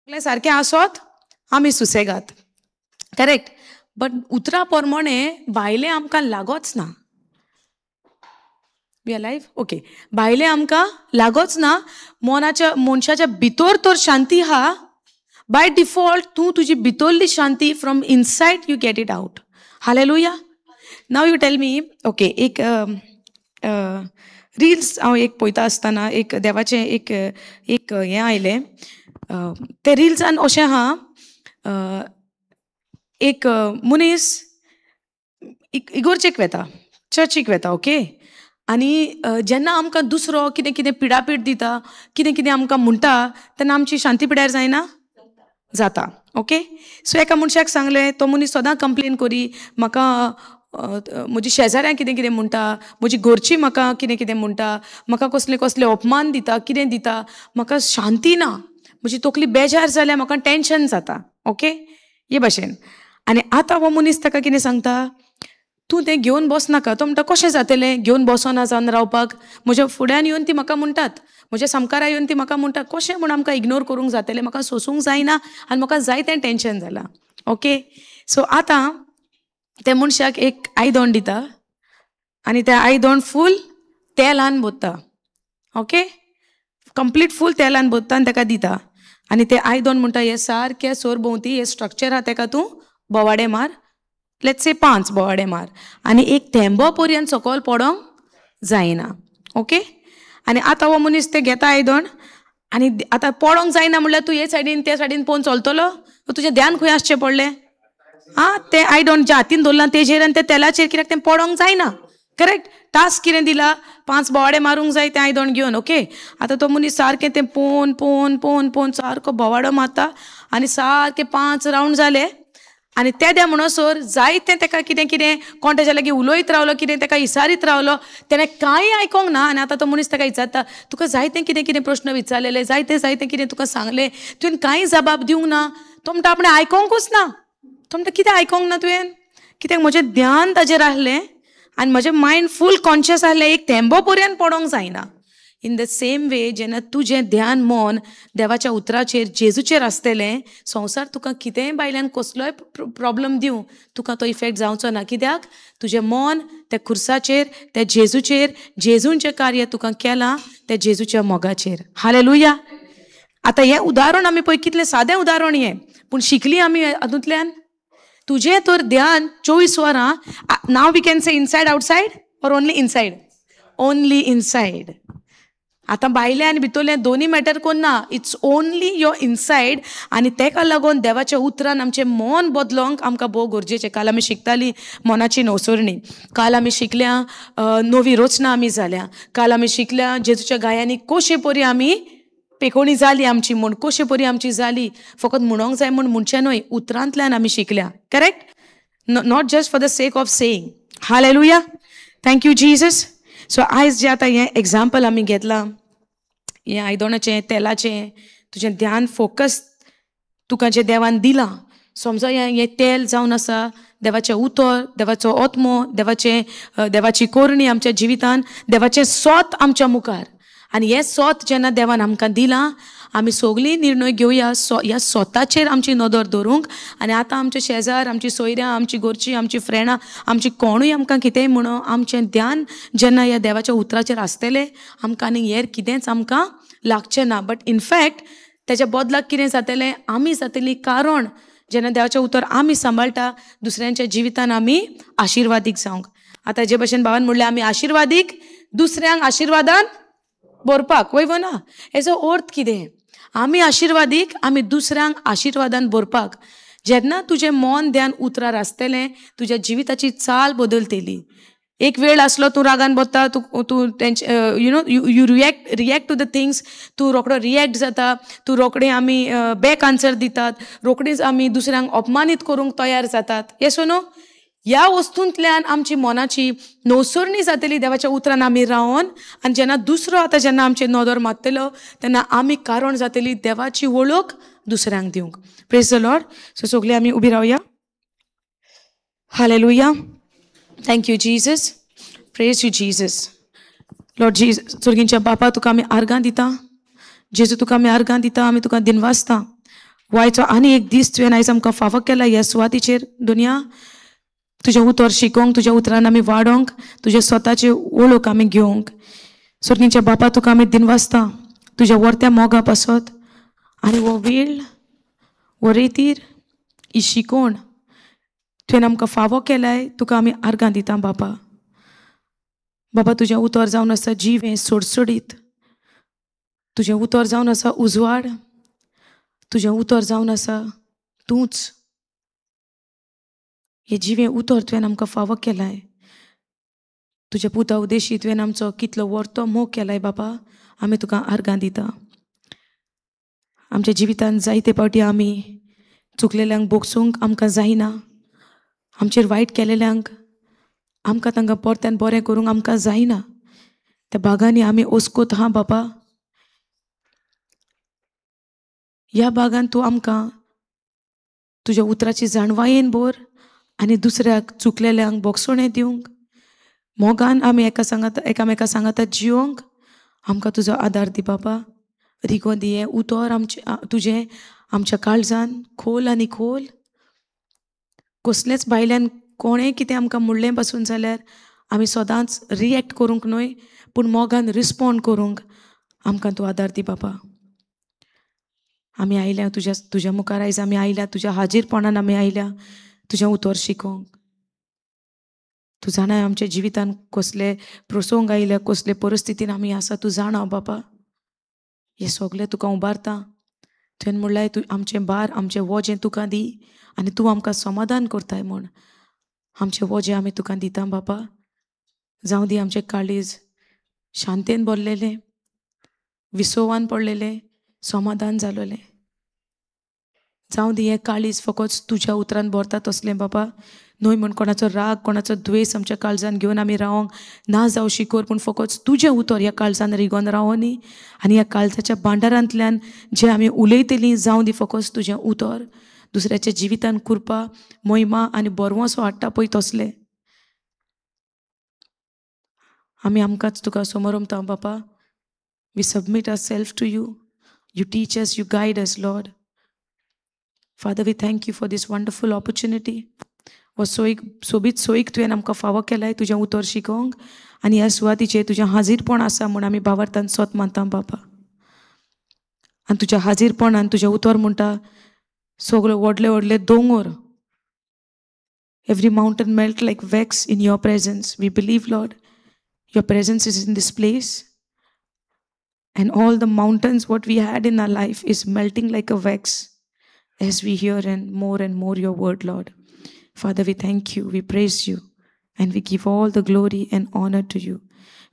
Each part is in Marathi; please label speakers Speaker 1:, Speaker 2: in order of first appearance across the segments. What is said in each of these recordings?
Speaker 1: सारकें आसोत आमी सुसेगात. करेक्ट. बट उतरा प्रमाणे भायले आमकां लागोच ना. We are live? ओके. भायले आमकां लागोच ना. मनशाच्या भितर तर शांती हा. बाय डिफॉल्ट तूं तुजी भितरली शांती from inside you get it out. Hallelujah. Now you tell me. Okay. एक रिल्स हांव एक पळयता आसतना एक देवाचें एक हें आयलें. ते रिल्सान अशें आहा, एक मनीस इगोर्जेक वेता, चर्चीक वेता. ओके. आनी जेन्ना आमकां दुसरो कितें कितें पिडापीड दिता, कितें कितें आमकां म्हणटा, तेन्ना आमची शांती पिड्यार जायना? जाता. ओके. सो एका मनशाक सांगलें, तो मनीस सदां कंप्लेन करी, म्हाका म्हजी शेजाऱ्यांक कितें कितें म्हणटा, म्हजी घरचीं म्हाका कितें कितें म्हणटा, म्हाका कसले कसले अपमान दिता, कितें दिता, म्हाका शांती ना, म्हजी तकली बेजार जाल्या, म्हाका टेन्शन जाता. ओके. हे भाशेन. आनी आतां हो मनीस ताका कितें सांगता, तूं तें घेवन बसनाका. तो म्हणटा कशें जातलें घेवन बसोना जावन रावपाक. म्हज्या फुड्यान येवन ती म्हाका म्हणटात, म्हज्या समकारा येवन ती म्हाका म्हणटात, कशें म्हूण आमकां इग्नोर करूंक जातलें, म्हाका सोंसूंक जायना आनी म्हाका जायतें टेन्शन जालां. ओके. सो आतां ते मनशाक एक आयदोण दिता आनी तें आयदोण फूल तेलान बोत्ता. ओके. कंप्लीट फूल तेलान बोत्ता आनी ताका दिता. आनी तें आयदोण म्हणटा, हे सारकें सोर भोंवती हे स्ट्रक्चर आहा ताका तूं बोवाडे मार. लेट्स से 5 बोवाडे मार. आनी एक थेंबो पर्यंत सकयल पडोंक जायना. ओके. आनी आतां हो मनीस तें घेता आयदोण आनी आतां पडोंक जायना म्हणल्यार तूं हे सायडीन ते सायडीन पळोवन चलतलो? तुजें ध्यान खंय आसचें पडलें? तें आयदोण ज्या हातीन दवरलां तेजेर आनी त्या तेलाचेर, कित्याक तें पडोंक जायना. करेक्ट. टास्क कितें दिला? 5 बोवाडे मारूंक जाय तें आयदोण घेवन. ओके. आतां तो मनीस सारकें तें पोवन पोवन पोवन पोवन सारको बोवाडो मारता आनी सारकें 5 रावंड जाले. आनी त्या म्हणसर जायतें ताका कितें कितें कोण तेज्या लागीं उलयत रावलो, कितें ताका इसारीत रावलो, तेणें कांय आयकोंक ना. आनी आतां तो मनीस ताका विचारता, तुका जायतें कितें कितें प्रश्न विचारलेले, जायतें कितें तुका सांगलें, तुवें कांय जबाब दिवंक ना. तो म्हणटा आपणें आयकोंकूच ना. तो म्हणटा कितें आयकोंक ना तुवें? कित्याक म्हजें ध्यान ताजेर आहलें आनी म्हजें मायंड फूल कॉन्शियस आहलें, एक थेंबो पर्यंत पडोंक जायना. इन द सेम वे जेन्ना तुजें ध्यान मन देवाच्या उतराचेर जेजूचेर आसतलें, संवसार तुका कितेंय भायल्यान कसलोय प्रॉब्लम दिवं, तुका तो इफेक्ट जावचो ना. कित्याक तुजें मन त्या खुर्साचेर, त्या जेजूचेर, जेजून जें कार्य तुका केलां त्या जेजूच्या मोगाचेर. हालेलुया. आतां हें उदाहरण आमी पळय, कितलें सादें उदाहरण हें, पूण शिकलीं आमी हातूंतल्यान. तुजें तर ध्यान 24 वरां, now we can say inside outside or only inside? Only inside. आतां भायलें आनी भितरलें दोनी मॅटर कोन्ना. It's only your inside. आनी तेका लागून देवाच्या उतरान आमचें मन बदलोवंक आमकां भोव गरजेचें. काल आमी शिकतालीं मनाची नवसरणी. काल आमी शिकल्या नवी रचना आमी जाल्या. काल आमी शिकल्या जेजूच्या गायांनी कशे परी आमी पेखोवणी जाली आमची म्हूण, कशे परी आमची जाली. फकत म्हणोंक जाय म्हूण म्हणचें न्हय, उतरांतल्यान आमी शिकल्या. Correct. Not just for the sake of saying. Hallelujah. Thank you Jesus. So आयज जें आतां हें एग्जाम्पल आमी घेतलां, हें आयदोणाचें, तेलाचें, तुजें ध्यान फोकस तुका जें देवान दिलां, समजा हें तेल जावन आसा, देवाचें उतर, देवाचो आत्मो, देवाची कोरणी आमच्या जिवितान, देवाचें सोत आमच्या मुखार. आनी हें सोत जेन्ना देवान आमकां दिलां, आमी सगळीं निर्णय घेवया ह्या सोताचेर आमची नदर दवरूंक. आनी आतां आमचे शेजार, आमची सोयऱ्यां, आमची घरचीं, आमची फ्रेंडां, आमची कोणूय आमकां कितेंय म्हणो, आमचें ध्यान जेन्ना ह्या देवाच्या उतराचेर आसतलें, आमकां आनी हेर कितेंच आमकां लागचें ना. बट इनफॅक्ट तेच्या बदलाक कितें जातलें, आमी जातलीं. कारण जेन्ना देवाचें उतर आमी सांबाळटा, दुसऱ्यांच्या जिवितान आमी आशिर्वादीक जावंक. आतां जे भशेन भावान म्हणलें, आमी आशिर्वादीक दुसऱ्यांक आशिर्वादान भरपाक. वय ना, हेजो अर्थ कितें? आमी आशिर्वादीक, आमी दुसऱ्यांक आशिर्वादान भरपाक. जेन्ना तुजें मन ध्यान उतरार आसतलें, तुज्या जिविताची चाल बदलतली. एक वेळ आसलो तूं रागान बसता, तूं you react to the things, तूं रोखडो रियॅक्ट जाता, तूं रोखडें आमी बॅक आन्सर दितात, रोखडीच आमी दुसऱ्यांक अपमानीत करूंक तयार जातात. Yes no? ह्या वस्तूंतल्यान आमची मनाची नवसरणी जातली देवाच्या उतरान आमी रावन. आनी जेन्ना दुसरो आतां जेन्ना आमचेर नदर मारतलो, तेन्ना आमी कारण जातली देवाची वळख दुसऱ्यांक दिवंक. Praise the Lord. सो सगळीं आमी उबी रावया. Hallelujah. Thank you Jesus. Praise you Jesus. Lord Jesus, सुर्गींच्या बापा, तुका आमी आर्गां दिता. जेजू तुका आमी आर्गां दिता, आमी तुका दिनवासता. वायचो आनी एक दीस तुवें आयज आमकां फावो केला ह्या सुवातीचेर दुनिया तुजें उतर शिकोवंक, तुज्या उतरान आमी वाडोंक, तुजे स्वताचे ओळख आमी घेवंक. सर्गींच्या बापा तुका आमी दिनवासता तुज्या वर्त्या मोगा पासत आनी हो वेळ हो रेतीर ही शिकोण तुवें आमकां फावो केलाय तुका आमी आर्गां दिता बापा. बाबा तुजें उतर जावन आसा जिवें सोडसोडीत, तुजें उतर जावन आसा उजवाड, तुजें उतर जावन आसा तूंच. हे जिवें उतर तुवें आमकां फावो केलाय. तुज्या पुता उद्देशी तुवें आमचो कितलो व्हरतो मोग केलाय बाबा. आमी तुका आर्गां दिता. आमच्या जिवितांत जायते फावटी आमी चुकलेल्यांक बोगसूंक आमकां जायना. आमचेर वायट केलेल्यांक आमकां तांकां परत्यान बरें करूंक आमकां जायना. त्या भागांनी आमी ओस्कोत हा बाबा. ह्या भागांत तूं आमकां तुज्या उतराची जाणवायेन बोर आनी दुसऱ्याक चुकलेल्यांक बोगसोणें दिवंक, मोगान आमी एकामेका सांगाता जिवंक आमकां तुजो आदार दी बाबा. रिगो दी हें उतर तुजें आमच्या काळजान खोल आनी खोल. कसलेंच भायल्यान कोणें कितें आमकां म्हणलें पासून जाल्यार आमी सदांच रिएक्ट करूंक न्हय पूण मोगान रिस्पॉन्ड करूंक आमकां तूं आदार दी बाबा. आमी आयल्या तुज्या मुखार आयज आमी आयल्या तुज्या हाजीरपणान आमी आयल्या तुजें उतर शिकोवंक. तूं जाणाय आमच्या जिवितान कसले प्रसंग आयल्या कसले परिस्थितीन आमी आसा तूं जाणा बाबा. हें सगलें तुका उबारता. तुवें म्हणल्यार तूं आमचें भार आमचें वजें तुका दी आनी तूं आमकां समाधान करताय म्हूण आमचें वजें आमी तुका दिता बाबा. जावं दी आमचें काळीज शांतेन भरलेलें, विसवान पडलेलें, समाधान जालोलें. जावं दी हें काळीज फकत तुज्या उतरान भरता तसलें बाबा. न्हय म्हण कोणाचो राग कोणाचो द्वेस आमच्या काळजान घेवन आमी रावंक ना जावं शिकोर पूण फकत तुजें उतर ह्या काळजान रिगोन रावनी आनी ह्या काळजाच्या भांडारांतल्यान जें आमी उलयतलीं जावं दी फकत तुजें उतर दुसऱ्याच्या जिवितान कृपा महिमा आनी बरवंसो हाडटा पळय तसलें आमी आमकांच तुका समोर उमता बापा. We submit our self to you. You teach us, you guide us Lord. Father, we thank you for this wonderful opportunity. हो सोबीत सोयीक तुवें आमकां फावो केलाय तुजें उतर शिकोवंक आनी ह्या सुवातीचेर तुजें हाजीरपण आसा म्हूण आमी भावार्थान सोत मानता बाबा. आनी तुज्या हाजीरपणान तुजें उतर म्हणटा सगळे व्हडले व्हडले दोंगर every mountain melt like wax in your presence. We believe, Lord, your presence is in this place and all the mountains what we had in our life is melting like a wax as we hear and more your word, Lord. Father, we thank you, we praise you, and we give all the glory and honor to you.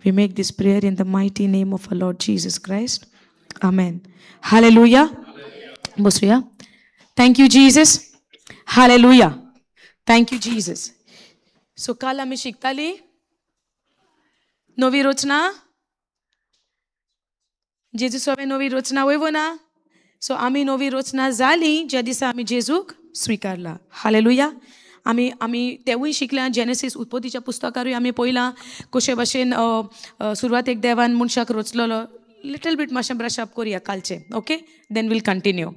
Speaker 1: We make this prayer in the mighty name of our Lord Jesus Christ. Amen. Hallelujah. Hallelujah. Thank you, Jesus. Hallelujah. Thank you, Jesus. So काल आमी शिकताली नवी रचना. जेजूस हांवें नवी रचना वयवो ना. सो आमी नवी रचना जाली ज्या दिसा आमी जेजूक स्विकारला. हालेलुया. आमी तेवूय शिकल्या. जेनेसीस उत्पत्तीच्या पुस्तकारूय आमी पळयलां कशे भाशेन सुरवातेक देवान मनशाक रचलेलो. लिटल बीट मातशें ब्रश अप करुया कालचें. Okay, then we'll continue.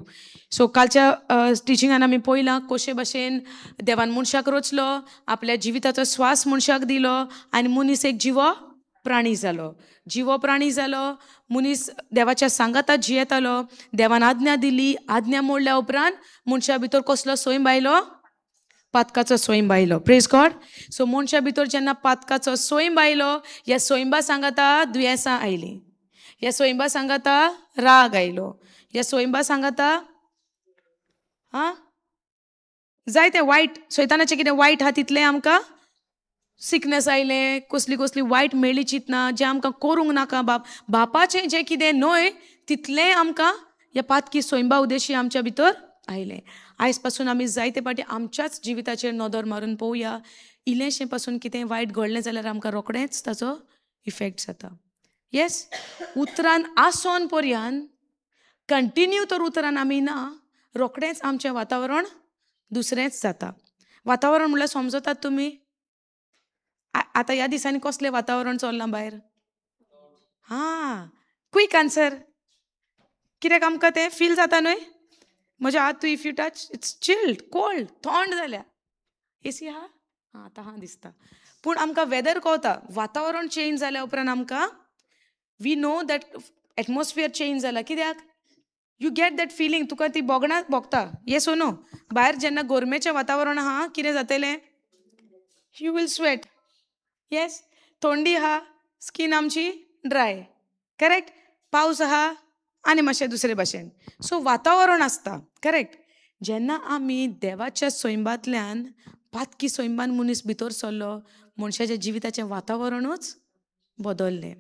Speaker 1: So कालच्या टिचिंगान आमी पळयलां कशे भाशेन देवान मनशाक रचलो, आपल्या जिविताचो स्वास मनशाक दिलो आनी मनीस एक जिवो प्राणी जालो. जिवो प्राणी जालो. मनीस देवाच्या सांगाताक जियेतालो. देवान आज्ञा दिली. आज्ञा मोडल्या उपरांत मनशा भितर कसलो सोयम आयलो? पातकाचो सोयम आयलो. Praise God. सो मनशा भितर जेन्ना पातकाचो सोयम आयलो, ह्या सोयंबा सांगाता दुयेंसां आयलीं. ह्या सोयंबा सांगाता राग आयलो. ह्या सोयंबा सांगाता जायते वायट सैतानाचें कितें वायट आहा तितलें आमकां सिकनेस आयलें. कसली वायट मेळ्ळी चिंतना जें आमकां करूंक नाका. बापाचें जें कितें न्हय तितलें आमकां ह्या पातकी सोयंबा उद्देशी आमच्या भितर आयलें. आयज पासून आमी जायते फावटी आमच्याच जिविताचेर नदर मारून पळोवया. इल्लेशें पासून कितें वायट घडलें जाल्यार आमकां रोखडेंच ताचो इफेक्ट जाता. येस, उतरान आसोन पर्यंत कंटिन्यू तर उतरान आमी ना, रोखडेंच आमचें वातावरण दुसरेंच जाता. वातावरण म्हणल्यार समजतात तुमी? आतां ह्या दिसांनी कसलें वातावरण चल्लां भायर? Quick answer. कित्याक आमकां तें फील जाता न्हय? म्हज्या हात तूं if you touch it's chilled cold थंड जाल्या. एसी आहा आतां हा दिसता. पूण आमकां वेदर कळटा, वातावरण चेंज जाल्या उपरांत आमकां we know that atmosphere change जाला. कित्याक यू गेट दॅट फिलींग, तुका ती बोगणां भोगता. येस ओ नो? भायर जेन्ना गोरमेचें वातावरण आहा कितें जातलें? You will sweat. येस. थंडी आहा स्कीन आमची ड्राय. करेक्ट. पावस आहा आनी मातशें दुसरे भाशेन. सो वातावरण आसता. करेक्ट. जेन्ना आमी देवाच्या सोयंबातल्यान पातकी सोयंबान मनीस भितर सरलो, मनशाच्या जिविताचें वातावरणूच बदललें.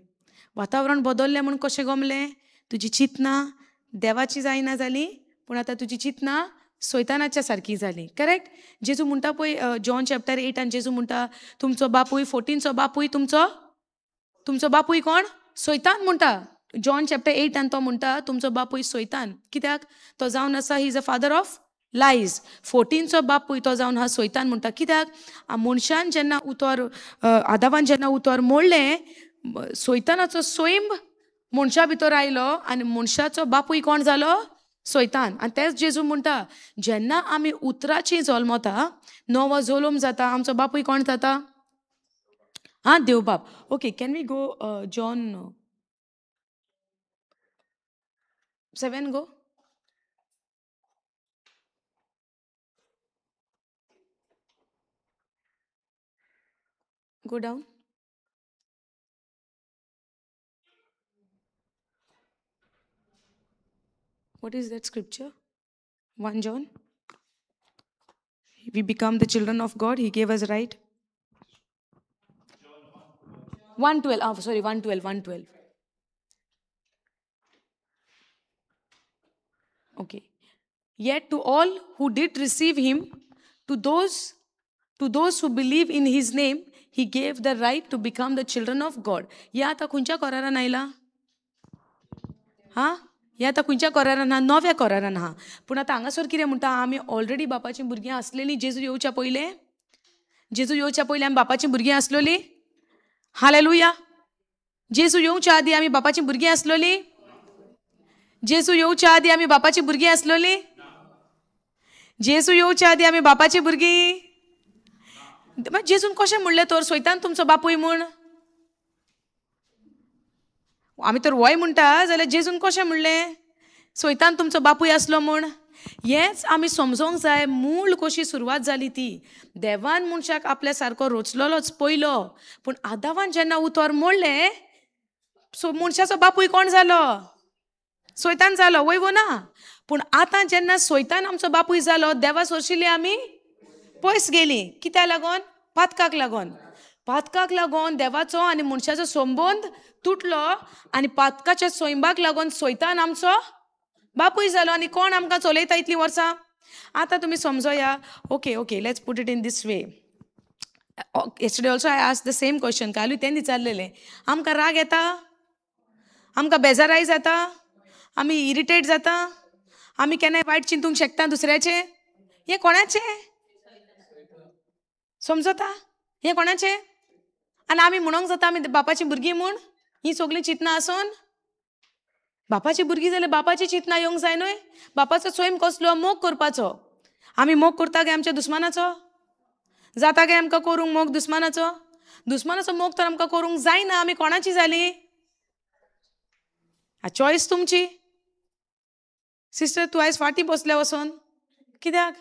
Speaker 1: वातावरण बदललें म्हूण कशें गमलें? तुजी चिंतनां देवाची जायना जाली, पूण आतां तुजी चिंतनां सैतानाच्या सारकी जाली. करेक्ट. जेजू म्हणटा पळय जॉन चॅप्टर 8 जेजू म्हणटा तुमचो बापूय 14चो बापूय तुमचो बापूय कोण? सैतान म्हणटा. जॉन चॅप्टर 8 तो म्हणटा तुमचो बापूय सैतान. कित्याक? तो जावन आसा he is a father of lies. 14चो बापूय तो जावन हा सैतान म्हणटा. कित्याक? मनशान जेन्ना आदावान जेन्ना उतर मोडलें, सैतानाचो स्वयंब मनशा भितर आयलो आनी मनशाचो बापूय कोण जालो? सैतान. आनी तेच जेजू म्हणटा जेन्ना आमी उतराची जल्मता, नवो जल्म जाता, आमचो बापूय कोण जाता? देव बाप. Okay, can we go John 7 go? Go down. What is that scripture? 1 John. We become the children of God. He gave us right. 1:12. Sorry, 1:12. Okay. Yet to all who did receive him, to those who believe in his name, he gave the right to become the children of God. या आता खंयच्या करारान आयला? या आता खंयच्या करारान हा? नव्या करारान हा. पूण आतां हांगासर कितें म्हणटा? आमी ऑलरेडी बापाची भुरगीं आसलेलीं. जेजू येवच्या पयलें आमी बापाची भुरगीं आसलेलीं. हालेलुया. जेजू येवच्या आदी आमी बापाची भुरगीं आसलेलीं. जेजू येवच्या आदी आमी बापाची भुरगीं आसलेलीं. जेजू येवच्या आदी आमी बापाची भुरगीं. जेजून कशें म्हणलें तर सैतान तुमचो बापूय म्हूण? आमी तर वय म्हणटा जाल्यार जेजून कशें म्हणलें सैतान तुमचो बापूय आसलो म्हूण? हेंच आमी समजोंक जाय. मूळ कशी सुरवात जाली ती. देवान मनशाक आपल्या सारको रचलोच पयलो, पूण आदावान जेन्ना उतर मोडलें, मनशाचो बापूय कोण जालो? सैतान जालो. वय ना? पूण आतां जेन्ना सैतान आमचो बापूय जालो, देवा सोशिल्ली आमी पयस गेलीं. कित्याक लागोन? पातकाक लागोन. पातकाक लागोन देवाचो आनी मनशाचो संबंद तुटलो आनी पातकाच्या सोयंबाक लागोन सैतान आमचो बापूय जालो. आनी कोण आमकां चलयता इतलीं वर्सां? आतां तुमी समजोया. Okay, let's put it in this way. Yesterday also I asked the same question. कालूय तें विचारलेलें. आमकां राग येता? आमकां बेजाराय जाता? आमी इरिटेट जाता? आमी केन्नाय वायट चिंतूंक शकता दुसऱ्याचें? हें कोणाचें? समजता? हें कोणाचें? आनी आमी म्हणोंक जाता आमी बापाची भुरगीं म्हूण? ही सगळीं चिंतनां आसून? बापाची भुरगीं जाल्यार बापाची चिंतनां येवंक जाय न्हय? बापाचो स्वयं कसलो? मोग करपाचो. आमी मोग करता गे आमच्या दुस्मानाचो? जाता गे आमकां करूंक मोग दुस्मानाचो? दुस्मानाचो मोग तर आमकां करूंक जायना. आमी कोणाची जालीं? चॉयस तुमची. सिस्टर तूं आयज फाटीं बसल्या वचोन. कित्याक?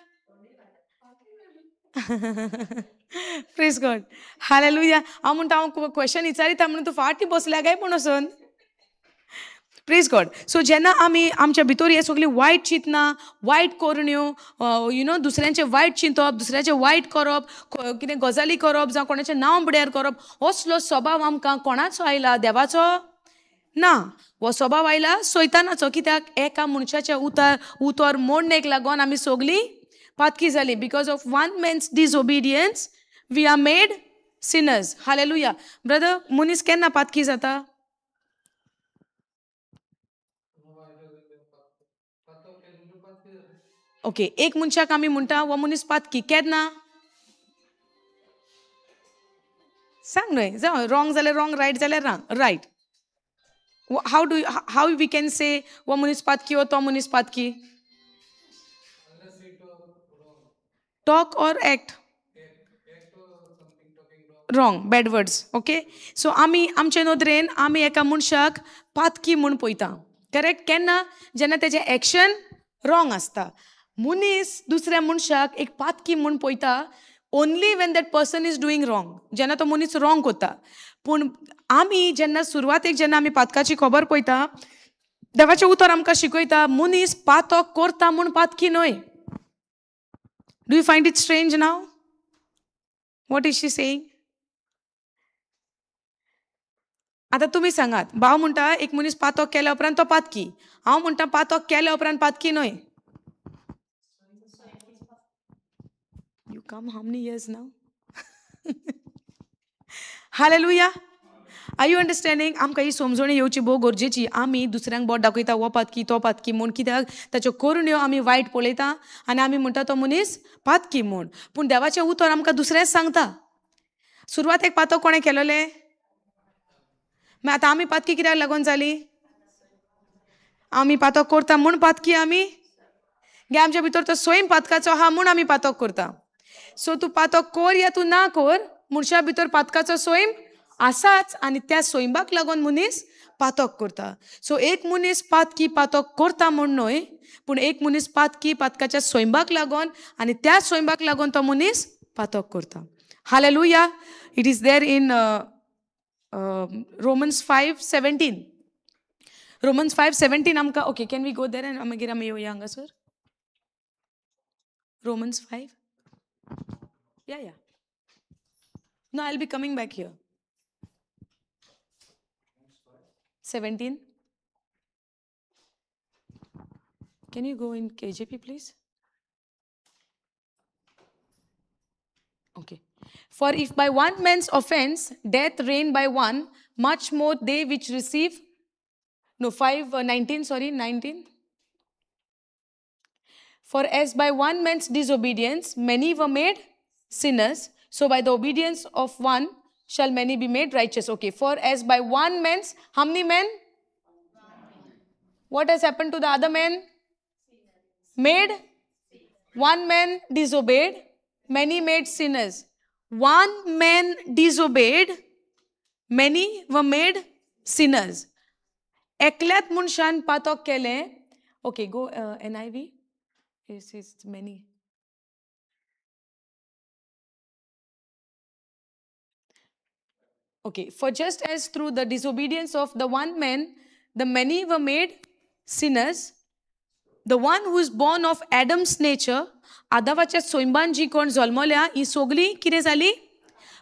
Speaker 1: Praise God. हालेलुया. हांव म्हणटा हांव क्वेश्चन विचारिता म्हणून तूं फाटीं बसल्या काय पूण वचोन. Praise God. सो जेन्ना आमी आमच्या भितर हे सगळीं वायट चिंतनां, वायट करण्यो, दुसऱ्यांचें वायट चिंतप, दुसऱ्याचें वायट करप, कितें गजाली करप, जावं कोणाचें नांव बड्यार करप, असलो स्वभाव आमकां कोणाचो आयला? देवाचो ना. हो स्वभाव आयला सैतानाचो. कित्याक? एका मनशाच्या उतर मोडणेक लागोन आमी सगळीं पातकी जालीं. Because of one man's disobedience we are made sinners. Hallelujah. Brother, मनीस केन्ना पातकी जाता? ओके, एक मनशाक आमी म्हणटा हो मनीस पातकी. केन्ना? सांग न्हय. जावं रॉंग जाल्यार रॉंग, रायट जाल्यार right. How we can say वो मनीस पातकी वो तो मनीस पातकी? talk or act? Wrong, bad words. Okay, so आमी आमचे नदरेन आमी एका मनशाक पातकी म्हूण पळयता. करेक्ट? केन्ना? जेन्ना तेजें एक्शन रॉंग आसता. मनीस दुसऱ्या मनशाक एक पातकी म्हूण पळयता only Wien that person is doing wrong, जेन्ना तो मनीस रॉंग करता. पूण आमी जेन्ना सुरवातेक जेन्ना आमी पातकाची खबर पळयता, देवाचें उतर आमकां शिकयता मनीस पातक करता म्हूण पातकी न्हय. Do you find it strange now? What is she saying? आता तुम्ही सांगात, भाव म्हणटा एक मनीस पातक केल्या उपरांत तो पातकी, हांव म्हणटा पातक केल्या उपरांत पातकी न्हय. You come how many years now? Hallelujah. Are you understanding? आमकां ही समजणी येवची भोव गरजेची. आमी दुसऱ्यांक बोट दाखयता हो पातकी तो पातकी म्हूण, कित्याक ताच्यो करुण्यो आमी वायट पळयता आनी आमी म्हणटा तो मनीस पातकी म्हूण. पूण देवाचें उतर आमकां दुसरेंच सांगता. सुरवातेक पातक कोणें केलोलें? मागीर आतां आमी पातकी कित्याक लागून जाली? आमी पातक करता म्हूण पातकी आमी? गे आमच्या भितर तो स्वयं पातकाचो आहा म्हूण आमी पातक करता. सो तूं पातक कर या तूं ना कर, मनशा भितर पातकाचो स्वयं आसाच आनी त्या स्वयंबाक लागून मनीस पातक करता. सो एक मनीस पातकी पातक करता म्हूण न्हय, पूण एक मनीस पातकी पातकाच्या स्वयंबाक लागून आनी त्या स्वयंबाक लागून तो मनीस पातक करता. Hallelujah. It is there in Romans 5:17. Romans 5:17 आमकां. Okay, can we go there and मागीर आमी येवया हांगासर? Romans 5. Yeah. No, I'll be coming back here. 17. Can you go in KJP, please? Okay. For if by one man's offense death reigned by one, much more they which receive. No, 5:19. Sorry, 19. For as by one man's disobedience many were made sinners, so by the obedience of one shall many be made righteous. Okay. For as by one man's, how many men? What has happened to the other men? Made. One man disobeyed, many made sinners. One man disobeyed, many were made sinners. एकल्यात मनशान पातक केलें. Okay, go NIV. Is many. Okay, for just as through the disobedience of the one man, the many were made sinners, the one who is born of Adam's nature, आदावाच्या सोयंबान जी कोण जल्मल्या ही सगळी कितें जाली?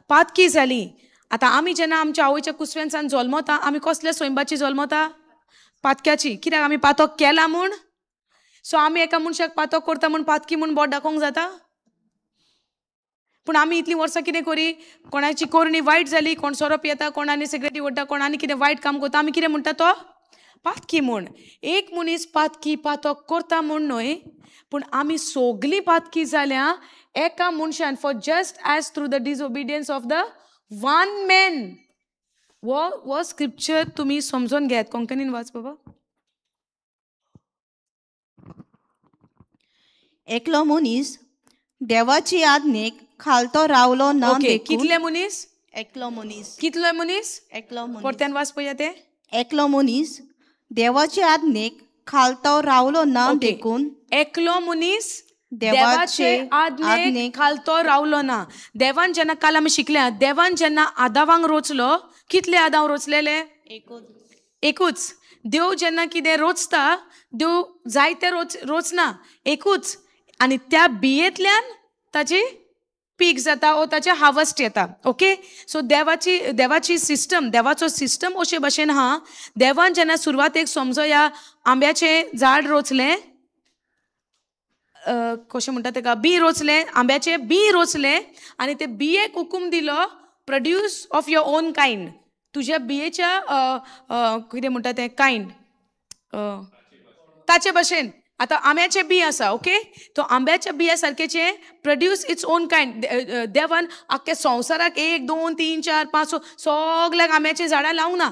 Speaker 1: पातकी जाली. आतां आमी जेन्ना आमच्या आवयच्या कुसव्यांसान जल्मता, आमी कसल्या सोयंबाची जल्मता? पातक्याची. कित्याक आमी पातक केला म्हूण? सो आमी एका मनशाक पातक करता म्हूण पातकी म्हूण बोट दाखोवंक जाता? पूण आमी इतलीं वर्सां कितें करी? कोणाची कोरणी वायट जाली, कोण सोरो पियेता, कोणानी सिगरेटी ओडटा, कोणानी कितें वायट काम करता, आमी कितें म्हणटा तो? पातकी म्हूण. एक मनीस पातकी पातक करता म्हूण न्हय, पूण आमी सगळीं पातकी जाल्या एका मनशान. For just as through the disobedience of the one man. वो स्क्रिप्चर तुम्ही समजून घेयात. कोंकणीन वाच बाबा.
Speaker 2: एकलो मनीस देवाची आज्ञेक खालतो रावलो ना.
Speaker 1: ओके, कितले मनीस?
Speaker 2: एकलो मनीस.
Speaker 1: कितलो मनीस?
Speaker 2: एकलो मनीस.
Speaker 1: परत्यान वाच पळया ते.
Speaker 2: एकलो मनीस देवाची आज्ञेक खालतो रावलो ना देखून.
Speaker 1: एकलो मनीस देवाचे आज्ञेक खालतो रावलो ना. देवान जेन्ना, काल आमी शिकल्या, देवान जेन्ना आदावांक रोचलो, कितले आदाव रोचलेले? एकूच. देव जेन्ना कितें रोचता, देव जायते रोचना, एकूच. आनी त्या बियेंतल्यान ताची पीक जाता ओ ताचे हार्वेस्ट येता. ओके, सो देवाची सिस्टम, देवाचो सिस्टम अशे भाशेन आहा. देवान जेन्ना सुरवातेक समजोया आंब्याचें झाड रोचलें, कशें म्हणटा तेका, बी रोचलें, आंब्याचे बी रोचलें, आनी ते बियेक हुकूम दिलो, produce of your on kind. तुज्या बियेच्या कितें म्हणटा तें कायंड, ताचे भाशेन. आतां आंब्याचे बी आसा, ओके, तो आंब्याच्या बिया सारकेचे प्रोड्यूस इट्स ओन कायंड. देवान आख्या संवसाराक 1, 2, 3, 4, 5 सगळ्याक आंब्याची झाडां लावंक ना.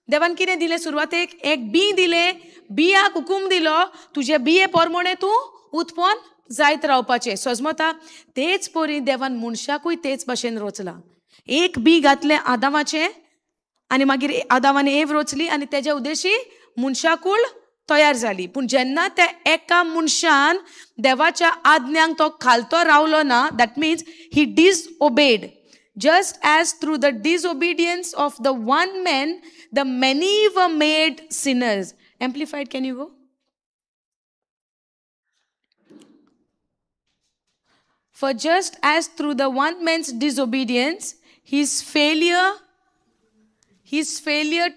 Speaker 1: देवान कितें दिलें? सुरवातेक एक बी दिलें, बियाक हुकूम दिलो, तुजे बिये पोरमोणे तूं उत्पन्न जायत रावपाचें समजता. तेच परी देवान मनशाकूय तेच भाशेन रचला. एक बी घातलें आदामाचें आनी मागीर आदामान एव रचली आनी तेज्या उद्देशी मनशाकूळ तयार जाली. पूण जेन्ना त्या एका मनशान देवाच्या आज्ञांक तो खालतो रावलो ना, that means he disobeyed. Just as through the disobedience of the one man, the many were made sinners. Amplified, can you go? For just as through the one man's disobedience, his failure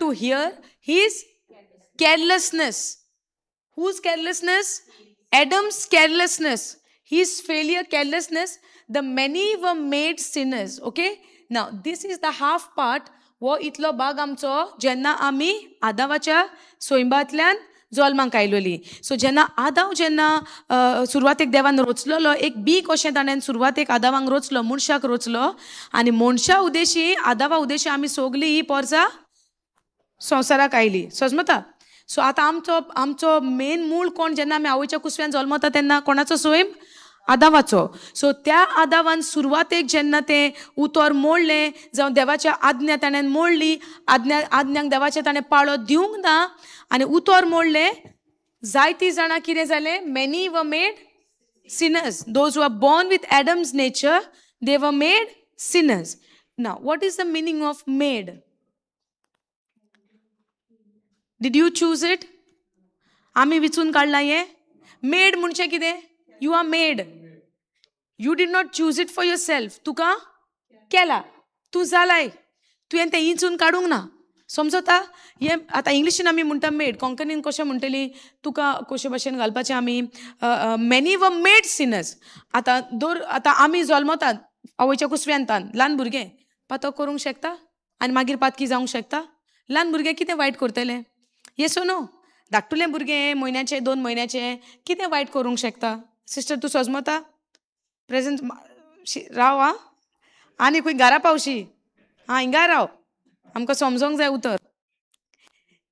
Speaker 1: to hear, his carelessness. Whose carelessness? Adam's carelessness. His failure, carelessness, the many were made sinners. Okay? Now, this is the half part. वो इतलो भाग आमचो जेन्ना आमी आदावाच्या सोयंबातल्यान जल्माक आयलोली. सो जेन्ना सुरवातेक देवान रचलोलो एक बी कशें ताणें सुरवातेक आदावांक रचलो, मनशाक रचलो आनी मनशा उद्देशी आदावा उद्देशी आमी सोगली ही पोरसां संवसाराक आयली. समजता. सो आतां आमचो मेन मूळ कोण जेन्ना आमी आवयच्या कुसव्यान जल्मता तेन्ना कोणाचो सोयम? आदावाचो. सो त्या आदावान सुरवातेक जेन्ना तें उतर मोडलें जावं देवाच्या आज्ञा ताणें मोडली, आज्ञांक देवाचे ताणें पाळो दिवंक ना आनी उतर मोडलें, जायतीं जाणां कितें जालें? Many were made sinners. Those who are born with Adam's nature, they were made sinners. Now, what is the meaning of made? Did you choose it? आमी विचून काडला हे? Made म्हणजे कितें? You are made. You did not choose it for yourself. तुका केला. तूं जालाय. तुवें तें हिंचून काडूंक ना. समजता. हे आतां इंग्लिशीन आमी म्हणटा मेड, कोंकणीन कशें म्हणटली तुका कशे भाशेन घालपाचें आमी मेनी वर मेड सिनर्स. आतां आमी जल्मतात आवयच्या कुसव्यांतान ल्हान भुरगें पातो करूंक शकता आनी मागीर पातकी जावंक शकता. ल्हान भुरगें कितें वायट करतलें? येसो नो. धाकटुलें भुरगें म्हयन्याचें 2 म्हयन्याचें कितें वायट करूंक शकता? सिस्टर तूं समजता? प्रेझेंट राव आं आनी खंय घरा पावशी हां हिंगा राव. आमकां समजोंक जाय उतर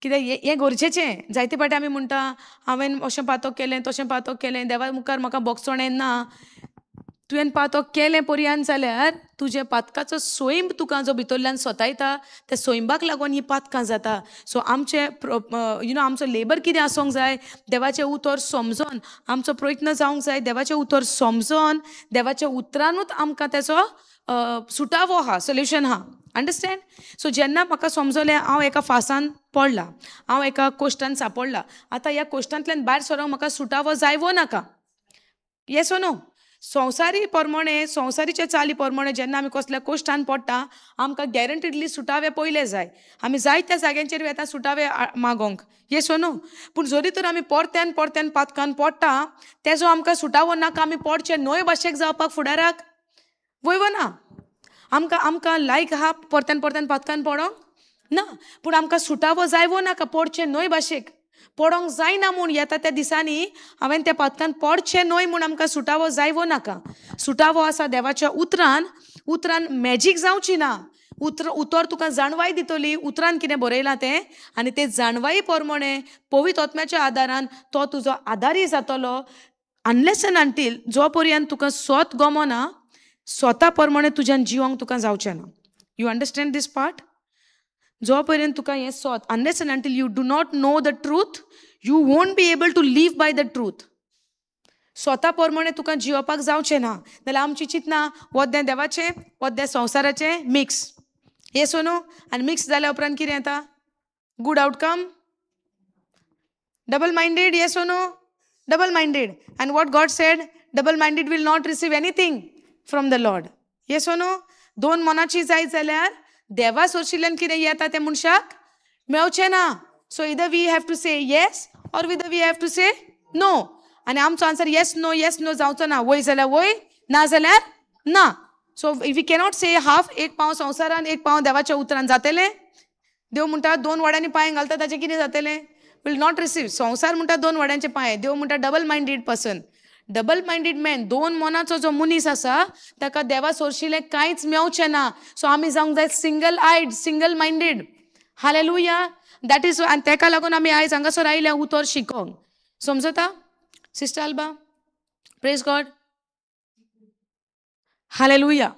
Speaker 1: कित्याक हें गरजेचें. जायते फावटी आमी म्हणटा हांवें अशें पातक केलें तशें पातक केलें देवा मुखार म्हाका बोगसोण येना. तुवें पातक केलें पर्यान जाल्यार तुजे पातकाचो सोयंब तुका जो भितरल्यान सोतायता त्या सोयंबाक लागून ही पातकां जाता. सो आमचे आमचो लेबर कितें आसूंक जाय? देवाचें उतर समजोन आमचो प्रयत्न जावंक जाय. देवाचें उतर समजोन देवाच्या उतरानूच आमकां तेचो सुटावो आहा, सोल्युशन आहा. अंडरस्टँड. सो जेन्ना म्हाका समजलें हांव एका फासान पडला, हांव एका कोश्टान सांपडला, आतां ह्या कोश्टांतल्यान भायर सरोंक म्हाका सुटावो जाय वो नाका? Yes oh no? संवसारी प्रमाणे संवसारीचे चाली प्रमाणे जेन्ना आमी कसल्या कोश्टान पडटा आमकां गॅरंटीडली सुटावे पयले जाय. आमी जायत्या जाग्यांचेर वेता सुटावे मागोंक. येस ओ नो? पूण जरी तर आमी परत्यान पातकान पडटा तेजो आमकां सुटावो नाका. आमी पडचे न्हय भाशेक जावपाक फुडाराक वयवो ना. आमकां लायक आहा परत्यान पातकान पडोंक ना. पूण आमकां सुटावो जायवो नाका पडचे न्हय भाशेक. पडोंक जायना म्हूण येता त्या दिसांनी हांवें त्या पातकान पडचें न्हय म्हूण आमकां सुटावो जायवो नाका. सुटावो आसा देवाच्या उतरान मॅजीक जावची ना. उतर तुका जाणवाय दितली उतरान कितें बरयलां तें आनी ते जाणवाई प्रमाणे पवित्र आत्म्याच्या आदारान तो तुजो आदारी जातलो. अनलेस एंड अंटील जो पर्यंत तुका स्वत गमना स्वता प्रमाणे तुज्यान जिवंक तुका जावचें ना. You understand this part? जो पर्यंत तुका हें स्वत unless and until you do not know the truth you won't be able to live by the truth. स्वता प्रमाणे तुका जिवपाक जावचें ना. जाल्यार आमची चिंतना वद्दें देवाचें वद्दें संवसाराचें मिक्स. येस ओ नो? आनी मिक्स जाल्या उपरांत कितें येता? Good outcome. Double minded. Yes O no? Double minded. And what God said? Double minded will not receive anything from the Lord. Yes O no? 2 मनाची जायत जाल्यार देवा सोरशिल्ल्यान कितें येता तें मनशाक मेळचें ना. So either we have to say yes or either we have to say no. आनी आमचो आन्सर येस नो जावचो ना. वय जाल्यार वय, ना जाल्यार ना. So we cannot say half. एक पाव संवसारान एक पाव देवाच्या उतरान जातलें. देव म्हणटा 2 वड्यांनी पांय घालता ताचें कितें जातलें? Will not receive. संवसार म्हणटा 2 वड्यांचे पांय. देव म्हणटा double minded person. Double minded man 2 मनाचो जो मनीस आसा ताका देवा सोरशिल्लें कांयच मेळचें ना. सो आमी जावंक जाय single eyed, single minded. Hallelujah. That is. आनी ताका लागून आमी आयज हांगासर आयल्या उतर शिकोंक. समजता? Sister alba Praise God. Hallelujah.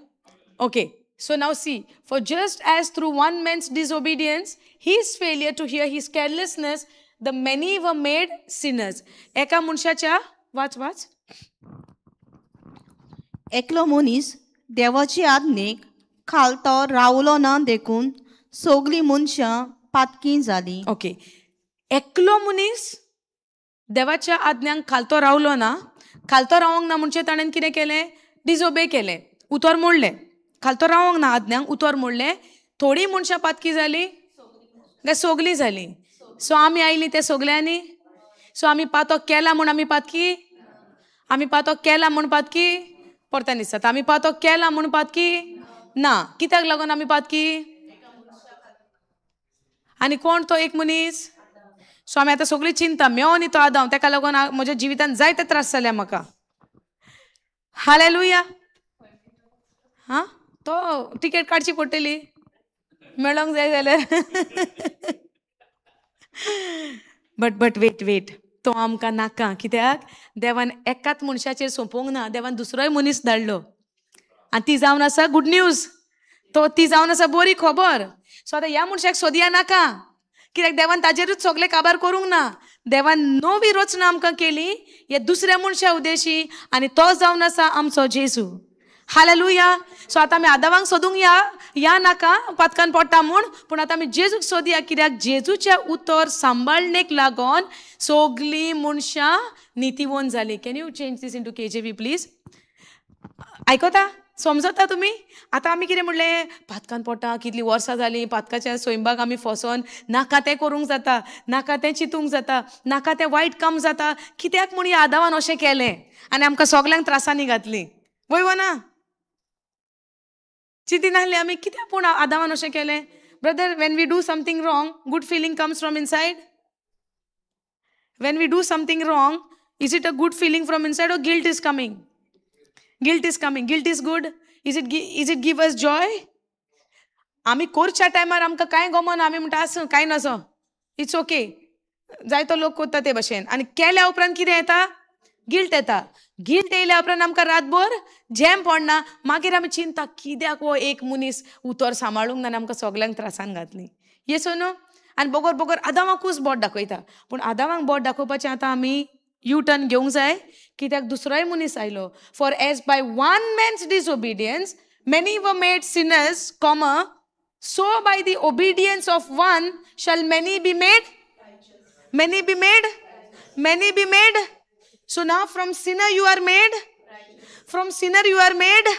Speaker 1: Okay. So now see, for just as through one man's disobedience, his failure to hear, his carelessness, the many were made sinners. एका मनशाच्या वाच
Speaker 2: एकलो मनीस देवाची आज्ञेक खालतो रावलो ना देखून सगळीं मनशां पातकी जालीं.
Speaker 1: ओके. एकलो मनीस देवाच्या आज्ञांक खालतो रावलो ना, खालतो रावंक ना म्हणजे ताणें कितें केलें? डिजोबे केलें, उतर मोडलें. खालतो रावंक ना आज्ञांक, उतर मोडलें. थोडी मनशां पातकी जालीं काय सगलीं जालीं? सो आमी आयलीं ते सगल्यांनी. सो आमी पातो केला म्हूण आमी पातकी? आमी पातो केला म्हूण पातकी? परतान दिसता आमी पातो केला म्हूण पातकी ना. कित्याक लागून आमी पातकी? आनी कोण तो एक मनीस? सो आमी आतां सगळीं चिंता मेळो न्ही तो आदाम, ताका लागून म्हज्या जिवितान जायते त्रास जाल्या म्हाका. हालेलुया. हा तो टिकेट काडची पडटली मेळोंक जाय जाल्यार. बट वेट तो आमकां नाका. कित्याक देवान एकाच मनशाचेर सोंपोवंक ना, देवान दुसरोय मनीस धाडलो आनी ती जावन आसा गुड न्यूज. ती जावन आसा बरी खबर. सो आतां ह्या मनशाक सोदया नाका, कित्याक देवान ताजेरूच सगळे काबार करूंक ना. देवान नवी रचना आमकां केली हे दुसऱ्या मनशा उद्देशी, आनी तो जावन आसा आमचो जेजू. हालेलुया. सो आतां आमी आदामांक सोदूंक या नाका पातकान पडटा म्हूण, पूण आतां आमी जेजूक सोदया, कित्याक जेजूच्या उतर सांबाळणेक लागोन सगळीं मनशां नितीवंत जालीं. Can you change this into KJV please? आयकता? समजता तुमी? आतां आमी कितें म्हणलें? पातकान पडटा, कितलीं वर्सां जालीं पातकाच्या स्वयंपाक आमी फसोन नाका तें करूंक जाता, नाका तें चिंतूंक जाता, नाका तें वायट काम जाता. कित्याक म्हूण ह्या आदामान अशें केलें आनी आमकां सगल्यांक त्रासांनी घातलीं? वय ना? चिंती नासलें आमी कित्याक पूण आदामान अशें केलें? Brother, when we do something wrong, good feeling comes from inside. When we do something wrong, is it a good feeling from inside or guilt is coming? Guilt is coming. Guilt is good. Is it give us joy? आमी करच्या टायमार आमकां कांय गमना, आमी म्हणटा आसूं कांय नसो, इट्स ओके, जायतो लोक करता ते भशेन. आनी केल्या उपरांत कितें येता? गिल्ट येता. गिल्ट येयल्या उपरांत आमकां रातभर झेम पडना. मागीर आमी चिंता कित्याक हो एक मनीस उतर सांबाळूंक ना आनी आमकां सगल्यांक त्रासान घातली. येसो न्हू? आनी बोगोर आदामाकूच बोट दाखयता. पूण आदामाक बोट दाखोवपाचें आतां आमी यू टर्न घेवंक जाय, कित्याक दुसरोय मनीस आयलो. For as by one man's disobedience many were made sinners, so by the obedience of one shall many be made. Many be made. Many be made. So now from sinner you are made. From sinner you are made.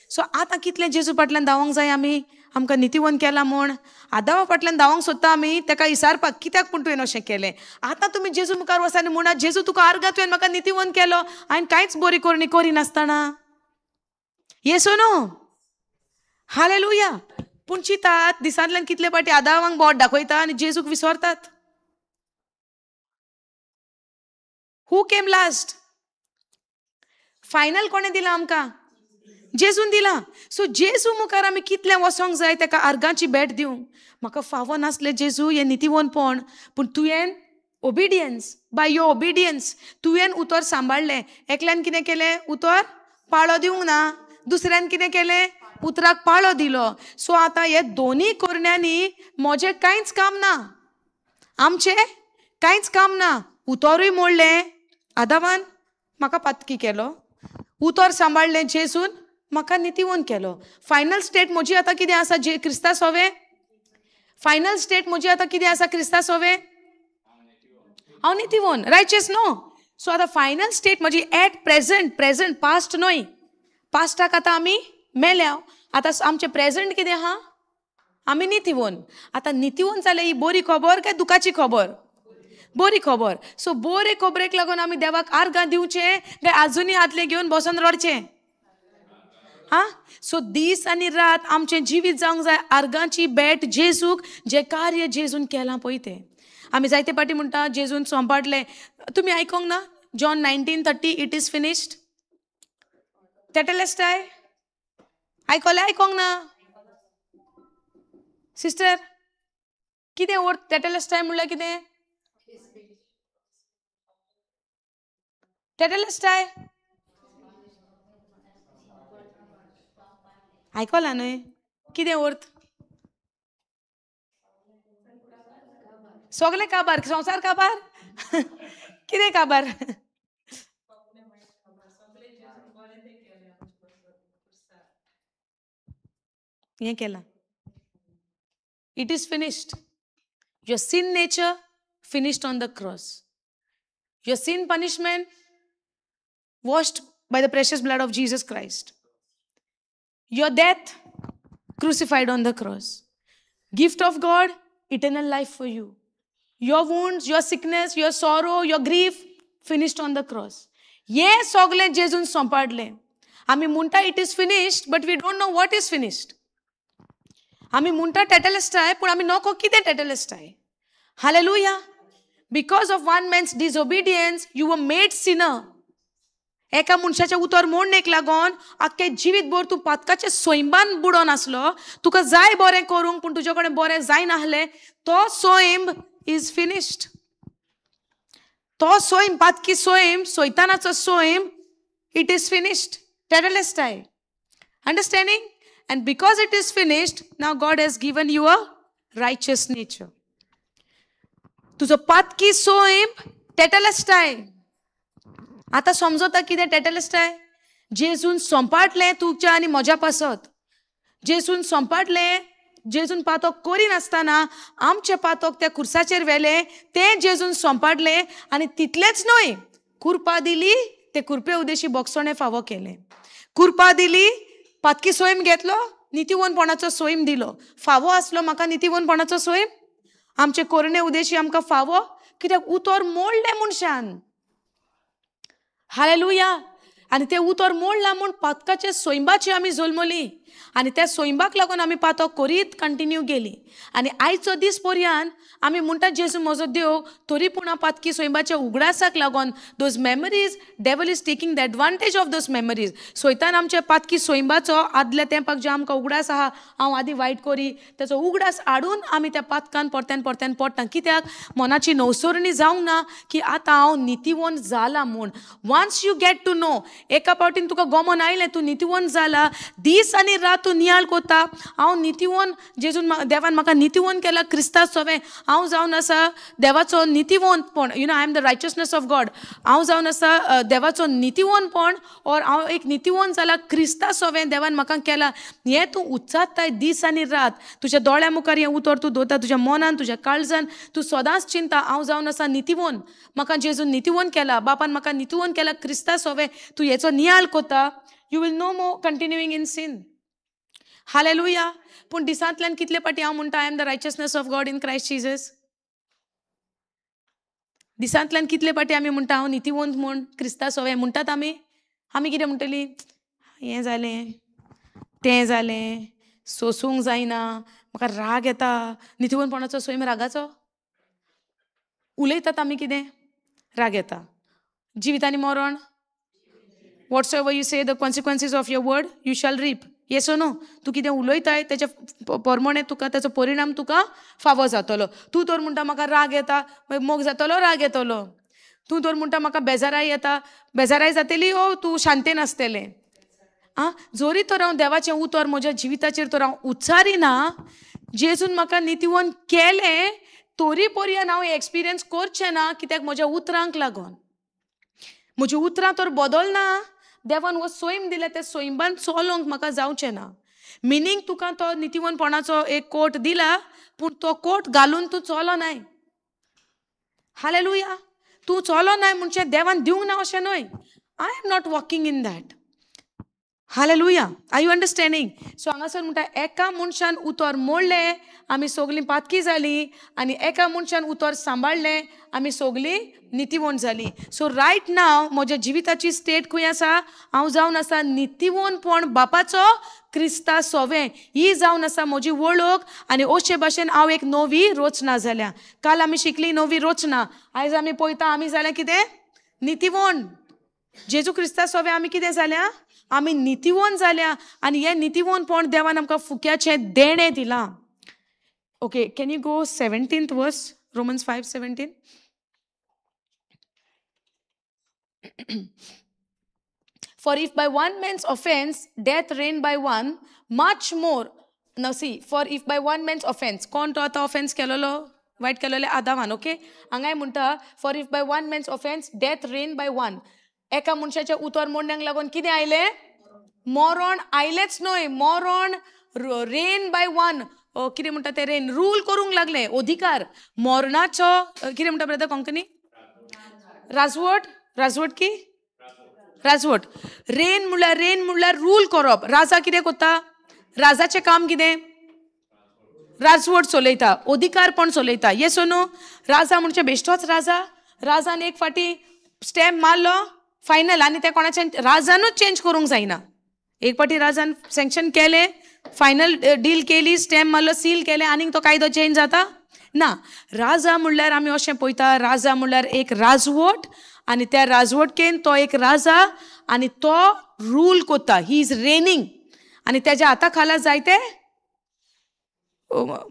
Speaker 1: So आता कितले जेजू फाटल्यान धांवंक जाय आमी? आमकां नितीवंत केला म्हूण. आदामा फाटल्यान धांवंक सोदता आमी, ताका विचारपाक कित्याक पूण तुवें अशें केलें? आतां तुमी जेजू मुखार वचात आनी म्हणा, जेजू तुका आर्गां तुवें म्हाका नितीवंत केलो, हांवें कांयच बरी करणी करिनासतना. येसो न्हू? हालेलुया. पूण चितात दिसांतल्यान कितले पाटी आदामांक बोट दाखयता आनी जेजूक विसरतात. हू केम लास्ट? फायनल कोणें दिला आमकां? जेजून दिला. सो जेजू मुखार आमी कितलें वसोंक जाय, ताका आर्गांची भेट दिवंक. म्हाका फावो नासलें जेजू हें नितीवंतपण, पूण तुवें ओबिडियन्स, बाय युअर ओबिडियन्स तुवें उतर सांबाळलें. एकल्यान कितें केलें? उतर पाळो दिवंक ना. दुसऱ्यान कितें केलें? उतराक पाळो दिलो. सो आतां हे दोनी करण्यांनी म्हजें कांयच काम ना, आमचें कांयच काम ना. उतरूय मोडलें आदामान, म्हाका पातकी केलो. उतर सांबाळलें जेजून, म्हाका नितीवंत केलो. फायनल स्टेट म्हजी आतां कितें आसा? जे क्रिस्ता सोवे फायनल स्टेट म्हजी आतां कितें आसा? क्रिस्ता सोवे हांव नितीवंत, रायचस न्हू. सो आतां फायनल स्टेट म्हजी एट प्रेझंट पास्ट न्हय. पास्टाक आतां आमी मेल्या. आतां आमचें प्रेझंट कितें आहा? आमी नितीवंत. आतां नितीवंत जाल्यार ही बरी खबर काय दुखाची खबर? बरी खबर. सो बरे खबरेक लागून आमी देवाक आर्गां दिवचें काय आजुनी हातले घेवन बसून रडचें? हा. सो दीस आनी रात आमचें जिवीत जावंक जाय आर्गांची भेट जेजूक, जे कार्य जेजून केलां पळय तें. आमी जायते पाटी म्हणटा जेजून सोंपाटलें. तुमी आयकोंक ना? John 19:30 it is finished. तेटेलेस्टाय आयकोलें? आयकोंक ना? सिस्टर कितें वर्थ तेटेलेस्टाय म्हणल्यार कितें? तेटेलेस्टाय आयकला न्हय कितें अर्थ सगळे काबार संवसार काबार कितें काबार हें केलां it is finished your sin nature finished on the cross your sin punishment washed by the precious blood of Jesus Christ your death crucified on the cross gift of God eternal life for you your wounds your sickness your sorrow your grief finished on the cross ये सगळें जेजून संपाडलें आमी म्हणटा it is finished but we don't know what is finished आमी म्हणटा टेटलेस्टाय पूण आमी नोको कितें टेटलेस्टाय hallelujah because of one man's disobedience you were made sinner एका मनशाच्या उतर मोडणेक लागोन आख्खे जिवीतभर तूं पातकाचे सोयंबान बुडोन आसलो तुका जाय बरें करूंक पूण तुजे कडेन बरें जायनाहलें तो सोयंब इज फिनिश्ड तो सोयम पातकी सोयम सोयतानाचो सोयम इट इज फिनिश्ड टेटलेस्टाय understanding and because it is finished now God has given you a righteous nature तुझो पातकी सोयम टेटलेस्टाय आता समजता कितें टेटलेस्टाय जेजून संपाटलें तुमच्या आनी म्हज्या पासत जेजून संपाटलें जेजून पातक करिनासतना आमचे पातक त्या कुर्साचेर व्हेले तें जेजून संपाडलें आनी तितलेंच न्हय कुरपा दिली ते कुरपे उदेशी बोगसोणें फावो केलें कुरपा दिली पातकी सोयम घेतलो नितीवनपणाचो सोयम दिलो फावो आसलो म्हाका नितीवनपणाचो सोयम आमचे कोरणे उदेशी आमकां फावो कित्याक उतर मोडलें मनशान हालेलुया आनी तें उतर मोडलां म्हूण पातकाचे सोयंबाची आमी जल्मली आनी त्या सोयंबाक लागून आमी पातो करीत कंटिन्यू गेली आनी आयचो दीस पर्यंत आमी म्हणटा जेजू म्हजो देव तरी पूण हांव पातकी सोयंबाच्या उगडासाक लागून those memories devil is taking the advantage of those memories सोयतान आमच्या पातकी सोयंबाचो आदल्या तेंपाक जे आमकां उगडास आहा हांव आदी वायट करी तेचो उगडास हाडून आमी त्या पातकान परतेन परतेन पडटा कित्याक मनाची नवसरणी जावंक ना की आतां हांव नितीवन जाला म्हूण once you get to know एका पावटीन तुका गमन आयलें तूं नितीवन जाला दीस आनी रात तूं नियाळ कोता हांव नितीवन जेजून देवान म्हाका नितीवन केला क्रिस्तांव सवें हांव जावन आसा देवाचो नितीवनपण you know I am the righteousness of God हांव जावन आसा देवाचो नितीवनपण और हांव एक नितीवन जाला क्रिस्तांव सवें देवान म्हाका केला हें तूं उच्चारताय दीस आनी रात तुज्या दोळ्या मुखार हें उतर तूं दोता तुज्या मनान तुज्या काळजान तूं सदांच चिंता हांव जावन आसा नितीवन म्हाका जेजून नितीवन केला बापान म्हाका नितीवन केला क्रिस्तांव सवें तूं हेचो नियाळ कोता you will no more continuing in sin hallelujah पूण दिसांतल्यान कितले पाटी हांव म्हणटा I am the righteousness of God in Christ Jesus दिसांतल्यान कितले पाटी आमी म्हणटा हांव नितीवंत म्हूण क्रिस्तांव सवें म्हणटात आमी आमी कितें म्हणटली हें जालें तें जालें सोसूंक जायना म्हाका राग येता नितीवनपणाचो सोयम रागाचो उलयतात आमी कितें राग येता जिवितांनी मरण whatsoever you say the consequences of your word you shall reap yes or no तूं कितें उलयताय तेच्या परमणे तुका तेचो परिणाम तुका फावो जातलो तूं तर म्हणटा म्हाका राग येता मोग जातलो राग येतलो तूं तर म्हणटा म्हाका बेजाराय येता बेजाराय जातली ओ तूं शांतेन आसतलें आं जोरी तर हांव देवाचें उतर म्हज्या जिविताचेर तर हांव उच्चारिना जेजून म्हाका नितीवन केलें तरी पर्यंत हांव एक्सपिरियन्स करचें ना कित्याक म्हज्या उतरांक लागून म्हजी उतरां तर बदलना देवान हो सोयम दिले ते सोयंबान चलोंक म्हाका जावचें ना मिनींग तुका तो नितीवनपणाचो एक कोट दिला पूण तो कोट घालून तूं चलो नाय हालेलुया तूं चलो नाय म्हणजे देवान दिवंक ना अशें न्हय I am not walking in that hallelujah are you understanding so हांगासर म्हणटा एका मनशान उतर मोडलें आमी सगलीं पातकी जालीं आनी एका मनशान उतर सांबाळलें आमी सगलीं नितीवण जालीं सो रायट नाव म्हज्या जिविताची स्टेट खंय आसा हांव जावन आसा नितीवणपण बापाचो क्रिस्ता सवें ही जावन आसा म्हजी वळख आनी अशे भाशेन हांव एक नवी रचना जाल्या काल आमी शिकली नवी रचना आयज आमी पळयता आमी जालें कितें नितीवण जेजू क्रिस्ता सवें आमी कितें जाल्या आमी नितीवण जाल्या आनी हें नितीवणपण देवान आमकां फुक्याचें देणें दिलां okay can you go 17th वर्स Romans 5:17 For if by one man's offense death reigned by one, much more. Now see, for if by one man's offense, कोण तो आता offense केलेलो, वाईट केलेले आदामान, ओके? हांगाय म्हणटा, for if by one man's offense death reigned by one. एका मनशाच्या उतर मोडण्याक लागून कितें आयले? मरण आयलेच न्हय, मरण रेन बाय वन. कितें म्हणटा ते रेन रूल करूंक लागले, अधिकार मरणाचो कितें म्हणटा ब्रदर कोंकणी? राजवट, राजवट की? राजवट. रेन म्हणल्यार रूल करप. राजा कितें करता? राजाचें काम कितें? राजवट चलयता, अधिकारपण चलयता. Yes oh no? राजा म्हणजे बेश्टोच राजा. राजान एक फाटी स्टॅम्प मारलो फायनल आनी ते कोणाचे राजानूच चेंज करूंक जायना. एक फाटी राजान सँक्शन केले, फायनल डील केली, स्टॅम्प मारलो, सील केले आनी तो कायदो चेंज जाता ना. राजा म्हणल्यार आमी अशें पळयता, राजा म्हणल्यार एक राजवट आनी त्या राजवटकेन तो एक राजा आनी तो रूल करता. ही इज रेनिंग आनी तेज्या हाता खाला जायते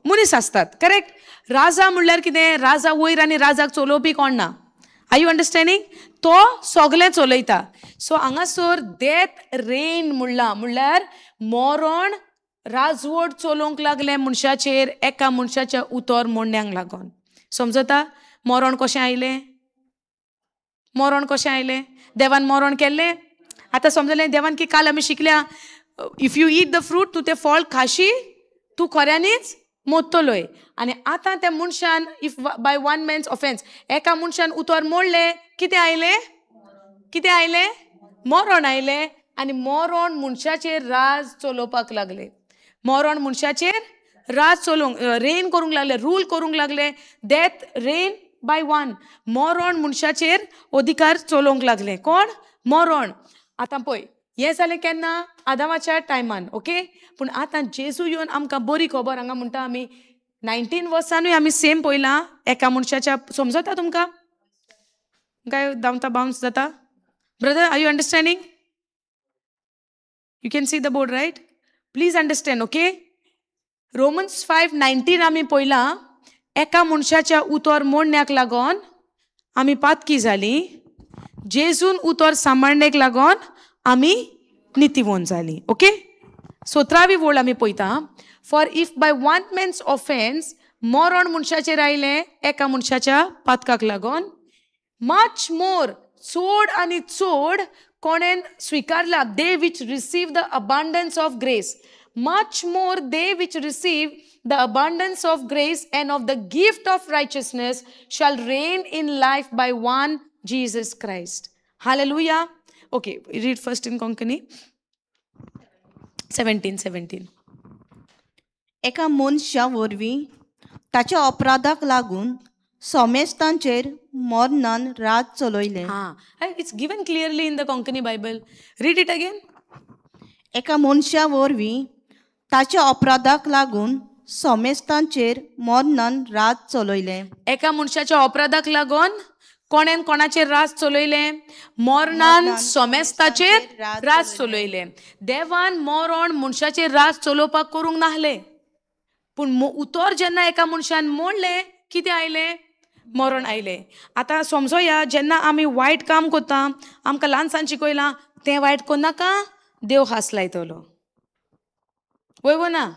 Speaker 1: मनीस असतात. करेक्ट? राजा म्हणल्यार कितें? राजा वयर आनी राजाक चलोवपी कोण ना. Are you understanding? तो सगळें चलयता. सो हांगासर डेथ रेन म्हणल्यार मरण राजवट चलोवंक लागले मनशाचेर, एका मनशाच्या उतर मोडण्याक लागून. समजता? मरण कशें आयलें? मरण कशें आयलें? देवान मरण केल्लें. आतां समजलें देवान की काल आमी शिकल्या, if you eat the fruit तूं तें फळ खाशी तूं खऱ्यांनीच मोडटलोय. आनी आतां त्या मनशान if by one man's offence एका मनशान उतर मोडलें, कितें आयलें? कितें आयलें? मरण आयलें. आनी मरण मनशाचेर राज चलोवपाक लागले. मरण मनशाचेर राज चलोवंक रेन करूंक लागले, रूल करूंक लागले. Death rain by one. मरण मनशाचेर अधिकार चलोवंक लागले. कोण? मरण. आतां पळय, हें जालें केन्ना? आदामाच्या टायमान, ओके? पूण आतां जेजू येवन आमकां बरी खबर हांगा म्हणटा आमी 19 वर्सांनूय आमी सेम पळयलां एका मनशाच्या. समजता तुमकां? काय दामता बाउन्स जाता? Brother, are you understanding? You can see the board, right? Please understand, okay? Romans 5:19 आमी पळयलां एका मनशाच्या उतर मोडण्याक लागून आमी पातकी जालीं, जेजून उतर सांबाळण्याक लागून आमी नितीवंत जालीं. ओके? 17वी वोळ आमी पळयता. For if by one man's offence मरण मनशाचेर आयलें एका मनशाच्या पातकाक लागून, मच मोर चड आनी चड कोणेन स्विकारला, they which receive the abundance of grace. Much more they which receive the abundance of grace and of the gift of righteousness shall reign in life by one Jesus Christ. Hallelujah. Okay, read first in Konkani 17:17.
Speaker 2: एका मनशा वरवीं ताच्या अपराधाक लागून सोमेस्तांचेर मरणान राज चलयलें.
Speaker 1: It's given clearly in the Konkani Bible. Read it again.
Speaker 2: एका मनशा वरवीं ताच्या अपराधाक लागून सोमेस्तांचेर मरणान राज चलयलें.
Speaker 1: एका मनशाच्या अपराधाक लागून कोणेन कोणाचेर राज चलयलें? मरणान सोमेस्ताचेर राज चलयलें. देवान मरण मनशाचेर राज चलोवपाक करूंक नाहलें. पूण उतर जेन्ना एका मनशान मोडलें, कितें आयलें? मरण आयलें. आतां समजोया, जेन्ना आमी वायट काम करता, आमकां ल्हानसान शिकयलां तें वायट करनाका, देव हांस लायतलो. वय गो ना?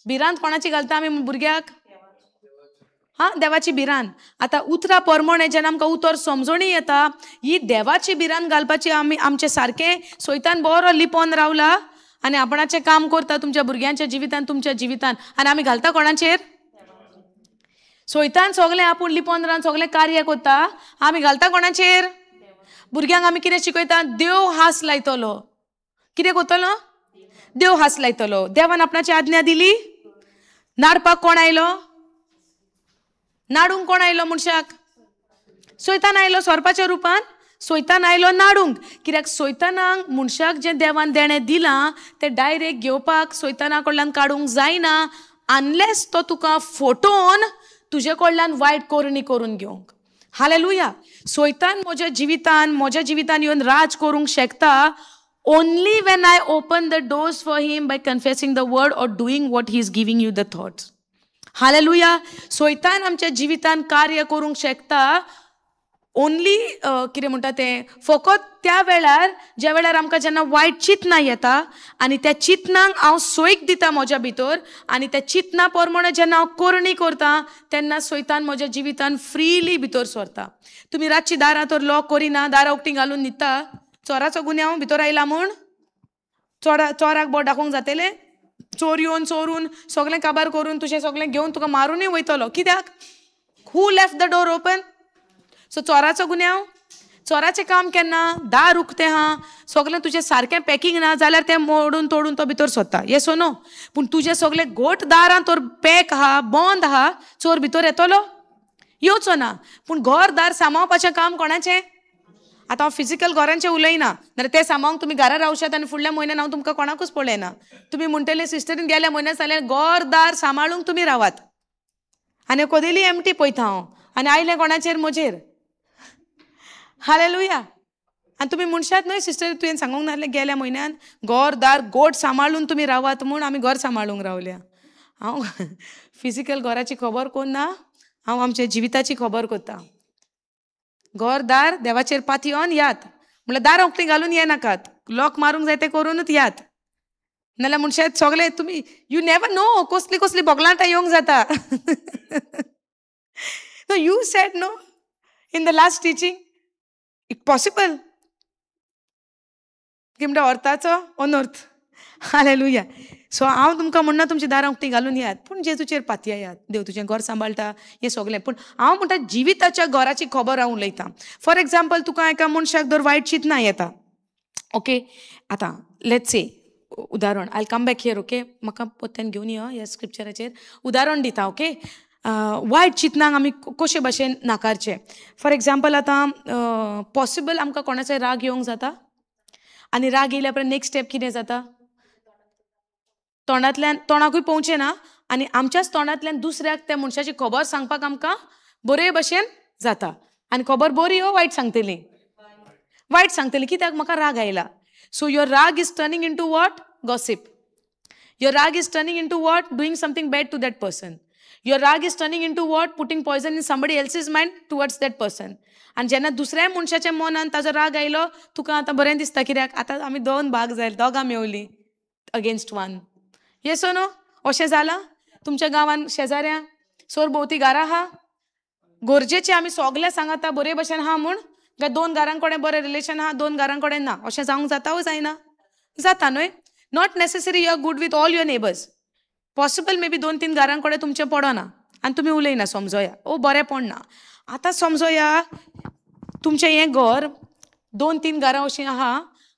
Speaker 1: भिरांत कोणाची घालता आमी भुरग्याक? देवाची भिरांत. आतां उतरां परमणे जेन्ना आमकां उतर समजणी येता, ही देवाची भिरांत घालपाची आमी आमचे सारकें सैतान बरो लिपोन रावला आनी आपणाचें काम करता तुमच्या भुरग्यांच्या जिवितान, तुमच्या जिवितान, आनी आमी घालता कोणाचेर? सैतान सगळें आपूण लिपोन रावन सगळें कार्य करता, आमी घालता कोणाचेर? भुरग्यांक आमी कितें शिकयता? देव हांस लायतलो. कितें करतलो? देव हांस लायतलो. देवान आपणाची आज्ञा दिली. नाडपाक कोण आयलो? नाडूंक कोण आयलो मनशाक? सैतान आयलो सोरपाच्या रुपान. सैतान आयलो नाडूंक. कित्याक सैतानाक मनशाक जें देवान देणें दिलां तें डायरेक्ट घेवपाक सैताना कडल्यान काडूंक जायना, अनलेस तो तुका फटोवन तुजे कडल्यान वायट करणी करून घेवंक. हालेलुया. सैतान म्हज्या जिवितान येवन राज करूंक शकता only when I open the doors for him by confessing the word or doing what he is giving you the thoughts. Hallelujah. सैतान आमच्या जिवितान कार्य करूंक शकता ओन्ली कितें म्हणटा तें फकत त्या वेळार ज्या वेळार आमकां जेन्ना वायट चिंतना येता आनी त्या चिंतनाक हांव सोयीक दिता म्हज्या भितर आनी त्या चिंतना प्रमाणे जेन्ना हांव करणी करता तेन्ना सैतान म्हज्या जिवितान फ्रीली भितर सरता. तुमी रातची दारां तर लॉक करिना, दारां उक्तीं घालून न्हिदता, चोराचो गुन्यांव भितर आयला म्हूण चोराक बोट दाखोवंक जातलें? चोर येवन चोरून सगळें काबार करून तुजें सगळें घेवन तुका मारूनय वयतलो. कित्याक? Who left the door open? So चोराचो गुन्यांव. चोराचें काम केन्ना? दार उक्तें आहा, सगळें तुजें सारकें पॅकींग ना जाल्यार तें मोडून तोडून तो भितर सरता. येस ओ नो? पूण तुजें सगळें घोट दारां तर पॅक आहा, बंद आहा, चोर भितर येतलो? येवचो ना. पूण घर दार सांबाळपाचें काम कोणाचें? आतां हांव फिजिकल घरांचें उलयना, जाल्यार तें सांबाळूंक तुमी घरा रावशात आनी फुडल्या म्हयन्यान हांव तुमकां कोणाकूच पळयना. तुमी म्हणटले सिस्टरीन गेल्या म्हयन्यान जाल्यार घर दार सांबाळूंक तुमी रावात. आनी कोदेली एमटी पळयता हांव आनी आयलें कोणाचेर? म्हजेर. हालेलुया. आनी तुमी म्हणशात न्हय सिस्टर तुवें सांगूंक नासलें गेल्या म्हयन्यान घर दार गोट सांबाळून तुमी रावात म्हूण आमी घर सांबाळूंक रावल्या. हांव फिजिकल घराची खबर कोन्ना, हांव आमच्या जिविताची खबर करता. घर दार देवाचेर पातयेवन यात, म्हणल्यार दार उक्तीं घालून येनाकात, लॉक मारूंक जाय तें करूनच यात. नाल्यार म्हणशात सगळे तुमी यू नेवर नो कसली कसली बोगलांटां येवंक जाता. No you said no in the last teaching it possible की म्हणटा अर्थाचो अनर्थ. हालेलुया. सो हांव तुमकां म्हणना तुमची दारां उक्तीं घालून यात, पूण जेजूचेर पातयेयात. देव तुजें घर सांबाळटा हें सगळें. पूण हांव म्हणटा जिविताच्या घराची खबर हांव उलयतां. फॉर एग्जाम्पल तुका एका मनशाक जर वायट चिंतना येता, ओके, आतां लेट्स से उदाहरण, I come back here, okay, म्हाका पोत्यान घेवन यो ह्या स्क्रिप्चराचेर. उदाहरण दिता, ओके. वायट चिंतनाक आमी कशे भाशेन नाकारचे. फॉर एग्जाम्पल आतां पॉसिबल आमकां कोणाचोय राग येवंक जाता आनी राग येयल्या उपरांत नेक्स्ट स्टेप कितें जाता? तोंडांतल्यान तोंडाकूय पोवचें ना आनी आमच्याच तोंडांतल्यान दुसऱ्याक त्या मनशाची खबर सांगपाक आमकां बरे भशेन जाता. आनी खबर बरी हो वायट सांगतली? वायट सांगतली. कित्याक? म्हाका राग आयला. सो युअर राग is turning into what? Gossip. Your राग is turning into what? Doing something bad to that person. Your राग is turning into what? Putting poison in somebody else's mind towards that person. आनी जेन्ना दुसऱ्या मनशाच्या मनान ताजो राग आयलो तुका आतां बरें दिसता. कित्याक? आतां आमी दोन भाग जाले, दोगां मेवलीं अगेन्स्ट वन. येस ओ नो? अशें जालां तुमच्या गांवांत शेजाऱ्या सोर भोंवती घरां आहा, गरजेचें आमी सगळे सांगता बरे भशेन आहा म्हूण, काय दोन घरां कडेन बरें रिलेशन आहा, दोन घरां कडेन ना, अशें जावंक जाता वो जायना? जाता न्हय? Not necessary you are good with all your neighbours. Possible may be 2-3 घरां कडेन तुमचें पडना आनी तुमी उलयना, समजोया, ओ बरें पडना. आतां समजोया तुमचें हें घर 2-3 घरां अशीं आहा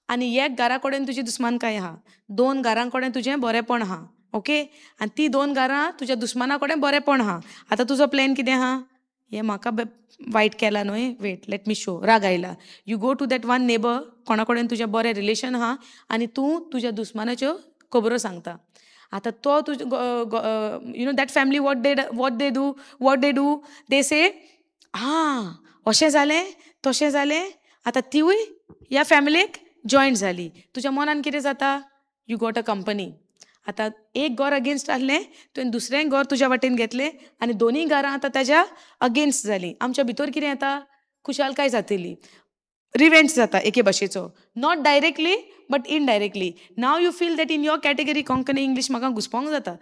Speaker 1: आनी एक घरा कडेन तुजी दुस्मानकाय आहा, 2 घरां कडेन तुजें बरेंपण आहा, ओके, आनी ती 2 घरां तुज्या दुस्माना कडेन बरेंपण आहा. आतां तुजो प्लॅन कितें आहा? हें म्हाका वायट केला न्हय, वेट लेट मी शो, राग आयला. You go to that one neighbour कोणा कडेन तुजें बरें रिलेशन आहा आनी तूं तुज्या दुस्मानाच्यो खबरो सांगता. आतां तो तुज you know that family what they do they say अशें जालें तशें जालें. आतां तिवूय ह्या फॅमिलीक जॉयंट जाली. तुज्या मनान कितें जाता? You got a company. आतां एक घर अगेन्स्ट आहलें, तुवें दुसरें घर तुज्या वाटेन घेतलें आनी दोनूय घरां आतां ताज्या अगेन्स्ट जालीं. आमच्या भितर कितें येता? खुशालकाय जातली, रिवेंज जाता एके भाशेचो, not directly but indirectly. Now you feel that in your category Konkani English म्हाका घुसपावंक जाता.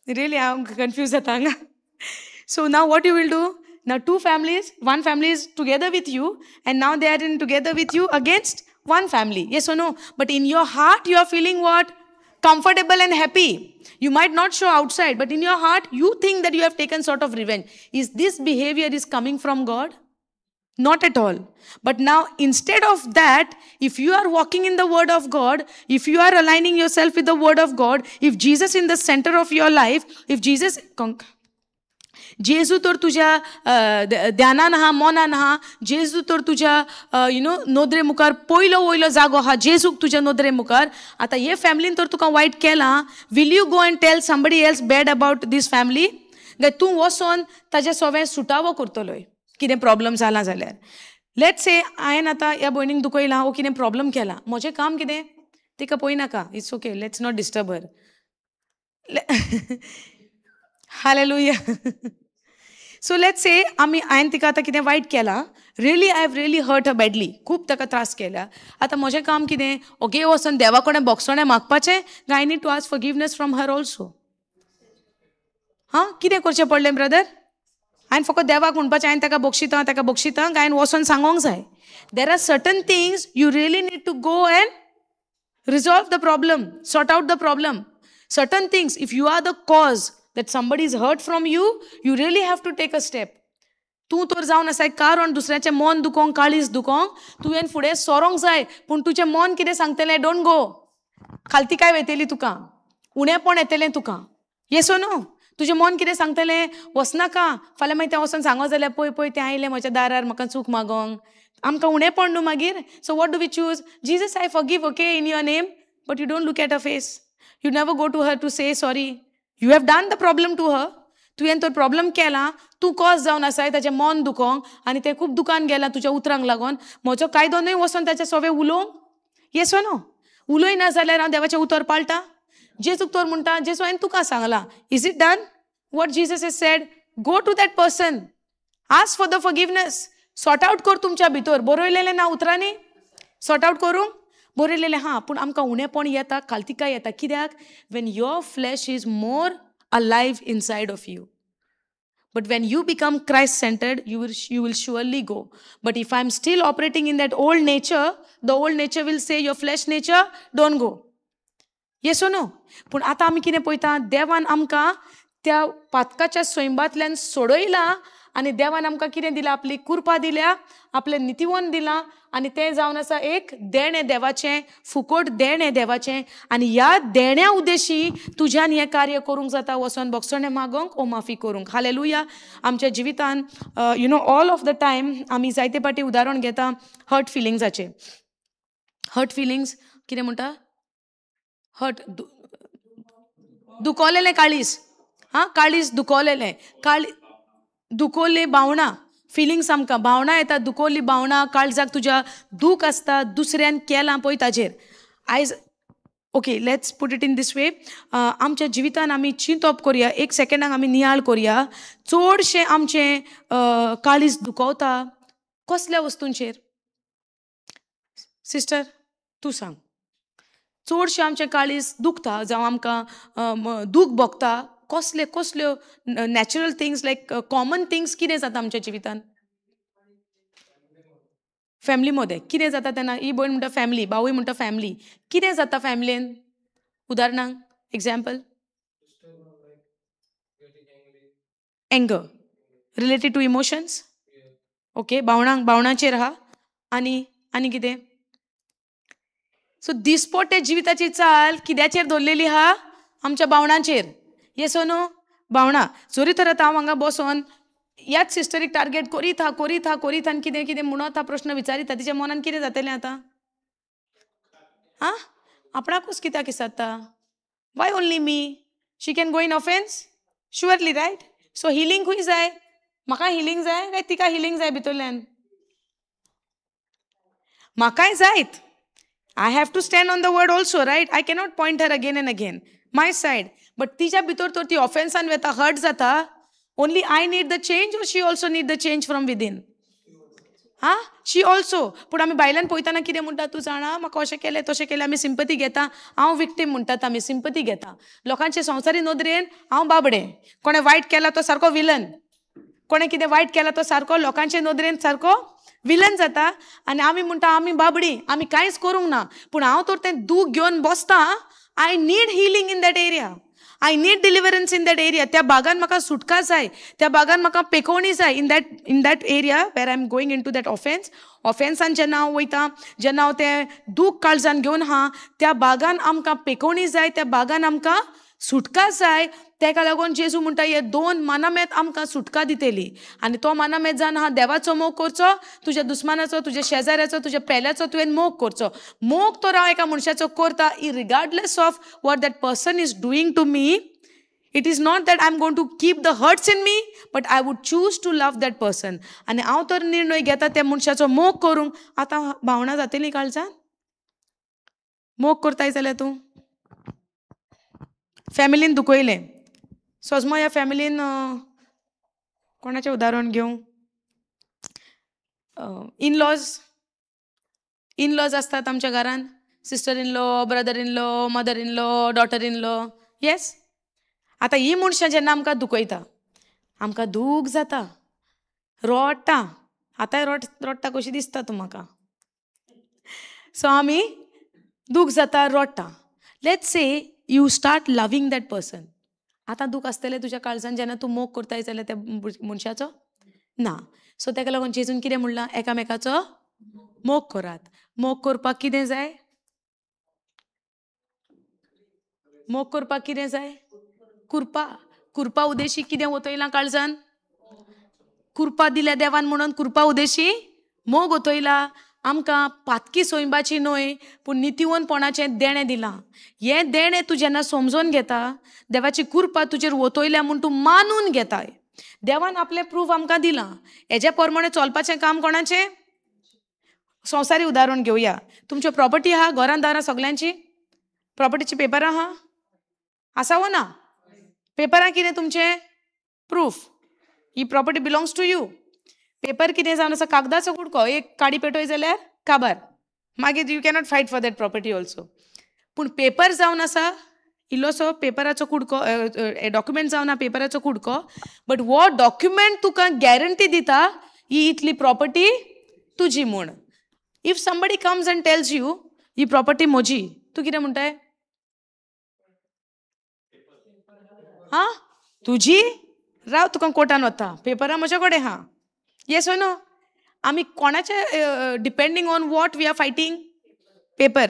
Speaker 1: रियली हांव कन्फ्यूज जाता हांगा. So now what you will do? Now 2 families, one family is together with you and now they are in together with you against one family. Yes or no? But in your heart you are feeling what? Comfortable and happy. You might not show outside, but in your heart you think that you have taken sort of revenge. Is this behavior is coming from God? Not at all. But now instead of that, if you are walking in the word of God, if you are aligning yourself with the word of God, if Jesus in the center of your life, if Jesus जेजू तर तुज्या ध्यानान आहा, मनान आहा, जेजू तर तुज्या नोदरे मुखार पयलो वयलो जागो आहा, जेजूक तुज्या नोदरे मुखार. आतां हे फॅमिलीन तर तुका वायट केलां, will you go and tell somebody else bad about this family? काय तूं वचोन ताजें सगळें सुटावो करतलोय कितें प्रॉब्लम जाला जाल्यार? लेट्स से हांवें आतां ह्या भयणीक दुखयलां, वो कितें प्रॉब्लम केला, म्हजें काम कितें? तिका पळयनाका, it's okay, let's not disturb her. Hallelujah. So let's say हांवें तिका आतां कितें वायट केलां, really I have really hurt her badly, खूब ताका त्रास केल्या. आतां म्हजें काम कितें, ओके वचून देवा कडेन बोगसोणें मागपाचें, काय I need to ask forgiveness from her also. कितें करचें पडलें ब्रदर? हांवें फकत देवाक म्हणपाचें हांवें ताका बोगशितां काय हांवें वचोन सांगोंक जाय. There are certain things you really need to go and resolve the problem, sort out the problem. Certain things, if you are the cause that somebody is hurt from you, you really have to take a step. तूं तर जावन आसाय कारण दुसऱ्याचें मन दुखोवंक, काळीज दुखोवंक, तुवें फुडें सरोंक जाय. पूण तुजें मन कितें सांगतलें, डोंट गो. खालती काय वयतली तुका, उणेपण येतलें तुका. Yes oh no? तुजें मन कितें सांगतलें, वचनाका. फाल्यां मागीर तें वचोन सांगो जाल्यार पळय पळय तें आयलें म्हज्या दारार म्हाका चूक मागोंक. आमकां उणेपण न्हू मागीर. So what do we choose? Jesus I forgive, okay, in your name, but you don't look at her face. You never go to her to say sorry. You have done the problem to her. तुवें तो प्रॉब्लम केला, तूं कॉज जावन आसाय ताचें मन दुखोवंक, आनी तें खूब दुखान गेलां तुज्या उतरांक लागून. म्हजो कायदो न्हय वचोन ताचें सवें उलोवंक. येस ओ नो? उलयना जाल्यार हांव देवाचें उतर पाळटा. जेजूक तर म्हणटा, जेजू हांवें तुका सांगलां. Is it done? What Jesus has said? Go to that person, ask for the forgiveness. Sort out कर तुमच्या भितर. बरयलेलें ना उतरांनी? सॉर्ट आउट करूंक बरयलेलें. पूण आमकां उणेपण येता, खालतिकाय येता. कित्याक? Wien your flash is more alive inside of you. But when you become Christ centered, you will surely go. But if I'm still operating in that old nature, the old nature will say, your flesh nature, don't go. Yes or no? पण आता आमी कितें पळयता, देवान आमकां त्या पातकाच्या स्वयंभातल्यान सोडयला, आनी देवान आमकां कितें दिलां, आपली कृपा दिल्या, आपलें नितिवन दिलां, आनी तें जावन आसा एक देणें देवाचें, फुकट देणें देवाचें. आनी ह्या देण्या उद्देशी तुज्यान हें कार्य करूंक जाता, वचोन बोगसोणें मागोंक ओ माफी करूंक. हालेलुया. आमच्या जिवितान you know all of the time आमी जायते पाटी उदाहरण घेता हर्ट फिलिंग्साचें. हर्ट फिलिंग्स कितें म्हणटा? हर्ट दुखोलेलें काळीज. काळीज दुखोलेलें, दुखोल्ली भावना. फिलिंग्स आमकां भावना येता, दुखोल्ली भावना, काळजाक तुज्या दूख आसता, दुसऱ्यान केलां पळय ताजेर. आयज okay, let's put it in this way. आमच्या जिवितान आमी चिंतप करया, एक सेकंडाक आमी नियाळ करया. चडशें आमचें काळीज दुखोवता कसल्या वस्तूंचेर? सिस्टर तूं सांग. चडशें आमचें काळीज दुखता, जावं आमकां दूख भोगता कसल्यो नॅचरल थिंग्स, लायक कॉमन थिंग्स कितें जाता आमच्या जिवितान? फॅमिलीमध्ये कितें जाता तेन्ना? ही भयण म्हणटा फॅमिली, भावूय म्हणटा फॅमिली. कितें जाता फॅमिलीन? उदाहरणांक example. Anger related to emotions. Okay, भावनांचेर आहा. आनी कितें? सो दिसपट्टे जिविताची चाल कित्याचेर धरलेली आहा? आमच्या भावनांचेर. Yes oh no? भावना. जरी तर आतां हांव हांगा बसोन ह्याच सिस्टरीक टार्गेट करीत आनी कितें कितें म्हणत हा, प्रश्न विचारीत, तिच्या मनान कितें जातलें आतां? आपणाकूच कित्याक दिसता? Why only me? She can go in offence? Surely, right? So healing खूंय जाय? म्हाका हिलींग जाय काय तिका हिलींग जाय भितरल्यान? म्हाकाय जायत. I have to stand on the word also, right? I cannot point her again and again. My side. But तिच्या भितर तर ती ऑफेन्सान वेता, हर्ट जाता. Only I need the change or she also need the change from within? She also. पूण आमी बायलान पळयतना कितें म्हणटा? तूं जाणा म्हाका अशें केलें तशें केलें, आमी सिंपथी घेता. हांव विक्टीम म्हणटात, आमी सिंपथी घेता. लोकांचे संवसारी नदरेन हांव बाबडें. कोणें वायट केला तो सारको विलन. कोणें कितें वायट केला तो सारको लोकांचे नदरेन सारको विलन जाता. आनी आमी म्हणटा आमी बाबडी, आमी कांयच करूंक ना. पूण हांव तर तें दूख घेवन बसता. I need healing in that area. I need deliverance in that area. त्या भागान म्हाका सुटका जाय, त्या भागान म्हाका पेकोवणी जाय. In that area where I am going into that ऑफेन्सान जेन्ना हांव वयता, जेन्ना हांव तें दूख काळजान घेवन आहा, त्या भागान आमकां पेकोवणी जाय, त्या भागान आमकां सुटका जाय. तेका लागून जेजू म्हणटा हे 2 मानामेत आमकां सुटका दितेली. आनी तो मानामेत जावन आहा देवाचो मोग करचो, तुज्या दुस्मानाचो, तुज्या शेजाऱ्याचो, तुज्या पेल्याचो तुवें मोग करचो. मोग तो हांव एका मनशाचो करता, regardless of what that person is doing to me. It is not that I am going to keep the hurts in me, but I would choose to love that person. आनी हांव तर निर्णय घेता त्या मनशाचो मोग करूंक. आतां भावना जातली काळजान? मोग करताय जाल्यार तूं फॅमिलीन दुखयलें, सोजमो ह्या फॅमिलीन कोणाचें उदाहरण घेवं? इन लॉज असतात आमच्या घरान. Sister in law, brother in law, mother in law, daughter in law. Yes. आतां ही मनशां जेन्ना आमकां दुखयता, आमकां दूख जाता, रडटा. आतांय रडटा कशी दिसता तूं म्हाका. सो आमी दूख जाता, रडटा. Let's say you start loving that person. आतां दूख आसतलें तुज्या काळजान जेन्ना तूं मोग करताय जाल्यार त्या मनशाचो ना. सो तेका लागून जेजून कितें म्हणलां? एकामेकाचो मोग करात. मोग करपाक कितें जाय? मोग करपाक कितें जाय? कुरपा उदेशी कितें वतयलां काळजान? कुरपा दिल्या देवान म्हणून कुरपा उदेशी मोग वतयला. आमकां पातकी सोयंबाची न्हय पूण नितिवनपणाचें देणें दिलां. हें देणें तूं जेन्ना समजून घेता, देवाची कुरपा तुजेर वतयल्या म्हूण तूं मानून घेताय. देवान आपलें प्रूफ आमकां दिलां. हेज्या प्रमाणे चलपाचें काम कोणाचें? संवसारी उदाहरण घेवया. तुमच्यो प्रॉपर्टी आहा घरान दारां सगल्यांची? प्रॉपर्टीची पेपरां आहा? आसा वो ना? पेपरां कितें तुमचें? Proof. He property belongs to you. Paper कितें जावन आसा? कागदाचो कुडको. एक काडी पेटोय जाल्यार काबार. मागीर you cannot fight for that property also. पूण पेपर जावन आसा इल्लोसो पेपराचो कुडको, डॉक्युमेंट जावन आहा पेपराचो कुडको. बट वो डॉक्युमेंट तुका गॅरंटी दिता ही इतली प्रॉपर्टी तुजी म्हूण. If somebody comes and tells you he property म्हजी, तूं कितें म्हणटाय? हां तुजी? राव तुका कोर्टान वता. पेपरां म्हजे कडेन आहा. Yes no? आमी कोणाचे depending on what we are fighting? Paper.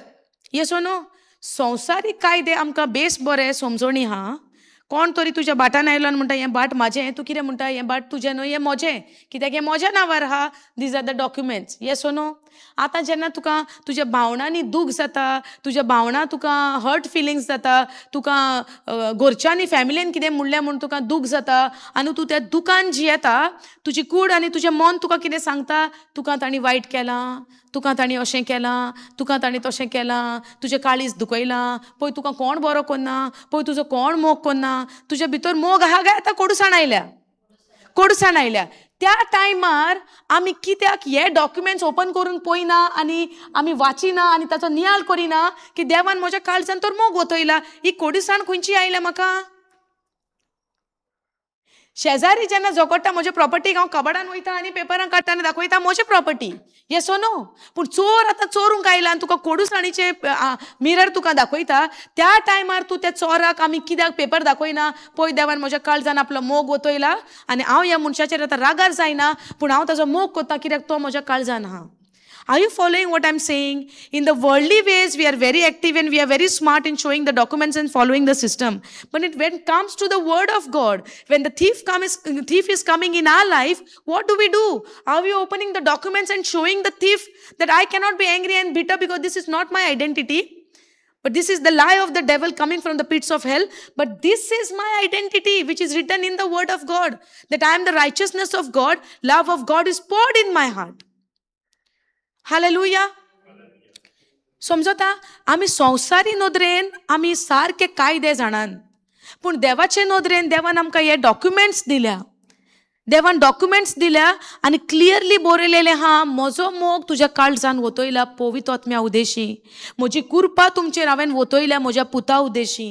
Speaker 1: Yes no? संवसारीक कायदे आमकां बेस बरें समजणी आहा. कोण तरी तुज्या बाटान आयलो आनी म्हणटा हें बाट म्हाजें. तूं कितें म्हणटा? हें बाट तुजें न्हय, हें म्हजें. कित्याक हें म्हज्या नांवार आहा. These are the documents. Yes no? आतां जेन्ना तुका तुज्या भावनांनी दूख जाता, तुज्या भावनां तुका हर्ट फिलिंग्स जाता, तुका घरच्यांनी फॅमिलीन कितें म्हणलें म्हूण तुका दूख जाता आनी तूं त्या दुखान जियेता, तुजी कूड आनी तुजें मन तुका कितें सांगता? तुका ताणी वायट केलां, तुका ताणी अशें केलां, तुका ताणी तशें केलां, तुजें काळीज दुखयलां, पळय तुका कोण बरो करना, पळय तुजो कोण मोग करना. तुज्या भितर मोग आहा काय आतां कोडूसाण आयल्या. त्या टायमार आमी कित्याक हे डॉक्युमेंट्स ओपन करून पळयना आनी आमी वाचिना आनी ताचो नियाळ करिना की देवान म्हज्या काळजान तर मोग वतयला. ही कोडूसाण खंयची आयल्या म्हाका? शेजारी जेन्ना झगडटा म्हजे प्रॉपर्टीक हांव कबाडान वयता आनी पेपरां काडटा आनी दाखयता म्हजी प्रॉपर्टी. Yes no? पूण चोर आतां चोरूंक आयला आनी तुका कोडूसाणीचे मिरर तुका दाखयता. त्या टायमार तूं त्या चोराक आमी कित्याक पेपर दाखयना? पळय देवान म्हज्या काळजान आपलो मोग वतयला आनी हांव ह्या मनशाचेर आतां रागार जायना पूण हांव ताजो मोग करता कित्याक तो म्हज्या काळजान आहा. Are you following what I'm saying? In the worldly ways, we are very active and we are very smart in showing the documents and following the system. But when it comes to the word of God, when the thief is coming in our life, what do? Are we opening the documents and showing the thief that I cannot be angry and bitter because this is not my identity? But this is the lie of the devil coming from the pits of hell. But this is my identity, which is written in the word of God, that I am the righteousness of God. Love of God is poured in my heart. Hallelujah. समजता? आमी संवसारी नदरेन आमी सारके कायदे जाणान पूण देवाचे नदरेन देवान आमकां हे डॉक्युमेंट्स दिल्या. देवान डॉक्युमेंट्स दिल्या आनी क्लियरली बरयलेलें आहा म्हजो मोग तुज्या काळजान वतयला पवित्र आत्म्या उदेशी. म्हजी कुरपा तुमचेर हांवें वतयल्या म्हज्या पुता उदेशी.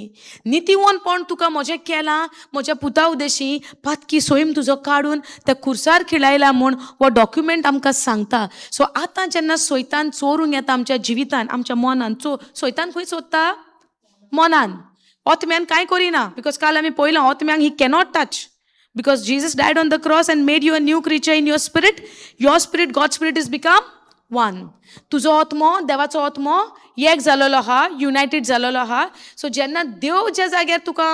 Speaker 1: नितिवनपण तुका म्हजें केलां म्हज्या पुता उदेशी. पातकी सोयम तुजो काडून त्या खुर्सार खिळायला म्हूण हो डॉक्युमेंट आमकां सांगता. सो आतां जेन्ना सैतान चोरूंक येता आमच्या जिवितान, आमच्या मनान, सैतान खंय सोदता? मनान. आत्म्यान कांय करिना. बिकॉज काल आमी पळयलां आत्म्यांक he cannot touch. Because Jesus died on the cross and made you a new creature in your spirit, God's spirit is become one. तुझो आत्मो, देवाचो आत्मो एक जालोलो आहा, युनायटेड जालोलो आहा. सो जेन्ना देव ज्या जाग्यार तुका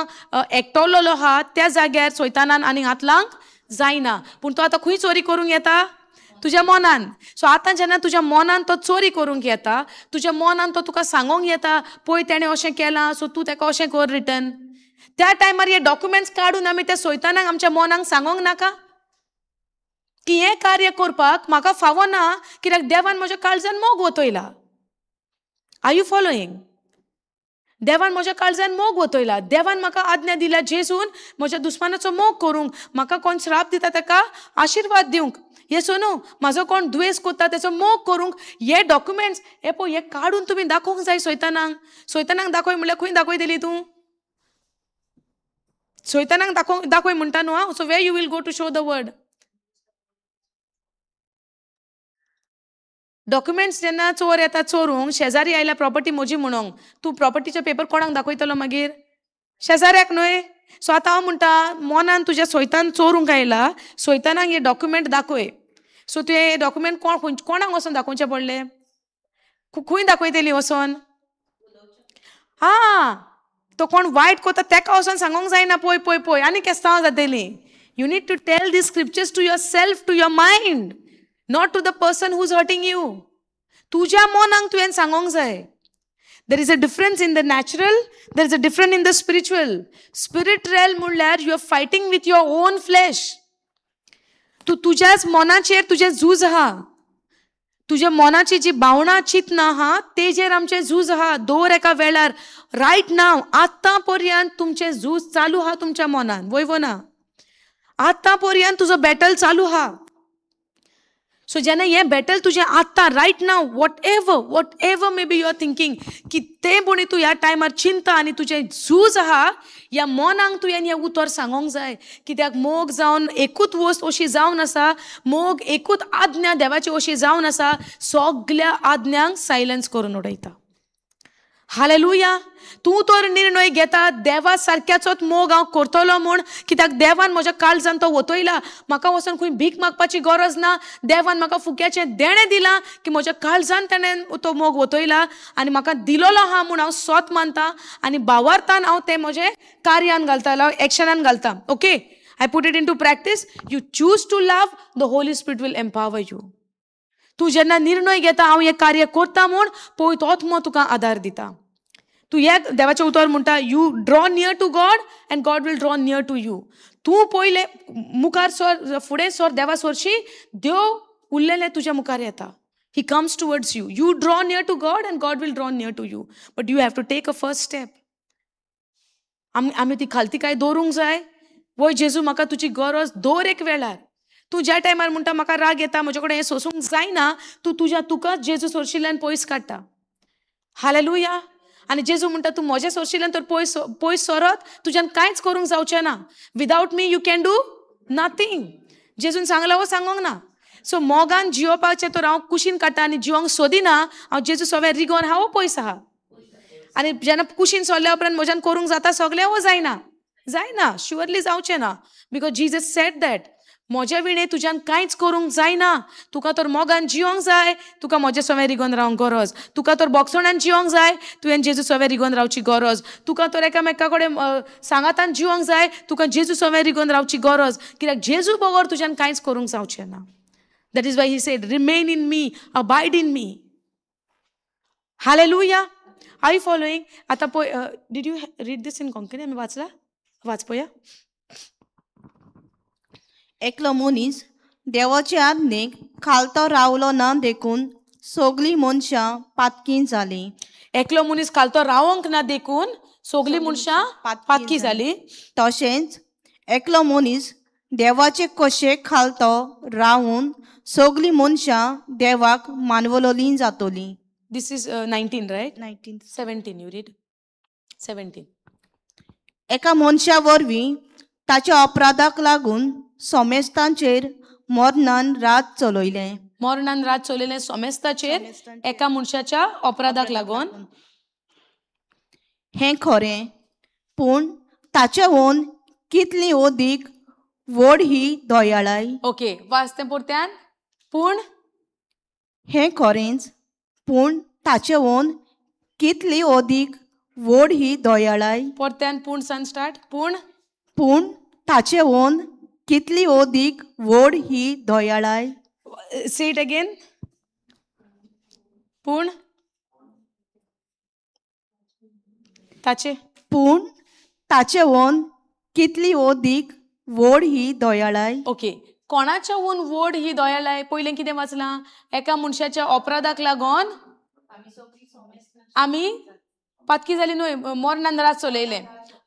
Speaker 1: एकटवलेलो आहा त्या जाग्यार सैतानान आनी हात लावंक जायना. पूण तो आतां खंय चोरी करूंक येता? तुज्या मनान. सो आतां जेन्ना तुज्या मनान तो चोरी करूंक येता, तुज्या मनान तो तुका सांगूंक येता पळय तेणें अशें केलां सो तूं तेका अशें कर रिटर्न. त्या टायमार हे डॉक्युमेंट्स काडून आमी त्या सैतानाक आमच्या मनाक सांगोंक नाका की हें कार्य करपाक म्हाका फावो ना कित्याक देवान म्हज्या काळजान मोग वतयला. R you following? देवान म्हज्या काळजान मोग वतयला. देवान म्हाका आज्ञा दिला जेजून म्हज्या दुस्मानाचो मोग करूंक, म्हाका कोण श्राप दिता ताका आशिर्वाद दिवंक. हे सोनू म्हाजो कोण दुयेस कोत्ता तेचो मोग करूंक हे डॉक्युमेंट्स हे पळय हे काढून तुमी दाखोवंक जाय सैतानाक. सैतानाक दाखय म्हणल्यार खंय दाखयतली तूं? सैतानाक दाखय म्हणटा न्हू. So where you will go to show the word. Documents जेन्ना चोर येता चोरूंक, शेजारी आयला प्रॉपर्टी म्हजी म्हणूंक, तूं प्रॉपर्टीचो पेपर कोणाक दाखयतलो मागीर? शेजाऱ्याक न्हय. सो आतां हांव म्हणटा मनान तुज्या सैतान चोरूंक आयला, सैतानाक हे डॉक्युमेंट दाखय. सो तुवें हे डॉक्युमेंट कोणाक वचोन दाखोवचें पडलें? खंय दाखयतली वचोन? तो कोण वायट कोता तेका वचोन सांगोंक जायना पळय पळय पळय आनी केस्तांव जातली. You need to tell this scriptures to yourself, to your mind, not to the person who is hurting you. तुज्या मनाक तुवें सांगोंक जाय. There is a difference in the natural, there is a difference in the spiritual. Spiritual म्हणल्यार you are fighting with your own flesh. तू तुज्याच मनाचेर तुजें झूज आहा. तुज्या मनाची जी भावना चिंतना आहा तेजेर आमचें झूज आहा. दर एका वेळार रायट नाव आतां पर्यंत तुमचें झूज चालू आहा तुमच्या मनान. वय ना आतां पर्यंत तुजो बॅटल चालू आहा. सो जेन्ना हें बॅटल तुजें आत्तां right now whatever may be you are thinking की तें म्हणी तूं ह्या टायमार चिंता आनी तुजें झूज आहा, ह्या मनाक तुवें हें उतर सांगोंक जाय. कित्याक मोग जावन एकूच वस्त अशी जावन आसा, मोग एकूच आज्ञा देवाची अशी जावन आसा, सगळ्या आज्ञांक सायलन्स करून उडयता. हालेलुया. तूं तर निर्णय घेता देवा सारक्याचोच मोग हांव करतलो म्हूण, कित्याक देवान म्हज्या काळजान तो वतयला. म्हाका वचून खंय भीक मागपाची गरज ना. देवान म्हाका फुक्याचें देणें दिलां की म्हज्या काळजान ताणें तो मोग वतयला आनी म्हाका दिलोलो आहा म्हूण हांव स्वत मानता आनी भावार्थान हांव तें म्हजें कार्यान घालता, एक्शनान घालता. Okay, I put it into practice. You choose to love, the holy spirit will empower you. तूं जेन्ना निर्णय घेता हांव हें कार्य करता म्हूण, पळय तोच मग तुका आदार दिता. तूं एक देवाचें उतर म्हणटा you draw near to God and God will draw near to you. तूं पयलें मुखार सर, फुडें सर देवा सरशी, देव उरलेलें तुज्या मुखार येता. He comes towards you. You draw near to God and God will draw near to you. But you have to take a first step. आमी ती खालती काय दवरूंक जाय. वय जेजू म्हाका तुजी गरज दर एक वेळार. तूं ज्या टायमार म्हणटा म्हाका राग येता, म्हजे कडेन हें सोसूंक जायना, तूं तुकाच जेजू सोरशिल्ल्यान पयस काडटा. हालेलुया. आनी जेजू म्हणटा तूं म्हज्या सोरशिल्ल्यान तर पयस सरत, तुज्यान कांयच करूंक जावचें ना. Without me you can do nothing. जेजून सांगला वो सांगोंक ना. सो मोगान जियोवपाचें तर हांव कुशीन काडटा आनी जिवंक सोदिना. हांव जेजू सगळें रिगोन हांव पयस आहा. आनी जेन्ना कुशीन सोरल्या उपरांत म्हज्यान करूंक जाता सगळें वो जायना. शुअरली जावचें ना. बिकॉज जीजस सेड दॅट म्हज्या विणे तुज्यान कांयच करूंक जायना. तुका तर मोगान जिवंक जाय, तुका म्हजे सवें रिगोन रावंक गरज. तुका तर बोगसोणान जिवंक जाय, तुवें जेजू सवें रिगोन रावची गरज. तुका तर एकामेका कडेन सांगातान जिवंक जाय, तुका जेजू सवें रिगोन रावची गरज. कित्याक जेजू बगर तुज्यान कांयच करूंक जावचें ना. That is why he said remain in me, abide in me. Hallelujah. Are you following? आतां पळय, did you read this in Konkani? आमी वाचला? वाच पळया.
Speaker 2: एकलो मनीस देवाचे आज्ञेक खालतो रावलो ना देखून सगळीं मनशां पातकी जालीं.
Speaker 1: एकलो मनीस खालतो रावंक ना देखून सगळीं मनशां पातकी जालीं.
Speaker 2: तशेंच एकलो मनीस देवाचे कशे खालतो रावून सगळीं मनशां देवाक मानवलोलीं जातलीं.
Speaker 1: This is 19, right?
Speaker 2: 19.
Speaker 1: 17, you read. 17.
Speaker 2: एका मनशा वरवीं ताच्या अपराधाक लागून सोमेस्तांचेर मरणान रात चलयलें.
Speaker 1: मरणान रात चलयलें सोमेस्ताचेर एका मनशाच्या अपराधाक लागून.
Speaker 2: हें खरें, पूण ताचे ओन कितली ओदीक व्हड ही दयाळाय.
Speaker 1: ओके, वाच तें परत्यान. पूण
Speaker 2: हें खरेंच, पूण ताचे ओन कितली ओदीक व्हड ही दयाळाय.
Speaker 1: परत्यान पूण सान स्टार्ट.
Speaker 2: पूण ताचे ओन कितली ओदीक व्हड ही दयाळाय.
Speaker 1: से इट अगेन. पूण ताचे ओन कितली ओदीक व्हड ही दयाळाय. ओके, कोणाच्या ओन व्हड ही दयाळाय? पयलें कितें वाचलां? एका मनशाच्या अपराधाक लागून आमी पातकी जाली न्हू मोरणान रात चलयलें.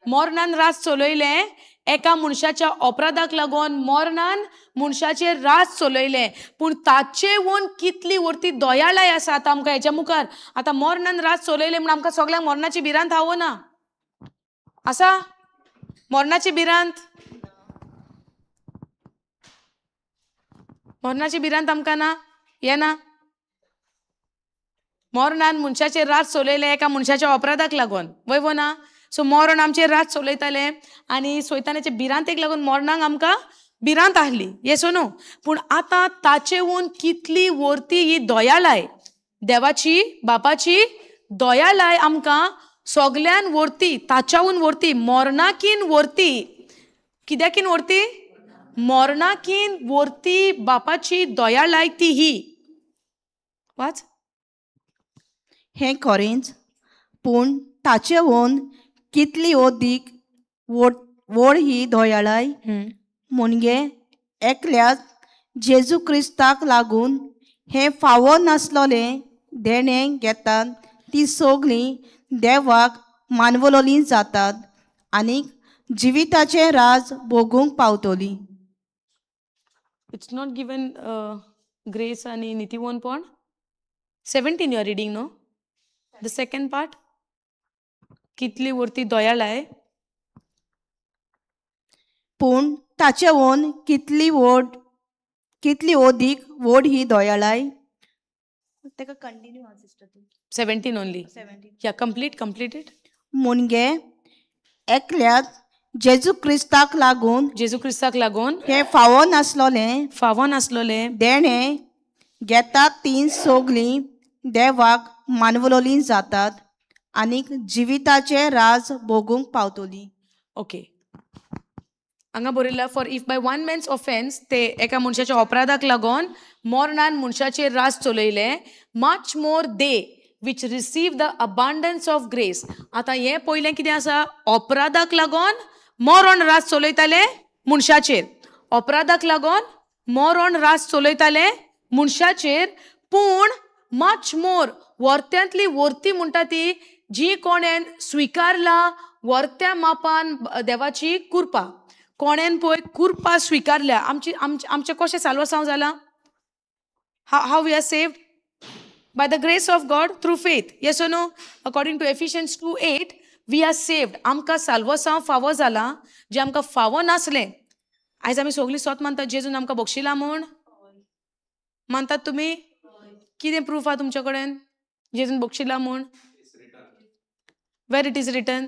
Speaker 1: मोरणान रात चलयलें एका मनशाच्या अपराधाक लागून मोरणान मनशाचेर रात चलयलें. पूण ताचे वोन कितली व्हरती दयाळाय आसा आतां आमकां हेच्या मुखार. आतां मोरणान रात चलयलें म्हण आमकां सगळ्यांक मोरणाची भिरांत ना आसा. मोरणाची भिरांत आमकां ना येना. मोरणान मनशाचेर रात चलयलें एका मनशाच्या अपराधाक लागून वय ना. सो मोरण आमचेर रात चलयतालें आनी सैतानाचे भिरांतेक लागून मोरणाक आमकां भिरांत आहली येसो न्हू. पूण आतां ताचे वून कितली व्हरती ही दयाळाय देवाची बापाची दयाळाय आमकां सगळ्यान व्हरती. ताच्याहून व्हरती मोरणाकीन व्हरती. कित्याकीन व्हरती मोरणाकीन व्हरती बापाची दयाळाय ती ही वाच
Speaker 2: हें खरेंच. पूण ताचे वोन कितली ओदीक व्हड ही दयाळाय म्हणजे एकल्याच जेजू क्रिस्ताक लागून हें फावो नासलोलें देणें घेतात ती सगळीं देवाक मानवलोलीं जातात आनी जिविताचें राज भोगूंक पावतलीं.
Speaker 1: इट्स नॉट गिवन ग्रेस आणि नितीवनपण 17 you are reading no the second part. कितली व्हरती दयाळाय
Speaker 2: पूण ताचे वोन कितली ओदीक व्हड ही दयाळाय. तेका कंटिन्यू सिस्टर तू
Speaker 1: 17 ओनली. या कंप्लीट इट.
Speaker 2: म्हणजे एकल्याच जेजू क्रिस्ताक लागून हें फावो नासलोलें देणें घेतात ती सगळीं देवाक मानवलोलीं जातात आनी जिविताचें राज भोगूंक पावतलीं.
Speaker 1: ओके हांगा बरयला for if by one man's offence ते एका मनशाच्या अपराधाक लागून मोरणान मनशाचेर राज चलयलें much more they which receive the abundance of grace. आतां हें पयलें कितें आसा अपराधाक लागून मोरण राज चलयताले मनशाचेर. अपराधाक लागून मोरण राज चलयताले मनशाचेर. पूण मच मोर वर्त्यांतली वर्ती म्हणटा ती जी कोणेन स्विकारला वर्त्या मापान देवाची कृपा. कोणेन पळय कृपा स्विकारल्या आमचें कशें साल्वसांव जालां. How we are saved by the grace of God through faith. Yes or no? According to Ephesians 2:8 we are saved. आमकां साल्वसांव फावो जाला जे आमकां फावो नासलें. आयज आमी सगळीं स्वत मानतात जेजून आमकां बक्षिलां म्हूण मानतात तुमी. कितें प्रूफ आहा तुमचे कडेन जेजून बक्षिलां म्हूण. Where it is written.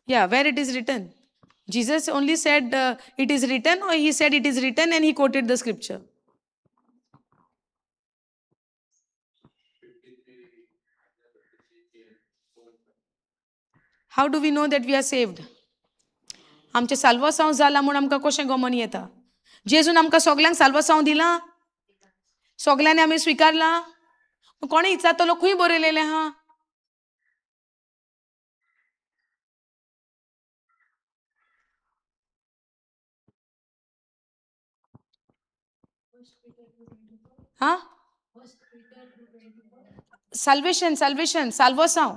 Speaker 1: Yeah, where it is written. Jesus only said it is written, or he said it is written and he quoted the scripture. How do we know that we are saved? आमचे साल्वसांव जाला म्हणून आमकां कशें गमन येता. जेजून आमकां सगल्यांक साल्वसांव दिलां. सगल्यांनी आमी स्विकारलां. कोणें विचारतलो खंय बरयलेलें आहा. हा salvation साल्वसांव.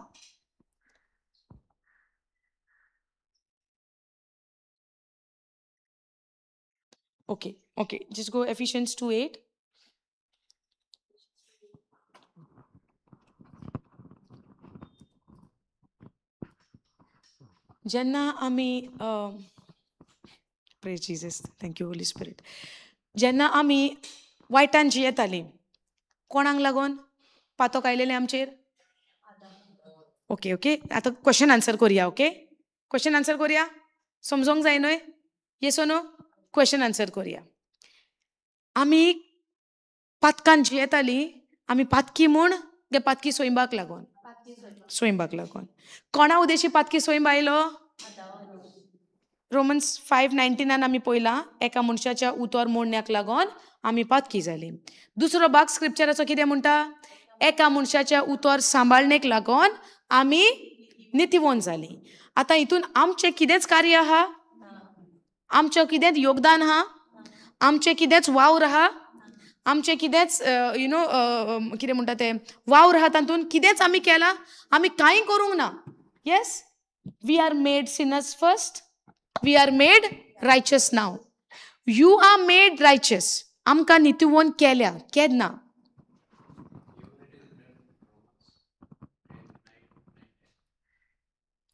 Speaker 1: Okay, just go Ephesians 2:8. जेन्ना आमी praise Jesus thank you Holy spirit. जेन्ना आमी वायटान जियेतालीं कोणाक लागून पातोक आयलेलें आमचेर. ओके आतां क्वेश्चन आन्सर करुया. ओके क्वेश्चन आन्सर करुया. समजोंक जाय न्हय. येस नो क्वेश्चन आन्सर करुया. आमी पातकान जियेतालीं आमी पातकी म्हूण गे पातकी सोयंबाक लागून. कोणा उद्देशी पातकी सोयंब आयलो. रोमन्स 5:19 आमी पळयलां एका मनशाच्या उतर मोडण्याक लागून आमी पातकी जालीं. दुसरो भाग स्क्रिप्चराचो कितें म्हणटा. एका मनशाच्या उतर सांबाळणेक लागून आमी नितीवोन जालीं. आतां हितून आमचें कितेंच कार्य आहा. आमचें कितेंच योगदान आहा आमचे कितेंच वाव राहा, आमचे कितेंच कितें म्हणटा ते वाव राहा तातूंत कितेंच आमी केलां, आमी कांय करूंक ना. Yes, we are made sinners first, we are made righteous now. You are made righteous. आमकां नितिवोन केल्या, केन्ना?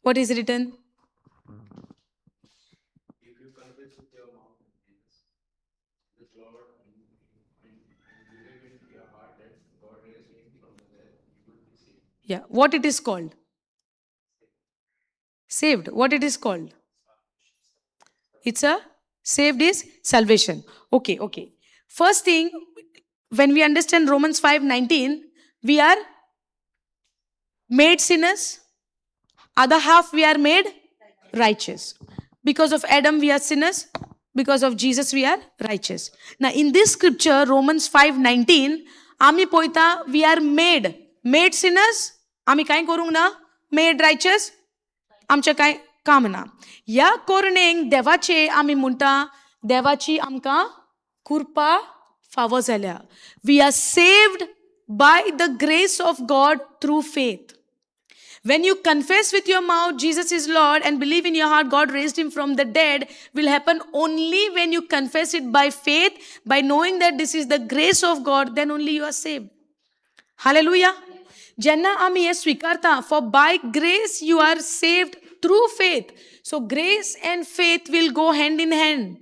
Speaker 1: What is written? Yeah, what it is called? Saved. What it is called? It's a saved is salvation. Okay. First thing, when we understand Romans 5:19, we are made sinners. Other half we are made righteous. Because of Adam we are sinners. Because of Jesus we are righteous. Now in this scripture, Romans 5:19, आमी पोयता we are made sinners. आमी कांय करूंक ना. Made righteous. आमचें कांय काम ना. ह्या कोरणेक देवाचे आमी म्हणटा, देवाची आमकां कृपा फावो जाल्या. We are saved by the grace of God through faith. When you confess with your mouth Jesus is Lord and believe in your heart God raised him from the dead, will happen only when you confess it by faith, by knowing that this is the grace of God, then only you are saved. Hallelujah. Jenna आमी हे स्वीकारता, for by grace you are saved through faith. So grace and faith will go hand in hand.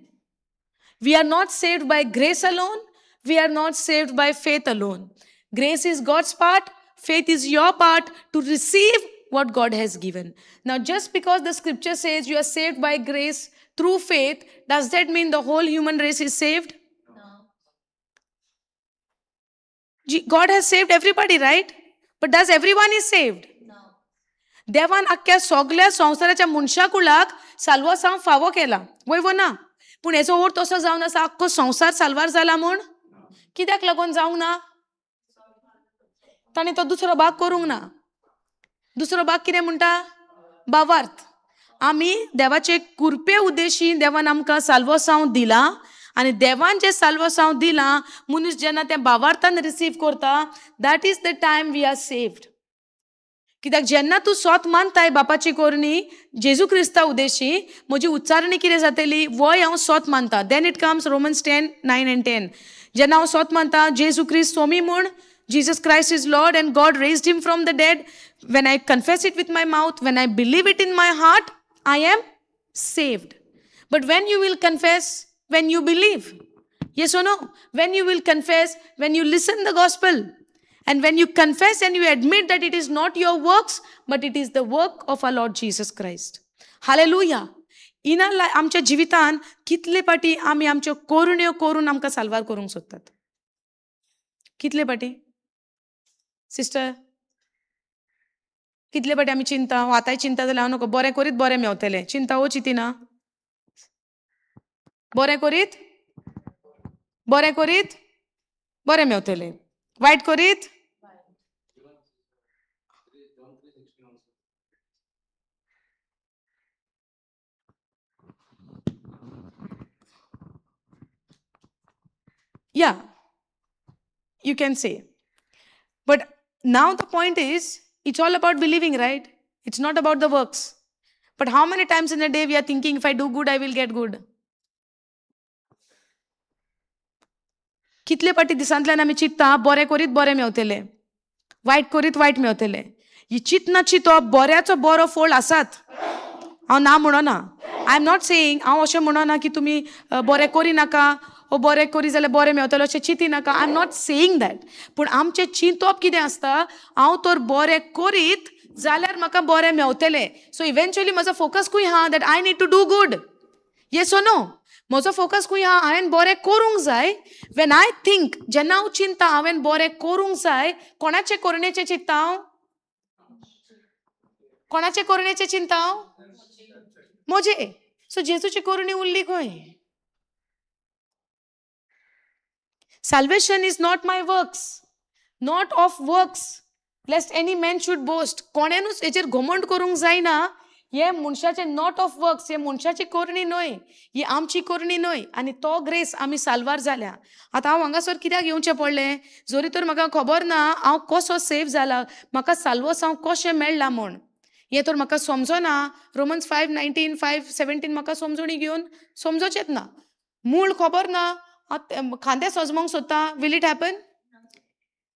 Speaker 1: We are not saved by grace alone. We are not saved by faith alone. Grace is God's part. Faith is your part to receive what God has given. Now, just because the scripture says you are saved by grace through faith, does that mean the whole human race is saved? No. God has saved everybody, right? But does everyone is saved? No. देवान अख्ख्या सगळ्या संवसाराच्या मनशाकुळाक साल्वासांव फावो केला. वय ना. पूण हेचो अर्थ असो जावन आसा अख्खो संवसार साल्वार जाला म्हूण? कित्याक लागून जावंक ना? ताणें तो दुसरो भाग करूंक ना. दुसरो भाग कितें म्हणटा? भावार्थ. आमी देवाचे कृपे उद्देशी देवान आमकां साल्वसांव दिला आनी देवान जे साल्वसांव दिला मनीस जेन्ना तें भावार्थान रिसीव करता, that is the time we are saved. कित्याक जेन्ना तूं स्वत मानताय बापाची कोरणी जेजू क्रिस्ता उद्देशी, म्हजी उच्चारणी कितें जातली? वय हांव स्वत मानता. Then it comes Romans 10:9 and 10. जेन्ना हांव स्वत मानता जेजू क्रिस्त स्वामी म्हूण, Jesus Christ is Lord and God raised him from the dead, when I confess it with my mouth, when I believe it in my heart, I am saved. But when you will confess, when you believe, yes or no? When you will confess, when you listen the gospel, and when you confess and you admit that it is not your works, but it is the work of our Lord Jesus Christ. Hallelujah. In आमच्या जिवितान कितले पाटी आमी आमच्यो कोरण्यो करून आमकां साल्वार करूंक सोदतात? कितले पाटी? सिस्टर, कितले पाटी आमी चिंता, आतांय चिंता जाल्यार हांव नको, बरें करीत बरें मेवतलें. चिंता हो चिंतिना? बरें करीत बरें मेवतलें. वायट करीत yeah, you can say. But now the point is, it's all about believing, right? It's not about the works. But how many times in a day we are thinking, if I do good, I will get good? कितले पाटी दिसांतल्यान आमी चिंतता बरें करीत बरें मेवतलें, वायट करीत वायट मेवतलें. ही चिंतना चिंतप बऱ्याचो बरो फळ आसात. हांव ना म्हणना. आय एम नॉट सेयिंग, हांव अशें म्हणना की तुमी बरें करिनाका, ओ बरें करी जाल्यार बरें मेवतलें अशें चिंतिनाका. I am not saying that. पूण आमचें चिंतप कितें आसता? हांव तर बरें करीत जाल्यार म्हाका बरें मेवतलें. सो इव्हेंच्युअली म्हजो फोकस खंय आहा? That I need to do good. Yes O no? म्हजो फोकस खंय आहा? हांवें बरें करूंक जाय. वेन आय थिंक, जेन्ना हांव चिंता हांवें बरें करूंक जाय, कोणाचे करणेचें चिंतता हांव? कोणाचे करणेचें चिंतता हांव? म्हजे. सो जेजूची करणी उरली खंय? Salvation is not my works, not of works, lest any man should boast. कोणेनूच हेचेर घमंड करूंक जायना हे मनशाचे नॉट ऑफ वर्क्स, हे मनशाची करणी न्हय, ही आमची करणी न्हय. आनी तो ग्रेस आमी साल्वार जाल्या. आतां हांव हांगासर कित्याक येवचें पडलें? जरी तर म्हाका खबर ना हांव कसो सेव जाला, म्हाका साल्वस हांव कशें मेळ्ळां म्हूण. हें तर म्हाका समजना. रोमन्स 5:19, 5:17 म्हाका समजणी घेवन समजोचेंच ना. मूळ खबर ना. खांदे सजमोंक सोदता. Will it happen?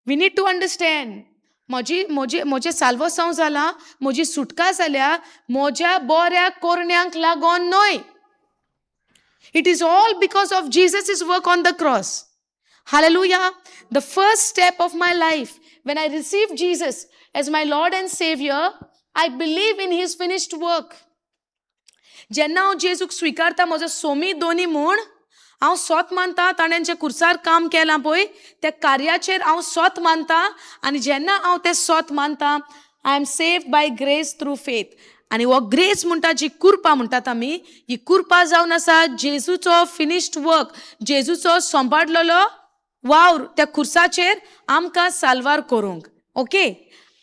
Speaker 1: We need to understand. म्हजें साल्वस हांव जाला, म्हजी सुटका जाल्या म्हज्या बऱ्या करण्यांक लागोन न्हय. It is all because of Jesus work on the cross. Hallelujah. The first step of my life, when I received Jesus as my Lord and Savior, I believe in his finished work. जेन्ना हांव जेजूक स्विकारता म्हजो सोमी दोनी म्हूण, हांव स्वत मानता ताणें जे कुर्सार काम केलां पळय त्या कार्याचेर हांव स्वत मानता. आनी जेन्ना हांव तें स्वत मानता, I am saved by grace through faith. आनी हो ग्रेस म्हणटा जी कृपा म्हणटात आमी, ही कृपा जावन आसा जेजूचो फिनिश्ड वर्क, जेजूचो सांबाळलेलो वावर त्या खुर्साचेर आमकां साल्वार करूंक. ओके,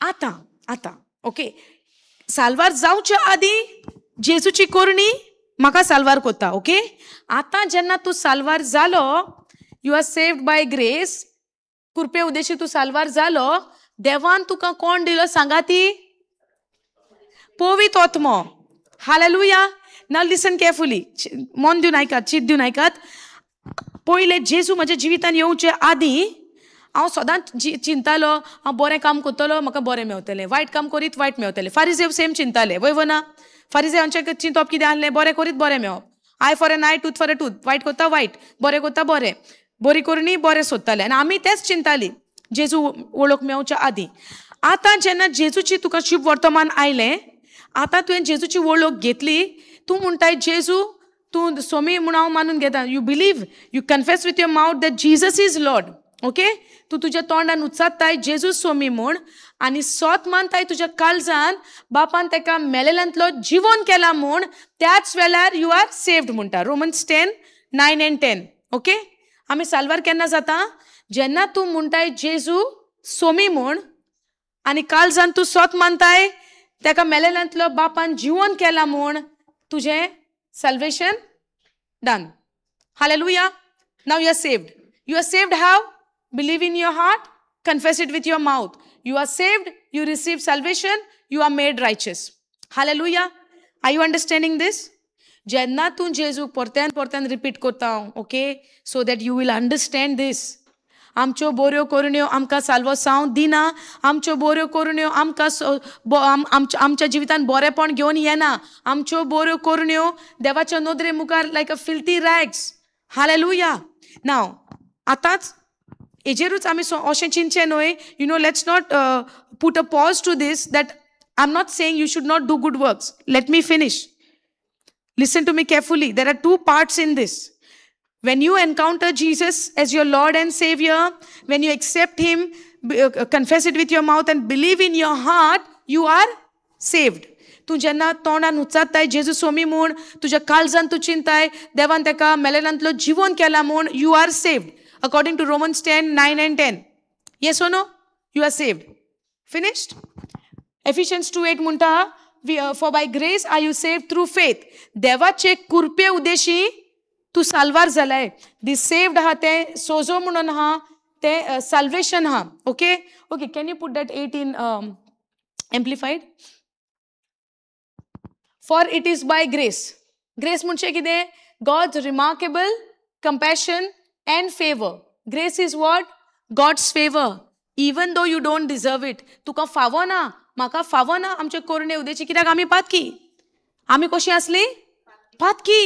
Speaker 1: आतां ओके, साल्वार जावच्या आदीं जेजूची करणी म्हाका साल्वार कोत्ता. ओके, आतां जेन्ना तूं साल्वार जालो, you are saved by grace, कृपे उद्देशी तूं साल्वार जालो, देवान तुका कोण दिलो सांगा ती? पवित्र आत्मो. हालेलुया. नाव लिसन केअरफुली, मन दिवन आयकात, चित दिवन आयकात. पयले जेजू म्हज्या जिवितान येवचे आदीं हांव सदांच चिंतालो हांव बरें काम करतलो, म्हाका बरें मेवतलें, वायट काम करीत वायट मेवतलें. फारिजेव सेम चिंताले, वय ना? फारिजेवांचें चिंतप कितें आहलें? बरें करीत बरें मेवप. Eye for an eye, tooth for a tooth. वायट कोत्ता वायट, बरें कोत्ता बरें, बरी करणी बरें सोदतालें. आनी आमी तेंच चिंतालीं जेजू वळख मेवच्या आदीं. आतां जेन्ना जेजूची तुका शुभ वर्तमान आयलें, आतां तुवें जेजूची वळख घेतली, तूं म्हणटाय जेजू तूं सोमी म्हूण हांव मानून घेता. You believe, you confess with your mouth that Jesus is Lord. Okay, तूं तुज्या तोंडान उच्चारताय जेजू सोमी म्हूण, आनी सोत मानताय तुज्या काळजान बापान तेका मेलेल्यांतलो जिवोन केला म्हूण, त्याच वेळार यू आर सेव्ड म्हणटा. Romans 10:9 and 10. ओके, आमी साल्वार केन्ना जाता? जेन्ना तूं म्हणटाय जेजू सोमी म्हूण, आनी काळजान तूं सोत मानताय तेका मेलेल्यांतलो बापान जिवोन केला म्हूण, तुजें salvation done. Hallelujah. Now you are saved. You are saved how? Believe in your heart, confess it with your mouth. You are saved, you receive salvation, you are made righteous. Hallelujah. Are you understanding this? Jenna tu Jesu porten repeat kota, okay? So that you will understand this. आमच्यो बऱ्यो करुण्यो आमकां साल्वो सावन दिना. आमच्यो बऱ्यो करुण्यो आमकां आमच्या जिवितान बरेपण घेवन येना. आमच्यो बऱ्यो करुण्यो देवाच्या नदरे मुखार लायक अ फिल्थी रॅग्स. हालेलुया. नाव आतांच हेजेरूच आमी अशें चिंतचें न्हय. You know, let's not put a pause to this that I am not saying you should not do good works. Let me finish. Listen to me carefully. There are two parts in this. When you encounter Jesus as your Lord and Savior, when you accept him, confess it with your mouth and believe in your heart, you are saved. तू जेन्ना तोंडान उच्चारताय जेजू सोमी म्हूण, तुज्या काळजान तू चिंताय देवान तेका मेलेल्यांतलो जिवोन केला म्हूण, you are saved. According to Romans 10:9 and 10. Yes or no? You are saved. Finished? Ephesians 2:8 म्हणटा, for by grace are you saved through faith. देवाचे कृपे उद्देशी तू साल्वार जालाय. दी सेव्ड हा ते सोजो म्हणून हा ते साल्वेशन हा. Okay okay, can you put that 8 in amplified? For it is by grace. Grace म्हणजे कितें? God's remarkable compassion and favor. Grace is what? God's favor. Even though you don't deserve it. तुका फावो ना, म्हाका फावो ना आमचे करणे उद्देशी. कित्याक आमी पातकी. आमी कशी आसली? पातकी.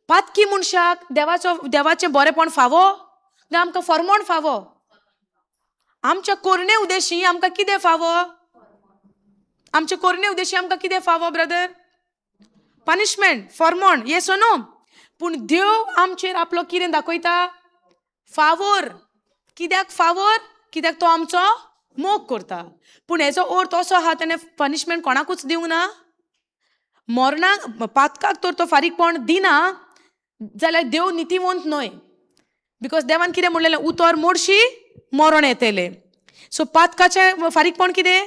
Speaker 1: पातकी मनशाक देवाचें बरेपण फावो ना, आमकां फर्मोण फावो. आमच्या करणे उद्देशी आमकां कितें फावो? आमचे करणे उद्देशी आमकां कितें फावो ब्रदर? पनिशमेंट, फर्मोण. येस ओ नो? पूण देव आमचेर आपलो कितें दाखयता? फावोर. कित्याक फावोर? कित्याक तो आमचो मोग करता. पूण हेजो अर्थ असो आहा ताणें पनिशमेंट कोणाकूच दिवंक ना. मरणाक पातकाक तर तो फारीकपण दिना जाल्यार देव नितीवंत न्हय. बिकॉज देवान कितें म्हणलेलें? उतर मोडशी मरण येतलें. सो पातकाचें फारीकपण कितें?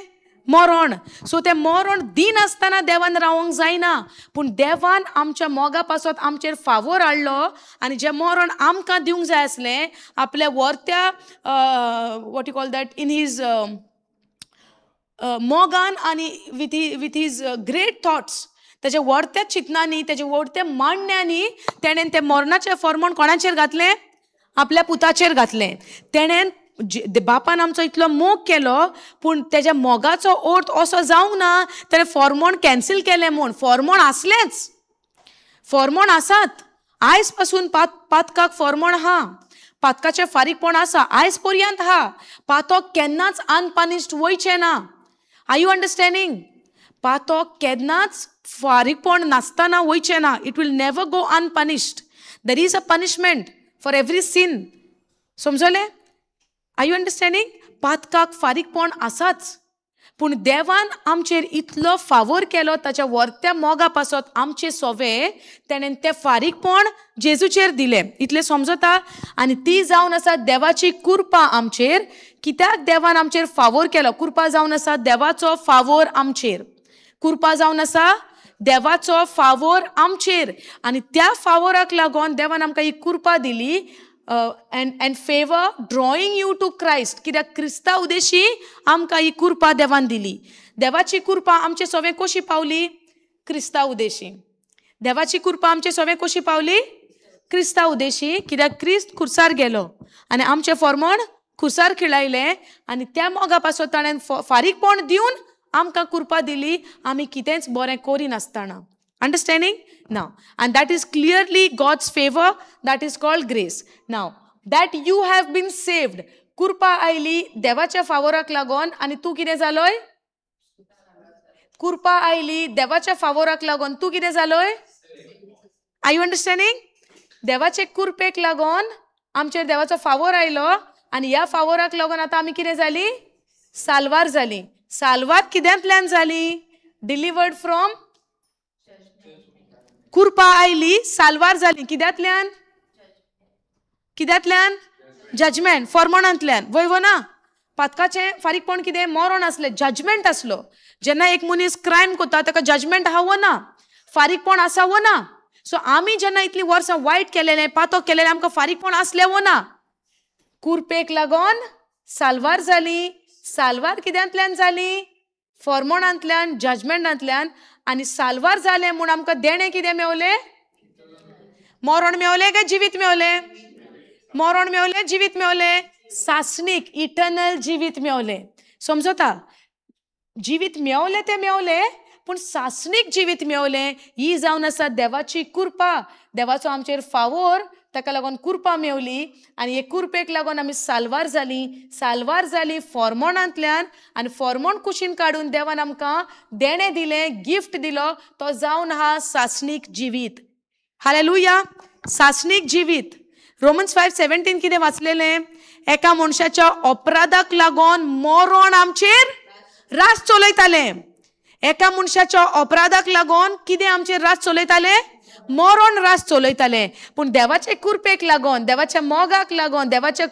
Speaker 1: मरण. सो ते मरण दिन आसतना देवान रावंक जायना, पूण देवान आमच्या मोगा पासत आमचेर फावोर हाडलो आनी जें मरण आमकां दिवंक जाय आसलें आपल्या वर्त्या what you call that in his मोगान आनी विथ हीज ग्रेट थॉट्स, तेजे व्हडत्या चिंतनांनी, तेजे व्हडत्या मांडण्यांनी तेणेन तें मरणाचें फर्मोण कोणाचेर घातलें? आपल्या पुताचेर घातलें. तेणेन बापान आमचो इतलो मोग केलो, पूण तेज्या मोगाचो अर्थ असो जावंक ना तेणें फर्मोण कॅन्सील केलें म्हूण. फर्मोण आसलेंच, फर्मोण आसात आयज पासून. पातकाक फर्मोण आहा, पातकाचें फारीकपण आसा आयज पर्यंत आहा. पातक केन्नाच अनपनिश्ड वयचें ना. Are you understanding? पातक केन्नाच फारीकपण नासतना वयचें ना. It will never go unpunished. There is a punishment for every sin. समजलें? Are you understanding? पातकाक फारीकपण आसाच, पूण देवान आमचेर इतलो फावोर केलो ताच्या वर्त्या मोगा पासत आमचे सोवे, तेणेन तें फारीकपण जेजूचेर दिलें. इतलें समजता? आनी ती जावन आसा देवाची कृपा आमचेर. कित्याक देवान आमचेर फावोर केलो? कृपा जावन आसा देवाचो फावोर आमचेर. कृपा जावन आसा देवाचो फावोर आमचेर. आनी त्या फावोराक लागून देवान आमकां ही कृपा दिली. and favor drawing you to Christ. कित्याक क्रिस्ता उदेशी आमकां ही कृपा देवान दिली. देवाची कृपा आमचे सोवे कशी पावली? क्रिस्ता उदेशी. देवाची कृपा आमचे सोवे कशी पावली? क्रिस्ता उदेशी. कित्याक क्रिस्त खुर्सार गेलो आनी आमचे फर्मोण खुर्सार खिळायलें आनी त्या मोगा पासत ताणें फारीकपण दिवन आमकां कृपा दिली, आमी कितेंच बरें करी नासतना. Understanding? Now, and that is clearly God's favor, that is called grace. Now, that you have been saved. कृपा आयली देवाच्या फावोराक लागून आनी तूं कितें जालोय? कृपा आयली देवाच्या फावोराक लागून तूं कितें जालोय? Are you understanding? देवाचे कृपेक लागून आमचेर देवाचो फावोर आयलो आनी ह्या फावोराक लागून आतां आमी कितें जाली? साल्वार जाली. साल्वार कित्यांतल्यान जाली? Delivered from. कृपा आयली, साल्वार जाली कित्यांतल्यान? कित्यांतल्यान? जजमेंट, फर्मोणांतल्यान. वय ना? पातकाचें फारीकपण कितें? मरण आसलें, जजमेंट आसलो. जेन्ना एक मनीस क्रायम करता ताका जजमेंट आहा वो ना? फारीकपण आसा वो ना? सो आमी जेन्ना इतलीं वर्सां वायट केलेलें, पातक केलेलें, आमकां फारीकपण आसलें वो ना? कृपेक लागून साल्वार जाली. साल्वार कित्यांतल्यान जाली? फर्मोणांतल्यान, जजमेंटांतल्यान. आनी साल्वार जालें म्हूण आमकां देणें कितें मेवलें? मरण मेवलें काय जिवीत मेवलें? मरण मेवलें, जिवीत मेवलें? सासणीक इटर्नल जिवीत मेवलें. समजता? जिवीत मेवलें तें मेवलें, पूण सासणीक जिवीत मेवलें. ही जावन आसा देवाची कृपा, देवाचो आमचेर फावोर. ताका लागून कृपा मेवली आनी हे कृपेक लागून आमी साल्वार जालीं. साल्वार जाली फर्मोणांतल्यान आनी फर्मोण कुशीन काडून देवान आमकां देणें दिलें, गिफ्ट दिलो. तो जावन आहा सासणीक जिवीत. हालेलुया. सासणीक जिवीत. रोमन्स 5:17 कितें वाचलेलें? एका मनशाच्या अपराधाक लागून मरण आमचेर रास चलयतालें. एका मनशाच्या अपराधाक लागून कितें आमचेर रास चलयतालें? मरण रास चलयतालें. पूण देवाचे कृपेक लागून, देवाच्या मोगाक लागून, देवाच्या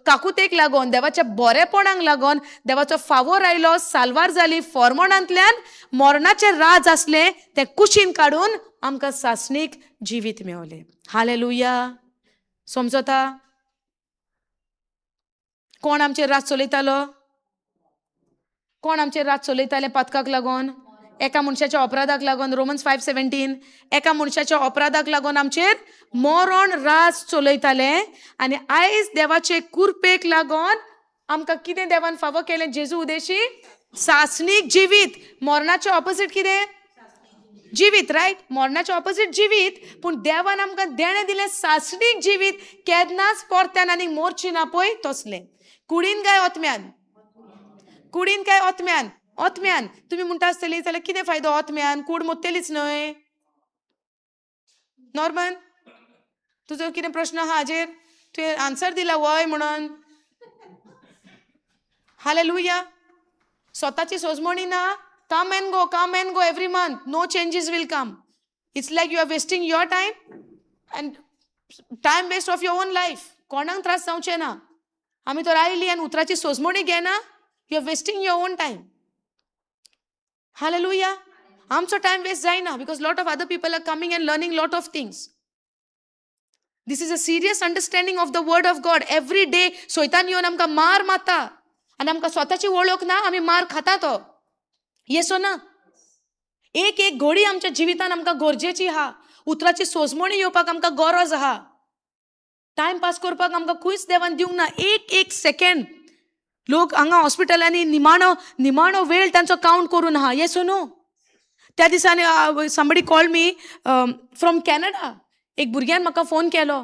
Speaker 1: काकुतेक लागून, देवाच्या बरेपणाक लागून देवाचो फावोर आयलो. साल्वार जाली फर्मोणांतल्यान. मरणाचें राज आसलें तें कुशीन काडून आमकां सासणीक जिवीत मेवलें. हालेलुया. समजता? कोण आमचेर राज चलयतालो? कोण आमचेर राज चलयताले पातकाक लागून? एका मनशाच्या अपराधाक लागून. रोमन्स 5:17. एका मनशाच्या अपराधाक लागून आमचेर मरण रास चलयतालें. आनी आयज देवाचे कृपेक लागून आमकां कितें देवान फावो केलें? जेजू उदेशी सासणीक जिवीत. मरणाचें ऑपोजीट कितें? जिवीत. रायट? मरणाचें ऑपोजीट जिवीत. पूण देवान आमकां देणें दिलें सासणीक जिवीत. केन्नाच परत्यान आनी मोरची ना पळय तसलें. कुडीन काय ओतम्यान? कुडीन काय ओतम्यान? ओतम्यान. तुमी म्हणटा आसतलीं जाल्यार कितें फायदो ओतम्यान? कूड मोत्तेलीच न्हय. नॉर्मन, तुजो कितें प्रश्न आहा हाजेर? तुवें आन्सर दिला वय म्हणून. हालेलुया. स्वताची सोजमणी ना. Come and go every month. No changes will come. It's like you are wasting your time and time waste of your own life. कोणाक त्रास जावचे ना. आमी तर आयली आनी उतराची सोजमणी घेना. You are wasting your own time. Hallelujah. आमचो टाइम वेस्ट जायना because lot of other people are coming and learning lot of things. This is a serious understanding of the word of God. Every day सोयतान येवन आमकां मार मारता आनी आमकां स्वताची वळख ना, आमी मार खाता तो. येसो ना. एक एक घडी आमच्या जिवितान आमकां गरजेची आहा. उतराची सोजमणी येवपाक आमकां गरज आहा. टायम पास करपाक आमकां खंयच देवान दिवंक ना. एक एक सेकंड लोक हांगा हॉस्पिटलांनी निमाणो वेळ तांचो काउंट करून आहा. येसो नो. त्या दिसांनी somebody called me from Canada. एक भुरग्यान म्हाका फोन केलो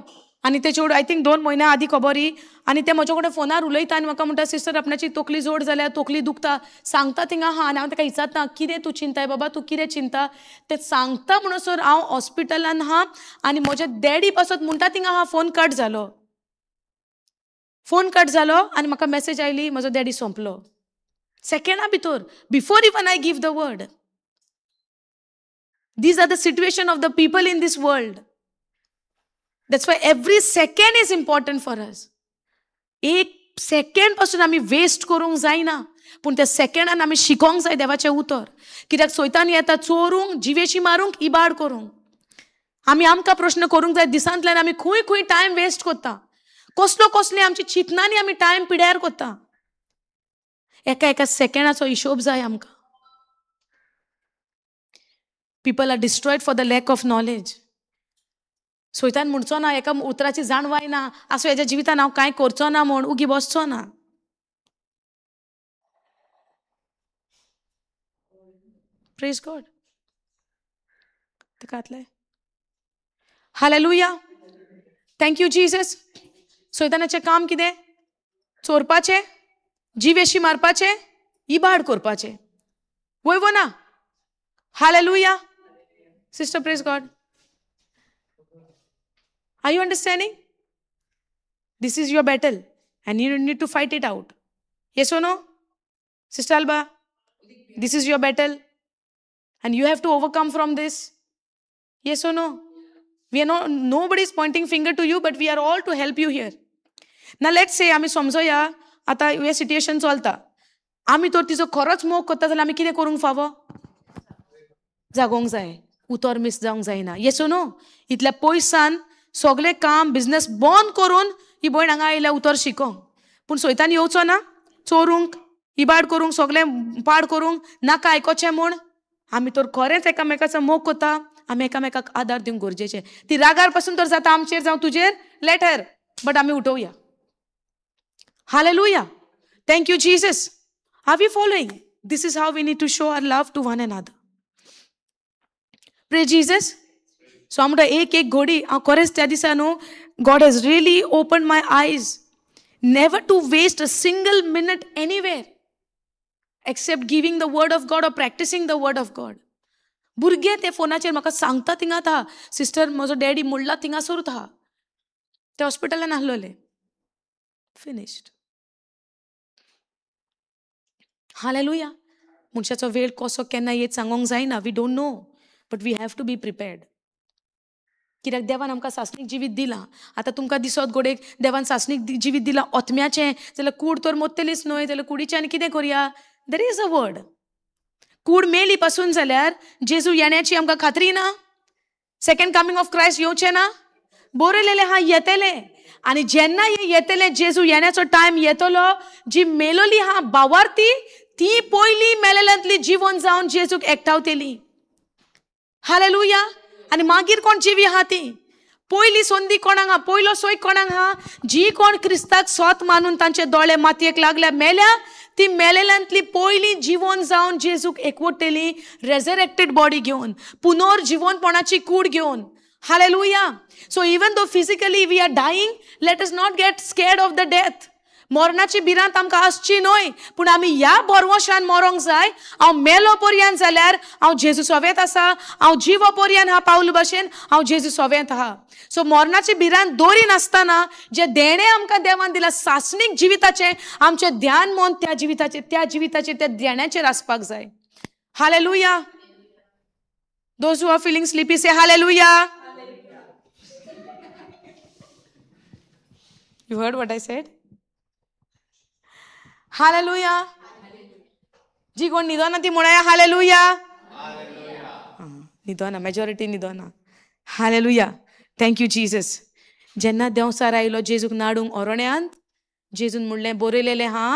Speaker 1: आनी तेचे आय थिंक 2 म्हयन्या आदी खबर ही. आनी ते म्हजे कडेन फोनार उलयता आनी म्हाका म्हणटा सिस्टर आपणाची तकली जोड जाल्या, तकली दुखता. सांगता थिंगा आहा आनी हांव ताका विचारता कितें तूं चिंताय बाबा, तूं कितें चिंता. ते सांगता म्हणसर हांव हॉस्पिटलान आहा आनी म्हजे डॅडी पासत म्हणटा थिंगा आहा फोन कट जालो. फोन कट जालो आनी म्हाका मॅसेज आयली म्हजो डॅडी सोंपलो. सेकंडा भितर before even I give the word. These are the situation of the people in this world. That's why every second is important for us. एक सेकंड पासून आमी वेस्ट करूंक जायना. पूण त्या सेकंडान आमी शिकोंक जाय देवाचें उतर. कित्याक सैतान येता चोरूंक, जिवेशी मारूंक, इबाड करूंक. आमी आमकां प्रश्न करूंक जाय दिसांतल्यान आमी खंय खंय टायम वेस्ट करता. कसले आमची चिंतनांनी आमी टायम पिड्यार करता. एका एका सेकंडाचो हिशोब जाय आमकां. People are destroyed for the lack of knowledge. सैतान म्हणचो ना एका उतराची जाणवाय ना, असो हेज्या जिवितान हांव कांय करचो ना म्हूण उगी बसचो ना. Praise God. ताका आतले. हालेलुया. Thank you Jesus. सैतानाचें काम कितें? चोरपाचें, जिवेशी मारपाचें, इबाड करपाचें. वय ना. Hallelujah. Sister, praise God. Are you understanding? This is your battle and you need to fight it out. Yes or no? Sister Alba, this is your battle and you have to overcome from this. Yes or no? We are not, nobody is pointing finger to you, but we are all to help you here. Now let's say आमी समजोया आता हे सिच्युएशन चलता. आमी तर तिजो खरोच मोग करता जाल्यार आमी कितें करूंक फावो? जागोंक जाय. उतर मिस जावंक जायना. येसो नो. इतल्या पयसान सगळें काम बिझनेस बंद करून ही भयण हांगा आयल्या उतर शिकोंक. पूण सैतान येवचो ना चोरूंक, इबाड करूंक, सगळें पाड करूंक, नाका आयकोचें म्हूण. आमी तर खरेंच एकामेकाचो मोग करता. आमी एकामेकाक आदार दिवंक गरजेचें. ती रागार पासून तर जाता आमचेर जावं तुजेर, लेट हर, बट आमी उठोवया. Hallelujah. Thank you Jesus. Are we following? This is how we need to show our love to one another. Praise Jesus. So I'm going to एक घडी हांव खरेंच त्या दिसा न्हू God has really opened my eyes never to waste a single minute anywhere except giving the word of God or practicing the word of God. भुरगे ते फोनाचेर म्हाका सांगता थिंगा था सिस्टर म्हजो डॅडी मुडला थिंगासोर था. ते हॉस्पिटलान आसलोले. फिनिश्ड. हालेलुया. मनशाचो वेळ कसो केन्ना येत सांगोंक जायना. We don't know. But we have to be prepared. कित्याक देवान आमकां सासणीक जिवीत दिलां. आतां तुमकां दिसत गोडेक देवान सासणीक जिवीत दिलां ओतम्याचें जाल्यार कूड तर मोत्तेलीच न्हय जाल्यार कुडीच्यान कितें करया? देर इज अ वर्ड. कूड मेली पासून जाल्यार जेजू येण्याची आमकां खात्री ना. सेकंड कमिंग ऑफ क्रायस्ट येवचें ना. बरयलेलें हा येतले आनी जेन्ना हे येतले जेजू येण्याचो टायम येतलो जी मेलोली हा बावार्थी ती पयली मेलेल्यांतली जिवन जावन जेजूक एकठावतेली. हालेलुया. आनी मागीर कोण जिवी आहा ती पयली संदी कोणाक आहा, पयलो सोय कोणाक आहा? जी कोण क्रिस्ताक स्वत मानून तांचे दोळे मातयेक लागल्या मेल्या ती मेलेल्यांतली पयली जिवन जावन जेजूक एकवटलेली रेझरेक्टेड बॉडी घेवन, पुनर्जीवनपणाची कूड घेवन. Hallelujah. So even though physically we are dying, let us not get scared of the death. मरणाची भिरांत आमकां आसची न्हय, पूण आमी ह्या बरवशान मरोंक जाय. हांव मेलो पर्यंत जाल्यार हांव जेजू सोबत आसा. हांव जिवो पर्यंत हा पावल भाशेन हांव जेजू सोबत आहा. सो मरणाची भिरांत दोरी नासतना जे देणे आमकां देवान दिला सासणीक जिविताचें आमचें ध्यान मन त्या जिविताचेर त्या देण्याचेर आसपाक जाय. Hallelujah. Those who are feeling sleepy say hallelujah. You heard what I said? Hallelujah. जी कोण न्हिदोना ती म्हणूया हालेलुया. न्हिदोना, मेजॉरिटी न्हिदोना. हालेलुया. Thank you Jesus. जेन्ना देंवसार आयलो जेजूक नाडूंक ओरोण्यांत, जेजून म्हणलें बरयलेलें हा,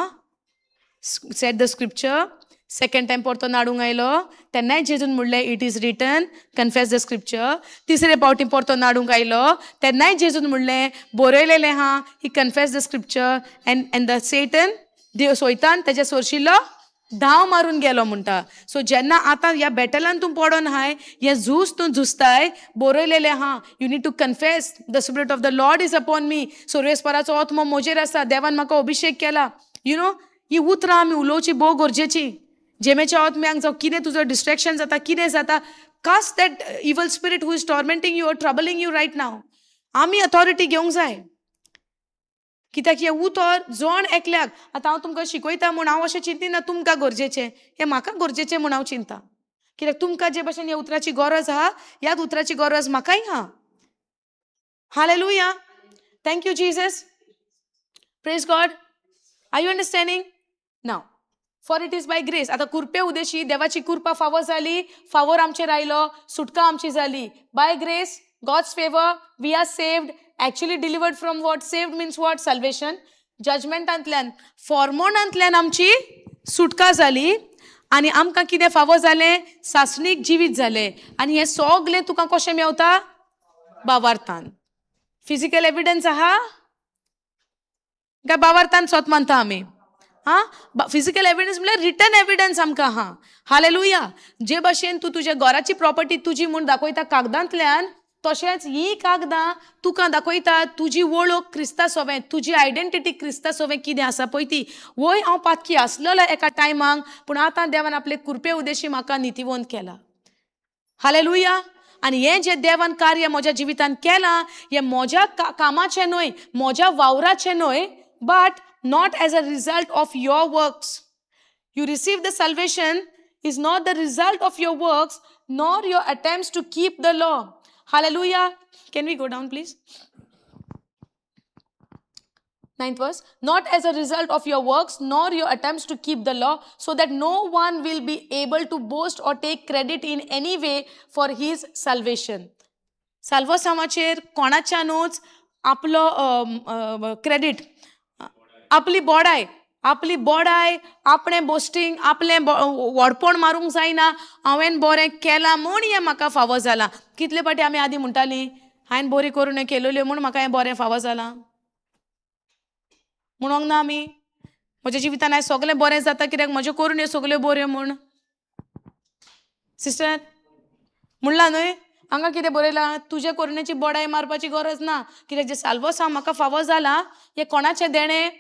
Speaker 1: said the scripture. Second time परतो नाडूंक आयलो तेन्नाय जेजून म्हणलें it is written, confess the scripture. तिसरे फावटी परतो नाडूंक आयलो तेन्नाय जेजून म्हणलें बरयलेलें हा, he confess the scripture. And the Satan, सोयतान तेजे सोरशिल्लो धांव मारून गेलो म्हणटा. सो जेन्ना आतां ह्या बॅटलान तूं पडोन हाय, हें झूज तूं झुजताय, बरयलेलें हा, you need to confess the spirit of the Lord is upon me. सर्वेस्पराचो आत्मो म्हजेर आसा, देवान म्हाका अभिशेक केला. यू नो, ही उतरां आमी उलोवची भोव गरजेची. जेमेच्या आत्म्यांक जावं कितें तुजो डिस्ट्रॅक्शन जाता, कितें जाता, cast that evil spirit who is tormenting you or troubling you right now. आमी अथॉरिटी घेवंक जाय. कित्याक हें उतर जोण एकल्याक, आतां हांव तुमकां शिकयता म्हूण हांव अशें चिंतिना तुमकां गरजेचें, हें म्हाका गरजेचें म्हूण हांव चिंता. कित्याक तुमकां जे भशेन ह्या उतराची गरज आहा, ह्याच उतराची गरज म्हाकाय आहा. Hallelujah. Thank you Jesus. Praise God. Are you understanding now? For it is by grace. आतां कुरपे उदेशी देवाची कृपा फावो जाली, फावोर आमचेर आयलो, सुटका आमची जाली. By grace, God's favour, we are saved. Actually delivered from what? Saved means what? Salvation. जजमेंटांतल्यान, फॉर्मोनांतल्यान आमची सुटका जाली आनी आमकां कितें फावो जालें? सासणीक जिवीत जालें. आनी हें सगलें तुका कशें मेवता? भावार्थान. फिजिकल एविडन्स आहा काय भावार्थान स्वत मानता आमी? फिजिकल एविडन्स म्हळ्यार रिटन एविडन्स आमकां आहा. हालेलुया. जे भशेन तूं तुज्या घराची प्रॉपर्टी तुजी म्हूण दाखयता कागदांतल्यान, तशेंच ही कागदां तुका दाखयता तुजी वळख क्रिस्ता सोवें, तुजी आयडेंटिटी क्रिस्ता सोवें कितें आसा पळय ती. वय हांव पातकी आसलोलो एका टायमाक, पूण आतां देवान आपले कृपे उदेशी म्हाका नितिवंत केला. हालेलुया. आनी हें जें देवान कार्य म्हज्या जिवितान केलां, हें म्हज्या कामाचें न्हय, म्हज्या वावराचें न्हय, but not as a result of your works. You receive the salvation is not the result of your works nor your attempts to keep the law. Hallelujah. Can we go down, please? 9th verse. Not as a result of your works, nor your attempts to keep the law, so that no one will be able to boast or take credit in any way for his salvation. Salvosamacher कोणाच्यानूच आपलो क्रेडिट, आपली बोडाय, आपणें बोस्टिंग, आपलें व्हडपण मारूंक जायना. हांवें बरें केलां म्हूण हें म्हाका फावो जालां. कितले फावटी आमी आदीं म्हणटालीं हांवें बरी करून हें केलेल्यो म्हूण म्हाका हें बरें फावो जालां म्हणूंक ना आमी? म्हज्या जिवितान हांवें सगळें बरें जाता कित्याक म्हज्यो करून ह्यो सगल्यो बऱ्यो म्हूण. सिस्टर म्हणलां न्हय, हांगा कितें बरयलां? तुजे करुणेची बोडाय मारपाची गरज ना, कित्याक जें साल्वोस म्हाका फावो जालां हें कोणाचें देणें?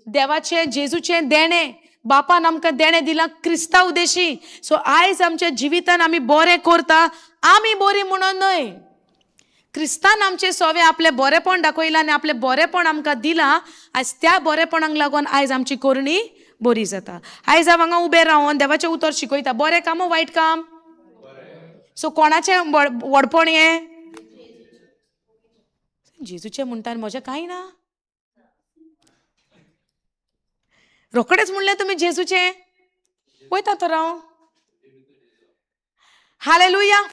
Speaker 1: देवाचें, जेजूचें देणें. बापान आमकां देणें दिलां क्रिस्ता उदेशी. सो आयज आमच्या जिवितान आमी बरें करता, आमी बरीं म्हणून न्हय, क्रिस्तान आमचें सोवें आपलें बरेंपण दाखयलां आनी आपलें बरेंपण आमकां दिलां. आयज त्या बरेंपणाक लागून आयज आमची करणी बरी जाता. आयज हांव हांगा उबें रावन देवाचें उतर शिकयता. बरें काम ओ वायट काम? सो कोणाचें व्हडपण हें? जेजूचें म्हणटा म्हजें कांय ना. रोखडेच म्हणलें तुमी जेजूचें, वयता तर हांव. हालेलुया.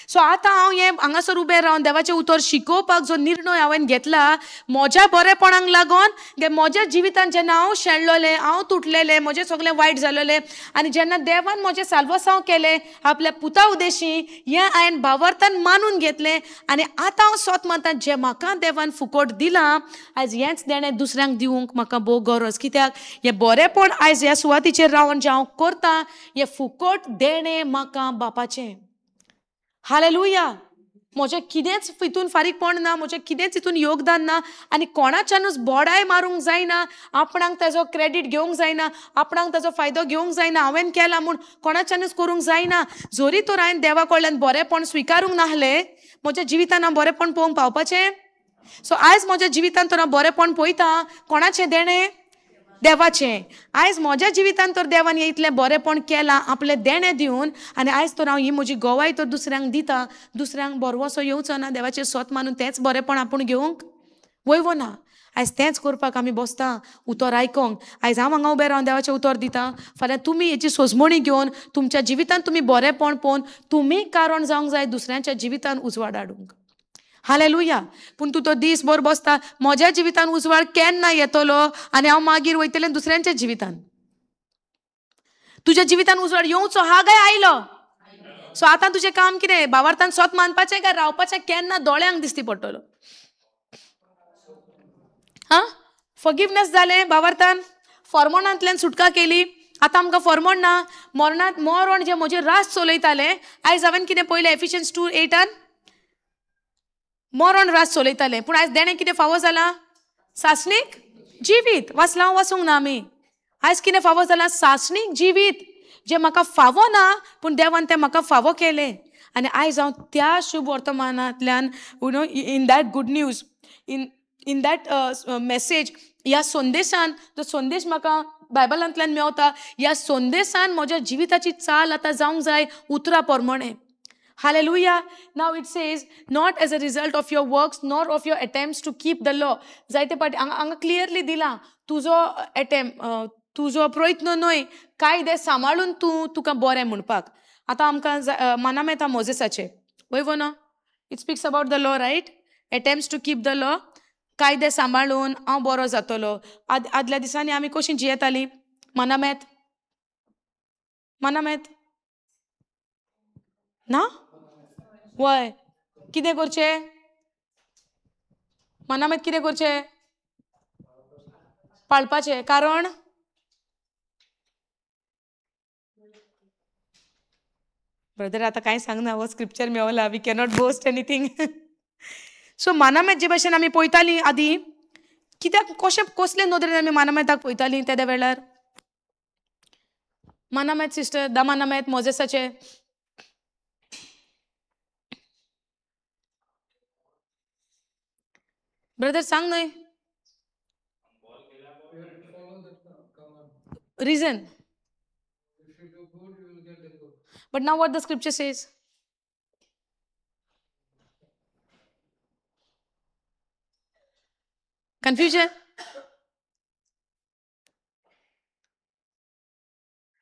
Speaker 1: सो आतां हांव हें हांगासर उबें रावन देवाचें उतर शिकोवपाक जो निर्णय हांवें घेतला, म्हज्या बरेपणाक लागून, म्हज्या जिवितान जेन्ना हांव शेणलोलें, हांव तुटलेलें, म्हजें सगळें वायट जालोलें, आनी जेन्ना देवान म्हजें साल्वसांव केलें आपल्या पुता उदेशी, हें हांवें भावार्थान मानून घेतलें. आनी आतां हांव स्वत मानतां जें म्हाका देवान फुकट दिलां, आयज हेंच देणें दुसऱ्यांक दिवंक म्हाका भोव गरज. कित्याक हें बरेंपण आयज ह्या सुवातीचेर रावन जें हांव करतां, हें फुकट देणें म्हाका बापाचें. हालेलुया. म्हजें कितेंच हितून फारीकपण ना, म्हजें कितेंच हितून योगदान ना, आनी कोणाच्यानूच बोडाय मारूंक जायना, आपणाक ताजो क्रेडीट घेवंक जायना, आपणाक ताजो फायदो घेवंक जायना. हांवें केलां म्हूण कोणाच्यानूच करूंक जायना. जोरी तर हांवें देवा कडल्यान बरेंपण स्विकारूंक नाहलें, म्हज्या जिवितान हांव बरेंपण पळोवंक पावपाचें. सो आयज म्हज्या जिवितान तर हांव बरेंपण पळयतां. कोणाचें देणें? देवाचें. आयज म्हज्या जिवितान तर देवान हें इतलें बरेंपण केलां आपलें देणें दिवन, आनी आयज तर हांव ही म्हजी गोवाय तर दुसऱ्यांक दिता. दुसऱ्यांक बरवसो येवचो ना, देवाचें स्वत मानून तेंच बरेंपण आपूण घेवंक वयवो ना. आयज तेंच करपाक आमी बसता उतर आयकोंक. आयज हांव हांगा उबें रावन देवाचें उतर दिता. फाल्यां तुमी हेची सोजमणी घेवन तुमच्या जिवितांत तुमी बरेंपण पळोवन तुमी कारण जावंक जाय दुसऱ्यांच्या जिवितांत उजवाड हाडूंक. हालेलुया. पूण तूं तो दीसभर बसता म्हज्या जिवितांत उजवाड केन्ना येतलो आनी हांव मागीर वयतलें दुसऱ्यांच्या जिवितांत. तुज्या जिवितांत उजवाड येवचो हा काय आयलो. सो आतां तुजें काम कितें? भावार्थान स्वत मानपाचें काय रावपाचें केन्ना दोळ्यांक दिसती पडटलो. फॉरगिवनेस जालें भावार्थान. फॉर्मोनांतल्यान सुटका केली. आतां आमकां फॉर्मोन ना. मरण जें म्हजें रास चलयतालें आयज हांवें कितें पळयलें एफिशियन्स 2:8 मरण रास चलयतालें. पूण आयज देणें कितें फावो जालां? सासणीक जिवीत. वाचलां वाचूंक ना आमी. आयज कितें फावो जालां? सासणीक जिवीत. जें म्हाका फावो ना पूण देवान तें म्हाका फावो केलें. आनी आयज हांव त्या शुभ वर्तमानांतल्यान in that good news in that message ह्या संदेशान जो संदेश म्हाका बायबलांतल्यान मेवता ह्या संदेशान म्हज्या जिविताची चाल आतां जावंक जाय उतरा प्रमाणे. Hallelujah. Now it says, not as a result of your works, nor of your attempts to keep the law. जायते पाटी हांगा क्लियरली दिला तुजो तुजो प्रयत्न न्हय कायदे सांबाळून तुका बरें म्हणपाक. आतां आमकां मनां येता मोजेसाचे वयवो न्हू. It speaks about the law right. Attempts to keep the law. कायदे सांबाळून हांव बरो जातलो. आदल्या दिसांनी आमी कशीं जियेतालीं? मनामेत ना वय कितें करचें? मनामेत कितें करचें? पाळपाचें. कारण ब्रदर आतां कांय सांगना. हो स्क्रिप्चर मेवला. We cannot boast anything. So मानामेत जे भाशेन आमी पळयतालीं आदीं कित्याक कसले नदरेन आमी मानामेताक पळयतालीं त्या वेळार? मानामेत सिस्टर दा मानामेत मोजेसाचे ब्रदर सांग न्हय. Reason. But now what the scripture says? Confusion?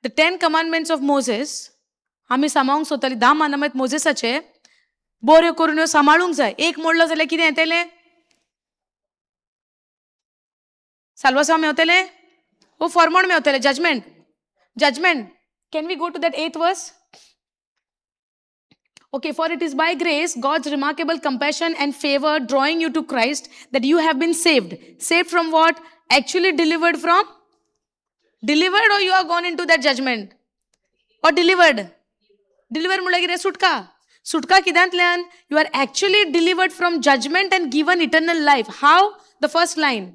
Speaker 1: The 10 commandments of Moses आमी सांबाळूंक सोदतालीं. 10 मानामेत मोजेसाचे बऱ्यो करून ह्यो सांबाळूंक जाय. एक मोडलो जाल्यार कितें येतलें? साल्वासांव मेवतलें? हो फॉर्मोन मेवतलें. Judgement. Can we go to that 8th verse? Okay, for it is by grace, God's remarkable compassion and favor drawing you to Christ that you have been saved. Saved from what? Actually delivered from? Delivered or you are gone into that judgment? Or delivered? Delivered म्हळ्यार कितें? सुटका. सुटका कित्यांतल्यान? You are actually delivered from judgment and given eternal life. How? The first line.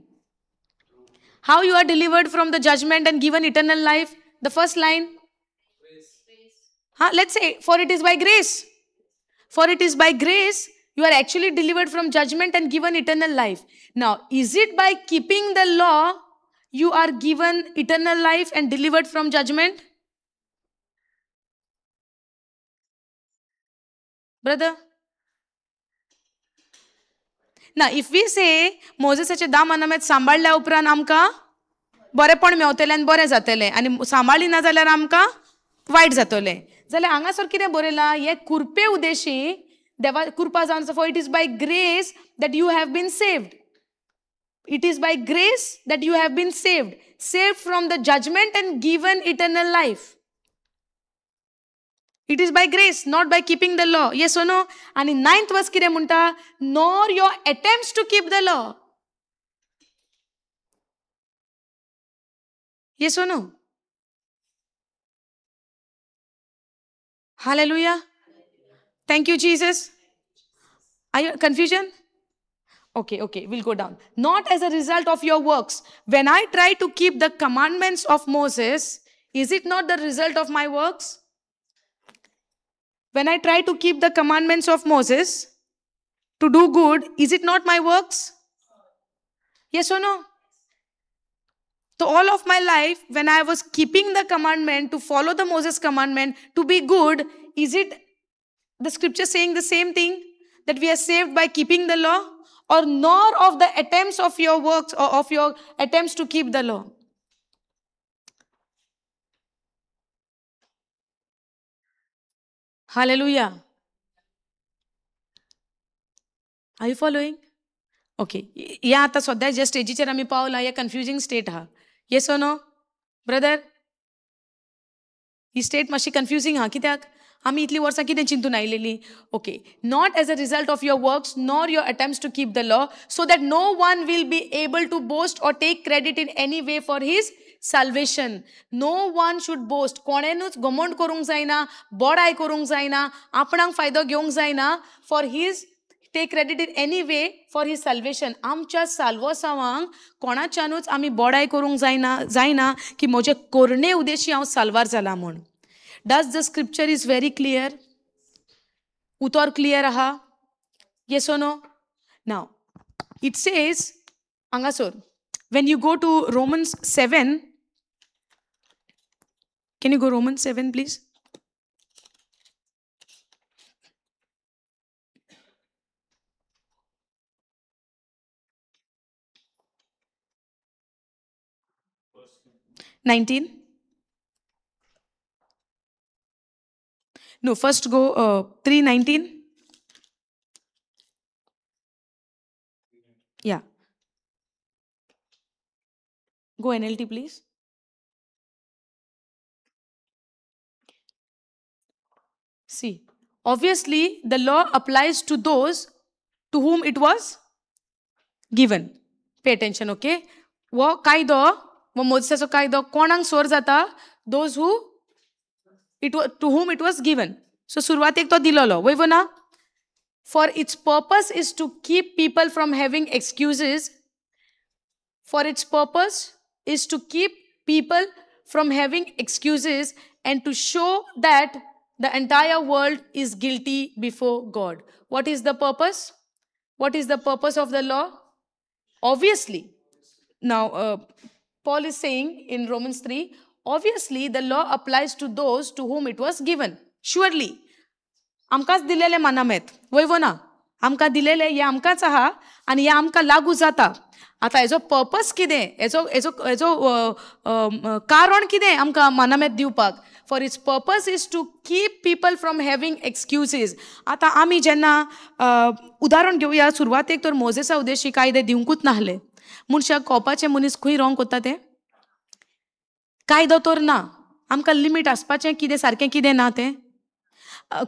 Speaker 1: How you are delivered from the judgment and given eternal life? The first line. Let's say, for it is by grace. For it is by grace you are actually delivered from judgment and given eternal life. Now, is it by keeping the law you are given eternal life and delivered from judgment? Brother? Now, if we say मोजेसाचे 10 मानामेत सांबाळल्या उपरांत आमकां बरेपण मेवतलें आनी बरें जातलें आनी सांबाळ्ळी ना जाल्यार आमकां वायट जातलें जाल्यार हांगासर कितें बरयलां? हे कुरपे उद्देशी देवा कृपा जावन for it is by grace that you have been saved. It is by grace that you have been saved. Saved from the judgement and given eternal life. It is by grace, not by keeping the law. Yes or no? And in 9th verse कितें म्हणटा? Nor your attempts to keep the law. Yes or no? Hallelujah. Thank you, Jesus. Are you confusion? Okay, we'll go down. Not as a result of your works. When I try to keep the commandments of Moses, is it not the result of my works? When I try to keep the commandments of Moses to do good, is it not my works? Yes or no? So all of my life, when I was keeping the commandment, to follow the Moses commandment, to be good, is it the scripture saying the same thing? That we are saved by keeping the law? or nor of the attempts of your works or of your attempts to keep the law. Hallelujah. Are you following? Okay. या आता सध्या ज्या स्टेजीचेर आमी पावला या कन्फ्युजिंग स्टेट आहा. Yes or no brother? ही स्टेट मातशी कन्फ्युजिंग आहा. कित्याक आमी इतली वर्सां कितें चिंतून आयलेली? Okay. Not as a result of your works nor your attempts to keep the law so that no one will be able to boast or take credit in any way for his salvation. No one should boast. कोणेनूच घमंड करूंक जायना, बोडाय करूंक जायना, आपणाक फायदो घेवंक जायना for his take credit in any way for his salvation. आमच्या साल्वोसावांक कोणाच्यानूच आमी बोडाय करूंक जायना की म्हजे कोरणे उद्देशी हांव साल्वार जाला म्हूण. Does the scripture is very clear? उतर क्लियर आहा? Yes or no? Now, it says, हांगासर, when you go to Romans 7, can you go Romans 7, please? (19). No, first go 3:19. Yeah. Go NLT, please. See, obviously the law applies to those to whom it was given. Pay attention, okay? वो कायदो, वो मोसेसाचो कायदो कोणाक सोर जाता? Those who to whom it was given. So सुरवातेक तो दिलोलो, वयवो ना? For its purpose is to keep people from having excuses. For its purpose is to keep people from having excuses and to show that the entire world is guilty before God. What is the purpose? What is the purpose of the law? Obviously. Now, Paul is saying in Romans 3, obviously the law applies to those to whom it was given. Surely. आमकांच दिलेले मानामेत. वयवो ना? आमकां दिलेले हे आमकांच आहा आनी हे आमकां लागू जाता. आतां हेजो पर्पस कितें? हेजो कारण कितें आमकां मानामेत दिवपाक? For its purpose is to keep people from having excuses. आतां आमी जेन्ना उदाहरण घेवया, सुरवातेक तर मोजेसा उद्देशी कायदे दिवंकूच नाहले. मनशाक कोपाचे मनीस खंय रॉंग कोत्ता ते? कायदो तर ना. आमकां लिमीट आसपाचें कितें सारकें कितें ना तें?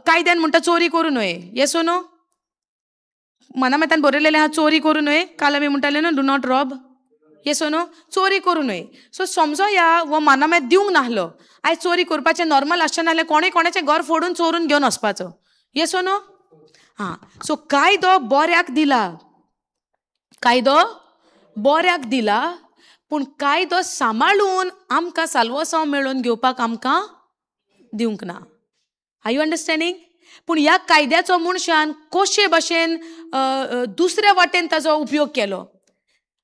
Speaker 1: कायद्यान म्हणटा चोरी करूं न्हय. Yes or no? मनामेतान बरयलेलें आहा चोरी करूं न्हय. काल आमी म्हणटाले न्हू do not Rob. Yes or no? चोरी करूं न्हय. सो समजोया वो मानामेत दिवंक नाहलो. आयज चोरी करपाचें नॉर्मल आसचें नाहलें, कोणें कोणाचें घर फोडून चोरून घेवन वचपाचो. Yes or no? हां. सो कायदो बऱ्याक दिला. कायदो बऱ्याक दिला, पूण कायदो सांबाळून आमकां साल्वोसांव मेळोवन घेवपाक आमकां दिवंक ना. Are you understanding? पूण ह्या कायद्याचो मनशान कशे भाशेन दुसऱ्या वाटेन ताजो उपयोग केलो.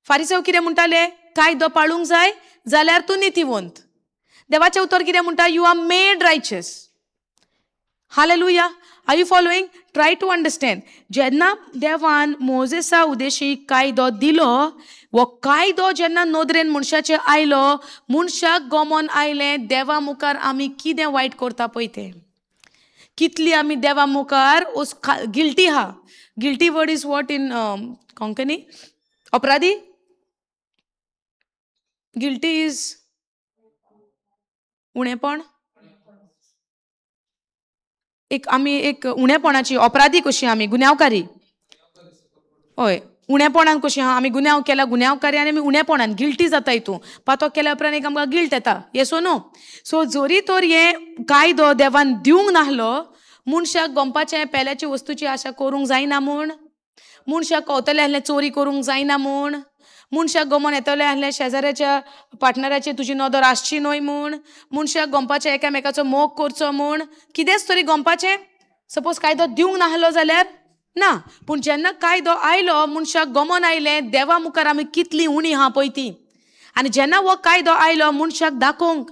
Speaker 1: फारिसांव कितें म्हणटाले? कायदो पाळूंक जाय जाल्यार तूं नितीवंत. देवाचें उतर कितें म्हणटा? You are made righteous. Hallelujah. Are you following? Try to understand. जेन्ना देवान मोजेसा उद्देशी कायदो दिलो, वो कायदो जेन्ना नदरेन मनशाचे आयलो, मनशाक गमोन आयलें देवा मुखार आमी कितें वायट करता पळय तें. कितली आमी देवा मुखार गिल्टी आहा. Guilty word is what in Konkani? अपराधी. गिल्टी इज उणेपण. एक उणेपणाची अपराधी कशी आमी गुन्यांवकारी. हय, उणेपणान कशी आहा आमी गुन्यांव केला, गुन्यांवकारी आनी आमी उणेपणान गिल्टी जाता हितून. पातो केल्या उपरांत एक आमकां गिल्ट येता. Yes or no? सो जरी तर हे कायदो देवान दिवंक नाहलो, मनशाक गमपाचें पेल्याची वस्तूची आशा करूंक जायना म्हूण, मनशाक कवतले आहलें चोरी करूंक जायना म्हूण, मनशाक गमोन येतले आहलें शेजाऱ्याच्या पार्टनराचेर तुजी नदर आसची न्हय म्हूण, मनशाक गमपाचें एकामेकाचो मोग करचो म्हूण, कितेंच तरी गमपाचें. सपोज कायदो दिवंक नाहलो जाल्यार ना. पूण जेन्ना कायदो आयलो, मनशाक गमोन आयलें देवा मुखार आमी कितली उणी आहा पळय ती. आनी जेन्ना हो कायदो आयलो मनशाक दाखोवंक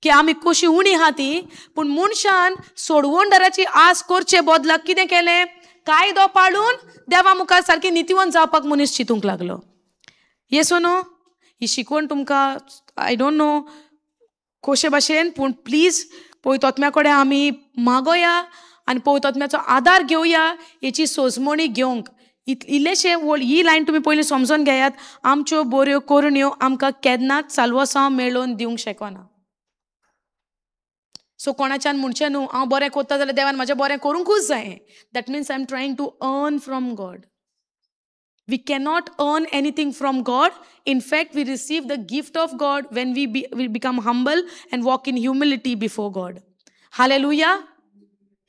Speaker 1: की आमी कशी उणी आहा ती, पूण मनशान सोडवणदाराची आस करचे बदलाक कितें केलें? कायदो पाळून देवा मुखार सारकी नितीवंत जावपाक मनीस चिंतूंक लागलो. येसो न्हू, ही शिकवण तुमकां आय डोंट नो कशे भाशेन, पूण प्लीज पवित्रात्म्या कडेन आमी मागोया आनी पवित्रात्म्याचो आदार घेवया हेची सोजमणी घेवंक. इल्लेशे ही लायन तुमी पयलीं समजून घेयात. आमच्यो बऱ्यो करण्यो आमकां केन्नाच साल्वसांव मेळोवन दिवंक शकना. सो कोणाच्यान म्हणचें न्हू हांव बरें करता जाल्यार देवान म्हाजें बरें करूंकूच जाय. That means I am trying to earn from God. We cannot earn anything from God. In fact, we receive the gift of God when we become humble and walk in humility before God. Hallelujah.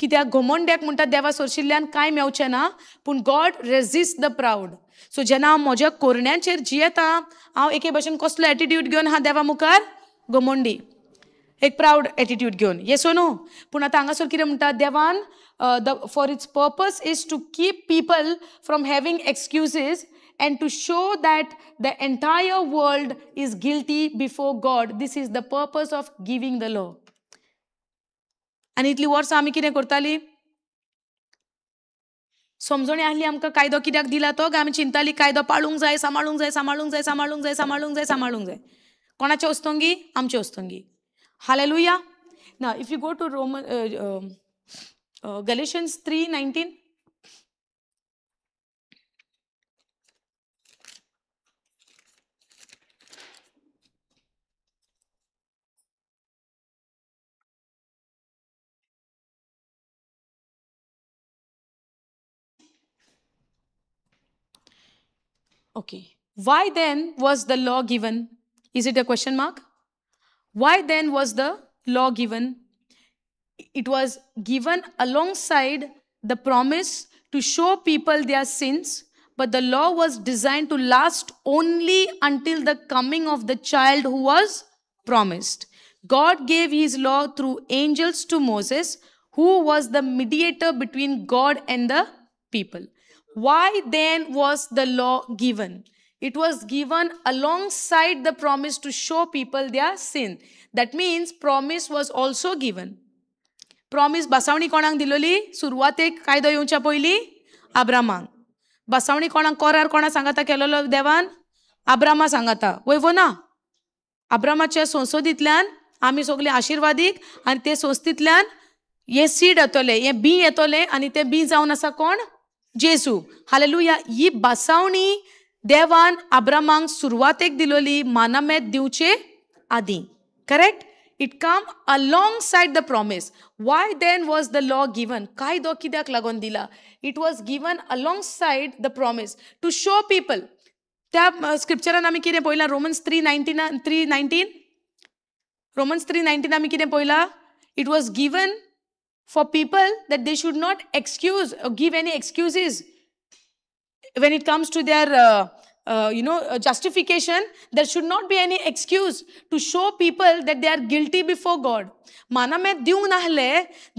Speaker 1: कित्याक घमंड्याक म्हणटा देवा सोरशिल्ल्यान कांय मेवचें ना, पूण God resist the proud. So जेन्ना हांव म्हज्या कोरण्यांचेर जियेता, हांव एके भशेन कसलो एटिट्यूड घेवन हा देवा मुखार? घमंडी, एक प्राऊड एटिट्यूड घेवन. येसो न्हू. पूण आतां हांगासर कितें म्हणटा देवान for its purpose is to keep people from having excuses and to show that the entire world is guilty before God. This is the purpose of giving the law. आनी इतली वर्सां आमी कितें करतालीं? समजणी आहली आमकां कायदो कित्याक दिला तो, काय आमी चिंताली कायदो पाळूंक जाय, सांबाळूंक जाय, सांबाळूंक जाय, सांबाळूंक जाय, सांबाळूंक जाय, सांबाळूंक जाय. कोणाचे वस्तोंगी? आमचे वस्तोंगी. Hallelujah. Now if you go to Galatians 3:19. Okay. Why then was the law given? Is it a question mark? Why then was the law given? It was given alongside the promise to show people their sins, but the law was designed to last only until the coming of the child who was promised. God gave his law through angels to Moses, who was the mediator between God and the people. Why then was the law given? It was given alongside the promise to show people their sin. That means promise was also given. Promise बसावणी कोणाक दिलोली? सुरवातेक कायदो येवच्या पयलीं अब्रामाक. बसावणी कोणाक करार कोणा सांगाता केलेलो देवान? अब्रामा सांगाता. वयवो ना? अब्रामाच्या संसदींतल्यान आमी सगळे आशिर्वादीक आनी ते संस्थींतल्यान हे सीड येतले, हे बी येतले आनी ते बी जावन आसा कोण? जेजू. हालेलुया. ही बसावणी देवान अब्रामाक सुरवातेक दिलोली मानामेत दिवचे आदीं. Correct? It come alongside the promise. Why then was the law given? कायदो कित्याक लागून दिला? It was given alongside the promise to show people. त्या स्क्रिप्चरान आमी कितें पळयलां? Romans 3:19. Romans 3:19 आमी कितें पळयलां? It was given for people that they should not excuse or give any excuses when it comes to their justification. There should not be any excuse to show people that they are guilty before God. मानामेत दिवंक नाहले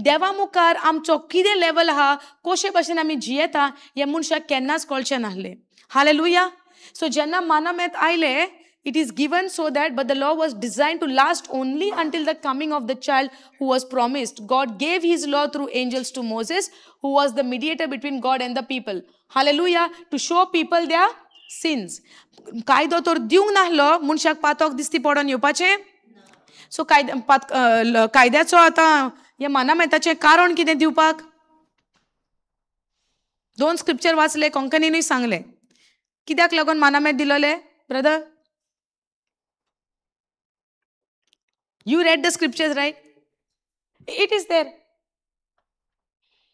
Speaker 1: देवा मुखार आमचो कितें लेवल आहा, कशे भाशेन आमी जियेता हे मनशाक केन्नाच कळचें नाहले. हालेलुया. सो जेन्ना मानामेत आयले, it is given so that, but the law was designed to last only until the coming of the child who was promised. God gave his law through angels to Moses, who was the mediator between God and the people. Hallelujah. To show people their sins. कायदो तर दिवंक नाहलो, मनशाक पातोक दिसती पडोन येवपाचें. सो कायद्याचो आतां हे मानामेताचें कारण कितें दिवपाक? 2 स्क्रिप्चर वाचले, कोंकणीनूय सांगले. कित्याक लागून मानामेत दिलोले? Brother, you read the scriptures, right? It is there.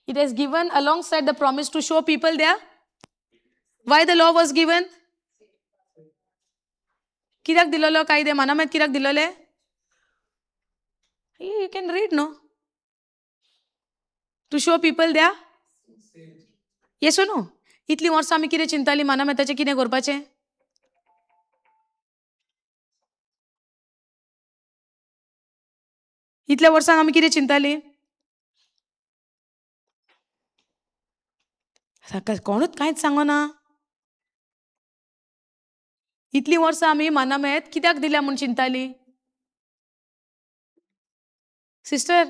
Speaker 1: It is given alongside the promise to show people there. Why the law was given? कित्याक दिलोलो कायदे? मानामेत कित्याक दिलोले? You can read, no? To show people there. Yes or no? इतली वर्सां आमी कितें चिंताली मानामेताचें कितें करपाचें? इतल्या वर्सांक आमी कितें चिंताली? कोणूच कांयच सांगना. इतली वर्सां आमी मानामेत कित्याक दिल्या म्हूण चिंताली? सिस्टर,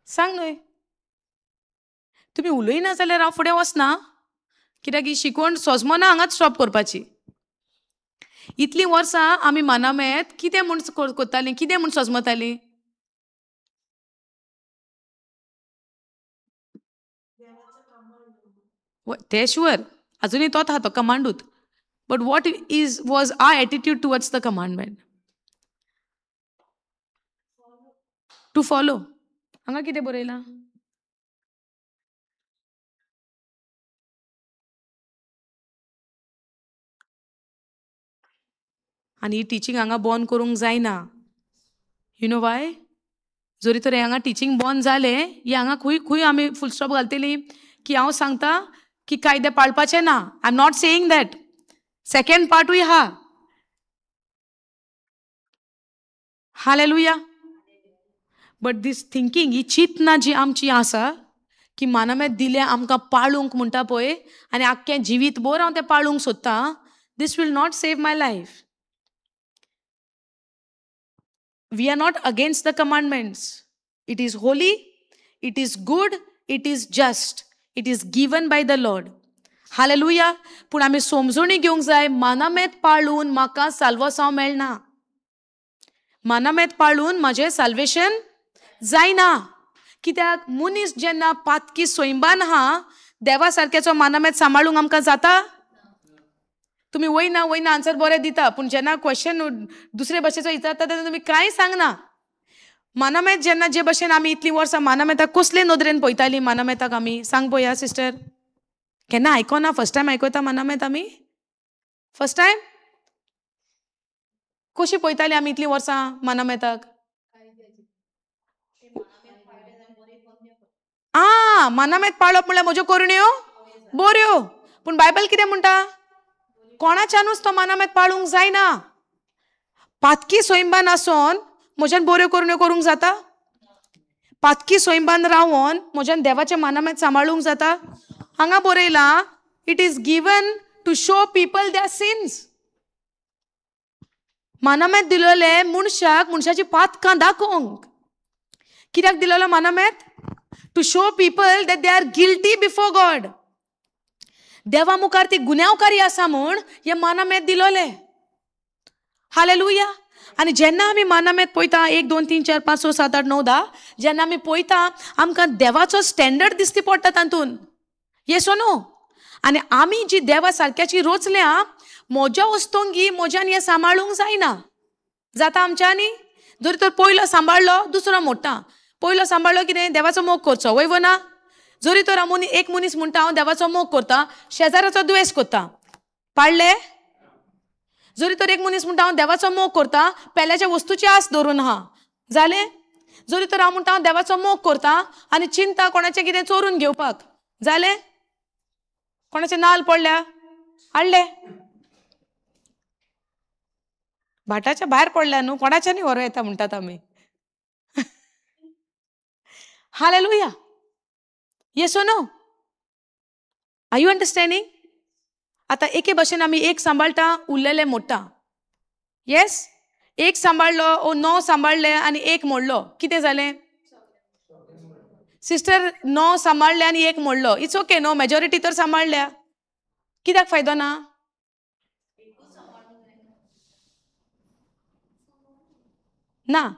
Speaker 1: सांग न्हय. तुमी उलयना जाल्यार हांव फुडें वचना, कित्याक ही शिकवण सोजमोना हांगाच स्टॉप करपाची. इतलीं वर्सां आमी मानामेत कितें म्हूण कोत्तालीं, कितें म्हूण सोजमतालीं? ते शुअर, अजुनूय तोच आहा तो कमांडूत. But what was our attitude towards the commandment? To follow. हांगा कितें बरयलां? आनी ही टिचींग हांगा बंद करूंक जायना. You know Y? जोरी तर हांगा टिचींग बंद जालें, ही हांगा खंय आमी फूल स्टॉप घालतलीं, की हांव सांगता की कायदे पाळपाचे ना. I am not saying that. Second पार्टूय आहा. हालेलुया. बट दीस थिंकींग, ही चिंतना जी आमची आसा, की मानामेत दिलें आमकां पाळूंक म्हणटा पळय, आनी आख्खें जिवीतभर हांव तें पाळूंक सोदतां, this will not save my life. We are not against the commandments. It is holy, it is good, it is just. It is given by the Lord. Hallelujah. पूण आमी समजुणी घेवंक जाय, मानामेत पाळून म्हाका साल्वसांव मेळना. मानामेत पाळून म्हजें साल्वेशन जायना. कित्याक मनीस जेन्ना पातकी सोयंबान आहा, देवा सारक्याचो मानामेत सांबाळूंक आमकां जाता? तुमी वयना आन्सर बरें दिता, पूण जेन्ना क्वेश्चन दुसरे भाशेचो विचारता तेन्ना तुमी कांय सांगना. मानामेत जेन्ना जे भाशेन आमी इतलीं वर्सां मानामेताक कसले नदरेन पळयतालीं, मानामेताक आमी सांग पळोवया सिस्टर. केन्ना आयकोना? फर्स्ट टायम आयकता मानामेत आमी? First time? कशी पळयतालीं आमी इतलीं वर्सां मानामेताक? मानामेत पाळप म्हळ्यार म्हज्यो करुण्यो बऱ्यो. पूण बायबल कितें म्हणटा? कोणाच्यानूच तो मानामेत पाळूंक जायना. पातकी सोयंबान आसोन म्हज्यान बऱ्यो करुण्यो करूंक जाता? पातकी सोयंबान रावन म्हज्यान देवाचें मानामेत सांबाळूंक जाता? हांगा बरयलां, it is given to show people their sins. मानामेत दिलेले मनशाची पातकां दाखोवंक. कित्याक दिलेलो मानामेत? To show people that they are guilty before God. देवा मुखार ती गुन्यांवकारी आसा म्हूण हे मानामेत दिलोले. हालेलुया. आनी जेन्ना आमी मानामेत पळयता, 1 2 3 4 5 6 7 8 9 10, जेन्ना आमी पळयता आमकां देवाचो स्टँडर्ड दिसती पडटा तातूंत. Yes or no? आनी आमी जी देवा सारक्याची रोचल्या, म्हज्या वस्तूंकी म्हज्यान हें सांबाळूंक जायना. जाता आमच्यांनी? जरी तर पयलो सांबाळलो दुसरो मोडटा. पयलो सांबाळलो कितें? देवाचो मोग करचो, वय ना? जरी तर एक मनीस म्हणटा हांव देवाचो मोग करता, शेजाराचो दुयेस करता, पाळले? जरी तर एक मनीस म्हणटा हांव देवाचो मोग करता, पेल्याच्या वस्तूची आस धरून आहा, जालें? जरी तर हांव म्हणटा हांव देवाचो मोग करता आनी चिंता कोणाचें कितें चोरून घेवपाक, जालें? कोणाचे नाल्ल पडल्या, हाडले. भाटाच्या भायर पडल्या न्हू, कोणाच्यानी व्हरो येता म्हणटात आमी. Hallelujah. Yes or no? Are you understanding? आता एके भाशेन आमी एक सांबाळटा, उरलेले मोडटा. येस? एक सांबाळलो, 9 सांबाळले आनी एक मोडलो, कितें जालें? सिस्टर 9 सांबाळले आनी एक मोडलो. इट्स ओके न्हू, मेजॉरिटी तर सांबाळल्या, कित्याक फायदो ना? ना.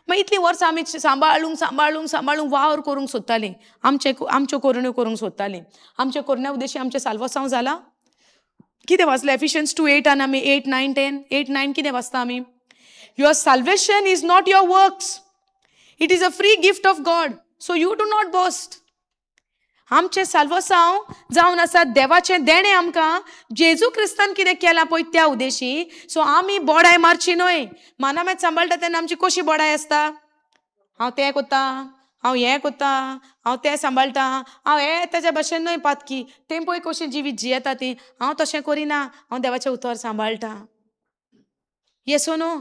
Speaker 1: मागीर इतलीं वर्सां आमी सांबाळूंक वावर करूंक सोदतालीं, आमच्यो करुण्यो करूंक सोदतालीं. आमच्या करुण्या उद्देशी आमचें साल्वसांव जाला? कितें वाचलें? एफिशियन्स 2:8 आनी आमी 8 9 10 8 9 कितें वाचता आमी? Your salvation is not your works, it is a free gift of God, so you do not boast. आमचें साल्वसांव जावन आसा देवाचें देणें आमकां. जेजू क्रिस्तान कितें केलां पळय त्या उद्देशी. सो आमी बोडाय मारची न्हय. मानामेत सांबाळटा तेन्ना आमची कशी बोडाय आसता? हांव तें कोत्ता, हांव हें कोत्ता, हांव तें सांबाळटा, हांव हें तेज्या भाशेन न्हय पातकी, तें पळय कशें जिवीत जियेता ती, हांव तशें करिना, हांव देवाचें उतर सांबाळटा. Yes or no?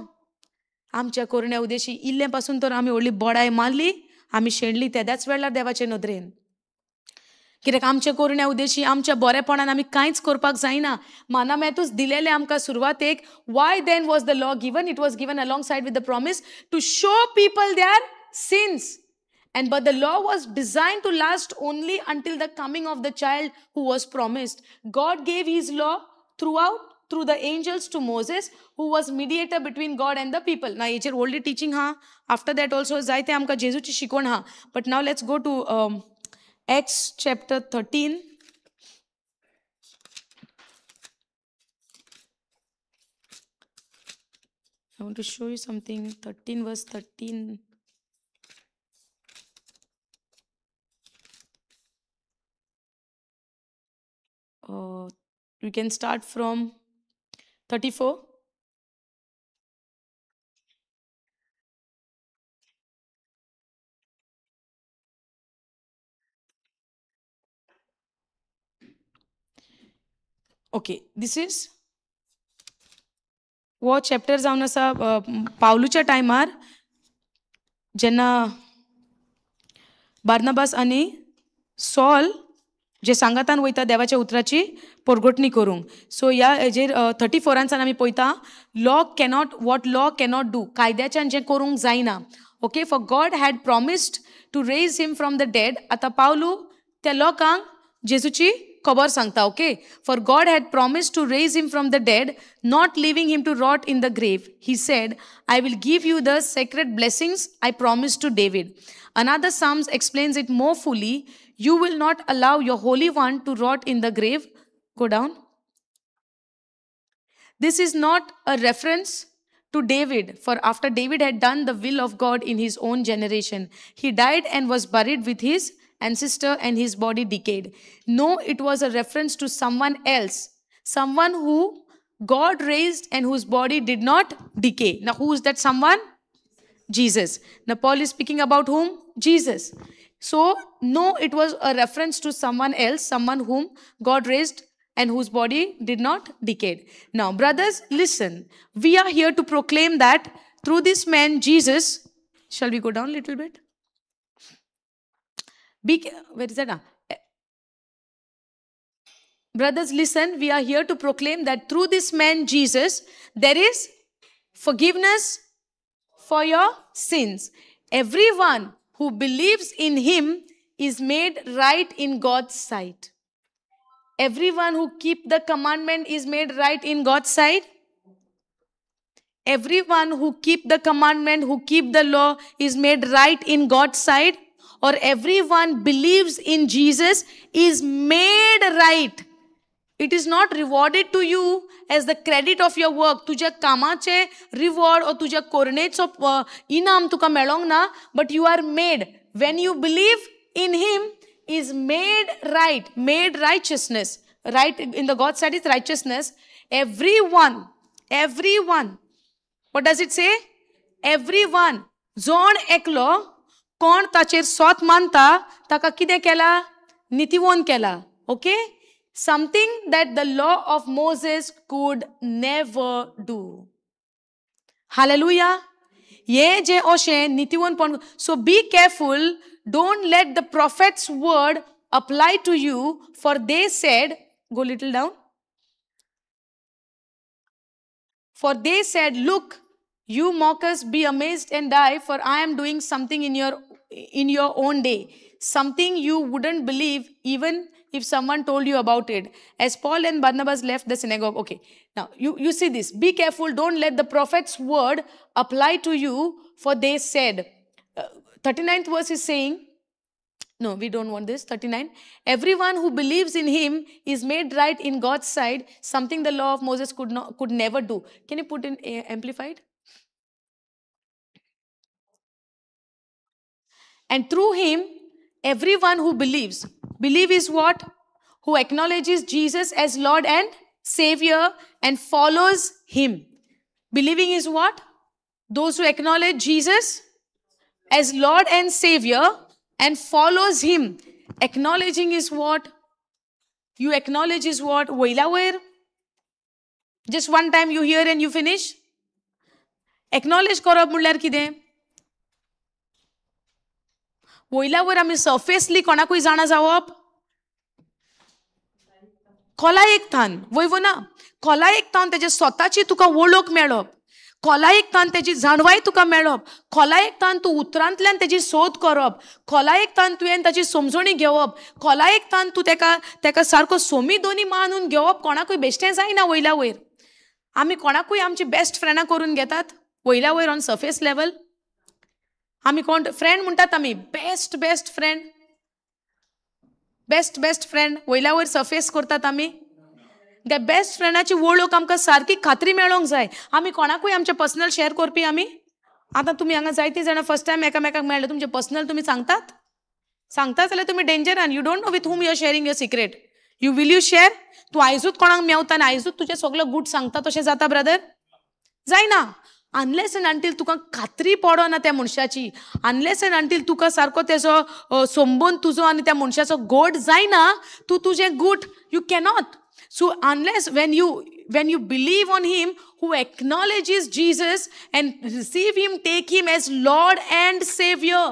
Speaker 1: आमच्या करुण्या उद्देशी इल्ले पासून तर आमी व्हडली बोडाय मारली, आमी शेणली तेद्याच वेळार देवाचे नदरेन. कित्याक आमच्या करुण्या उद्देशी आमच्या बरेपणान आमी कांयच करपाक जायना. मानामेतूच दिलेलें आमकां सुरवातेक. Why then was the law given? It was given alongside with the promise to show people their sins And but the law was designed to last only until the coming of the child who was promised. God gave his law through the angels to Moses, who was mediator between God and the people. Now, hecher only teaching ha. After that also, जायते आमका जेजूची शिकवण हा. But now let's go to Acts chapter 13. I want to show you something. 13 verse 13. You can start from 34. Okay, this is वो चॅप्टर जावन आसा पावलूच्या टायमार जेन्ना बार्नबास आनी सॉल जे सांगातान वयता देवाच्या उतराची परगोटणी करूंक. सो ह्या हेजेर 34 आमी पळयता लॉ कॅनॉट डू, कायद्याच्यान जें करूंक जायना. Okay, for God had promised to raise him from the dead. आतां पावलू त्या लोकांक जेजूची खबर सांगता. Okay, for God had promised to raise him from the dead, not leaving him to rot in the grave. He said, I will give you the sacred blessings I promised to David. Another Psalms explains it more fully. You will not allow your Holy One to rot in the grave. Go down. This is not a reference to David, for after David had done the will of God in his own generation, he died and was buried with his ancestor and his body decayed. No, it was a reference to someone else, someone who God raised and whose body did not decay. Now, who is that someone? Jesus. Now, Paul is speaking about whom? Jesus. So, no, it was a reference to someone else, someone whom God raised and whose body did not decay. Now, brothers, listen. We are here to proclaim that through this man, Jesus, shall we go down a little bit? Where is that? Brothers, listen. We are here to proclaim that through this man, Jesus, there is forgiveness for your sins. Everyone who believes in him is made right in God's sight. Everyone who keeps the commandment is made right in God's sight. Everyone who keeps the commandment, who keeps the law, is made right in God's sight. Or everyone believes in Jesus is made right. It is not rewarded to you as the credit of your work. तुझ्या कामाचे reward or तुझ्या कोरणेचो इनाम तुका मेळोंक ना, but you are made. When you believe in him, is made right, made righteousness. Right in the God's sight is righteousness. Everyone. What does it say? Everyone. जोण एकलो कोण ताचेर स्वत मानता ताका कितें केला? नितिवोन केला. Okay? Something that the law of Moses could never do. Hallelujah. Ye je oshe nitiwon pon. So be careful. Don't let the prophet's word apply to you, for they said, go little down. For they said, look, you mockers, be amazed and die, for I am doing something in your own day. Something you wouldn't believe even if someone told you about it. As Paul and Barnabas left the synagogue. Okay, now you see this. Be careful, don't let the prophet's word apply to you, for they said. 39th verse is saying, no, we don't want this. 39. Everyone who believes in him is made right in God's sight, something the law of Moses could never do. Can you put in amplified? And through him, everyone who believes. Believe is what? Who acknowledges Jesus as Lord and Savior and follows him. Believing is what? Those who acknowledge Jesus as Lord and Savior and follows him. Acknowledging is what? You acknowledge is what? Wailawer. Just one time you hear and you finish. Acknowledge korab mullar kide. वयल्यावर आमी सरफेसली कोणाकूय जाणा जावप खोला एक थान वयव ना खोला एक थान तेजे स्वताची तुका वळख मेळप खोलायेकतान तेजी जाणवाय तुका मेळप, खोलायेकतान तूं उतरांतल्यान तेजी सोद करप, खोलायेकतान तुवें ताची समजणी घेवप, खोलायेकतान तूं तेका सारको सोमी दोनी मानून घेवप. कोणाकूय बेश्टें जायना वयल्या वयर. आमी कोणाकूय आमची बेस्ट फ्रेंडां करून घेतात वयल्या वयर ऑन सर्फेस लेवल. आमी कोण फ्रेंड म्हणटात, आमी बेस्ट फ्रेंड वयल्या वयर सर्फेस करतात आमी. त्या बेस्ट फ्रेंडाची वळख आमकां सारकी खात्री मेळोंक जाय. आमी कोणाकूय आमचे पर्सनल शेअर करपी आमी. आतां तुमी हांगा जायतीं जाणां फर्स्ट टायम एकामेकाक मेळ्ळे, तुमचे पर्सनल तुमी सांगतात जाल्यार तुमी डेंजरान. You don't know with whom you are sharing your secret. You share? तूं आयजूच कोणाक मेवता आनी आयजूच तुजें सगळें गूट सांगता तशें जाता ब्रदर? जायना. अनलेस एंड अंटील तुका खात्री पडना त्या मनशाची, अनलेस एंड अंटील तुका सारको तेजो संबंद तुजो आनी त्या मनशाचो गोड जायना, तूं तुजें गूट you cannot. So unless when you believe on him who acknowledges Jesus and receive him, take him as Lord and Savior.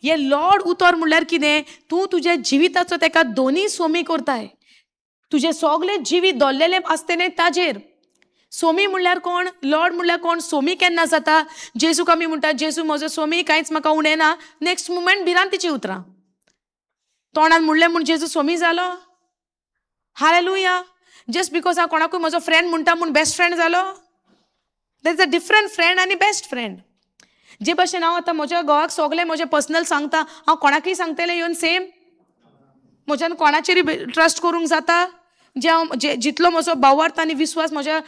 Speaker 1: ये लॉर्ड उतर म्हणल्यार कितें? तूं तुज्या जिविताचो तेका दोनी सोमी करताय. तुजें सगळें जिवीत दवरलेलें आसतलें ताजेर. सोमी म्हणल्यार कोण? लॉर्ड म्हणल्यार कोण? सोमी केन्ना जाता? जेजूक आमी म्हणटा जेजू म्हजो सोमी, कांयच म्हाका उणें ना. नेक्स्ट मुमेंट भिरांतीची उतरां. तोंडान म्हणलें म्हूण जेजू सोमी जालो? हालेलुया. जस्ट बिकॉज हांव कोणाकूय म्हजो फ्रेंड म्हणटा म्हूण बेस्ट फ्रेंड जालो? देर इज अ डिफरंट फ्रेंड आनी बेस्ट फ्रेंड. जे भाशेन हांव आतां म्हज्या घोवाक सगळें म्हजें पर्सनल सांगता, हांव कोणाकूय सांगतलें येवन सेम? म्हज्यान कोणाचेरय ट्रस्ट करूंक जाता? जितलो म्हजो भावार्थ आनी विस्वास म्हज्या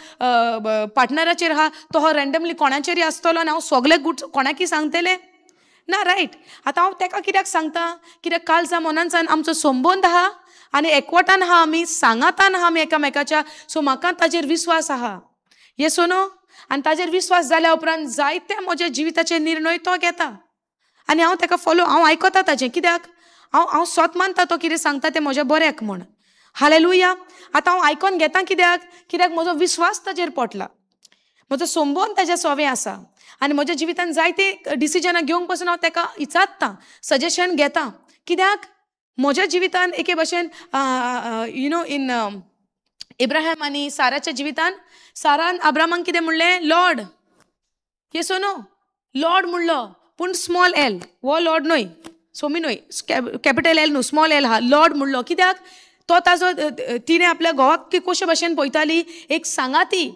Speaker 1: पार्टनराचेर आहा तो हो रँडमली कोणाचेरय आसतलो आनी हांव सगळें गूट कोणाकूय सांगतलें? ना, रायट. आतां हांव तेका कित्याक सांगता? कित्याक काळजा मनांतल्यान आमचो संबंद आहा आनी एकवटान आहा आमी, सांगातान आहा आमी एकामेकाच्या. सो म्हाका ताजेर विस्वास आहा. Yes no? आनी ताजेर विस्वास जाल्या उपरांत जायते म्हज्या जिविताचे निर्णय तो घेता आनी हांव तेका हांव आयकता ताजें. कित्याक? हांव स्वत मानता तो कितें सांगता तें म्हज्या बऱ्याक म्हूण. हालेलुया. आतां हांव आयकोन घेता. कित्याक म्हजो विस्वास ताजेर पटला, म्हजो संबंद ताज्या सोबे आसा आनी म्हज्या जिवितान जायते डिसिजनां घेवंक पासून हांव तेका इचारता, सजेशन घेता. कित्याक? म्हज्या जिवितान एके भाशेन इन इब्राहिम आनी साराच्या जिवितान सारान अब्रामाक कितें म्हणलें? लॉर्ड. Yes no? लॉर्ड म्हणलो पूण स्मॉल एल. वो लॉर्ड न्हय, सोमी न्हय, कॅपिटल एल न्हू, स्मॉल एल आहा. लॉर्ड म्हणलो. कित्याक? तो ताजो तिणें आपल्या घोवाक कशे भाशेन पळयताली? एक सांगाती,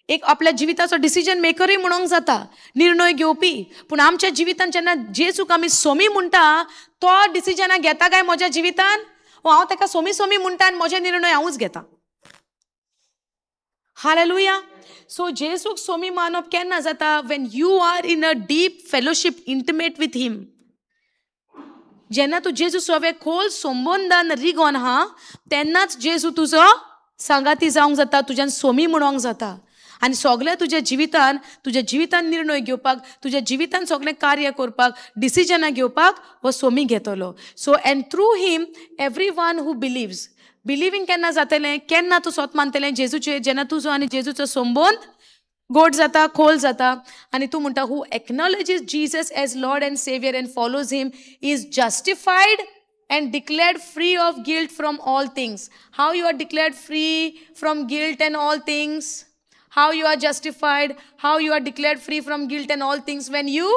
Speaker 1: एक आपल्या जिविताचो डिसिजन मेकरूय म्हणूंक जाता, निर्णय घेवपी. पूण आमच्या जिवितान जेन्ना जेजूक आमी सोमी म्हणटा, तो डिसिजनां घेता काय म्हज्या जिवितान? हांव तेका सोमी सोमी म्हणटा आनी म्हजे निर्णय हांवूच घेता. हालेलुया. सो जेजूक सोमी मानप केन्ना जाता? When you are in a deep fellowship, intimate with him. जेन्ना तूं जेजू सोबे खोल संबंदान रिगोन आहा तेन्नाच जेजू तुजो सांगाती जावंक जाता, तुज्यान सोमी म्हणोंक जाता. आनी सगळें तुज्या जिवितान निर्णय घेवपाक, तुज्या जिवितान सगळें कार्य करपाक, डिसिजनां घेवपाक हो सोमी घेतलो. So and through him every one who believing केन्ना जातलें? केन्ना तूं स्वत मानतलें जेजूचें? जेन्ना तुजो आनी जेजूचो संबंद गोड जाता, खोल जाता आनी तूं म्हणटा who acknowledges Jesus as Lord and saviour and follows him is justified and declared free of guilt from all things. How you are declared free from guilt and all things? How you are justified? How you are declared free from guilt and all things? When you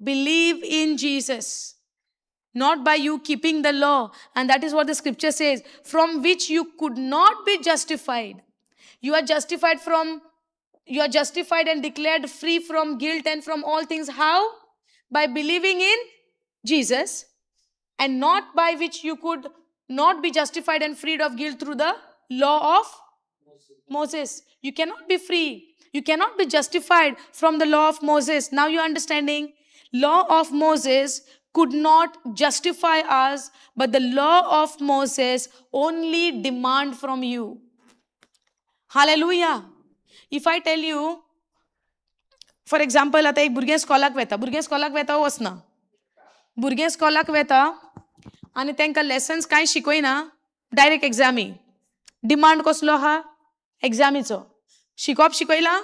Speaker 1: believe in Jesus. Not by you keeping the law. And that is what the scripture says. From which you could not be justified. You are justified and declared free from guilt and from all things. How? By believing in Jesus. And not by which you could not be justified and freed of guilt through the law of Moses. You cannot be free. You cannot be justified from the law of Moses. Now you are understanding? Law of Moses could not justify us, but the law of Moses only demand from you. Hallelujah. If I tell you, for example, आता एक भुरगें स्कॉलाक वेता वचना. भुरगें स्कॉलाक वेता आनी तांकां लेसन्स कांय शिकयना, डायरेक्ट एग्जामी. डिमांड कसलो आहा? एग्जामीचो. शिकप शिकयला,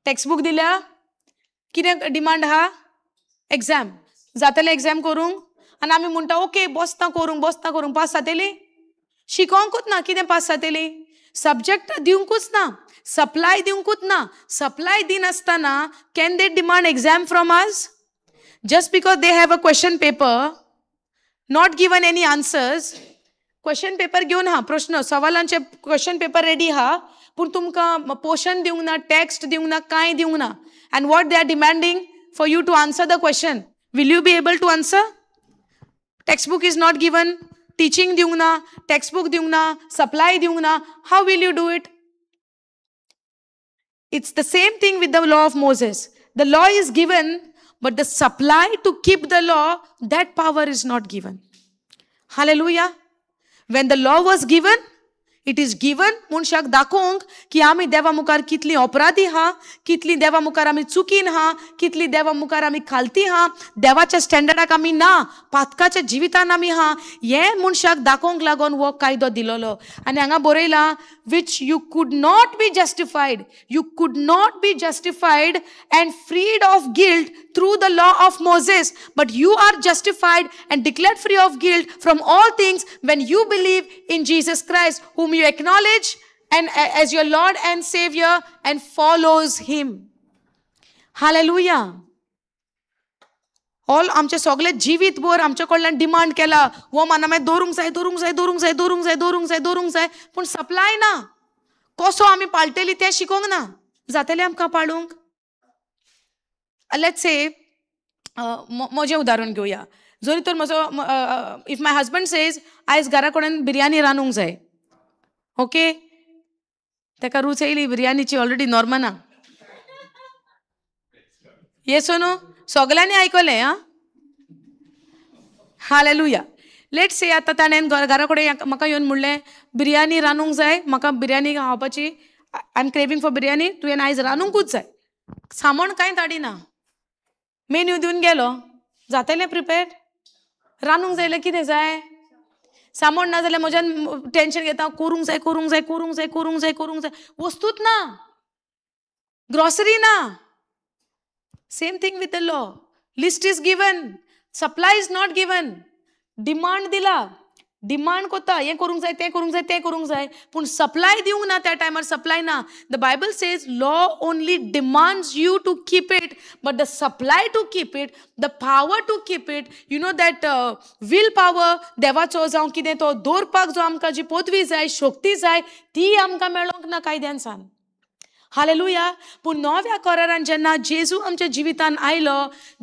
Speaker 1: टेक्स्टबूक दिल्या, कितें डिमांड आहा? एग्जाम. जातलें एग्जाम करूंक आनी आमी म्हणटा ओके बसता करूंक पास जातली? शिकोवंकूच ना, कितें पास जातली? सब्जेक्ट दिवंकूच ना, सप्लाय दिवंकूच ना. सप्लाय दिनासतना can they demand exam from us? Just because they have a question paper, not given any answers. Question paper घेऊन हा, प्रश्न सवालांचे क्वेश्चन पेपर रेडी हा, पूण तुमकां पोर्शन दिवंक ना, टेक्स्ट दिवंक ना, कांय दिवंक ना. And what they are demanding for you to answer the question. Will you be able to answer? Textbook is not given, teaching दिवंक ना, टेक्स्ट बुक दिवंक ना, सप्लाय दिवंक ना. How will you do it? It's the same thing with the law of Moses. The law is given, but the supply to keep the law, that power is not given. Hallelujah. When the law was given, it is given मनशाक दाखोवंक की आमी देवा मुखार कितली अपराधी हा, कितली देवा मुखार आमी चुकीन हा, कितली देवा मुखार आमी खालती हा, देवाच्या स्टँडर्डाक आमी ना, पातकाच्या जिवितान आमी हा, हे मनशाक दाखोवंक लागून हो कायदो दिलोलो. आनी हांगा बरयला, which you could not be justified. You could not be justified and freed of guilt through the law of Moses, but you are justified and declared free of guilt from all things when you believe in Jesus Christ, whom you acknowledge and as your Lord and Savior and follows him. Hallelujah. All आमचे सगळे जिवीत भर आमच्या कडल्यान डिमांड केला, हो माना मागीर दवरूंक जाय, दवरूंक जाय, दवरूंक जाय, दवरूंक जाय, दवरूंक जाय, दवरूंक जाय, पूण सप्लाय ना. कसो आमी पाळटली तें शिकोवंक ना. जातलें आमकां पाळूंक? लेट्स से म्हजें उदाहरण घेवया. जरी तर म्हजो इफ माय हजबंड सेज आयज घरा कडेन बिरयानी रांदूंक जाय, ओके, ताका रूच येयली बिरयानीची ऑलरेडी नॉर्मना. येसो न्हू? सगळ्यांनी आयकलें हा. हालेलुया. लेट्स से आतां ताणें घरा कडेन म्हाका येवन म्हणलें बिरयानी रांदूंक जाय, म्हाका बिरयानी खावपाची, I am craving for biryani, तुवें आयज रांदूंकूच जाय. सामण कांय धाडिना, मेन्यू दिवन गेलो. जातलें प्रिपेर्ड? रांदूंक जाय कितें जाय? सामण ना जाल्यार म्हज्यान टेन्शन घेता, करूंक जाय, करूंक जाय, करूंक जाय, करूंक जाय, करूंक जाय. वस्तूच ना, ग्रॉसरी ना. Same thing with the law. List is given, supply is not given. Demand दिला, डिमांड कोता, हें करूंक जाय, तें करूंक जाय, तें करूंक जाय, पूण सप्लाय दिवंक ना. त्या टायमार सप्लाय ना. The Bible says law only demands you to keep it, but the supply to keep it, the power to keep it, you know that will power देवाचो जावं कितें तो दवरपाक जो आमकां जी पदवी जाय, शक्ती जाय, ती आमकां मेळोंक ना कायद्यान सान. हालेलुया. पूण नव्या करारान जेन्ना जेजू आमच्या जिवितान आयलो,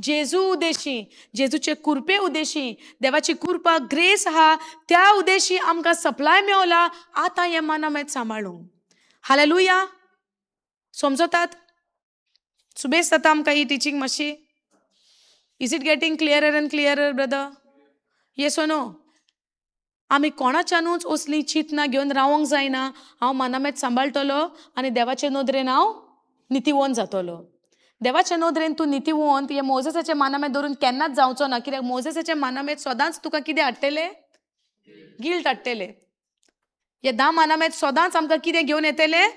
Speaker 1: जेजू उदेशी, जेजूचे कृपे उदेशी, देवाची कृपा ग्रेस आहा, त्या उदेशी आमकां सप्लाय मेवला. आतां हें मानामेत सांबाळूंक. हालेलुया. समजतात? सुबेज जाता आमकां ही टिचींग मातशी? Is it getting clearer and clearer brother? Yes O no? आमी कोणाच्यानूच असली चिंतना घेवन रावंक जायना. हांव मानामेत सांबाळटलो आनी देवाचे नदरेन हांव नितीवंत जातलो. देवाच्या नदरेन तूं नितीवंत हे मोजेसाचे मानामेत धरून केन्नाच जावचो ना. कित्याक मोजेसाचे मानामेत सदांच तुका कितें हाडटले? गिल्ट हाडटले. हे 10 मानामेत सदांच आमकां कितें घेवन येतले?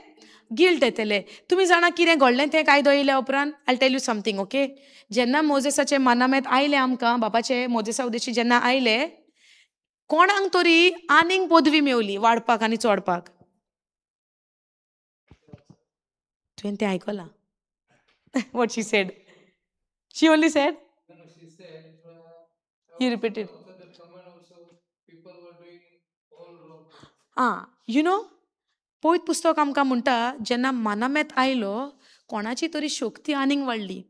Speaker 1: गिल्ट येतले. तुमी जाणा कितें घडलें तें कायदो येयल्या उपरांत? I tell you something, okay. जेन्ना मोजेसाचे मानामेत आयले आमकां, बापाचे मोजेसा उदेशी जेन्ना आयले, कोणाक तरी आनीक पदवी मेवली वाडपाक आनी चोडपाक. तुवें तें आयकलां? What she said? She only said? He repeated. You know, पयत पुस्तक आमकां म्हणटा जेन्ना मानामेत आयलो, कोणाची तरी शक्ती आनीक वाडली,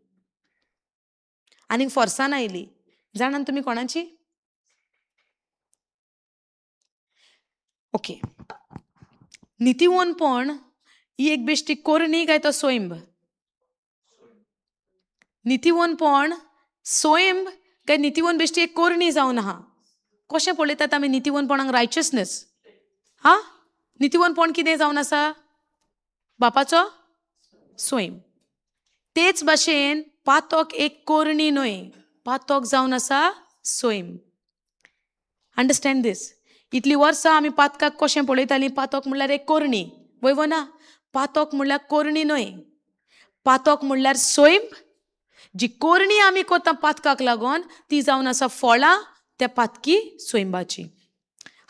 Speaker 1: आनीक फोर्सान आयली. जाणान तुमी कोणाची? ओके. नितीवनपण ही एक बेश्टी कोरणी काय तो सोयंब? नितीवनपण सोयंब काय नितीवन बेश्टी एक कोरणी जावन आहा? कशें पळयतात आमी नितीवनपणाक? रायचसनेस. हा, नितीवनपण कितें जावन आसा? बापाचो सोयंब. तेच भाशेन पातोक एक कोरणी न्हय, पातोक जावन आसा सोयंब. अंडरस्टँड दीस? इतली वर्सां आमी पातकाक कशें पळयतालीं? पातोक म्हणल्यार एक कोरणी. वयव ना? पातोक म्हणल्यार कोरणी न्हय, पातोक म्हणल्यार सोयंब. जी कोरणी आमी कोता पातकाक लागोन, ती जावन आसा फळां त्या पातकी सोयंबाची.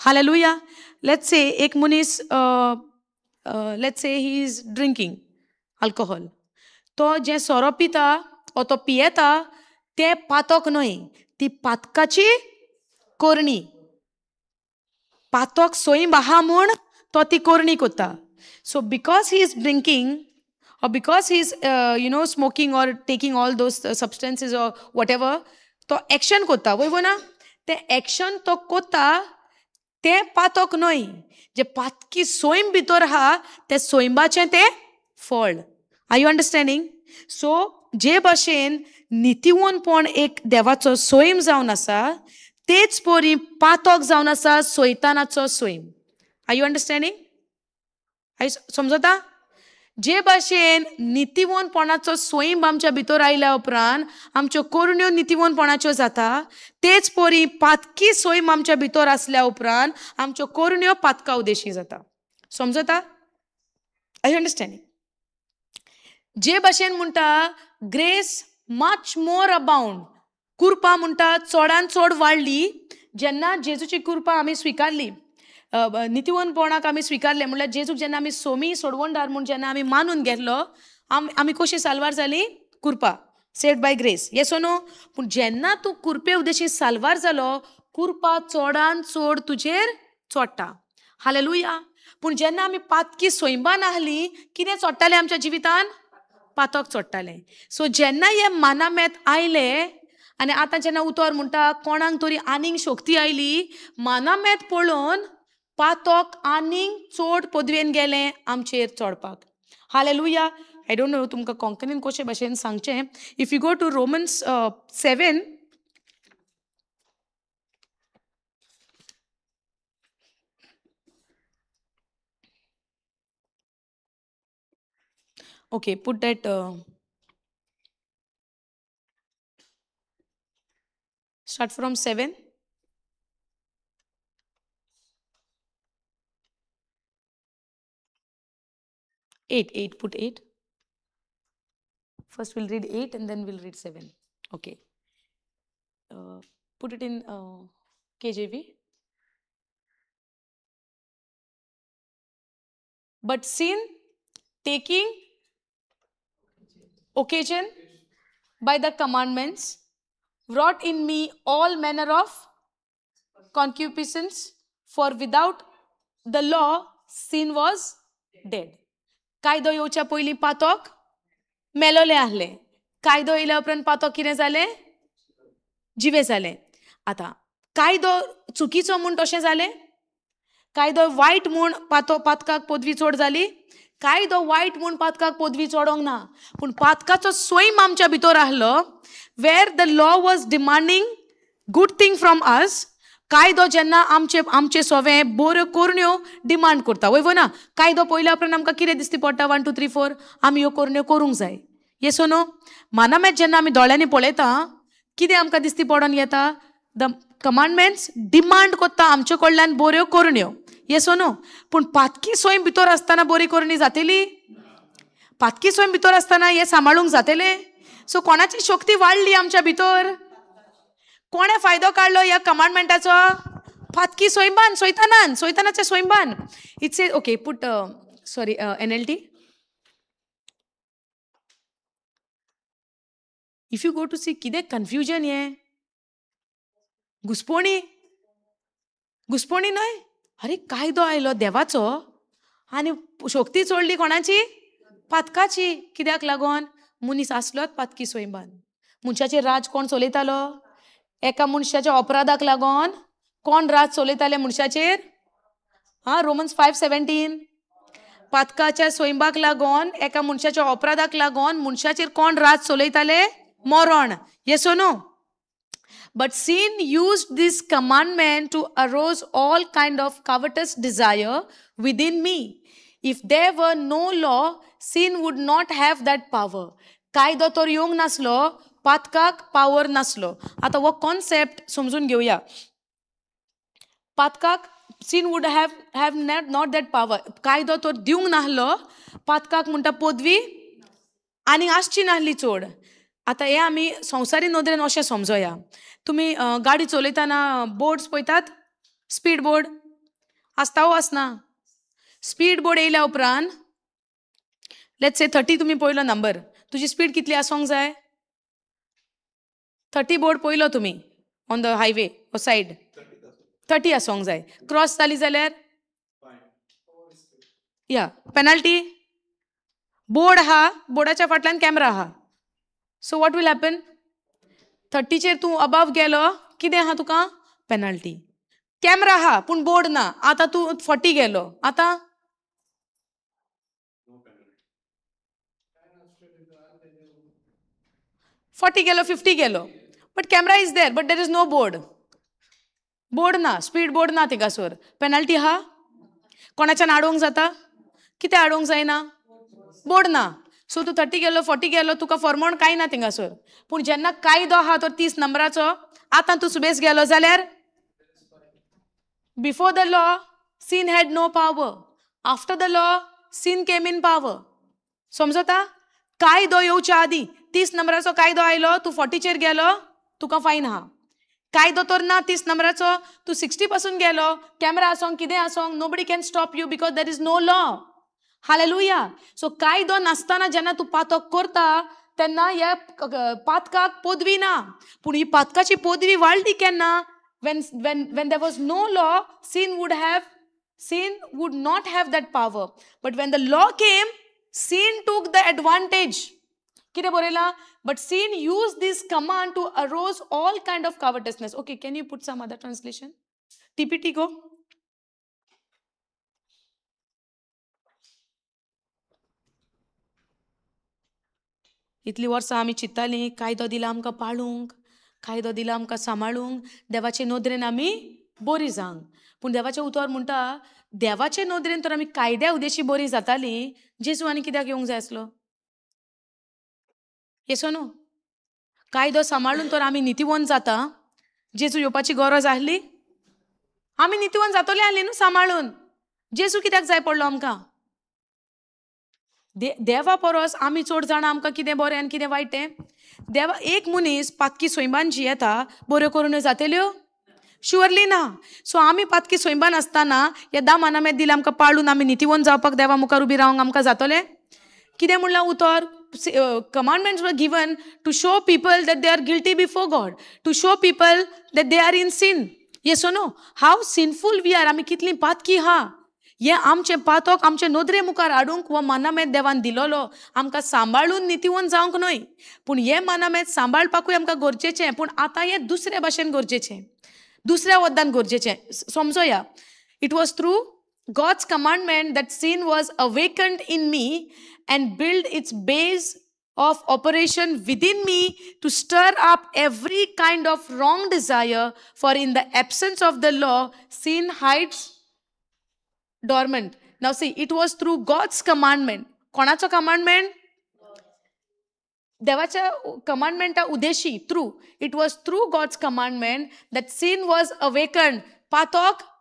Speaker 1: हालेलुया. लेट्स से एक मनीस let's say he is drinking alcohol, तो जे सोरो पिता ओ तो पियेता ते पातोक न्हय, ती पातकाची कोरणी. पातोक सोयीम आहा म्हूण तो ती कोरणी कोत्ता. So because he is drinking or because he's smoking or taking all those substances or whatever, तो action कोत्ता वय ना, ते action तो कोत्ता ते पातोक न्हय, जे पातकी सोयम भितर आहा ते सोयंबाचें ते फळ. R you understanding? सो जे भाशेन नितीवनपण एक देवाचो सोयम जावन आसा, तेच परी पातोक जावन आसा सोयतानाचो सोयम. Are you understanding? समजता? जे भाशेन नितीवनपणाचो सोयम आमच्या भितर आयल्या उपरांत आमच्यो कोरण्यो नितीवनपणाच्यो जाता, तेच परी पातकी सोयम आमच्या भितर आसल्या उपरांत आमच्यो कोरण्यो पातका उदेशी जाता. समजता? I you understanding? जे भाशेन म्हणटा ग्रेस मच मोर अबाउंड, कृपा म्हणटा चडान चड वाडली जेन्ना जेजूची कृपा आमी स्विकारली, नितीवनपणाक आमी स्विकारले. म्हणल्यार जेजूक जेन्ना आमी सोमी सोडवणदार म्हूण जेन्ना आमी मानून घेतलो, आमी कशी साल्वार जाली? कृपा, saved by grace. Yes O no? पूण जेन्ना तूं कृपे उद्देशी साल्वार जालो, कृपा चडान चड तुजेर चोडटा. हालेलुया. पूण जेन्ना आमी पातकी सोयंबान आहली, कितें चोडटालें आमच्या जिवितान? पातोक चोडटालें. सो जेन्ना हे मानामेत आयले आनी आतां जेन्ना उतर म्हणटा कोणाक तरी आनीक शक्ती आयली, मानामेत पळोवन पातोक आनीक चड पदवेन गेलें आमचेर चोडपाक. हालेलुया. आय डोंट नो तुमकां कोंकणीन कशे भाशेन सांगचें. If you go to Romans 7, okay, put that start from 7. Eight, put 8. First we'll read 8 and then we'll read 7. Okay. Put it in KJV. But sin, taking occasion by the commandments, wrought in me all manner of concupiscence, for without the law sin was dead. कायदो येवच्या पयलीं पातोक मेलोले आहले. कायदो येयल्या उपरांत पातोक कितें जालें? जिवे जालें. आतां कायदो चुकीचो म्हूण तशें जालें? कायदो वायट म्हूण पातकाक पदवी चड जाली? कायदो वायट म्हूण पातकाक पदवी चोडोंक ना. पूण पातकाचो सोयम आमच्या भितर आहलो, where the law was demanding good thing from us. कायदो जेन्ना आमचे सोवें बऱ्यो कोरण्यो डिमांड करता, वय ना? कायदो पयल्या उपरांत आमकां कितें दिसती पडटा? 1 2 3 4 आमी ह्यो कोरण्यो करूंक जाय. Yes oh no? मानामेत जेन्ना आमी दोळ्यांनी पळयता, कितें आमकां दिसती पडोन येता? द कमांडमेंट्स डिमांड कोत्ता आमचे कडल्यान बऱ्यो कोरण्यो. येस ओ नो? पूण पातकी सोयम भितर आसतना बरी कोरणी जातली? पातकी सोयम भितर आसतना हें सांबाळूंक जातलें? सो कोणाची शक्ती वाडली आमच्या भितर? कोणे फायदो काडलो ह्या कमांडमेंटाचो? पातकी सोयंबान, सोयतानाचे सोयंबान. It's a okay, put sorry NLT. If you go to see कितें कन्फ्युजन हें? घुसपणी न्हय. अरे कायदो आयलो देवाचो आनी शक्ती चोडली कोणाची? पातकाची. कित्याक लागोन? मनीस आसलोच पातकी सोयंबान. मनशाचेर राज कोण चलयतालो? एका मनशाच्या अपराधाक लागोन कोण राज चलयताले मनशाचेर? रोमन्स 5:17. पातकाच्या सोयंबाक लागोन एका मनशाच्या अपराधाक लागोन मनशाचेर कोण राज चलयताले? मरण. Yes O no? But sin used this commandment to arouse all kind of covetous desire within me. If there were no law, sin would not have that power. कायदो तर येवंक नासलो, पातकाक पावर नासलो. आता वो कॉन्सेप्ट समजून घेवया. पातकाक sin would have not that power. कायदो तर दिवंक नाहलो, पातकाक म्हणटा पदवी आनी आसची नाहली चड. आता हे आमी संवसारी नदरेन अशें समजोया. तुमी गाडी चलयतना बोर्ड्स पळयतात? स्पीड बोर्ड आसता वो आसना? स्पीड बोर्ड येयल्या उपरांत लेट्स से 30 तुम्ही पळयलो नंबर, तुजी स्पीड कितली आसोंक जाय? 30 बोर्ड पळयलो तुम्ही on the highway or side, 30 आसोंक जाय. क्रॉस जाली जाल्यार या पेनल्टी. बोर्ड आहा, बोर्डाच्या फाटल्यान कॅमेरा आहा. So what will happen? 30चेर तूं अबाव गेलो, कितें आहा तुका? पेनल्टी. कॅमेरा आहा पूण बोर्ड ना, आतां तूं 40 गेलो, आतां 40 गेलो, 50 गेलो, but camera is there, but there is no board. Board ना, स्पीड बोर्ड ना थिंगासोर, पेनल्टी आहा. कोणाच्यान आडोवंक जाता? कितें आडोवंक जायना? बोर्ड ना. सो तूं 30 गेलो, 40 गेलो, तुका फॉर्मोन कांय ना थिंगासोर. पूण जेन्ना कायदो आहा तो 30 नंबराचो, आतां तूं सुबेज गेलो जाल्यार before the law sin had no power. After the law sin came in power. समजता? कायदो येवच्या आदी 30 नंबराचो कायदो आयलो, तूं 40चेर गेलो, तुका फायन आहा. कायदो तर ना 30 नंबराचो, तूं 60 पासून गेलो, कॅमेरा आसोंक कितें आसोंक, nobody can stop you because there is no law. Hallelujah. So कायदो नासतना जेन्ना तूं पातक करता तेन्ना ह्या पातकाक पदवी ना. पूण ही पातकाची पदवी वाडली केन्ना? when there was no law, sin would not have that power. But when the law came, sin took the advantage. कितें बरयला? But sin used this command to arouse all kind of covetousness. Okay, can you put some other translation? TPT go. इतली वर्सां आमी चिंत्तालीं कायदो दिला आमकां पाळूंक, कायदो दिला आमकां सांबाळूंक, देवाचे नदरेन आमी बरी जावंक. पूण देवाचें उतर म्हणटा, देवाचे नदरेन तर आमी कायद्या उद्देशी बरी जातालीं, जेजू आनी कित्याक येवंक जाय आसलो? येसो न्हू? कायदो सांबाळून तर आमी नितीवंत जाता, जेजू येवपाची गरज आसली? आमी नितीवंत जातली आसली न्हू सांबाळून. जेजू कित्याक जाय पडलो आमकां? देवा परस आमी चड जाणां आमकां कितें बरें आनी कितें वायट तें. देवा एक मनीस पातकी सोयंबान जी येता, बऱ्यो करून जातल्यो? शुअरली ना. सो आमी पातकी सोयंबान आसतना हे 10 मानामेत दिले आमकां पाळून आमी नितीवंत जावपाक देवा मुखार उबी रावंक आमकां जातलें? कितें म्हणलां उतर? Commandments were given to show people that they are guilty before God, to show people that they are in sin. Yes or no? How sinful we are. आमी कितली पातकी हा. हे आमचे पातक आमचे नदरे मुखार हाडूंक हो मानामेत देवान दिलोलो. आमकां सांबाळून नितीवंत जावंक न्हय, पूण हे मानामेत सांबाळपाकूय आमकां गरजेचें. पूण आतां हे दुसरे भाशेन गरजेचें, दुसऱ्या वद्दान गरजेचें. समजोया. It was through God's commandment that sin was awakened in me and built its base of operation within me to stir up every kind of wrong desire, for in the absence of the law, sin hides dormant. Now see, it was through God's commandment. कोणाचो commandment? देवाच्या commandment उद्देशी through. It was through God's commandment that sin was awakened. पातक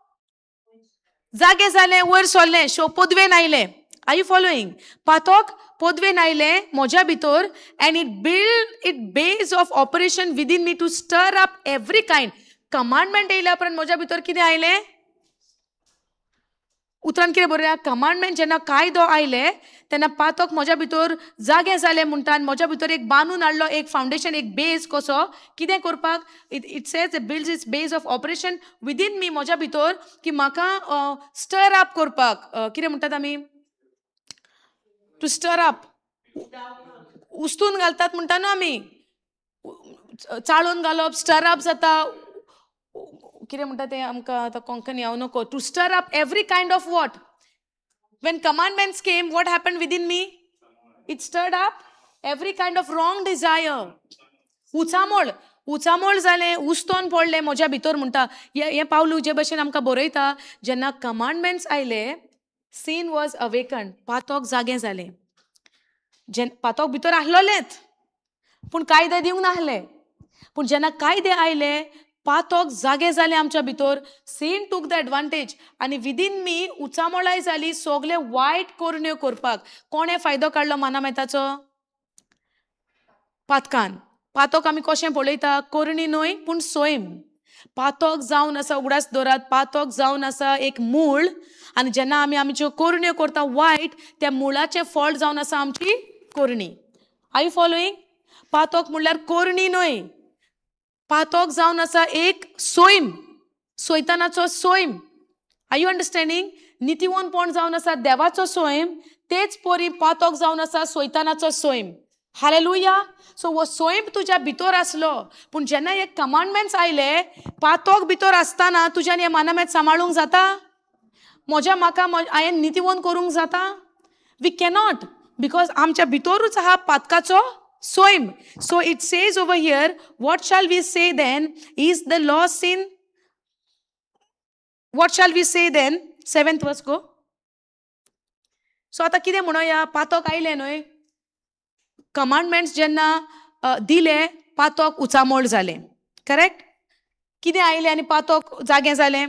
Speaker 1: जागे जाले, वयर सोल्ले, शो पदवेन आयले. Are you following? पातक पदवेन आयले म्हज्या भितर, and it built its base of operation within me to stir up every kind. commandment येयल्या उपरांत म्हज्या भितर कितें आयलें? उतरान कितें बरयलां? कमांडमेंट जेन्ना कायदो आयले तेन्ना पातक म्हज्या भितर जागे जाले म्हणटा, आनी म्हज्या भितर एक बांदून हाडलो, एक फावंडेशन, एक बेज कसो कितें करपाक. It says it builds its base of operation within me, म्हज्या भितर, की म्हाका स्टर अप करपाक. कितें म्हणटात आमी? टू स्टर अप, उस्तून घालतात म्हणटा न्हू आमी, चाळून घालप, स्टर अप जाता. कितें म्हणटा तें आमकां आतां कोंकणी हांव नको. टू स्टर up every kind of what? When commandments came, what happened within me? It stirred up every kind of wrong desire. उचामोळ जालें, उस्तोन पडलें म्हज्या भितर म्हणटा. हे पावलू जे भशेन आमकां बरयता, जेन्ना कमांडमेंट्स आयले, sin was awakened. पातक जागे जालें. पातक भितर आसलोलेंच, पूण कायदे दिवंक नासले. पूण जेन्ना कायदे आयले, पातक जागे जाले आमच्या भितर. sin took the advantage, आनी विदीन मी उचामोळाय जाली सगळे वायट करणयो करपाक. कोणे फायदो काडलो मानामेताचो? पातकान. पातक आमी कशें पळयता? करणी न्हय, पूण सोयम. पातोक जावन आसा, उगडास दोरात, पातोक जावन आसा एक मूळ, आनी जेन्ना आमी आमच्यो कोरण्यो करता वायट, त्या मुळाचें फळ जावन आसा आमची कोरणी. Are you following? पातोक म्हणल्यार कोरणी न्हय. पातोक जावन आसा एक सोयम, सोयतानाचो सोयम. Are you understanding? नितीवनपण जावन आसा देवाचो सोयम, तेच परी पातोक जावन आसा सोयतानाचो सोयम. हालेलुया. सो वो सोयम तुज्या भितर आसलो, पूण जेन्ना हे कमांडमेंट्स आयले, पातोक भितर आसतना तुज्यान हे मानमेंट सांबाळूंक जाता? म्हाका हांवें नितीवन करूंक जाता? वी कॅनॉट, बिकॉज आमच्या भितरूच आहा पातकाचो सोयम. So it says over here, what shall we say then? Is the law sin? What shall we say then? 7th verse गो. सो आतां कितें म्हणोया? पातोक आयले न्हय, कमांडमेंट्स जेन्ना दिले, पातोक उचामोळ जालें. करेक्ट? कितें आयलें आनी पातोक जागें जालें?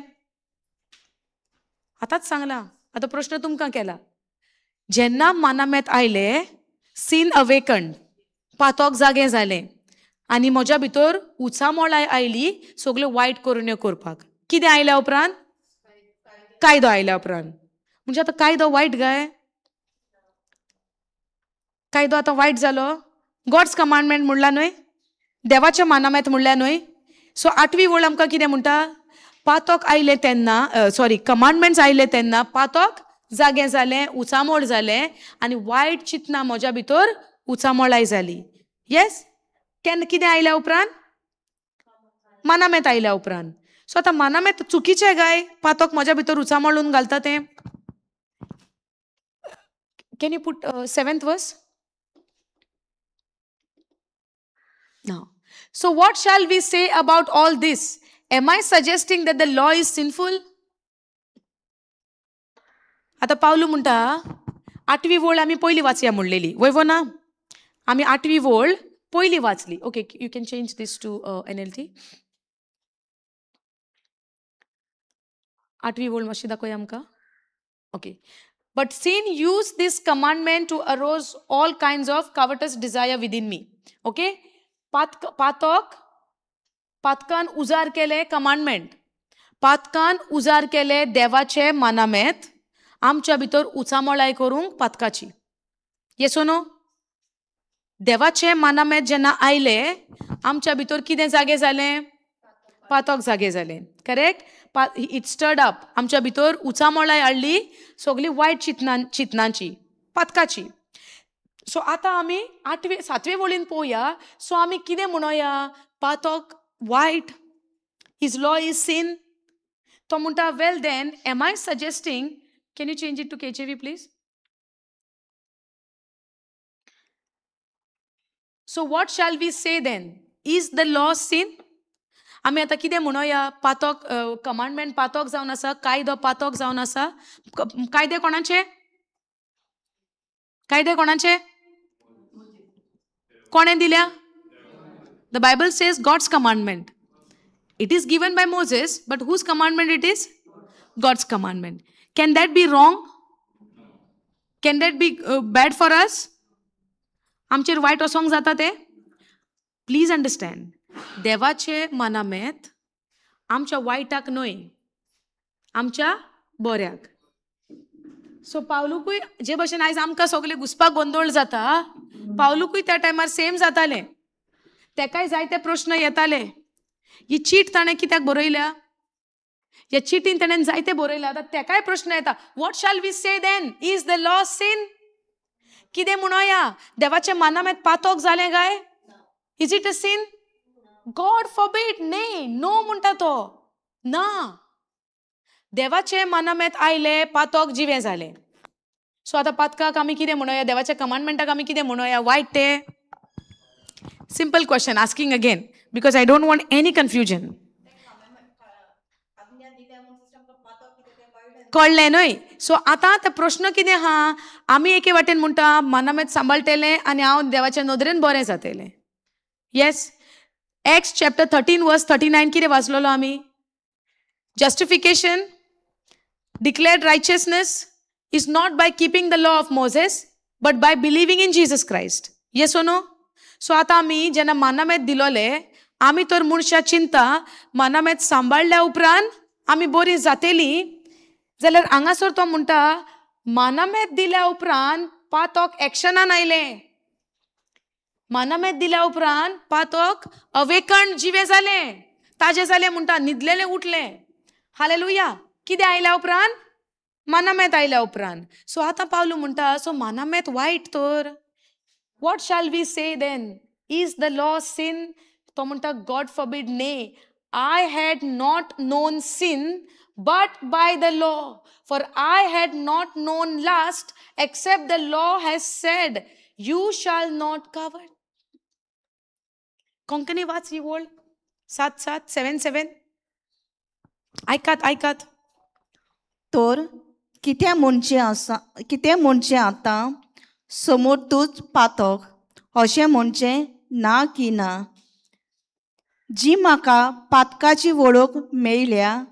Speaker 1: आतांच सांगलां. आतां प्रश्न तुमकां केला. जेन्ना मानामेत आयले, सीन अवेकंड, पातोक जागें जालें, आनी म्हज्या भितर उचामोळ आयली सगल्यो वायट कोरण्यो करपाक. कितें आयल्या उपरांत? कायदो आयल्या उपरांत. म्हणजे आतां कायदो वायट गाय? कायदो आतां वायट जालो? गॉड्स कमांडमेंट म्हणला न्हय, देवाचें मानामेत म्हणल्या न्हय. सो 8वी वळ आमकां कितें म्हणटा? पातोक आयले तेन्ना, कमांडमेंट्स आयले तेन्ना पातोक जागें जालें, उचामोळ जालें, आनी वायट चिंतना म्हज्या भितर उचामोळाय जाली. येस? कितें आयल्या उपरांत? मानामेत आयल्या उपरांत. सो आतां मानामेत चुकीचें गाय? पातोक म्हज्या भितर उचामोळून घालता तें? Can you put 7th verse? Now, so what shall we say about all this? Am I suggesting that the law is sinful? आता पावलू म्हणटा, 8वी वळ आमी पयली वाचया म्हणलेली, वयवो ना? आमी 8वी वळ पयली वाचली. Okay, you can change these two NLT. 8वी वळ मातशी दाखोया आमकां. Okay. But sin used this commandment to arouse all kinds of covetous desire within me. Okay? पातकान उजार केले कमांडमेंट, पातकान उजार केले देवाचे मानामेत, आमच्या भितर उचामोळाय करूंक पातकाची. येसो नो? देवाचे मानामेत जेन्ना आयले, आमच्या भितर कितें जागे जालें? पातोक जागे जालें. करेक्ट? It stirred up. आमच्या भितर उचामोळाय हाडली सगळी वायट चिंतनांची, पातकाची. सो आतां आमी 7वे वळीन पळोवया. सो आमी कितें म्हणोया? पातोक वायट, हिज लॉ इज सीन. तो म्हणटा, well then am I suggesting, can you change it to KJV please? So what shall we say then? Is the law sin? आमी आतां कितें म्हणोया? पातोक कमांडमेंट पातोक जावन आसा, कायदो पातोक जावन आसा. कायदे कोणाचे? कायदे कोणाचे? कोणें दिल्या? The Bible says God's commandment. It is given by Moses, but whose commandment it is? God's commandment. Can that be wrong? Can that be bad for us? आमचेर वायट वसोंक जाता ते? प्लीज अंडरस्टँड, देवाचे मानामेत आमच्या वायटाक न्हय, आमच्या बऱ्याक. सो पावलुकूय जे भशेन आयज आमकां सगळे घुसपाक गोंदळ जाता, पावलुकूय त्या टायमार सेम जातालें. तेकाय जायते प्रश्न येताले. ही चीट ताणें कित्याक बरयल्या? ह्या चिटीन ताणें जायते बरयल्या. आतां तेकाय प्रश्न येता, what shall we say then? Is the law sin? कितें म्हणोया? देवाचें मानामेत पातोक जालें गाय? Is it a sin? God forbid. No म्हणटा तो. ना, देवाचे मानामेत आयले, पातोक जिवें जालें. सो आतां पातकाक आमी कितें म्हणोया? देवाच्या कमांडमेंटाक आमी कितें म्हणोया? वायट ते? Simple question asking again, because I don't want any confusion. कळ्ळें न्हय? सो आतां ते प्रश्न कितें आहा? आमी एके वाटेन म्हणटा मानामेत सांबाळटलें आनी हांव देवाच्या नदरेन बरें जातलें. येस? Acts chapter 13 verse 39 कितें वाचलेलो आमी? Justification, declared righteousness is not by keeping the law of Moses, but by believing in Jesus Christ. Yes or no? So आता आमी जेन्ना मानामेत दिलोले, आमी तर मनशां चिंता मानामेत सांबाळल्या उपरांत आमी बरी जातेली, जाल्यार हांगासर तो म्हणटा मानामेत दिल्या उपरांत पातोक एक्शनान आयले. मानामेत दिल्या उपरांत पातोक अवेकण जिवे जाले, ताजे जाले म्हणटा, न्हिदलेले उठले. हालेलुया. कितें आयल्या उपरांत? मानामेत आयल्या उपरांत. सो आतां पावलो म्हणटा, सो मानामेत वायट तर what shall we say then? Is the law sin? तो म्हणटा, God forbid, nay. I had not known sin but by the law, for I had not known lust except the law had said you shall not covet. Konkani वाच ही ओळ 7:7 ऐकात.
Speaker 2: तर कितें म्हणचें आतां समोर तूच पातोक, अशें म्हणचें ना की ना. जी म्हाका पातकाची वळख मेळ्ळ्या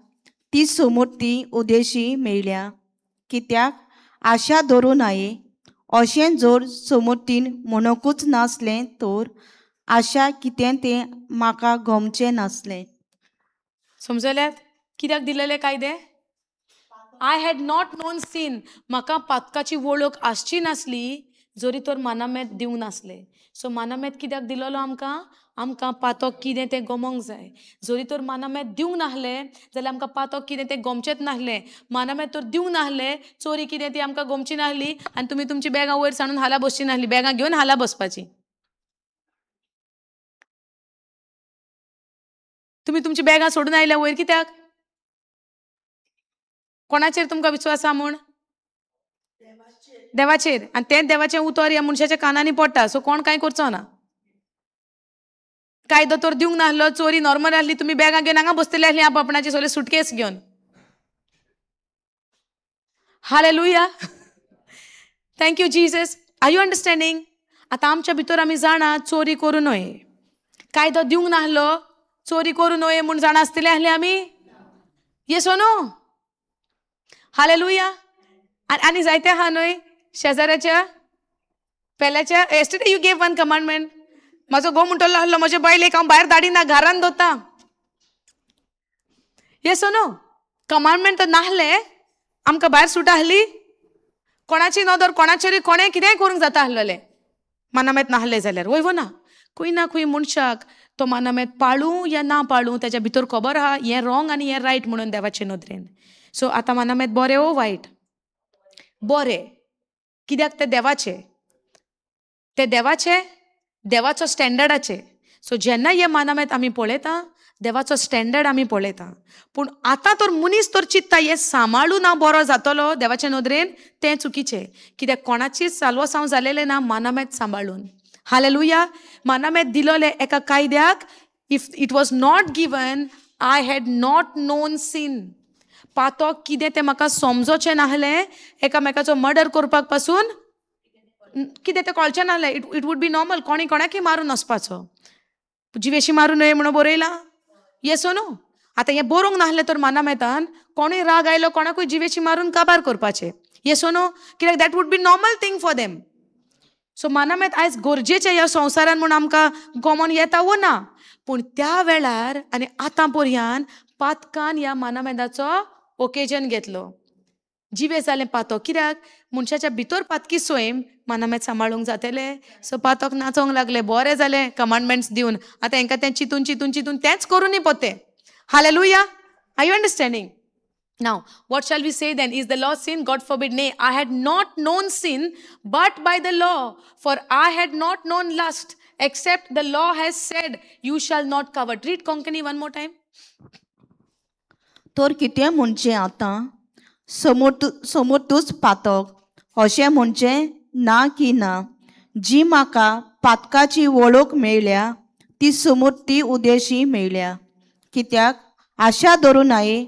Speaker 2: ती समोरती उदेशी मेळ्ळ्या. कित्याक आशा धरूं नये अशें जर समोरतीन म्हणोकूच नासलें तर आशा कितें तें म्हाका गमचें नासलें.
Speaker 1: समजल्यात कित्याक दिलेले कायदे? I had not known sin. म्हाका पातकाची वळख आसची नासली जरी तर मानामेत दिवंक नासले. सो मानामेत कित्याक दिलोलो आमकां पातोक कितें तें गमोंक जाय. जरी तर मानामेत दिवंक नासले जाल्यार आमकां पातोक कितें तें गमचेंच नासलें. मानामेत तर दिवंक नासले, चोरी कितें ती आमकां गमची नासली आनी तुमी तुमची बॅगां वयर सांडून हाला बसची नासली. बॅगां घेवन हाला बसपाची. तुमी तुमची बॅगां सोडून आयल्या वयर कित्याक? कोणाचेर तुमकां विश्वास आहा म्हूण? देवाचेर. आनी तें देवाचें उतर ह्या मनशाच्या कानांनी पडटा. सो कोण कांय करचो ना. कायदो तर दिवंक नासलो, चोरी नॉर्मल आसली, तुमी बॅगां घेवन हांगा बसतली आसली आपणाची सगळे सुटकेस घेवन. Hallelujah. Thank you Jesus. Are you understanding? आतां आमच्या भितर आमी जाणा चोरी करूं नये. कायदो दिवंक नासलो, चोरी करूं नये म्हूण जाणा आसतले आसले आमी? येस ओ नो? हालेलुया. आनी जायते आहा न्हय शेजाऱ्याच्या पेल्याच्या. Yesterday you gave one commandment. म्हाजो घोव म्हणटलो आसलो, म्हजे बायलेक हांव भायर धाडिना, घरान दवरता. Yes oh no? कमांडमेंट तर नासले, आमकां भायर सुटा आसली. कोणाची नदर कोणाचेर कोणें कितेंय करूंक जाता आसलेलें मानामेत नासलें जाल्यार. वय ना खंय ना खंय मनशाक तो मानामेत पाळूं या ना पाळूं तेच्या भितर खबर आहा हें रॉंग आनी हें रायट म्हणून देवाचे नदरेन. सो आतां मानामेत बरें ओ वायट? बरें. कित्याक तें देवाचें. देवाचो स्टँडर्डाचें. सो जेन्ना हे मानामेत आमी पळयता देवाचो स्टँडर्ड आमी पळयता. पूण आतां तर मनीस तर चित्ता हें सांबाळूं ना बरो जातलो देवाचे नदरेन, तें चुकीचें. कित्याक कोणाचीच साल्वसांव जालेलें ना मानामेत सांबाळून. हालेलुया. मानामेत दिलोले एका कायद्याक, if it was not given, I had not known sin. पातोक कितें तें म्हाका समजोचें नासलें. एकामेकाचो मर्डर करपाक पासून कितें तें कळचें नासलें. It would be normal. कोणी कोणाकय मारून वचपाचो. जिवेशी मारूं नये म्हणून बरयलां? येस ओ नो? आतां हें बरोवंक नासलें तर मानामेतान कोणूय राग आयलो कोणाकूय जिवेशी मारून काबार करपाचें. येस ओ नो? कित्याक that would be normal thing for them. So मानामेत आयज गरजेचें ह्या संवसारान म्हूण आमकां गमोन येता वो ना. पूण त्या वेळार आनी आतां पर्यान पातकान ह्या मानामेदाचो ओकेजन घेतलो. जिवे जालें पातोक. कित्याक मनशाच्या भितर पातकी सोयम मानामेत सांबाळूंक जातलें. सो पातोक नाचोंक लागले. बरें जालें कमांडमेंट्स दिवन. आतां हांकां तें चिंतून चिंतून चिंतून तेंच करूनी पोते. Hallelujah. Are you understanding? Now, what shall we say then? Is the law sin? God forbid. Nay, I had not known sin, but by the law. For I had not known lust, except the law has said, you shall not covet. Read Konkani one more time.
Speaker 2: तर कितें म्हणचें आतां समोर तूच पातोक अशें म्हणचें ना की ना. जी म्हाका पातकाची वळख मेळ्ळ्या ती समोर ती उदेशी मेळ्ळ्या. कित्याक आशा धरूं नये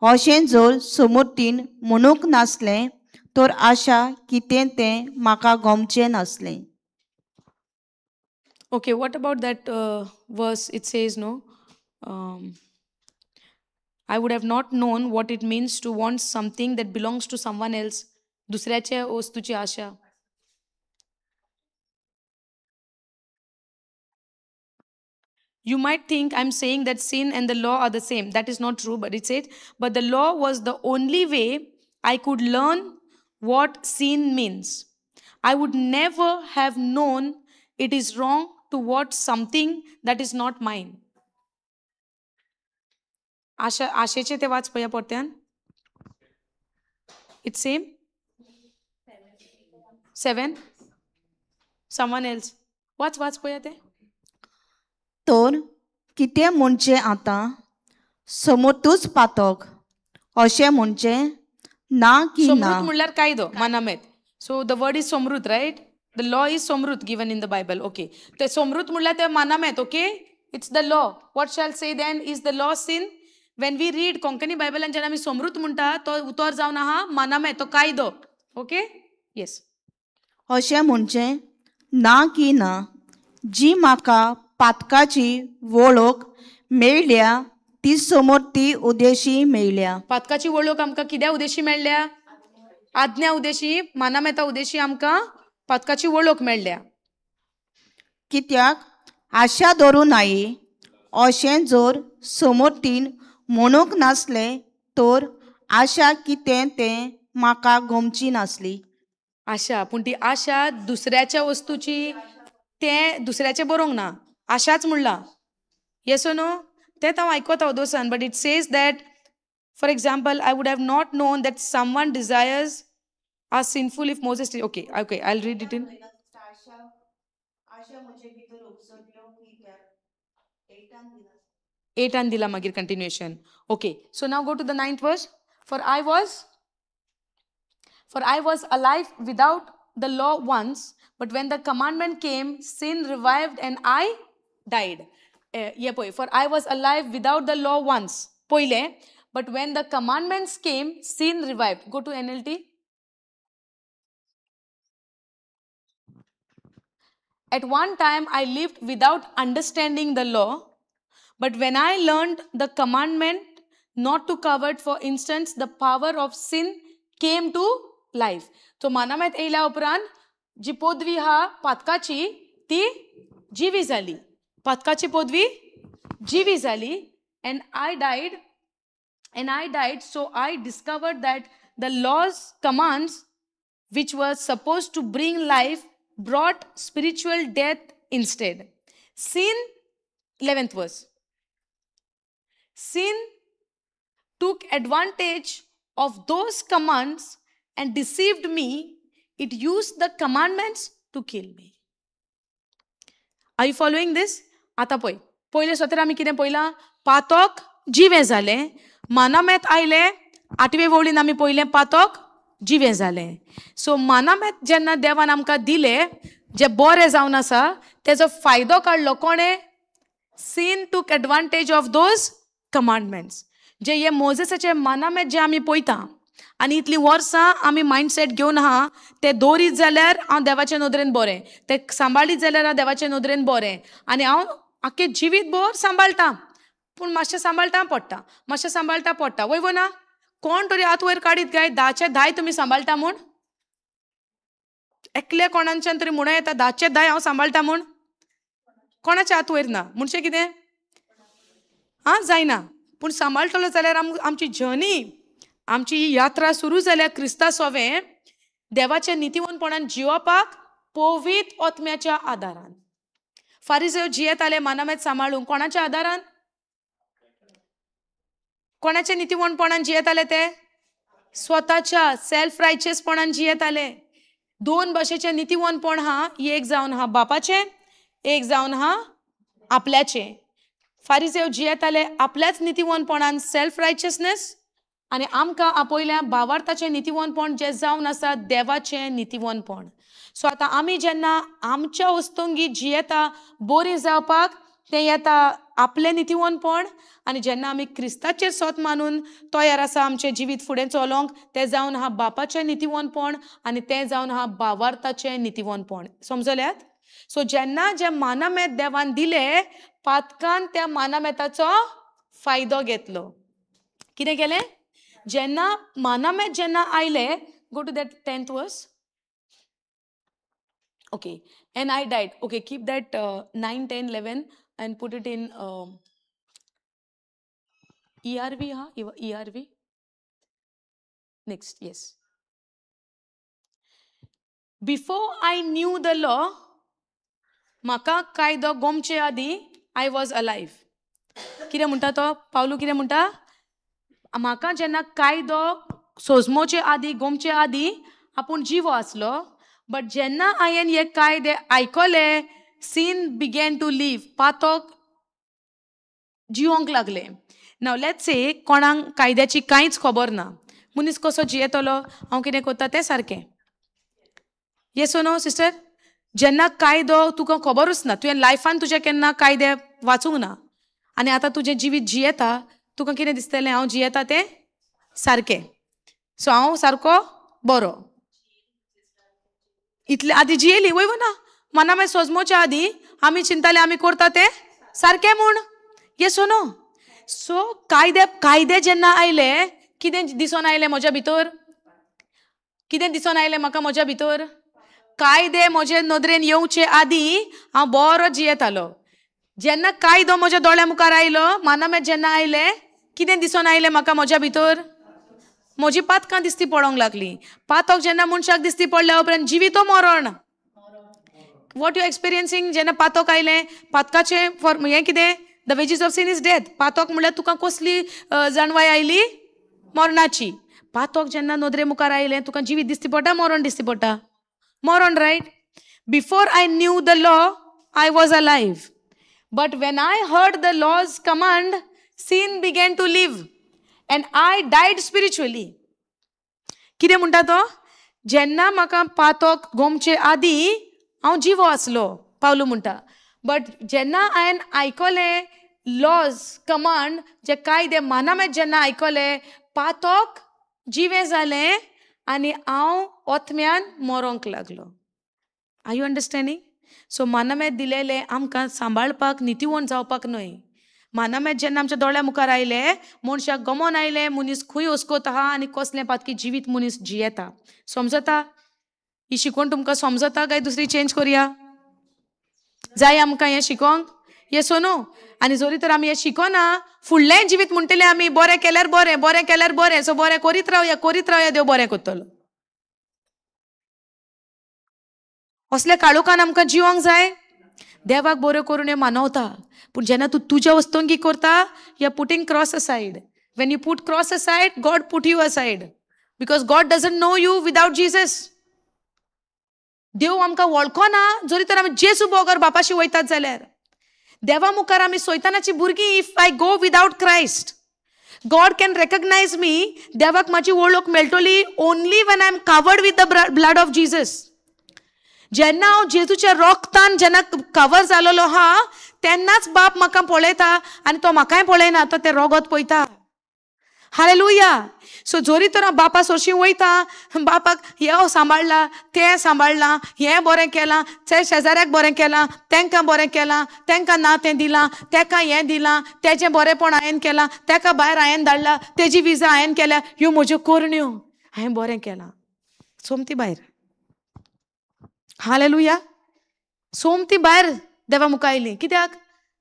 Speaker 2: अशें जर समोरतीन म्हणूंक नासलें तर आशा कितें तें म्हाका गमचें नासलें.
Speaker 1: Okay, what about that verse? It says, no, I would have not known what it means to want something that belongs to someone else. दुसऱ्याच्या वस्तूची आशा. You might think I'm saying that sin and the law are the same. That is not true, but it said, but the law was the only way I could learn what sin means. I would never have known it is wrong to watch something that is not mine. आशेचे ते वाच पया परत्यान. It's same? 7? Someone else. वाच पया ते.
Speaker 2: तर कितें म्हणचे आतां समोरतूच पातक अशें म्हणचे ना की ना.
Speaker 1: समृत म्हणल्यार कायदो मानामेत. So the word is somrut, right? The law is somrut given in the Bible. Okay. The somrut म्हणल्यार ते मानामेत. Okay? It's the law. What shall say then? Is the law sin? When we read Konkani बायबलान जेन्ना आमी समृत म्हणटा तो उतर जावन आहा मानामेत, तो कायदो. Okay? Yes.
Speaker 2: अशें म्हणचे ना की ना जी म्हाका पातकाची वळख मेळ्ळ्या ती समोर ती उदेशी मेळ्ळ्या.
Speaker 1: पातकाची वळख आमकां कित्या उदेशी मेळ्ळ्या? आज्ञा उदेशी, मानामेता उदेशी आमकां पातकाची वळख मेळ्ळ्या.
Speaker 2: कित्याक आशा धरूं नायी अशें जर समोरतीन म्हणूंक नासलें तर आशा कितें तें म्हाका गमची नासली.
Speaker 1: आशा, पूण ती आशा दुसऱ्याच्या वस्तूची तें दुसऱ्याचें बरोवंक ना. आशाच म्हणला. येस ओ नो? तेंच हांव आयकोता दोसान. But it says that, for example, I would have not known that someone desires are sinful if Moses. Okay, okay, I will read it in. 8 दिला मागीर continuation. Okay, so now go to the 9th verse. For I was alive without the law once, but when the commandment came, sin revived and I died. For I was alive without the law once. Poile, but when the commandments came, sin revived. Go to NLT. At one time, I lived without understanding the law, but when I learned the commandment not to covet, for instance, the power of sin came to life. So मानामेत येयल्या उपरांत जी पदवी हा पातकाची ती जिवी जाली. पातकाची पदवी जिवी जाली. And I died, so I discovered that the law's commands, which were supposed to bring life, brought spiritual death instead. Sin, 11th verse. Sin took advantage of those commands and deceived me. It used the commandments to kill me. Are you following this? आता पळय, पयले सत्र आमी कितें पळयलां? पातक जिवें जालें. मानामेत आयले. 8वे वळीन आमी पळयलें पातक जिवें जालें. सो मानामेत जेन्ना देवान आमकां दिलें, जे बरें जावन आसा, तेजो फायदो काडलो कोणें? Sin took advantage of those commandments. जे हे मोजेसाचे मानामेत जे आमी पळयता आनी इतलीं वर्सां आमी मायंडसेट घेवन आहा, ते दवरीत जाल्यार हांव देवाचे नदरेन बरें, ते सांबाळीत जाल्यार हांव देवाचे नदरेन बरें, आनी हांव आख्खें जिवीत भर सांबाळटां, पूण मातशें सांबाळटा पडटा. वय ना? कोण तरी हात वयर काडीत काय 10चे 10 तुमी सांबाळटा म्हूण? एकल्या कोणाच्यान तरी म्हणून येता 10चे 10 हांव सांबाळटा म्हूण? कोणाचे हात वयर ना. म्हणचें कितें? जायना. पूण सांबाळटलो जाल्यार आमची जर्नी, आमची ही यात्रा सुरू जाल्या क्रिस्ता सोवें देवाच्या नितीवनपणान जिवपाक पवित्र आत्म्याच्या आदारान. फारिसेव जियेताले मानामेत सांबाळूंक कोणाच्या आदारान? कोणाच्या नितीवनपणान जियेताले ते? स्वताच्या सेल्फ रायचियसपणान जियेताले. 2 भाशेचे नितीवनपण हा. एक जावन हा बापाचे, एक जावन हा आपल्याचे. फारिसेव जियेताले आपल्याच नितीवनपणान सेल्फ रायचियसनेस, आनी आमकां आपयल्या भावार्थाचें नितीवनपण जें जावन आसा देवाचें नितीवनपण. सो आतां आमी जेन्ना आमच्या वस्तुंगी जियेता बरीं जावपाक, तें येता आपलें नितीवनपण, आनी जेन्ना आमी क्रिस्ताचेर सोत मानून तयार आसा आमचें जिवीत फुडें चलोवंक, तें जावन आहा बापाचें नितीवनपण, आनी तें जावन आहा भावार्थाचें नितीवनपण. समजल्यात? सो जेन्ना जे मानामेत देवान दिले, पातकान त्या मानामेताचो फायदो घेतलो. कितें केलें? जेन्ना मानामेत जेन्ना आयले, go to that 10th verse. Okay, and I died. Okay, keep that 9, 10, 11. and put it in ERV, ERV. Next, yes. Before I knew the law, म्हाका कायदो गोमचे आदी I was alive. कितें म्हणटा तो पावलू कितें म्हणटा म्हाका जेन्ना कायदो सोजमोचे आदी गोमचे आदी आपूण जिवो आसलो बट जेन्ना हांवें हे कायदे आयकले sin began to live पातोक जिवोंक लागले. नाव लेट्स से कोणाक कायद्याची कांयच खबर ना मनीस कसो जियेतलो हांव कितें करता तें सारकें. येस ओ नो सिस्टर? जेन्ना कायदो तुका खबरूच ना तुवें लायफान तुजें केन्ना कायदे वाचूंक ना आनी आतां तुजें जिवीत जियेता तुका कितें दिसतलें हांव जियेता तें सारकें. सो हांव सारको बरो इतलें आदी जियेली वय ना मना मागीर सोजमोच्या आदी आमी चिंताले आमी करता तें सारकें म्हूण. येस ओ नो? सो कायदे जेन्ना आयले कितें दिसोन आयलें म्हज्या भितर कितें दिसोन आयलें म्हाका म्हज्या भितर कायदे म्हजे नदरेन येवचे आदी हांव बरो जियेतालो. जेन्ना कायदो म्हज्या दोळ्या मुखार आयलो मानामेत जेन्ना आयले कितें दिसोन आयलें म्हाका म्हज्या भितर म्हजी पातकां दिसती पडोंक लागली. पातक जेन्ना मनशाक दिसती पडल्या उपरांत जिवीतो मरण. वॉट यू एक्सपिरियन्सिंग जेन्ना पातक आयलें पातकाचें हें कितें the wages of sin is death. पातक म्हणल्यार तुका कसली जाणवाय आयली मरणाची. पातक जेन्ना नदरे मुखार आयलें तुका जिवीत दिसती पडटा मरण दिसती पडटा मरण right. Before I knew the law I was alive but when I heard the law's command sin began to live and I died spiritually. कितें म्हणटा तो जेन्ना म्हाका पातक गोमचे आदी हांव जिवो आसलो पावलू म्हणटा बट जेन्ना हांवें आयकलें लॉज कमांड जे कायदे मानामेत जेन्ना आयकले पातक जिवें जालें आनी हांव ओतम्यान मरोंक लागलो. Are you understanding? सो मानामेत दिलेले आमकां सांबाळपाक नितीवंत जावपाक न्हय. मानामेत जेन्ना आमच्या दोळ्या मुखार आयले मनशाक गमोन आयले मनीस खंय हुस्कोत आहा आनी कसलें पातकी जिवीत मनीस जियेता. समजता? ही शिकवण तुमकां समजता काय दुसरी चेंज करया? जाय आमकां हें शिकोंक? येस ओ नो? आनी जरी तर आमी हें शिकोना फुडलें जिवीत म्हणटलें आमी बरें केल्यार बरें बरें केल्यार बरें सो बरें करीत रावया देव बरें करतलो. असल्या काळोखान आमकां जिवंक जाय. देवाक बऱ्यो करून मानवता पूण जेन्ना तूं तुज्या वस्तूंक कितें करता you are putting cross aside. When you put cross aside God put you aside because God doesn't know you without Jesus. देव आमकां वळखना जरी तर आमी जेजू बगर बापाशी वयतात जाल्यार देवा मुखार आमी सैतानाची भुरगीं. If I go without Christ God can recognise me. देवाक म्हाजी वळख मेळटली only when I am covered with the blood of Jesus. जेन्ना हांव जेजूच्या रोगतान जेन्ना कवर जालोलो आहा तेन्नाच बाप म्हाका पळयता आनी तो म्हाकाय पळयना तो ते रोगत पळयता. हालेलुया. सो जरी तर हांव बापा सरशी वयता बापाक हें सांबाळला तें सांबाळलां हें बरें केलां ते शेजाऱ्याक बरें केलां तांकां बरें केलां तांकां ना तें दिलां ताका हें दिलां तेजें बरेंपण हांवें केलां ताका भायर हांवें धाडलां तेजी विजा हांवें केल्या ह्यो म्हज्यो करण्यो हांवें बरें केलां. सोमती भायर हालेलुया. सोमती भायर देवा मुखार आयली. कित्याक?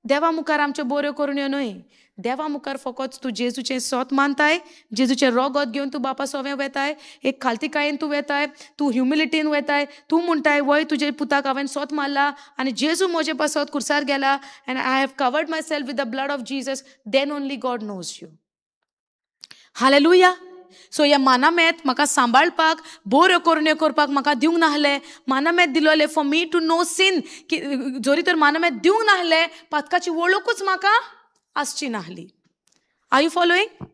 Speaker 1: देवा मुखार आमच्यो बऱ्यो करण्यो न्हय. देवा मुखार फकत तूं जेजूचें सोत मानताय जेजूचें रोगत घेवन तूं बापा सोवें वेताय एक खालतीकायेन तूं वेताय तूं ह्युमिलिटीन वेताय तूं म्हणटाय वय तुजे पुताक हांवें सोत मारला आनी जेजू म्हजे पासत खुर्सार गेला and I have covered myself with the blood of Jesus then only God knows you. Hallelujah. So ह्या मानामेत म्हाका सांबाळपाक बऱ्यो करण्यो करपाक म्हाका दिवंक नाहले. मानामेत दिलोले for me to know sin. जरी तर मानामेत दिवंक नाहले पातकाची वळखूच म्हाका आसची नाहली. Are you following?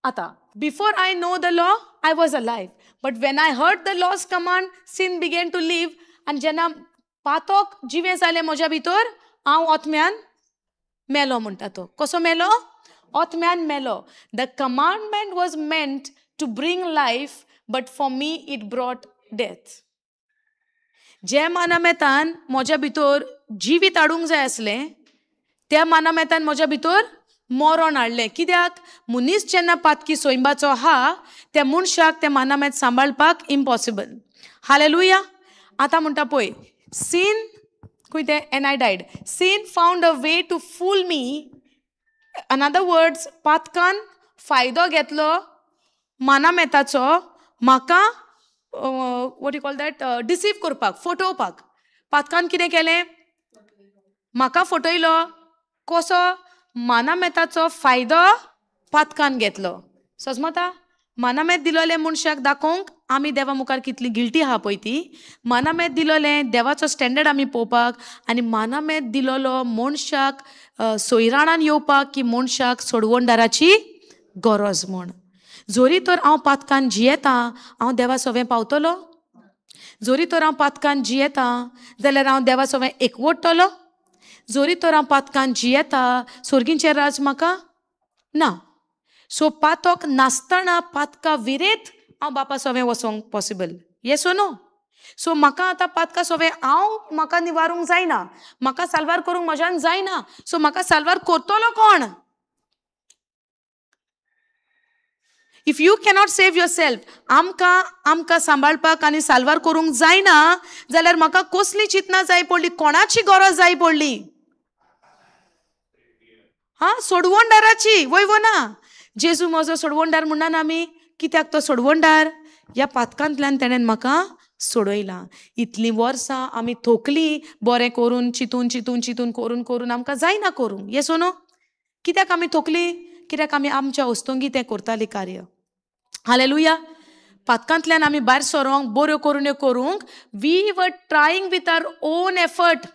Speaker 1: आता before I know the law I was alive but when I heard the law's command sin began to live. आनी जेन्ना पातक जिवें जालें म्हज्या भितर हांव ओतम्यान मेलो म्हणटा तो. कसो मेलो? ओतम्यान मेलो. The commandment was meant to bring life but for me it brought death. जे मानामेतान म्हज्या भितर जिवीत हाडूंक जाय आसलें त्या मानामेतान म्हज्या भितर मरण हाडलें. कित्याक? मनीस जेन्ना पातकी सोयंबाचो आहा त्या मनशाक तें मानामेत सांबाळपाक इम्पॉसिबल. हालेलुया. आतां म्हणटा पळय सीन खंय तें and I died. Sin found a way to fool me. Another words, पातकान फायदो घेतलो मानामेताचो म्हाका what you call that deceive करपाक, फटोवपाक. पातकान कितें केलें? म्हाका फटयलो. कसो? मानामेताचो फायदो पातकान घेतलो. समजता? मानामेत दिलोले मनशाक दाखोवंक आमी देवा मुखार कितली गिल्टी आहा पळय ती. मानामेत दिलोलें देवाचो स्टँडर्ड आमी पळोवपाक, आनी मानामेत दिलोलो मनशाक सोयराणान येवपाक की मनशाक सोडवणदाराची गरज म्हण. जोरी तर हांव पातकान जियेतां हांव देवा सवें पावतलो. जोरी तर हांव पातकान जियेतां जाल्यार हांव देवा सवें एकवटतलो. जोरी तर हांव पातकान जियेतां सोर्गींचें राज म्हाका ना. सो पातक नासतना पातका विरेत हांव बापा सवें वचोंक पॉसिबल. येस ओ नो? सो म्हाका आतां पातका सवें म्हाका निवारूंक जायना, म्हाका साल्वार करूंक म्हज्यान जायना. सो म्हाका साल्वार करतलो कोण? If you cannot save your self, आमकां सांबाळपाक आनी साल्वार करूंक जायना जाल्यार म्हाका कसली चिंतना जाय पडली, कोणाची गरज जाय पडली? सोडवणदाराची. वय ना? जेजू म्हजो सोडवणदार म्हणून आमी. कित्याक तो सोडवणदार? ह्या पातकांतल्यान तेणेन म्हाका सोडयलां. इतलीं वर्सां आमी थोकली बरें करून चिंतून चिंतून चिंतून करून करून आमकां जायना करूंक. येस ओ नो? कित्याक आमी थोकली? कित्याक आमी आमच्या वस्तुंगी तें करतालीं कार्य. हालेलुया. पातकांतल्यान आमी भायर सरोंक बऱ्यो करूंक we were trying with our own effort,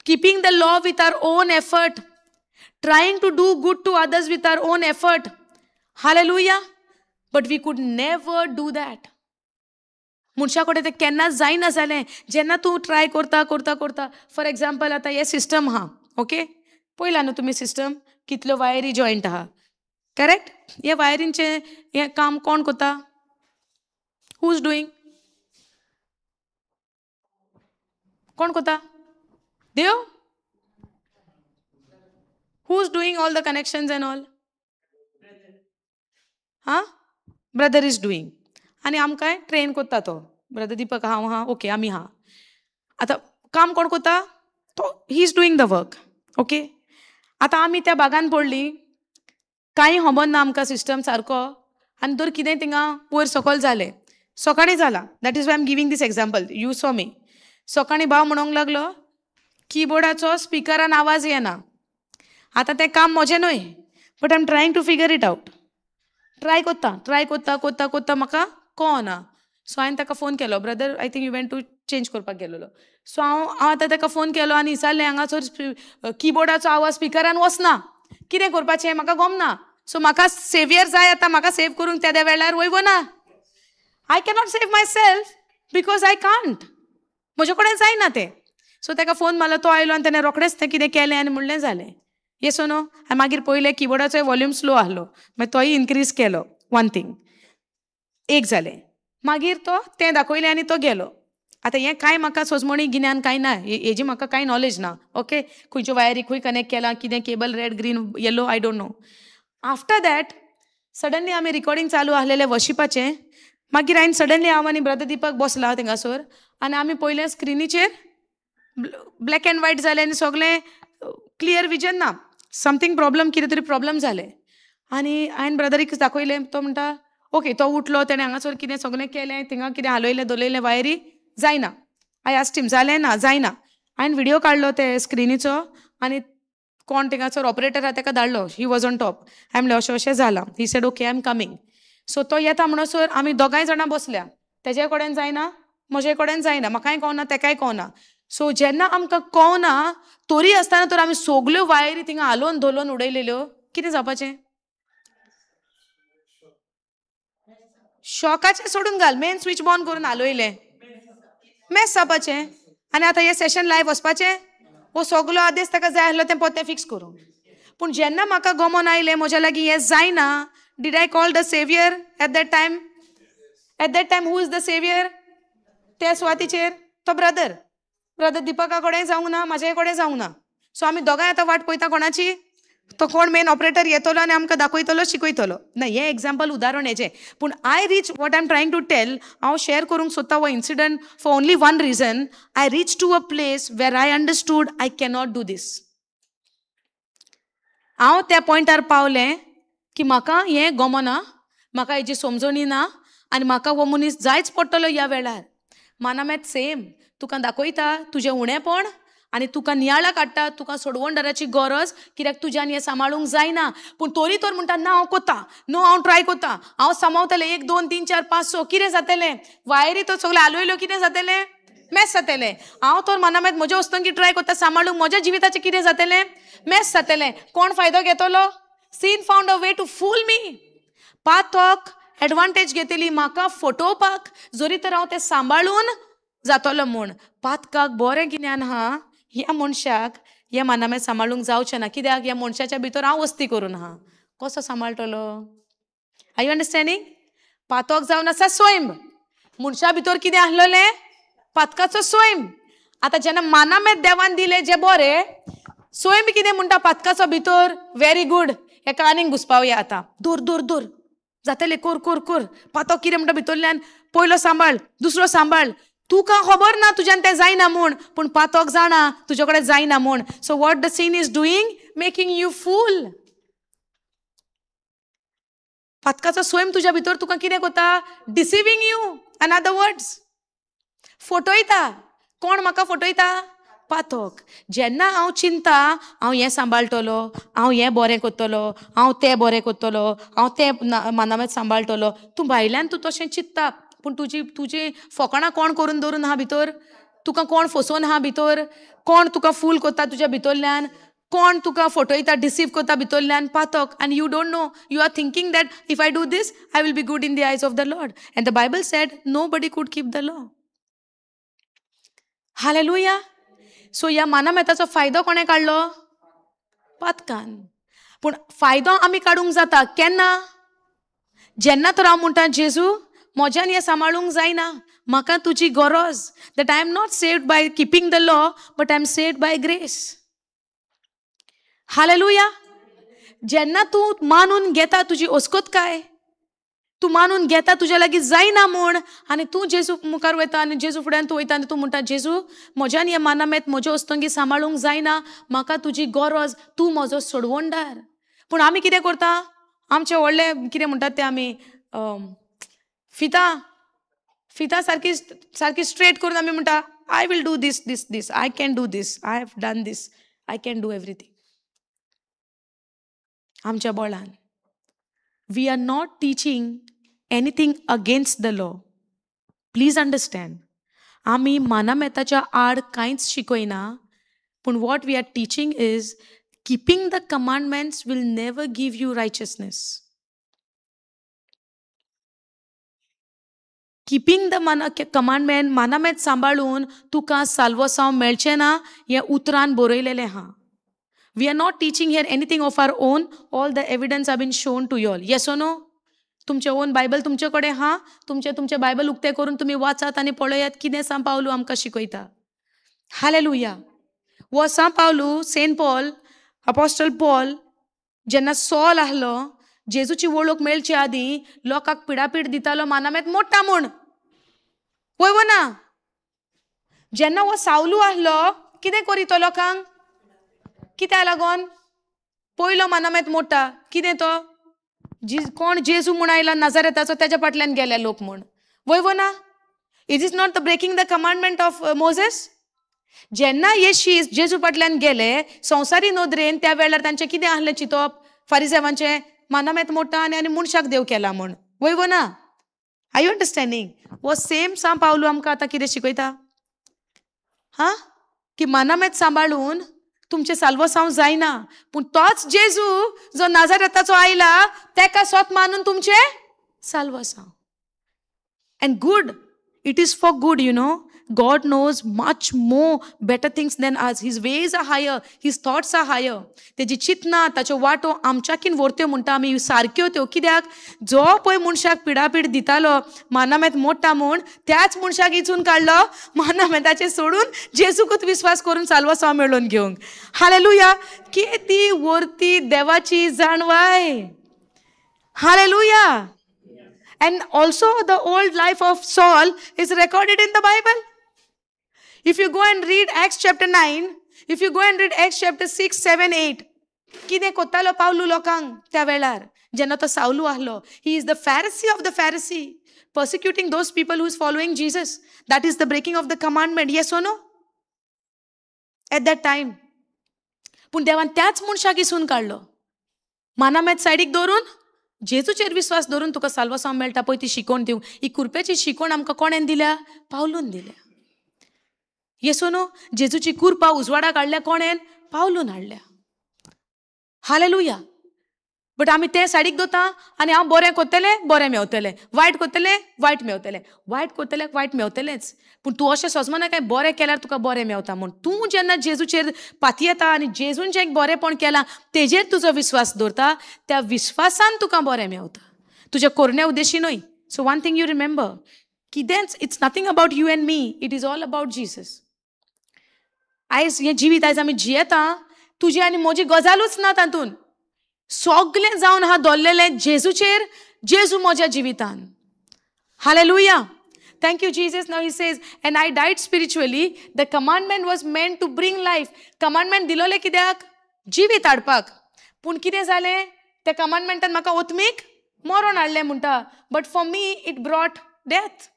Speaker 1: keeping the law with our own effort, trying to do good to others with our own effort. Hallelujah. But we could never do that. मनशा कडेन तें केन्नाच जायना जालें. जेन्ना तूं ट्राय करता फॉर एग्जाम्पल आतां हे सिस्टम आहा, ओके? पळयला न्हू तुमी सिस्टम कितल्यो वायरी जॉयंट आहा, करेक्ट? हे वायरींचें हें काम कोण करता? Who is doing? कोण करता? देव? Who's doing all the connections and all? Brother is doing. आणि आमकां ट्रेन करता तो. ब्रदर दीपक हांव ओके आमी आतां काम कोण करता? तो he is doing the work. Okay? आतां आमी त्या भागान पडलीं, कांय खबर ना आमकां सिस्टम सारको, आनी तर कितें थिंगा वयर सकयल जालें. सकाळीं जाला. That is why I am giving this example. You saw me. सकाळीं भाव म्हणूंक लागलो कीबोर्डाचो स्पिकरान आवाज येना. आतां तें काम म्हजें न्हय, but I am trying to figure it out. Try कोत्ता म्हाका कळना. सो हांवें ताका फोन केलो, brother I think you went to change करपाक गेलोलो. सो हांव आतां ताका फोन केलो आनी विचारलें हांगासर कीबोर्डाचो आवाज स्पिकरान वचना, कितें करपाचें म्हाका गमना. सो म्हाका सेवियर जाय, आतां म्हाका सेव करूंक त्या वेळार वयवो ना. I cannot save my self because I can't. म्हजे कडेन जायना तें. सो ताका फोन मारलो, तो आयलो आनी ताणें रोखडेंच तें कितें केलें आनी म्हणलें जालें. येस ओ नो? हांवें मागीर पळयलें कीबोर्डाचो वॉल्यूम स्लो आहलो, मागीर तोय इन्क्रीज केलो. वन थिंग एक जालें. मागीर तो तें दाखयलें आनी तो गेलो. आतां हें कांय म्हाका सोजमणी गिन्यान कांय ना, हेजी म्हाका कांय नॉलेज ना. ओके? खंयच्यो वायरी खंय कनेक्ट केला, कितें cable red green yellow I don't no. After that suddenly आमी रिकॉर्डिंग चालू आहलेलें वर्शिपाचें. मागीर हांवें सडनली हांव आनी ब्रदर दीपक बसला थिंगासर आनी आमी पळयलें स्क्रिनीचेर ब्लॅक एंड व्हायट जालें आनी सगळें क्लियर विजन ना. समथींग प्रॉब्लम, कितें तरी प्रॉब्लम जालें. आनी हांवें ब्रदरीक दाखयलें. तो म्हणटा ओके, तो उठलो, तेणें हांगासर कितें सगळें केलें, थिंगा कितें हालयलें दवरलें वायरी, जायना. आय आस्क्ड हिम जालें ना, जायना. हांवें व्हिडिओ काडलो ते स्क्रिनीचो आनी कोण थिंगासर ऑपरेटर आहा ताका धाडलो. He was on top. हांवें म्हणलें अशें अशें जालां. He said okay I am coming. So तो येता म्हणसर आमी दोगांय जाणां बसल्या. तेजे कडेन जायना, म्हजे कडेन जायना, म्हाकाय कळना तेकाय कळना. सो जेन्ना आमकां कळना तरी आसतना तर आमी सगल्यो वायरी थिंगा हालोवन धोलोवन उडयलेल्यो. कितें जावपाचें? शॉकाचें सोडून घाल, मेन स्विच बंद करून हालयलें. मॅस जावपाचें. आनी आतां हें सेशन लायव्ह वचपाचें? वो सगलो आदेश ताका जाय आसलो तें पोतें फिक्स करूंक. पूण जेन्ना म्हाका गमोन आयलें म्हज्या लागीं हें जायना, did I call the saviour at that time? At that time who is the saviour? त्या सुवातीचेर तो ब्रदर दीपका कडेन जावंक ना, म्हाजे कडेन जावंक ना. सो आमी दोगांय आतां वाट पळयता कोणाची? तो कोण मेन ऑपरेटर येतलो आनी आमकां दाखयतलो शिकयतलो ना. हें एग्जाम्पल उदाहरण हेजें. पूण I reach what I am trying to tell, हांव शेअर करूंक सोदता हो incident for only one reason. I reach to a place where I understood I cannot do this. हांव त्या पॉयंटार पावलें की म्हाका हें गमना, म्हाका हेजी समजणी ना आनी म्हाका हो मनीस जायच पडटलो ह्या वेळार. मानामेत सेम तुका दाखयता तुजें उणेपण आनी तुका नियाळां काडटा, तुका सोडवणदाराची गरज, कित्याक तुज्यान हें सांबाळूंक जायना. पूण तरी तर म्हणटा ना हांव कोत्ता, नो हांव ट्राय कोत्ता, हांव सांबाळटलें 1 2 3 4 5 6 कितें जातलें? वायरी तो सगळें आलोयल्यो कितें जातलें? मॅस जातलें. हांव तर मनामेत म्हज्या वस्तूंकी ट्राय कोत्ता सांबाळूंक, म्हज्या जिविताचें कितें जातलें? मॅस जातलें. कोण फायदो घेतलो? Sin found a way to fool me. पाथक एडवांटेज घेतली म्हाका फटोवपाक, जरी तर हांव तें सांबाळून जातलो म्हूण. पातकाक बरें गिन्यान आहा ह्या मनशाक हे मानामेत सांबाळूंक जावचें ना, कित्याक ह्या मनशाच्या भितर हांव वस्ती करून आहा. कसो सांबाळटलो? R you understanding? पातक जावन आसा स्वयं, मनशा भितर कितें आसलेलें? पातकाचो स्वयं. आतां जेन्ना मानामेत देवान दिलें जें बरें, स्वयं कितें म्हणटा पातकाचो भितर? व्हेरी गुड, हेका आनीक घुसपावया आतां. दूर दूर दूर जातलें, कोर कोर कोर. पातक कितें म्हणटा भितरल्यान? पयलो सांबाळ, दुसरो सांबाळ. तुका खबर ना तुज्यान तें जायना म्हूण, पूण पातक जाणा तुजे कडेन जायना म्हूण. So what the sin is doing? Making you fool. पातकाचो स्वयं तुज्या भितर तुका कितें कोता? Deceiving you. In other words फटयता. कोण म्हाका फटयता? पातक. जेन्ना हांव चिंता हांव हें सांबाळटलो, हांव हें बरें कोत्तलो, हांव तें बरें कोत्तलो, हांव तें मानामेत सांबाळटलो, तूं भायल्यान तूं तशें चिंतता, पूण तुजी फकाणां कोण करून दवरून आहा भितर? तुका कोण फसोवन आहा भितर? कोण तुका फूल कोत्ता तुज्या भितरल्यान? कोण तुका फटयता, डिसीव कोत्ता भितरल्यान? पातक. आनी you don't know, you are thinking that if I do this I will be good in the eyes of the Lord. And the Bible said nobody could keep the law. Hallelujah. So ह्या मानामेताचो फायदो कोणें काडलो? पातकान. पूण फायदो आमी काडूंक जाता केन्ना? जेन्ना तर हांव म्हणटा जेजू म्हज्यान हें सांबाळूंक जायना, म्हाका तुजी गरज. That I am not saved by keeping the law, but I am saved by grace. Hallelujah. जेन्ना तूं मानून घेता तुजी ओस्कोतकाय, तूं मानून घेता तुज्या लागीं जायना म्हूण, आनी तूं जेजू मुखार वयता आनी जेजू फुड्यान तूं वयता आनी तूं म्हणटा जेजू म्हज्यान हें मानामेत म्हज्या वस्तूंकी सांबाळूंक जायना, म्हाका तुजी गरज, तूं म्हजो सोडवणदार. पूण आमी कितें करता? आमचें व्हडलें कितें म्हणटात तें आमी फिता सारकी स्ट्रेट करून आमी म्हणटा I will do this this this, I can do this, I have done this, I can do everything. आमच्या बोळान we are not teaching anything against the law. Please understand. आमी मानामेताच्या आड कांयच शिकयना, पूण what we are teaching is keeping the commandments will never give you righteousness. Keeping the commandment, मानामेत सांबाळून तुका साल्वसांव मेळचें ना, हें उतरान बरयलेलें आहा. We are not teaching here anything of our own. All the evidence have been shown to you all. Yes or no? तुमचे ओन बायबल तुमचे कडेन हा. तुमचे बायबल उक्ते करून तुम्ही वाचात आनी पळयात कितें सांग पावलू आमकां शिकयता. हालेलुया. वो सांग पावलू सेंट पॉल, अपोस्टल पॉल, जेन्ना सॉल आहलो, जेजूची वळख मेळचे आदीं लोकांक पिडापीड दितालो मानामेत मोडटा म्हूण. वय ना? जेन्ना वो सावलू आहलो कितें करीत तो लोकांक? कित्या लागोन? पयलो मानामेत मोडटा. कितें तो? कोण जेजू म्हूण आयला नाजारेताचो तेज्या फाटल्यान गेले लोक म्हूण. वय ना? Is is not the breaking the commandment of Moses? जेन्ना येशीस जेजू फाटल्यान गेले संवसारी नदरेन, त्या वेळार तांचें कितें आहलें चिंतप? फारिसेवांचें मानामेत मोडटा आनी मनशाक देव केला म्हूण. वय ना? Are you understanding? वो सेम सांग पावलू आमकां आतां कितें शिकयता? की मानामेत सांबाळून तुमचे साल्वसांव जायना, पूण तोच जेजू जो नाजारेताचो आयला तेका स्वत मानून तुमचे साल्वसांव. And good, it is for good, you know. God knows much more better things than us. His ways are higher. His thoughts are higher. तेजी चिंतना ताच्यो वाटो आमच्याकीन व्हरत्यो म्हणटा आमी सारक्यो त्यो. कित्याक जो पळय मनशाक पिडापीड दितालो मानामेत मोडटा म्हूण त्याच मनशाक इचून काडलो मानामेताचेर सोडून जेजूकूच विश्वास करून साल्वासांव मेळोवन घेवंक. हालेलुया. किती व्हरती देवाची जाणवाय. Hallelujah. And also the old life of Saul is recorded in the Bible. If you go and read Acts chapter 9, if you go and read Acts chapter 6, 7, 8, कितें कोत्तालो पावलू लोकांक त्या वेळार जेन्ना तो सावलू आहलो. He is the Pharisee of the Pharisee, persecuting those people who is following Jesus. That is the breaking of the commandment. Yes or no? At that time. पूण देवान त्याच मनशाक इसून काडलो. मानामेत सायडीक दवरून जेजूचेर विश्वास धरून तुका साल्वासांव मेळटा पळय ती शिकोवन दिवं. ही कुरपेची शिकोण आमकां कोणेन दिल्या? पावलून दिल्या. येसो न्हू. जेजूची कुरपा उजवाडाक हाडल्या कोणेन? पावलून हाडल्या. हालेलुया. बट आमी ते सायडीक दोता आनी हांव बरें कोत्तलें बरें मेवतलें, वायट कोत्तलें वायट मेवतलें. वायट कोत्तल्याक वायट मेवतलेंच. पूण तूं अशें सोजमना काय बरें केल्यार तुका बरें मेवता म्हूण. तूं जेन्ना जेजूचेर पातयेता आनी जेजून जें बरेंपण केलां तेजेर तुजो विश्वास दवरता त्या विश्वासान तुका बरें मेवता. तुज्या कोरण्या उद्देशी न्हय. So one thing you remember, कितेंच it's nothing about you and me, it is all about Jesus. आयज हें जिवीत आयज आमी जियेता तुजी आनी म्हजी गजालूच ना तातूंत. सगळें जावन आहा दवरलेलें जेजूचेर. जेजू म्हज्या जिवितान. Hallelujah. Thank you, Jesus. Now he says, and I died spiritually. The commandment was meant to bring life. Commandment दिलोले कित्याक? जिवीत हाडपाक. पूण कितें जालें? त्या कमांडमेंटान म्हाका ओतमीक मरण हाडलें म्हणटा. But for me it brought death.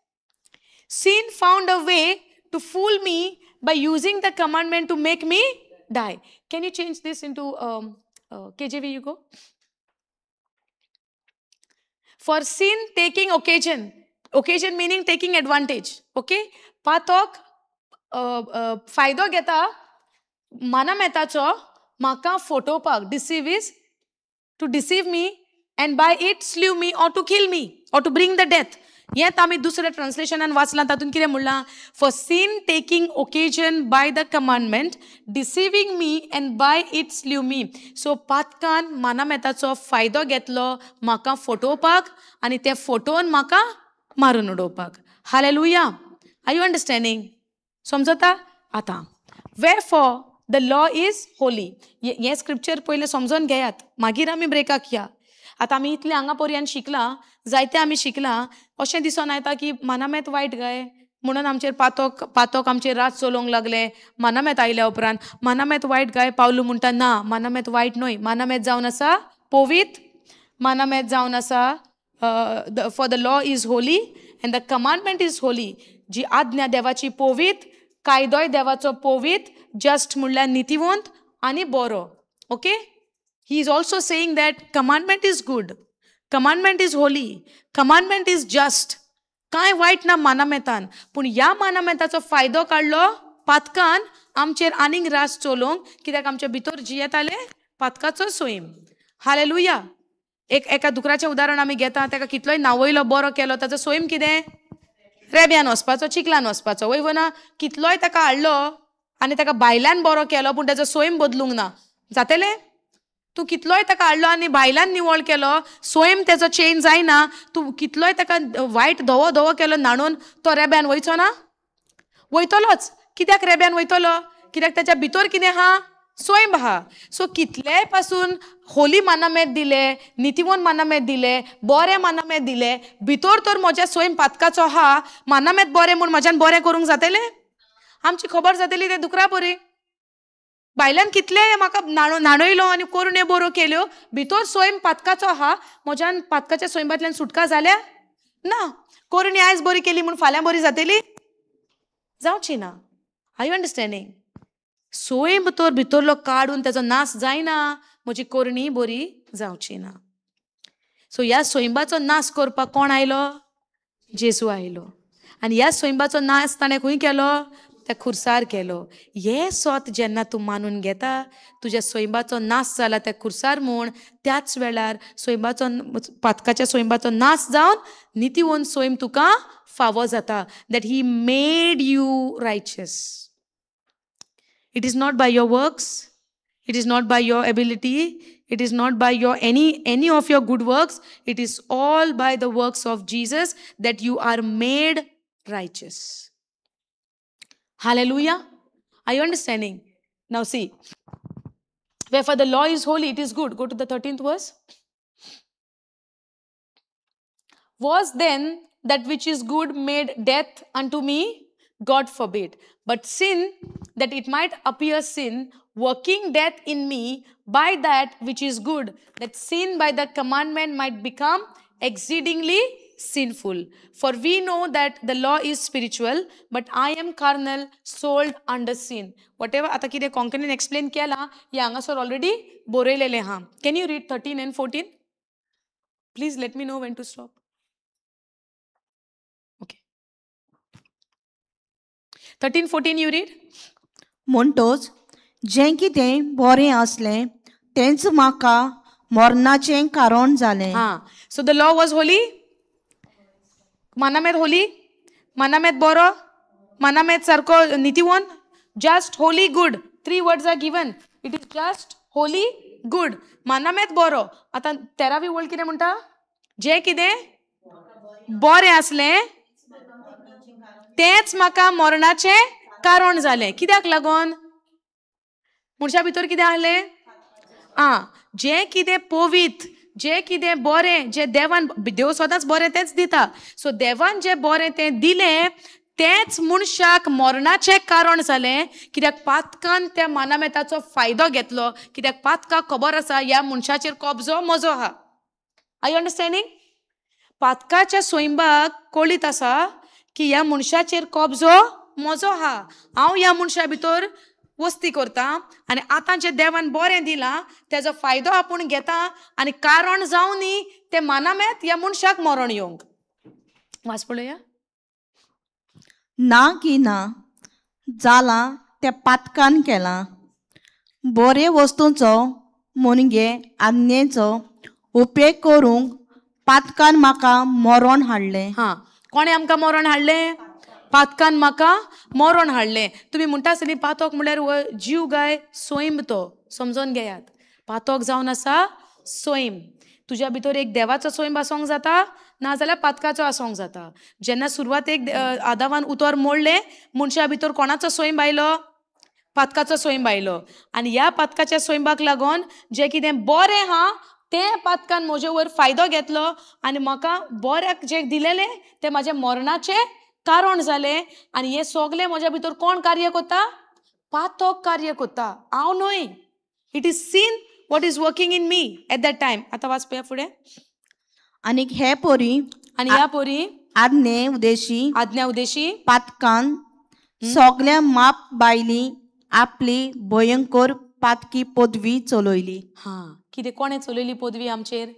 Speaker 1: Sin found a way to fool me by using the commandment to make me die. Can you change this into KJV you go? For sin taking occasion. Occasion meaning taking advantage. Okay? पातोक फायदो घेता मानामेताचो म्हाका फटोवपाक. Deceive is to deceive me and by it slew me or to kill me or to bring the death. हें आमी दुसऱ्या ट्रान्सलेशनान वाचलां तातूंत कितें म्हणलां? For sin taking occasion by the commandment, deceiving me and by it slew me. So पातकान मानामेताचो फायदो घेतलो म्हाका फटोवपाक आनी ते फटोवन म्हाका मारून उडोवपाक. हालेलुया. Are you understanding? समजता? आतां wherefore the law is holy. हें स्क्रिप्चर पयलें समजून घेयात मागीर आमी ब्रेकाक या. आतां आमी इतलें हांगा पर्यंत शिकलां, जायतें आमी शिकलां. अशें दिसून येता की मानामेत वायट गाय म्हणून आमचेर पातोक आमचेर रात चलोवंक लागले. मानामेत आयल्या उपरांत मानामेत वायट गाय पावलू म्हणटा ना, मानामेत वायट न्हय. मानामेत जावन आसा पवित्र. मानामेत जावन आसा for the law is holy and the commandment is holy. जी आज्ञा देवाची पवित्र, कायदोय देवाचो पवित्र, जस्ट म्हणल्यार नितिवंत आनी बरो. Okay? He is also saying that commandment is good, commandment is holy, commandment is just. कांय वायट ना मानामेतान. पूण ह्या मानामेताचो फायदो काडलो पातकान आमचेर आनीक रास चलोवंक. कित्याक आमच्या भितर जियेताले पातकाचो सोयम. हालेलुया. एका दुकराचें उदाहरण आमी घेता. ताका कितलोय नावयलो बरो केलो ताचो सोयम कितें? रेब्यान वचपाचो, चिखलान वचपाचो. वय ना कितलोय ताका हाडलो आनी ताका भायल्यान बरो केलो पूण ताचो सोयम बदलूंक ना. जातलें? तूं कितलोय ताका हाडलो आनी भायल्यान निवळ केलो, सोयम तेचो चेंज जायना. तूं कितलोय ताका वायट धवो धवो केलो न्हाणून, तो रेब्यान वयचो ना? वयतलोच. कित्याक रेब्यान वयतलो? कित्याक ताच्या भितर कितें आहा? सोयम आहा. सो कितलेय पासून होली मानामेत दिले, नितिवंत मानामेत दिले, बरें मानामेत दिले, भितर तर म्हज्या सोयम पातकाचो आहा. मानामेत बरें म्हूण म्हज्यान बरें करूंक जातलें? आमची खबर जातली ते दुकरा बरी. भायल्यान कितले म्हाका न्हाणयलो आनी कोरण्यो बऱ्यो केल्यो, भितर सोयम पातकाचो आहा. म्हज्यान पातकाच्या सोयमांतल्यान सुटका जाल्या ना. कोरणी आयज बरी केली म्हूण फाल्यां बरी जातली? जावची ना. Are you understanding? सोयम तर भितरलो काडून तेजो नाश जायना, म्हजी कोरणी बरी जावची ना. सो ह्या सोयंबाचो नाश करपाक कोण आयलो? जेजू आयलो. आनी ह्या सोयंबाचो नाश ताणें खंय केलो? त्या खुर्सार केलो. हे स्वत जेन्ना तूं मानून घेता, तुज्या सोयंबाचो नाश जाला त्या खुर्सार म्हूण, त्याच वेळार सोयंबाचो पातकाच्या सोयंबाचो नाश जावन नितीवन सोयम तुका फावो जाता. That he made you righteous. It is not by your works, it is not by your ability, it is not by your any of your good works, it is all by the works of Jesus that you are made righteous. Hallelujah. Are you understanding? Now see, wherefore the law is holy, it is good. Go to the 13th verse. Was then that which is good made death unto me? God forbid. But sin, that it might appear sin, working death in me by that which is good, that sin by the commandment might become exceedingly sinful. For we know that the law is spiritual, but I am carnal, sold under sin. Whatever आता किती कॉन्कनेन एक्सप्लेन केला हे हांगासर ऑलरेडी बरयलेले हा. Can you read 13 and 14? Please let me know when to stop. Okay. 13, 14 you read.
Speaker 2: म्हणटोच जें कितें बरें असलें तेंच म्हाका मरणाचें कारण जालें.
Speaker 1: So the law was holy. Manamet holy. Manamet boro. Manamet sarko nitiwon. Just holy good. 3 words are given. It is just holy good. Manamet boro. आता 13वी वर्ड कितें म्हणटा? जें कितें बरें असलें तेंच म्हाका मरणाचें कारण जालें. कित्याक लागोन? मनशा भितर कितें आहलें? जें कितें पवित्र, जें कितें बरें, जें देवान, देव सदांच बरें तेंच दिता. सो देवान जें बरें तें दिलें तेंच मनशाक मरणाचें कारण जालें. कित्याक पातकान त्या मानामेताचो फायदो घेतलो. कित्याक पातकाक खबर आसा ह्या मनशाचेर कब्जो म्हजो आहा. Are you understanding? पातकाच्या सोयंबाक कळीत आसा की ह्या मनशाचेर कब्जो म्हजो आहा. हांव ह्या मनशा भितर वस्ती करता आनी आतां जें देवान बरें दिलां तेजो फायदो आपूण घेता आनी कारण जावनी ते मानामेत ह्या मनशाक मरण येवंक. वाच पळया.
Speaker 2: ना की ना जालां त्या पातकान केलां. बरे वस्तूंचो मुनगे आज्ञेचो उपेग करूंक पातकान म्हाका मरण हाडलें.
Speaker 1: कोणें आमकां मरण हाडलें? पातकान म्हाका मरण हाडलें. तुमी म्हणटा आसतलीं पातक म्हळ्यार जीव गाय सोयम तो. समजून घेयात. पातक जावन आसा सोयम. तुज्या भितर एक देवाचो सोयम आसोंक जाता नाजाल्यार पातकाचो आसोंक जाता. जेन्ना सुरवातेक आदावान उतर मोडलें मनशा भितर कोणाचो सोयम आयलो? पातकाचो सोयम आयलो. आनी ह्या पातकाच्या सोयंबाक लागून जें कितें बरें आहा तें पातकान म्हजे वयर फायदो घेतलो आनी म्हाका बऱ्याक जें दिलेलें तें म्हाज्या मरणाचें कारण जालें. आनी हें सगलें म्हज्या भितर कोण कार्य करता? पातक कार्य करता, हांव न्हय. It is seen what is working in me at that time. आतां वाच पळया फुडें.
Speaker 2: आनी हे पोरी
Speaker 1: आनी ह्या पोरी
Speaker 2: आज्ञा उदेशी पातकान सगल्या माप बायली आपली भयंकर पातकी पदवी चलयली.
Speaker 1: कितें कोणें चलयली पदवी आमचेर?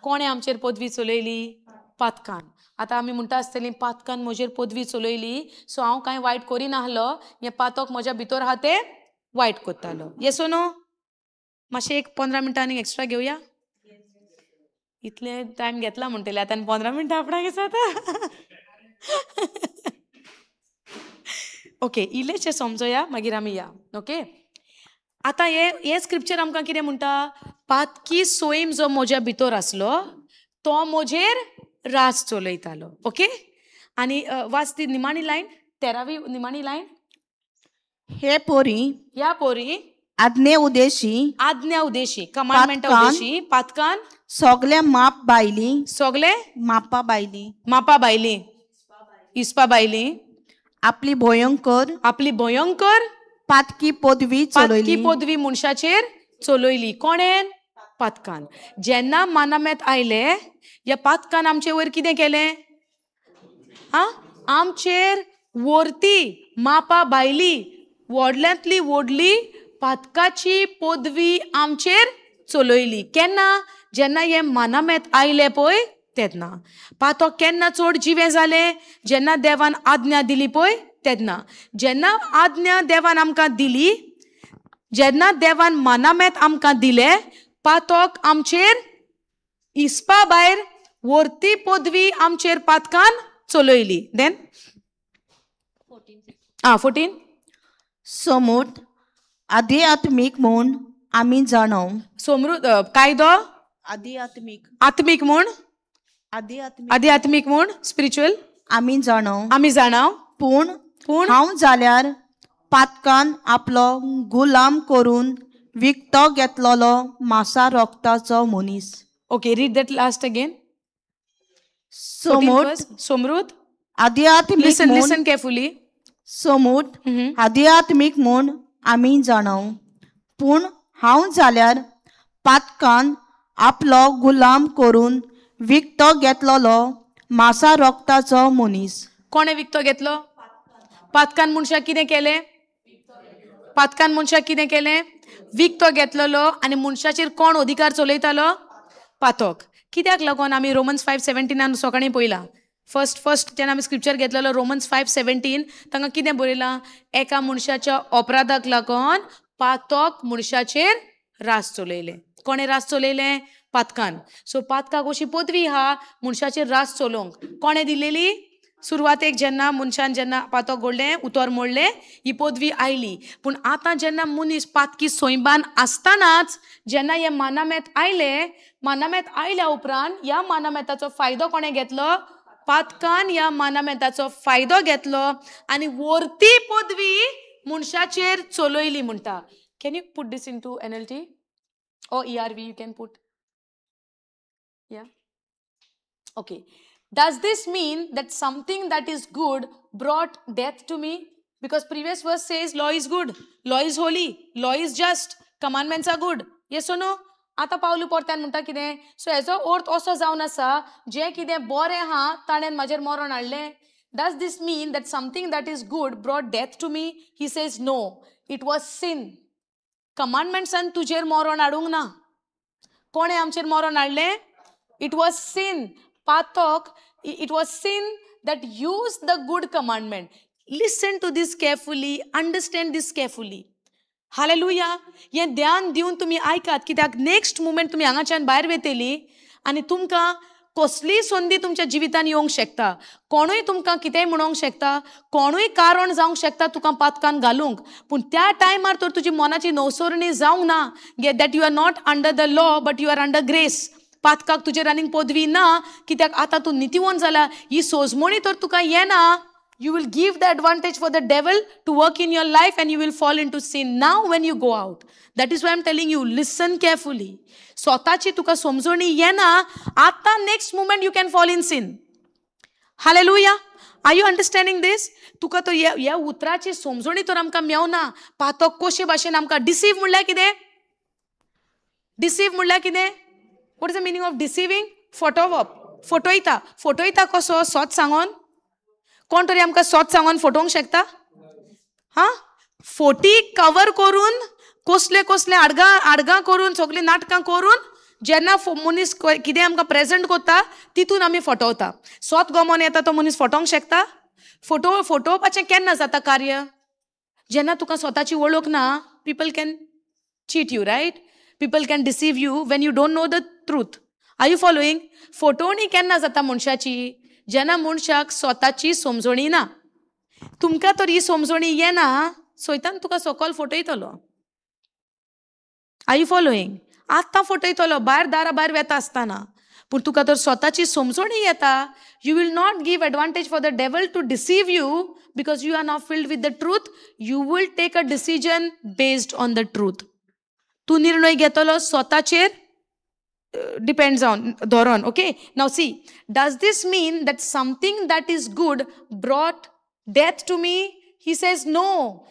Speaker 1: कोणें आमचेर पदवी चलयली? पातकान. आतां आमी म्हणटा आसतलीं पातकान म्हजेर पदवी चलयली सो हांव कांय वायट करिनाहलो. हें पातक म्हज्या भितर आहा तें वायट करतालो. येसो न्हू? मातशें एक 15 मिनटां आनीक एक्स्ट्रा घेवया. इतले टायम घेतला म्हणटले आतां 15 मिनटां आपणाक जाता. ओके, इल्लेशें समजोया मागीर आमी या. ओके, आतां हे स्क्रिप्चर आमकां कितें म्हणटा? पातकी सोयम जो म्हज्या भितर आसलो तो म्हजेर रास चलयतालो. ओके, आनी वाच ती निमाणी लायन, 13वी निमाणी लायन.
Speaker 2: हे पोरी
Speaker 1: ह्या पोरी
Speaker 2: आज्ञा उदेशी
Speaker 1: कमांडमेंट उदेशी पातकान
Speaker 2: सगल्या माप बायली
Speaker 1: सगले
Speaker 2: मापा बायली
Speaker 1: इस्पा बायली
Speaker 2: आपली भयंकर पातकी पदवी
Speaker 1: मनशाचेर चलयली. कोणेन? पातकान. जेन्ना मानामेत आयले ह्या पातकान आमचे वयर कितें केलें? आमचेर वर्ती मापा बायली व्हडल्यांतली व्हडली पातकाची पदवी आमचेर चलयली. केन्ना? जेन्ना हे मानामेत आयले पळय तेन्ना. पातक केन्ना चड जिवें जालें? जेन्ना देवान आज्ञा दिली पळय तेन्ना जेन्ना आज्ञा देवान आमकां दिली, जेन्ना देवान मानामेत आमकां दिले, पातोक आमचेर इस्पा भायर वर्ती पदवी आमचेर पातकान चलयली. देन 14
Speaker 2: समोर आध्यात्मीक म्हूण आमी जाणव.
Speaker 1: समृद्ध कायदो आत्मीक म्हूण आध्यात्मीक म्हूण स्पिरिच्युअल
Speaker 2: आमी जाणव.
Speaker 1: आमी जाणाव.
Speaker 2: पूण
Speaker 1: पूण
Speaker 2: हांव जाल्यार पातकान आपलो गुलाम करून विकतो घेतलोलो मासा रोगताचो मनीस.
Speaker 1: Okay, read that last again.
Speaker 2: समोर
Speaker 1: समृद्ध
Speaker 2: आध्यात्मीक
Speaker 1: लिसन केअरफुली.
Speaker 2: समोर आध्यात्मीक म्हूण आमी जाणव. पूण हांव जाल्यार पातकान आपलो गुलाम करून विकतो घेतलोलो मासा रोगताचो मनीस.
Speaker 1: कोणे विकतो घेतलो? पातकान मनशाक कितें केलें? पातकान मनशाक कितें केलें? विकतो घेतलोलो. आनी मनशाचेर कोण अधिकार चलयतालो? पातोक. कित्याक लागून आमी रोमन्स 5:17 सकाळीं पळयलां. फर्स्ट जेन्ना आमी स्क्रिप्चर घेतलेलो रोमन्स 5:17 तांकां कितें बरयलां? एका मनशाच्या अपराधाक लागून पातोक मनशाचेर रास चलयले. कोणे रास चलयले? पातकान. सो पातकाक अशी पदवी आहा मनशाचेर रास चलोवंक. कोणे दिलेली? सुरवातेक जेन्ना मनशान जेन्ना पातोक घोडलें, उतर मोडलें, ही पदवी आयली. पूण आतां जेन्ना मनीस पातकी सोयबान आसतनाच जेन्ना हे मानामेत आयल्या उपरांत ह्या मानामेताचो फायदो कोणे घेतलो? पातकान ह्या मानामेताचो फायदो घेतलो आनी वर्ती पदवी मनशाचेर चलयली म्हणटा. Can you put this into NLT or ERV? You can put. Yeah. Okay. Does this mean that something that is good brought death to me? Because previous verse says law is good, law is holy, law is just, commandments are good. Yes or no? आता पावलू परत्यान म्हणटा कितें? सो हेजो अर्थ असो जावन आसा जें कितें बरें आहा ताणें म्हाजेर मरण हाडलें. Does this mean that something that is good brought death to me? He says no, it was sin. कमांडमेंट्सान तुजेर मरण हाडूंक ना. कोणें आमचेर मरण हाडलें? It was sin. Patok, it was sin that used the good commandment. Listen to this carefully, understand this carefully. Hallelujah. हे ध्यान दिवन तुम्ही ऐकात, कित्याक नेक्स्ट मुमेंट तुम्ही हांगाच्यान भायर वेतेली आनी तुमकां कसलीय संदी तुमच्या जिवितान येवंक शकता. कोणूय तुमकां कितेंय म्हणोंक शकता, कोणूय कारण जावंक शकता तुका पातकान घालूंक. पूण त्या टायमार तर तुजी मनाची नवसरणी जावंक ना that you are not under the law but you are under grace. पातकाक तुजेर आनीक पदवी ना, कित्याक आतां तूं नितीवंत जाला. ही सोजमणी तर तुका येना. You will give the advantage for the devil to work in your life and you will fall into sin now when you go out. That is why I'm telling you, listen carefully. स्वताची तुका समजणी येना, आता next moment you can fall in sin. Hallelujah. Are you understanding this? तुका तो ह्या उतराची समजणी तर आमकां मेवना. पातोक कशे भाशेन आमकां डिसीव म्हणल्यार कितें? डिसीव म्हणल्यार कितें? What is the meaning of deceiving? फटोवप. फटयता कसो? सोत सांगोन. कोण तरी आमकां सोत सांगोन फटोवंक शकता? फोटी कवर करून कसले आडगां करून सगळीं नाटकां करून जेन्ना मनीस कितें आमकां प्रेझेंट करता तितून आमी फटोवता. सोत गमोन येता तो मनीस फटोवंक शकता? फटोवपाचें केन्ना जाता कार्य? जेन्ना तुका स्वताची वळख ना. People can cheat you, right? People can deceive you when you don't know the truth. Are you following? फटोवणी केन्ना जाता मनशाची? जेन्ना मनशाक स्वताची समजणी ना. तुमकां तर ही समजणी येना, सैतान तुका सकयल फटयतलो. R you following? आतां फटयतलो भायर दारा भायर वेता आसतना. पूण तुका तर स्वताची समजणी येता. You will not give advantage for the devil to deceive you because you are not filled with the truth. You will take a decision based on the truth. तूं निर्णय घेतलो स्वताचेर depends on Doron. Okay, now see, does this mean that something that is good brought death to me? He says no,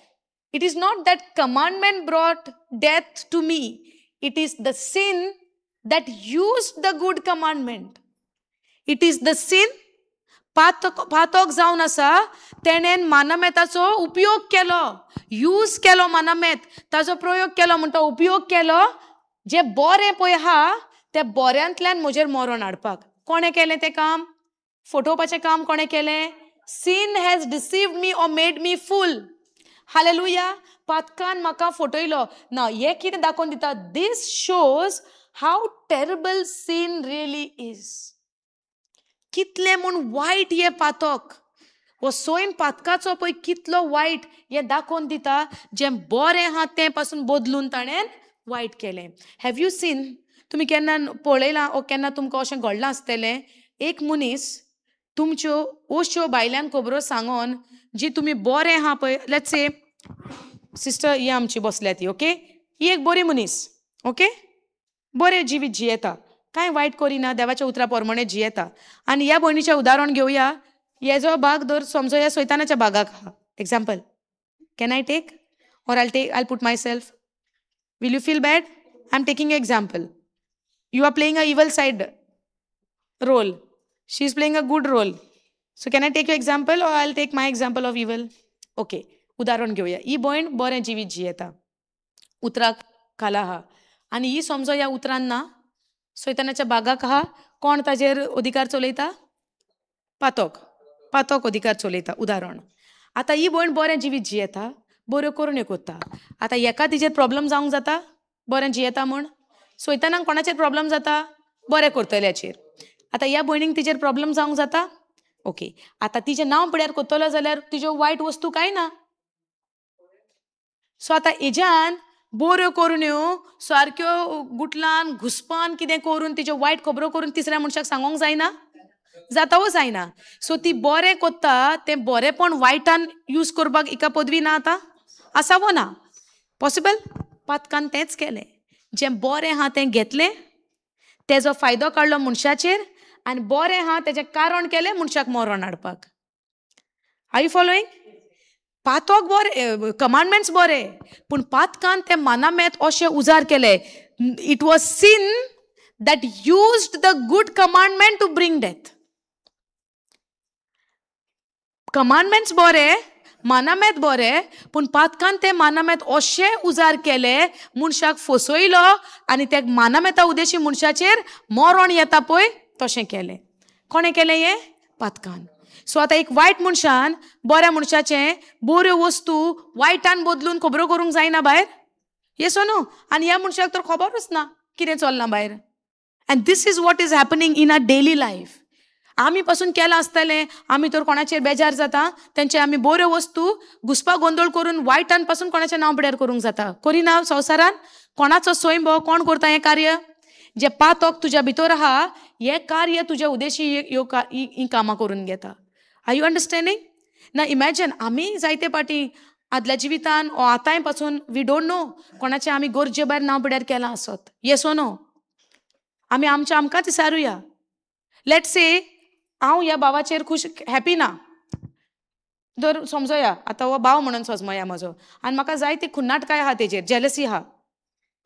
Speaker 1: it is not that commandment brought death to me. It is the sin that used the good commandment. It is the sin. पातोक जावन आसा तेणेन मानमेताचो उपयोग केलो, यूज केलो. मानमेत ताचो प्रयोग केलो म्हणटा उपयोग केलो. जे बरें पळय आहा त्या बऱ्यांतल्यान म्हजेर मरण हाडपाक. कोणें केलें तें काम? फटोवपाचें काम कोणें केलें? Sin has deceived me or made me fool. Hallelujah. पातकान म्हाका फटयलो ना हे कितें दाखोवन दिता this shows how terrible sin really is. कितले म्हूण वायट हे पातक हो सोयन पातकाचो पळय कितलो वायट हे दाखोवन दिता जें बरें आहा तें पासून बदलून ताणें वायट केलें. हॅव यू सीन तुमी केन्ना पळयलां ओ केन्ना तुमकां अशें घडलां आसतलें एक मनीस तुमच्यो अश्यो भायल्यान खबरो सांगोन जी तुमी बरें आहा पळय लेट्स से सिस्टर ही आमची बसल्या ती ओके ही एक बरी मनीस ओके बरें जिवीत जियेता कांय वायट करिना देवाच्या उतरा प्रमाणे जियेता आनी ह्या भयणीचें उदाहरण घेवया हेजो भाग धर समजो ह्या सैतानाच्या भागाक आहा example can I take or I put myself will you feel bad I am taking example you are playing a evil side role she is playing a good role so can I take you example or I take my example of evil okay उदाहरण घेवया ही भयण बरें जिवीत जियेता उतराक खाला आहा आनी ही समजो ह्या उतरान ना सैतानाच्या बागाक आहा कोण ताजेर अधिकार चलयता पातक अधिकार चलयता उदाहरण आतां ही भयण बरें जिवीत जियेता बऱ्यो करून कोत्ता आतां एका तिजेर प्रॉब्लेम जावंक जाता बरें जियेता म्हूण सैतानाक कोणाचेर प्रॉब्लेम जाता बरें करतल्याचेर आतां ह्या भयणीक तिजेर प्रॉब्लेम जावंक जाता ओके आतां तिजें नांव पिड्यार कोत्तलो जाल्यार तिज्यो वायट वस्तू कांय ना सो आतां हेज्यान बऱ्यो करून सारक्यो गुटलान घुसपान कितें करून तिज्यो वायट खबरो करून तिसऱ्या मनशाक सांगोंक जायना जाता वो जायना सो ती बरें कोत्ता तें बरेंपण वायटान यूज करपाक एका पदवी ना आतां आसा वो ना पॉसिबल पातकान तेंच केलें जें बरें आहा तें घेतलें तेजो फायदो काडलो मनशाचेर आनी बरें आहा तेजें कारण केलें मनशाक मरण हाडपाक आर यू फॉलोइंग पातक बरें कमांडमेंट्स बरें पूण पातकान तें मानामेत अशें उजार केलें it was seen that used the good commandment to bring death commandments बरें मानामेत बरें पूण पातकान तें मानामेत अशें उजार केलें मनशाक फसयलो आनी त्या मानामेता उद्देशी मनशाचेर मरण येता पळय तशें केलें कोणें केलें हें पातकान सो आतां एक वायट मनशान बऱ्या मनशाचें बऱ्यो वस्तू वायटान बदलून खबरो करूंक जायना भायर येसो न्हू आनी ह्या मनशाक तर खबरूच ना कितें चलना भायर and this is what is happening in a daily life आमी पासून केलां आसतलें आमी तर कोणाचेर बेजार जाता तेंचे आमी बऱ्यो वस्तू घुसपा गोंदळ करून वायटान पासून कोणाचें नांव पिड्यार करूंक जाता करिना संवसारान कोणाचो स्वयंभव कोण करता हें कार्य जे पातक तुज्या भितर आहा हें कार्य तुज्या उद्देशी ही कामां करून घेता आर यू अंडरस्टँडींग ना इमॅजिन आमी जायते पाटी आदल्या जिवितान ओ आतांय पासून वी डोंट नो कोणाचें आमी गरजे भायर नांव पिड्यार केलां आसत येस ओ नो आमी आमच्या आमकांच विचारुया लेट्स से हांव ह्या भावाचेर खुश हॅपी ना धर समजोया आतां हो भाव म्हणून समजया म्हजो आनी म्हाका जायती खुन्नाटकाय आहा तेजेर जेलसी आहा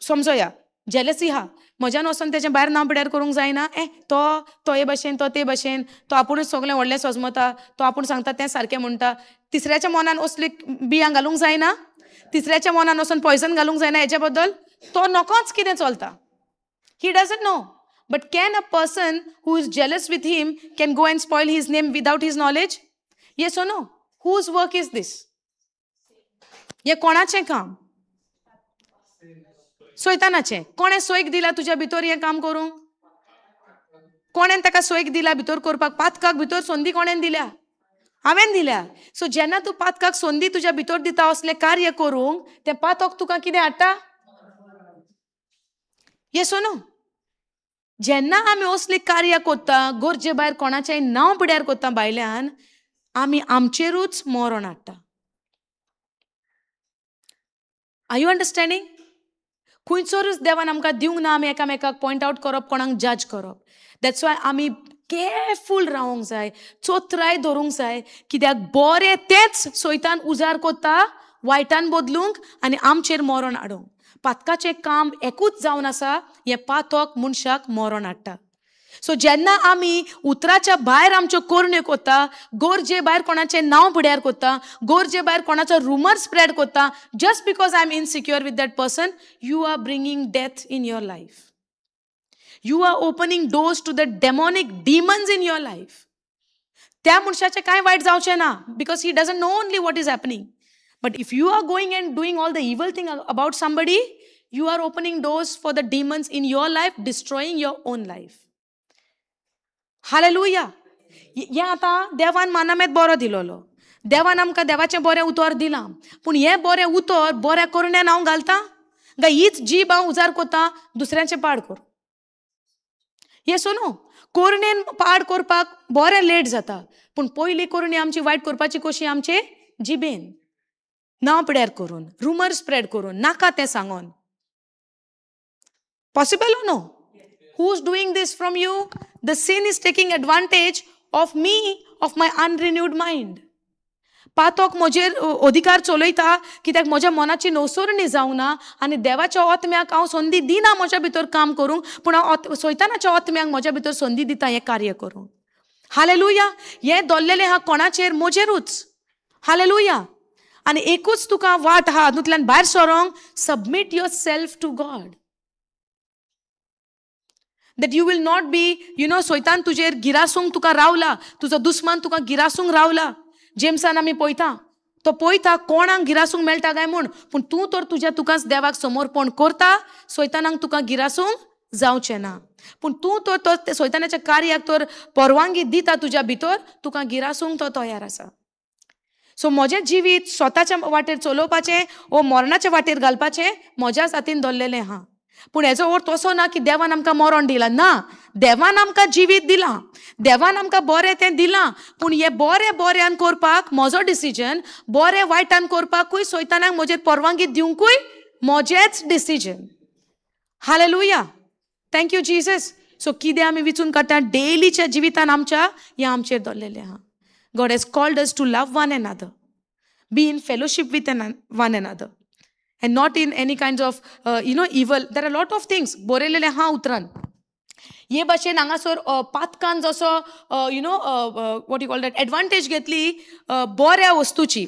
Speaker 1: समजोया जेलसी आहा म्हज्यान वचोन तेजें भायर नांव पिड्यार करूंक जायना तो हे भाशेन तो ते भाशेन तो आपुणूच सगळें व्हडलें सजमता तो आपूण सांगता तें सारकें म्हणटा तिसऱ्याच्या मनान असली बियां घालूंक जायना तिसऱ्याच्या मनान वचोन पॉयझन घालूंक जायना हेच्या बद्दल तो नकोच कितें चलता he doesn't know but can a person who is jealous with him can go and spoil his name without his knowledge yes O no whose work is this हें कोणाचें काम सैतानाचें कोणें सोयक दिला तुज्या भितर हें काम करूंक कोणें ताका सोयक दिला भितर करपाक पातकाक भितर संदी कोणें दिल्या हांवें दिल्या सो जेन्ना तूं पातकाक संदी तुज्या भितर दिता असलें कार्य करूंक तें पातक तुका कितें हाडटा येस ओ नो जेन्ना आमी असली कार्य कोत्ता गरजे भायर कोणाचेंय नांव पिड्यार कोत्ता भायल्यान आमी आमचेरूच मरण हाडटा आर यू अंडरस्टँडींग खंयचोरूच देवान आमकां दिवंक ना आमी एकामेकाक पॉयंट आवट करप कोणाक जज करप दॅट्स वाय आमी केअरफूल रावूंक जाय चोत्राय धरूंक जाय कित्याक बरें तेंच सैतान उजार कोत्ता वायटान बदलूंक आनी आमचेर मरण हाडूंक पातकाचें काम एकूच जावन आसा हें पातक मनशाक मरण हाडटा सो जेन्ना आमी उतराच्या भायर आमच्यो कोरण्यो कोत्ता गरजे भायर कोणाचें नांव पिड्यार कोत्ता गरजे भायर कोणाचो रुमर स्प्रेड कोत्ता just because I am insecure with that person you are bringing death in your life you are opening doors to the demonic demons in your life त्या मनशाचें कांय वायट जावचें ना, because he doesn't know only what is happening. But if you are going and doing all the evil thing about somebody, you are opening doors for the demons in your life, destroying your own life. Hallelujah. हे आता देवान मानामेत बरो दिलोलो, देवान आमकां देवाचें बरें उतर दिलां, पूण हें बरें उतर बऱ्या करण्यान हांव घालतां काय हीच जीब हांव उजार कोता दुसऱ्यांचें पाड कर. Yes oh no? कोरण्यान पाड करपाक बरें लेट जाता, पूण पयली कोरणी आमची वायट करपाची कशी आमचे जिबेन, नांव पिड्यार करून, रुमर स्प्रेड करून, नाका तें सांगून. Possible or no? Who's doing this from you? The sin is taking advantage of me, of my unrenewed mind. पातोक म्हजेर अधिकार चलयता, कित्याक म्हज्या मनाची नवसरणी जावना आनी देवाच्या आत्म्याक हांव संदी दिना म्हज्या भितर काम करूंक, पूण हांव सैतानाच्या आत्म्याक म्हज्या भितर संदी दिता हें कार्य करूंक. हालेलुया. हें दल्लेलें आहा कोणाचेर? म्हजेरूच. हालेलुया. आनी एकूच तुका वाट आहा हातूंतल्यान भायर सरोंक, submit yourself to God. That you will not be, सैतान तुजेर गिरासूंक तुका रावला, तुजो दुस्मान तुका गिरासूंक रावला. जेम्सान आमी पळयता, तो पळयता कोणाक गिरासूंक मेळटा काय म्हूण, पूण तूं तर तुकाच देवाक समर्पण करता, सैतानाक तुका गिरासूंक जावचें ना. पूण तूं तर सैतानाच्या कार्याक तर परवानगी दिता तुज्या भितर, तुका गिरासूंक तो तयार आसा. सो म्हजें जिवीत स्वताच्या वाटेर चलोवपाचें वो मरणाच्या वाटेर घालपाचें म्हज्याच हातीन दल्लेलें आहा. पूण हेजो अर्थ असो ना की देवान आमकां मरण दिलां. ना, देवान आमकां जिवीत दिलां, देवान आमकां बरें तें दिलां, पूण हें बऱ्यान करपाक म्हजो डिसिजन, बरें वायटान करपाकूय सैतानाक म्हजेर परवानगी दिवंकूय म्हजेंच decision. Hallelujah. Thank you Jesus. So कितें आमी विचून काडटा डेलीच्या जिवितान आमच्या, हें आमचेर दल्लेलें आहा. God has called us to love one another, be in fellowship with one another, and not in any kinds of evil. There are a lot of things बरयलेले हा उतरान. हे भाशेन हांगासर पातकान जसो what you call that advantage घेतली बऱ्या वस्तूची.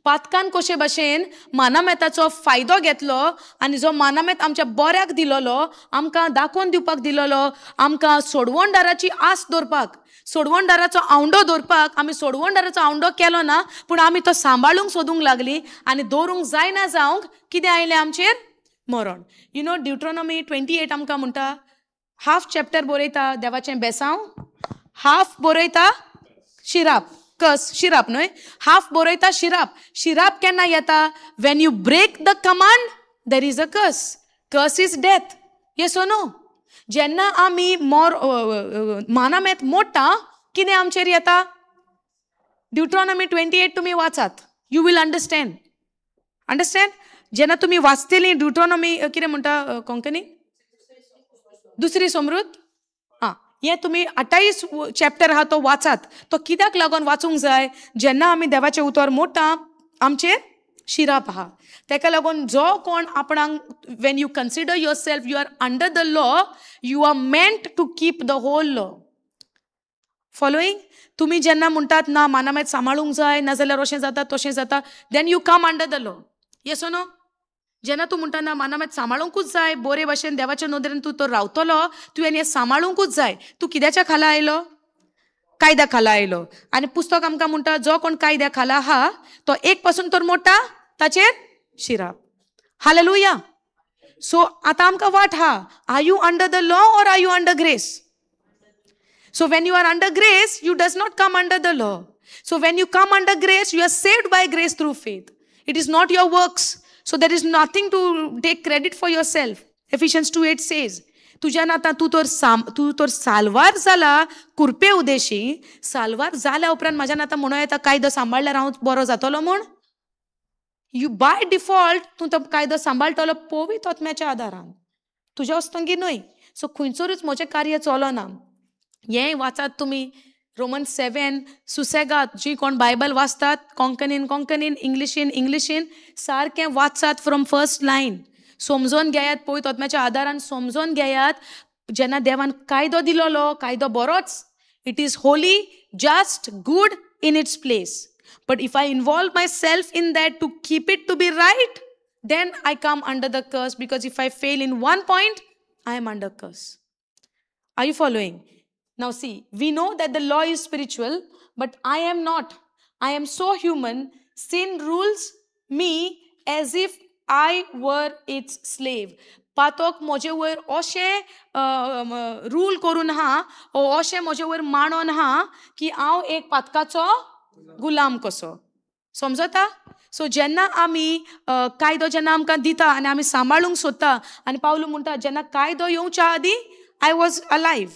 Speaker 1: पातकान कशे भाशेन मानामेताचो फायदो घेतलो आनी जो मानामेत आमच्या बऱ्याक दिलोलो, आमकां दाखोवन दिवपाक दिलोलो, आमकां सोडवणदाराची आस दवरपाक, सोडवणदाराचो आवंडो दवरपाक, आमी सोडवणदाराचो आवंडो केलो ना, पूण आमी तो सांबाळूंक सोदूंक लागली आनी दवरूंक जायना जावंक कितें आयलें आमचेर? मरण. ड्युट्रोनॉमी 28 आमकां म्हणटा, हाफ चॅप्टर बरयता देवाचें बेसांव, हाफ बरयता शिराप, कस शिराप न्हय, हाफ बरयता शिराप. शिराप केन्ना येता? When you break the command there is a curse. Curse is death. Yes O no? जेन्ना आमी मानामेत मोडटा, कितें आमचेर येता? ड्युट्रोनॉमी 28 तुमी वाचात, यू वील अंडरस्टँड. जेन्ना तुमी वाचतली ड्युट्रोनॉमी कितें म्हणटा कोंकणी? दुसरी समृद्ध. हें तुमी 28 चॅप्टर आहा तो वाचात. तो कित्याक लागून वाचूंक जाय? जेन्ना आमी देवाचें उतर मोडटा आमचेर शिराप आहा. तेका लागून जो कोण आपणाक, when you consider yourself you are under the law, you are meant to keep the whole law. Following? तुमी जेन्ना म्हणटात ना मानामेत सांबाळूंक जाय, नाजाल्यार अशें जाता तशें जाता, then you come under the law. Yes O no? जेन्ना तूं म्हणटा ना मानामेत सांबाळूंकूच जाय, बरे भाशेन देवाच्या नदरेन तूं तो रावतलो, तुवें हें सांबाळूंकूच जाय. तूं कित्याच्या खाला आयलो? कायद्या खाला आयलो. आनी पुस्तक आमकां म्हणटा जो कोण कायद्या खाला आहा तो एक पासून तर मोडटा ताचेर शिराप. हालेलुया. सो आतां आमकां वाट हा, are you under the law or are you under grace? So when you are under grace, you does not come under the law. So when you come under grace, you are saved by grace through faith. It is not your works. So there is nothing to take credit for yourself. Ephesians 2:8 says, तुज्यान आतां तूं तर साल्वार जाला कुरपे उदेशी, साल्वार जाल्या उपरांत म्हाज्यान आतां म्हणूं येता कायदो सांबाळल्यार हांव बरो जातलो म्हूण. यू बाय डिफॉल्ट तूं तो कायदो सांबाळटलो पवित्र आत्म्याच्या आदारान, तुज्या वस्तंगी न्हय. सो खंयचरूच म्हजें कार्य चलना. हें वाचात तुमी रोमन 7 सुसेगाद. जी कोण बायबल वाचतात कोंकणीन इंग्लिशीन सारकें वाचात फ्रॉम फर्स्ट लायन. समजून घेयात, पवित्र आत्म्याच्या आदारान समजून घेयात. जेन्ना देवान कायदो दिलोलो, कायदो बरोच, it is holy, just, good in its place. But if I involve myself in that to keep it to be right, then I come under the curse, because if I fail in one point, I am under curse. Are you following? Now see, we know that the law is spiritual, but I am not. I am so human. Sin rules me as if I were its slave. पातोक म्हजे वयर अशें रूल करून हा, अशें म्हजे वयर मांडोन हा की हांव एक पातकाचो गुलाम कसो. समजता? सो जेन्ना आमी कायदो जेन्ना आमकां दिता आनी आमी सांबाळूंक सोदता, आनी पावलू म्हणटा जेन्ना कायदो येवच्या आदी आय वॉज अलायव्ह.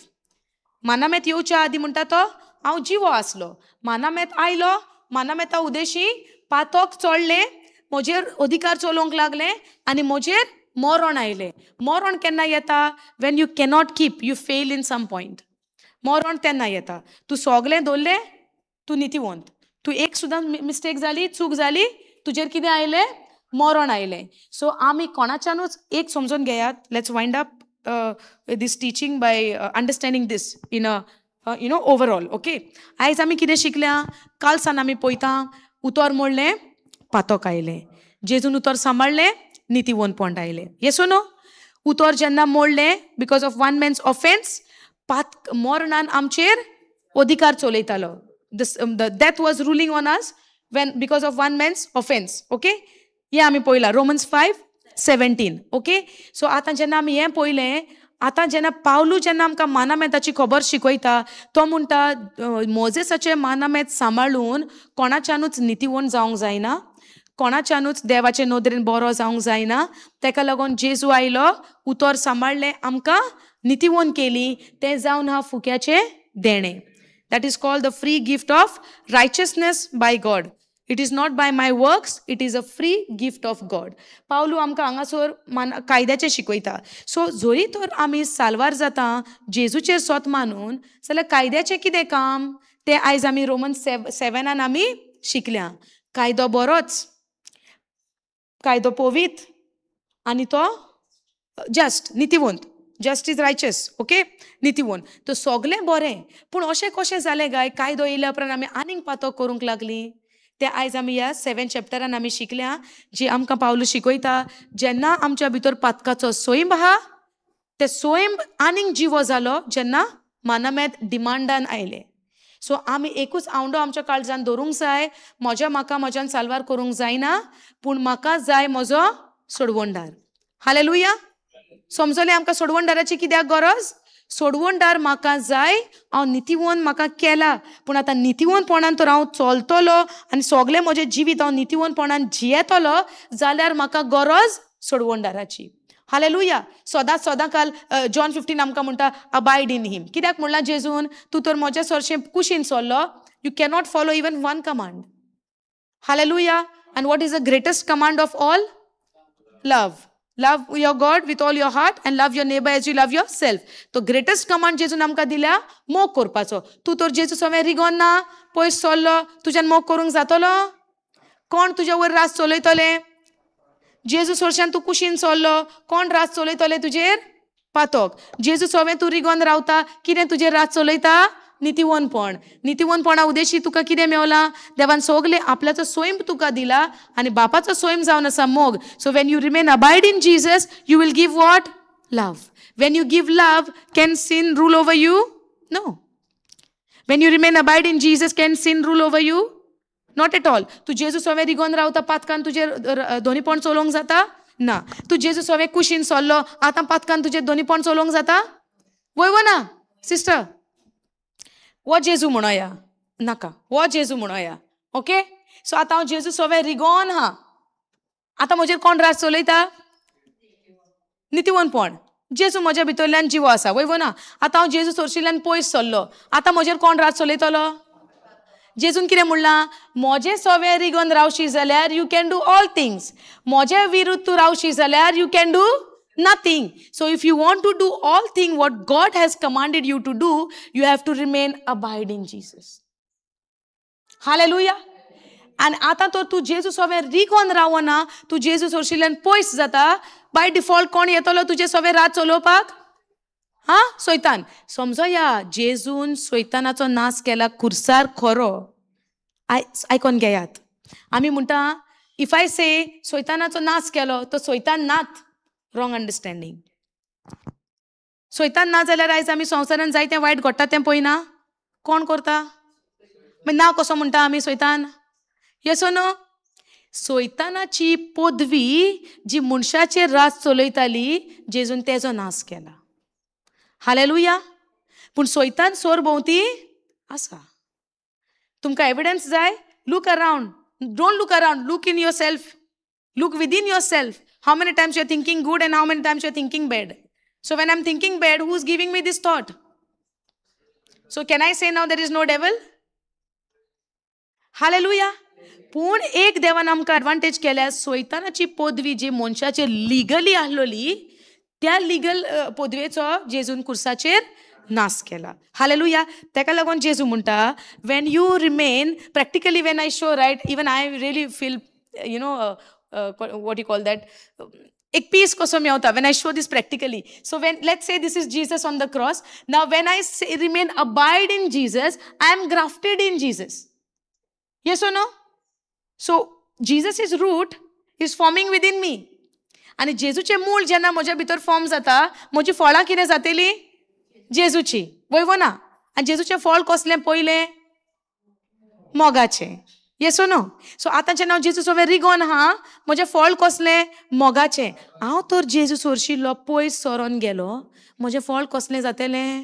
Speaker 1: मानामेत येवच्या आदी म्हणटा तो हांव जिवो आसलो. मानामेत आयलो, मानामेता उदेशी पातोक चोडले, म्हजेर अधिकार चलोवंक लागले आनी म्हजेर मरण आयलें. मरण केन्ना येता? When you cannot keep, you fail in some point. मरण तेन्ना येता. तूं सोगलें दवरलें, तूं नितिवंत. तूं एक सुद्दां मिस्टेक जाली, चूक जाली, तुजेर कितें आयलें? मरण आयलें. सो आमी कोणाच्यानूच एक समजून घेयात. Let's wind up this teaching by understanding this in a overall. Okay, आयज आमी कितें शिकल्या? काल सान आमी पळयता उतर मोडलें, पातोक आयलें. जेजून उतर सांबाळलें, नितिवंतपण आयलें. येस ओ नो? उतर जेन्ना मोडलें because of one man's offence, मरणान आमचेर अधिकार चलयतालो. the death was ruling on us because of one man's offense. Okay, हें आमी पळयलां Romans 5:17. ओके, सो आतां जेन्ना आमी हें पळयलें, आतां जेन्ना पावलू जेन्ना आमकां मानामेताची खबर शिकयता, तो म्हणटा मोजेसाचें मानामेत सांबाळून कोणाच्यानूच नितिवंत जावंक जायना, कोणाच्यानूच देवाचे नदरेन बरो जावंक जायना. तेका लागून जेजू आयलो, उतर सांबाळलें, आमकां नितिवंत केली. तें जावन हा फुक्याचें देणें. That is called the free gift of righteousness by God. It is not by my works, it is a free gift of God. पावलू आमकां हांगासर कायद्याचें शिकयता. सो जरी तर आमी साल्वार जाता जेजूचेर सोत मानून, जाल्यार कायद्याचें कितें काम तें आयज आमी Romans 7 आमी शिकल्या. कायदो बरोच, कायदो पवित्र आनी तो जस्ट, नितिवंत. Just is righteous. ओके, नितिवंत. तो सगलें बरें. पूण अशें कशें जालें गाय, कायदो येयल्या उपरांत आमी आनीक पातोक करूंक लागली. तें आयज आमी ह्या 7 चॅप्टरान आमी शिकल्या, जी आमकां पावलू शिकयता. जेन्ना आमच्या भितर पातकाचो सोयंब आहा, ते सोयंब आनीक जिवो जालो जेन्ना मानामेत डिमांडान आयले. सो आमी एकूच आवंडो आमच्या काळजान दवरूंक जाय. म्हाज्यान साल्वार करूंक जायना, पूण म्हाका जाय म्हजो सोडवणदार. हालेलुया. समजलें आमकां सोडवणदाराची कित्याक गरज? सोडवणदार म्हाका जाय, हांव नितिवंत म्हाका केला, पूण आतां नितिवंतपणान तर हांव चलतलो आनी सगळें म्हजें जिवीत हांव नितिवंतपणान जियेतलो, जाल्यार म्हाका गरज सोडवणदाराची. हालेलुया. सदां काल जॉन 15 आमकां म्हणटा अबायड इन हिम. कित्याक म्हणलां जेजून, तूं तर म्हजें चडशें कुशीन चल्लो, you cannot follow even one command. Hallelujah. And what is the greatest command of all? Love. Love your God with all your heart and love your neighbor as you love yourself. तो ग्रेटेस्ट कमांड जेजून आमकां दिल्या मोग करपाचो. तूं तर जेजू सवें रिगोन ना, पयस चल्लो, तुज्यान मोग करूंक जातलो? कोण तुज्या वयर रास चलयतले? जेजू सोडच्यान तूं कुशीन चल्लो, कोण रास चलयतले तुजेर? पातोक. जेजू सवें तूं रिगोन रावता, कितें तुजेर रास चलयता? नितिवंतपण. नितिवंतपणा उद्देशी तुका कितें मेवलां? देवान सगलें आपल्याचो सोयंब तुका दिला आनी बापाचो सोयंब जावन आसा मोग. So when you remain abide in Jesus, you will give what? Love. When you give love, can sin rule over you? No. When you remain abide in Jesus, can sin rule over you? Not at all. तूं जेजू सवें रिगोन रावता, पातकान तुजेर दोनीपण चलोवंक जाता? ना. तूं जेजू सवें कुशीन चल्लो, आतां पातकान तुजेर दोनीपण चलोवंक जाता? वय ना सिस्टर. वो जेजू म्हणोया नाका, वो जेजू म्हणोया. ओके, सो आतां हांव जेजू सवें रिगोन हा, आतां म्हजेर कोण रास चलयता? नितिवंतपण. जेजू म्हज्या भितरल्यान जिवो आसा. वय ना. आतां हांव जेजू सोडशिल्ल्यान पयस चल्लो, आतां म्हजेर कोण रास चलयतलो? जेजून कितें म्हणलां? म्हजें सवें रिगोन रावशी जाल्यार you can do all things. म्हजे विरुद्ध तूं रावशी जाल्यार you can do nothing. So if you want to do all things what God has commanded you to do, you have to remain abide in Jesus. Hallelujah. And आता तर तू जेजू सवें रिगोन रावना, तू जेजू सोडशिल्ल्यान पयस जाता, बाय डिफॉल्ट कोण येतलो तुजे सवें रात चलोवपाक? सैतान. समजया, जेजून सैतानाचो नाश केला खुर्सार खरो. आयकोन घेयात. आमी म्हणटा इफ आय से सैतानाचो नाश केलो, तो सैतान नात. Wrong understanding. सोयतान ना जाल्यार आयज आमी संवसारान जायतें वायट घडटा तें पळयना. कोण करता? मागीर नांव कसो म्हणटा आमी सोयतान? Yes oh no? सोयतानाची पदवी जी मनशाचेर राज चलयताली, जेजून तेजो नाश केला. हालेलुया. पूण सोयतान सोर भोंवती आसा. तुमकां एविडन्स जाय? Look around. Don't look around. Look in your self. Look within yourself. How many times you're thinking good and how many times you're thinking bad? So when I'm thinking bad, who's giving me this thought? So can I say now there is no devil? Hallelujah. पूण एक देवान आमकां एडवांटेज केल्या, सोयतानाची पदवी जी मनशाचेर लिगली आहलोली, त्या लिगल पदवेचो जेजून कुर्साचेर नाश केला. हालेलुया. तेका लागून जेजू म्हणटा, when you remain, practically when I show, right, even I really feel, you know, what you call that, ek peace koso meota when I show this practically. So when, let's say this is Jesus on the cross. Now when I say remain, abide in Jesus, I am grafted in Jesus. Yes or no? So Jesus' root is forming within me. आणि जेजूचे मूळ जेन्ना म्हज्या भितर फॉर्म जाता, म्हजी फळां कितें जातली? जेजूची. वयवो ना? आनी जेजूचें फळ कसलें पयलें? मोगाचें. येस ओ नो? सो आतां जेन्ना हांव जेजू सोबत रिगोन आहा, म्हजें फळ कसलें? मोगाचें. हांव तर जेजू सोरशिल्लो पयस सरोन गेलो, म्हजें फळ कसलें जातलें?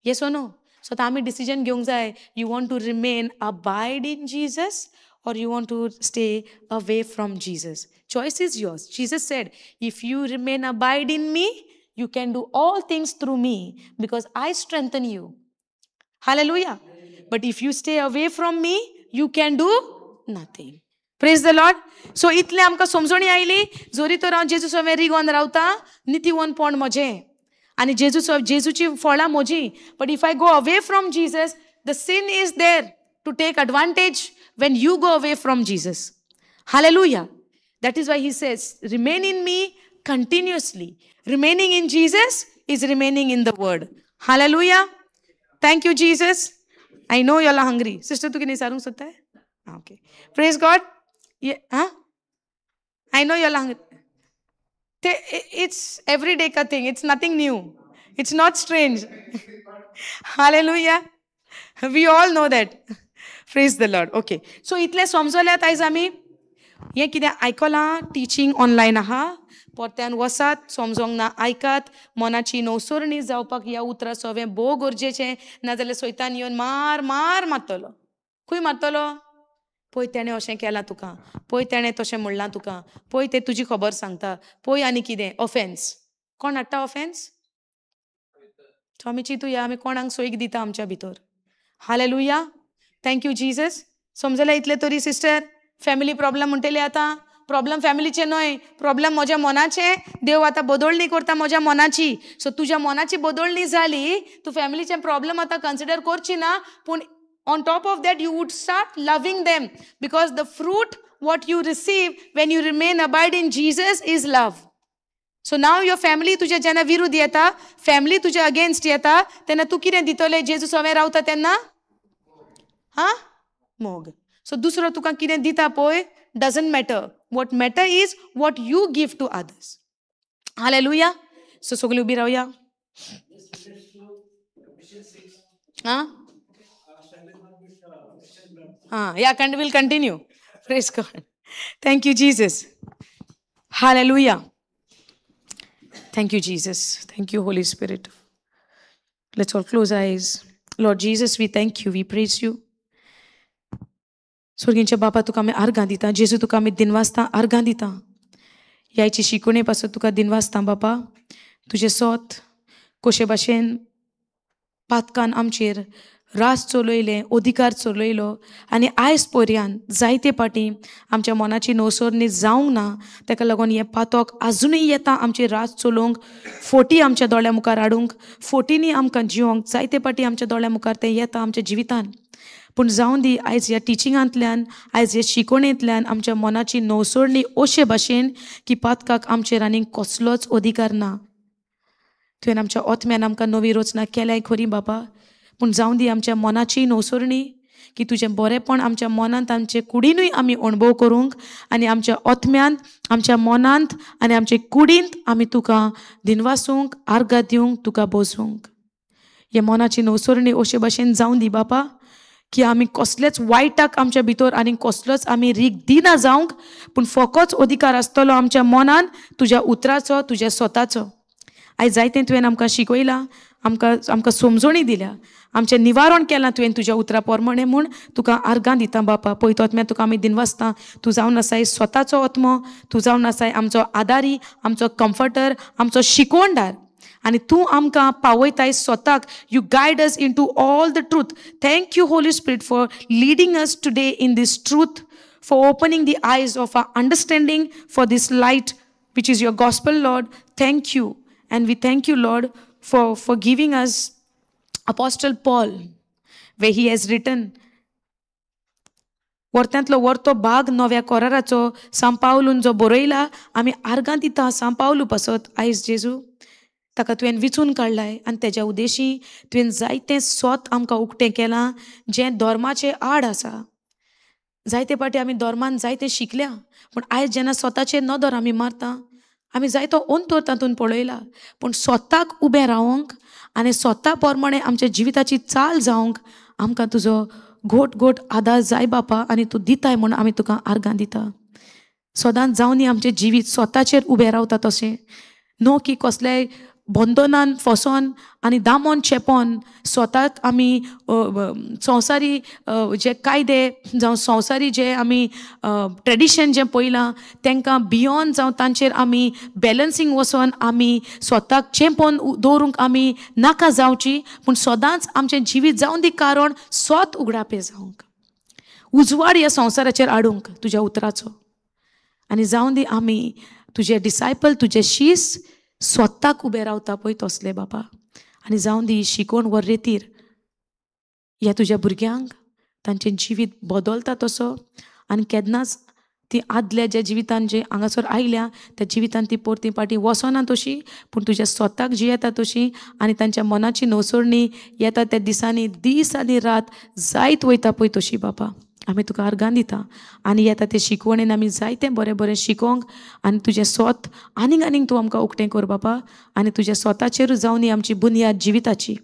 Speaker 1: येस ओ नो? सो आतां आमी डिसिजन घेवंक जाय. You want to remain abide in Jesus or you want to stay away from Jesus? Choice is yours. Jesus said, if you remain abide in me, you can do all things through me because I strengthen you. Hallelujah. But if you stay away from me, you can do nothing. Praise the Lord. So इतले आमकां समजणी आयली. जोरी तर हांव जेजू सोबत रिगोन रावता, नितीवनपण म्हजें आनी जेजूची फळां म्हजी. But if I go away from Jesus, the sin is there to take advantage when you go away from Jesus. Hallelujah. That is why he says, remain in me continuously. Remaining in Jesus is remaining in the word. Hallelujah. Thank you, Jesus. I know you all are hungry. Sister, tu kini sarung sutta hai? Okay. Praise God. Yeah. Huh? I know you all are hungry. It's everyday ka thing. It's nothing new. It's not strange. Hallelujah. We all know that. Praise the Lord. Okay. So इतले समजल्यात आयज आमी हें कितें आयकलां, टिचींग ऑनलायन आहा, परत्यान वसात, समजोंक ना आयकात, मनाची नवसरणी जावपाक ह्या उतरां सगळें भोव गरजेचें. नाजाल्यार सैतान येवन मारतलो. खंय मारतलो? पळय तेणें अशें केलां तुका, पळय तेणें तशें म्हणलां तुका, पळय तें तुजी खबर सांगता, पळय आनी कितें ऑफेन्स. कोण हाडटा ऑफेन्स? आमी चिंतुया, आमी कोणाक सोयीक दिता आमच्या भितर. हालेलुया. Thank you Jesus. समजलें इतलें तरी सिस्टर? फॅमिली प्रॉब्लेम म्हणटले आतां प्रॉब्लेम फॅमिलीचे न्हय, प्रॉब्लेम म्हज्या मनाचें. देव आतां बदलणी करता म्हज्या मनाची. सो तुज्या मनाची बदलणी जाली, तूं फॅमिलीचे प्रॉब्लेम आतां कन्सिडर करची ना. पूण on top of that you would start loving them because the fruit what you receive when you remain abide in Jesus is love. So now your family तुज्या जेन्ना विरुद्ध येता, फॅमिली तुज्या अगेन्स्ट येता, तेन्ना तूं कितें दितलें? जेजू सोबत रावता तेन्ना मोग. सो दुसरो तुका कितें दिता पळय, doesn't matter. What matter is what you give to others. Hallelujah. So सगळीं उबी रावया. Yeah, we'll continue. Praise God. Thank you, Jesus. Hallelujah. Thank you, Jesus. Thank you, Holy Spirit. Let's all close our eyes. Lord Jesus, we thank you. We praise you. स्वर्गींच्या बापा तुका आमी आर्गां दिता. जेजू तुका आमी दिनवासतां आर्गां दिता. ह्याची शिकोवणे पासून तुका दिनवासतां बापा. तुजें सोत कशे भाशेन पातकान आमचेर रास चलयलें, अधिकार चलयलो आनी आयज पर्यान जायते पाटी आमच्या मनाची नवसरणी जावंक ना. ताका लागून हें पातक आजुनूय येता आमचेर रास चलोवंक, फोटी आमच्या दोळ्या मुखार हाडूंक, फोटींनी आमकां जिवंक. जायते पाटी आमच्या दोळ्या मुखार तें येता आमच्या जिवितान. पूण जावं दी आयज ह्या टिचिंगांतल्यान, आयज ह्या शिकोवणेंतल्यान आमच्या मनाची नवसरणी अशे भाशेन की पातकाक आमचेर आनीक कसलोच अधिकार ना. तुवें आमच्या ओतम्यान आमकां नवी रचना केल्याय खरी बाबा, पूण जावं दी आमच्या मनाची नवसरणी की तुजें बरेपण आमच्या मनांत आमचे कुडीनूय आमी अणभव करूंक आनी आमच्या ओतम्यांत आमच्या मनांत आनी आमचे कुडींत आमी तुका दिनवासूंक आर्गां दिवंक तुका बसूंक हे मनाची नवसरणी अशे भाशेन जावं दी बापा की आमी कसलेच वायटाक आमच्या भितर आनी कसलोच आमी रीग दिना जावंक पूण फकत अधिकार आसतलो आमच्या मनान तुज्या उतराचो तुज्या स्वताचो आयज जायतें तुवें आमकां शिकयलां आमकां समजणी दिल्या आमचें निवारण केलां तुवें तुज्या उतरा प्रमाणे म्हूण तुका आर्गां दिता बापा पळय तोतम्या तुका आमी दिनवासता तूं जावन आसाय स्वताचो आत्मो तूं जावन आसाय आमचो आदारी आमचो कम्फर्टर आमचो शिकोवणदार आनी तूं आमकां पावयताय स्वताक you guide us into all the truth thank you Holy Spirit for leading us today in this truth for opening the eyes of our understanding for this light which is your gospel Lord thank you and we thank you Lord for giving us Apostle Paul where he has written वर्त्यांतलो वर्तो भाग नव्या कोराराचो सांपावलून जो बरयला आमी आर्गां दिता सांपावलू पासत आयज जेजू ताका तुवें विचून काडलाय आनी तेज्या उद्देशी तुवें जायतें स्वत आमकां उक्तें केलां जें धर्माचें आड आसा जायते पाटी आमी धर्मान जायतें शिकल्या पूण आयज जेन्ना स्वताचेर नदर आमी मारता आमी जायतो अंतर तातून पळयला पूण स्वताक उबें रावंक आनी स्वता प्रमाणे आमच्या जिविताची चाल जावंक आमकां तुजो घोट घोट आदार जाय बापा आनी तूं दिताय म्हूण आमी तुका आर्गां दिता सदांच जावं न्ही आमचें जिवीत स्वताचेर उबें रावता तशें नो की कसलेय बंधनान फसोन आनी दामोन चेपोन स्वताक आमी संवसारी जे कायदे जावं संवसारी जे आमी ट्रेडिशन जें पळयलां तांकां बियोंड जावं तांचेर आमी बॅलन्सींग वचोन आमी स्वताक चेंपोन दवरूंक आमी नाका जावची पूण सदांच आमचें जिवीत जावं दी कारण स्वत उगडापे जावंक उजवाड ह्या संवसाराचेर हाडूंक तुज्या उतराचो आनी जावं दी आमी तुजे डिसायपल तुजे शीस स्वताक उबें रावता पळय तसले बापा आनी जावं दी शिकोवन वर रेतीर ह्या तुज्या भुरग्यांक तांचें जिवीत बदलता तसो आनी केन्नाच ती आदल्या ज्या जिवितान जे हांगासर आयल्या त्या जिवितान ती परती पाटी वचना तशी पूण तुज्या स्वताक जी येता तशी आनी तांच्या मनाची नवसरणी येता त्या दिसांनी दीस आनी रात जायत वयता पळय तशी बापा आमी तुका आर्गां दिता आनी येता ते शिकवणेन आमी जायतें बरें बरें शिकोवंक आनी तुजें स्वत आनीक आनीक तूं आमकां उक्तें कर बापा आनी तुज्या स्वताचेरूच जावन ही आमची बुनयाद जिविताची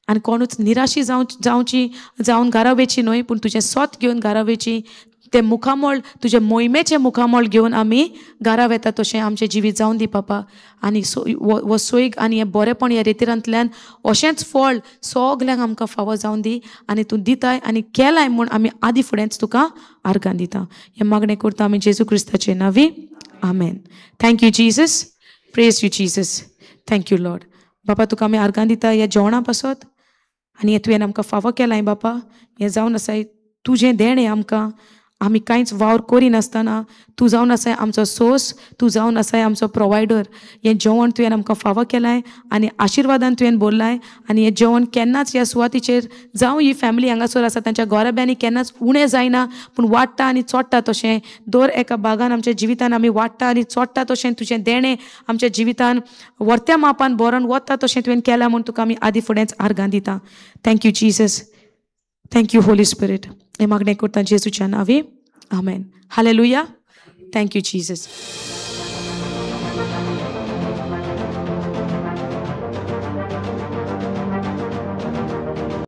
Speaker 1: आनी कोणूच निराशी जावची जावन घरावेची न्हय पूण तुजें स्वत घेवन घरावेची ते मुखामोळ तुजे मोहिमेचें मुखामोळ घेवन आमी घरा वेता तशें आमचें जिवीत जावन दी बापा आनी हो सोयीक आनी हें बरेंपण ह्या रेतीरांतल्यान अशेंच फळ सगल्यांक आमकां फावो जावन दी आनी तूं दिताय आनी केलाय म्हूण आमी आदी फुडेंच तुका आर्गां दिता हें मागणें करता आमी जेजू क्रिस्ताचे नांवी amen thank you Jesus praise you Jesus thank you Lord बापा तुका आमी आर्गां दिता ह्या जेवणा पासत आनी हें तुवें आमकां फावो केलाय बापा हें जावन आसाय तुजें देणें आमकां आमी कांयच वावर करिनासतना तूं जावन आसाय आमचो सोर्स तूं जावन आसाय आमचो प्रोवायडर हें जेवण तुवें आमकां फावो केलाय आनी आशिर्वादान तुवें बोरलाय आनी हें जेवण केन्नाच ह्या सुवातीचेर जावं ही फॅमिली हांगासर आसा तांच्या गोराब्यांनी केन्नाच उणें जायना पूण वाडटा आनी चोडटा तशें दर एका भागान आमच्या जिवितान आमी वाडटा आनी चोडटा तशें तुजें देणें आमच्या जिवितान वर्त्या मापान बरोवन वता तशें तुवें केलां म्हूण तुका आमी आदी फुडेंच आर्गां दिता thank you Jesus thank you Holy Spirit हे मागणें करता जेजूच्या नांवी amen hallelujah thank you Jesus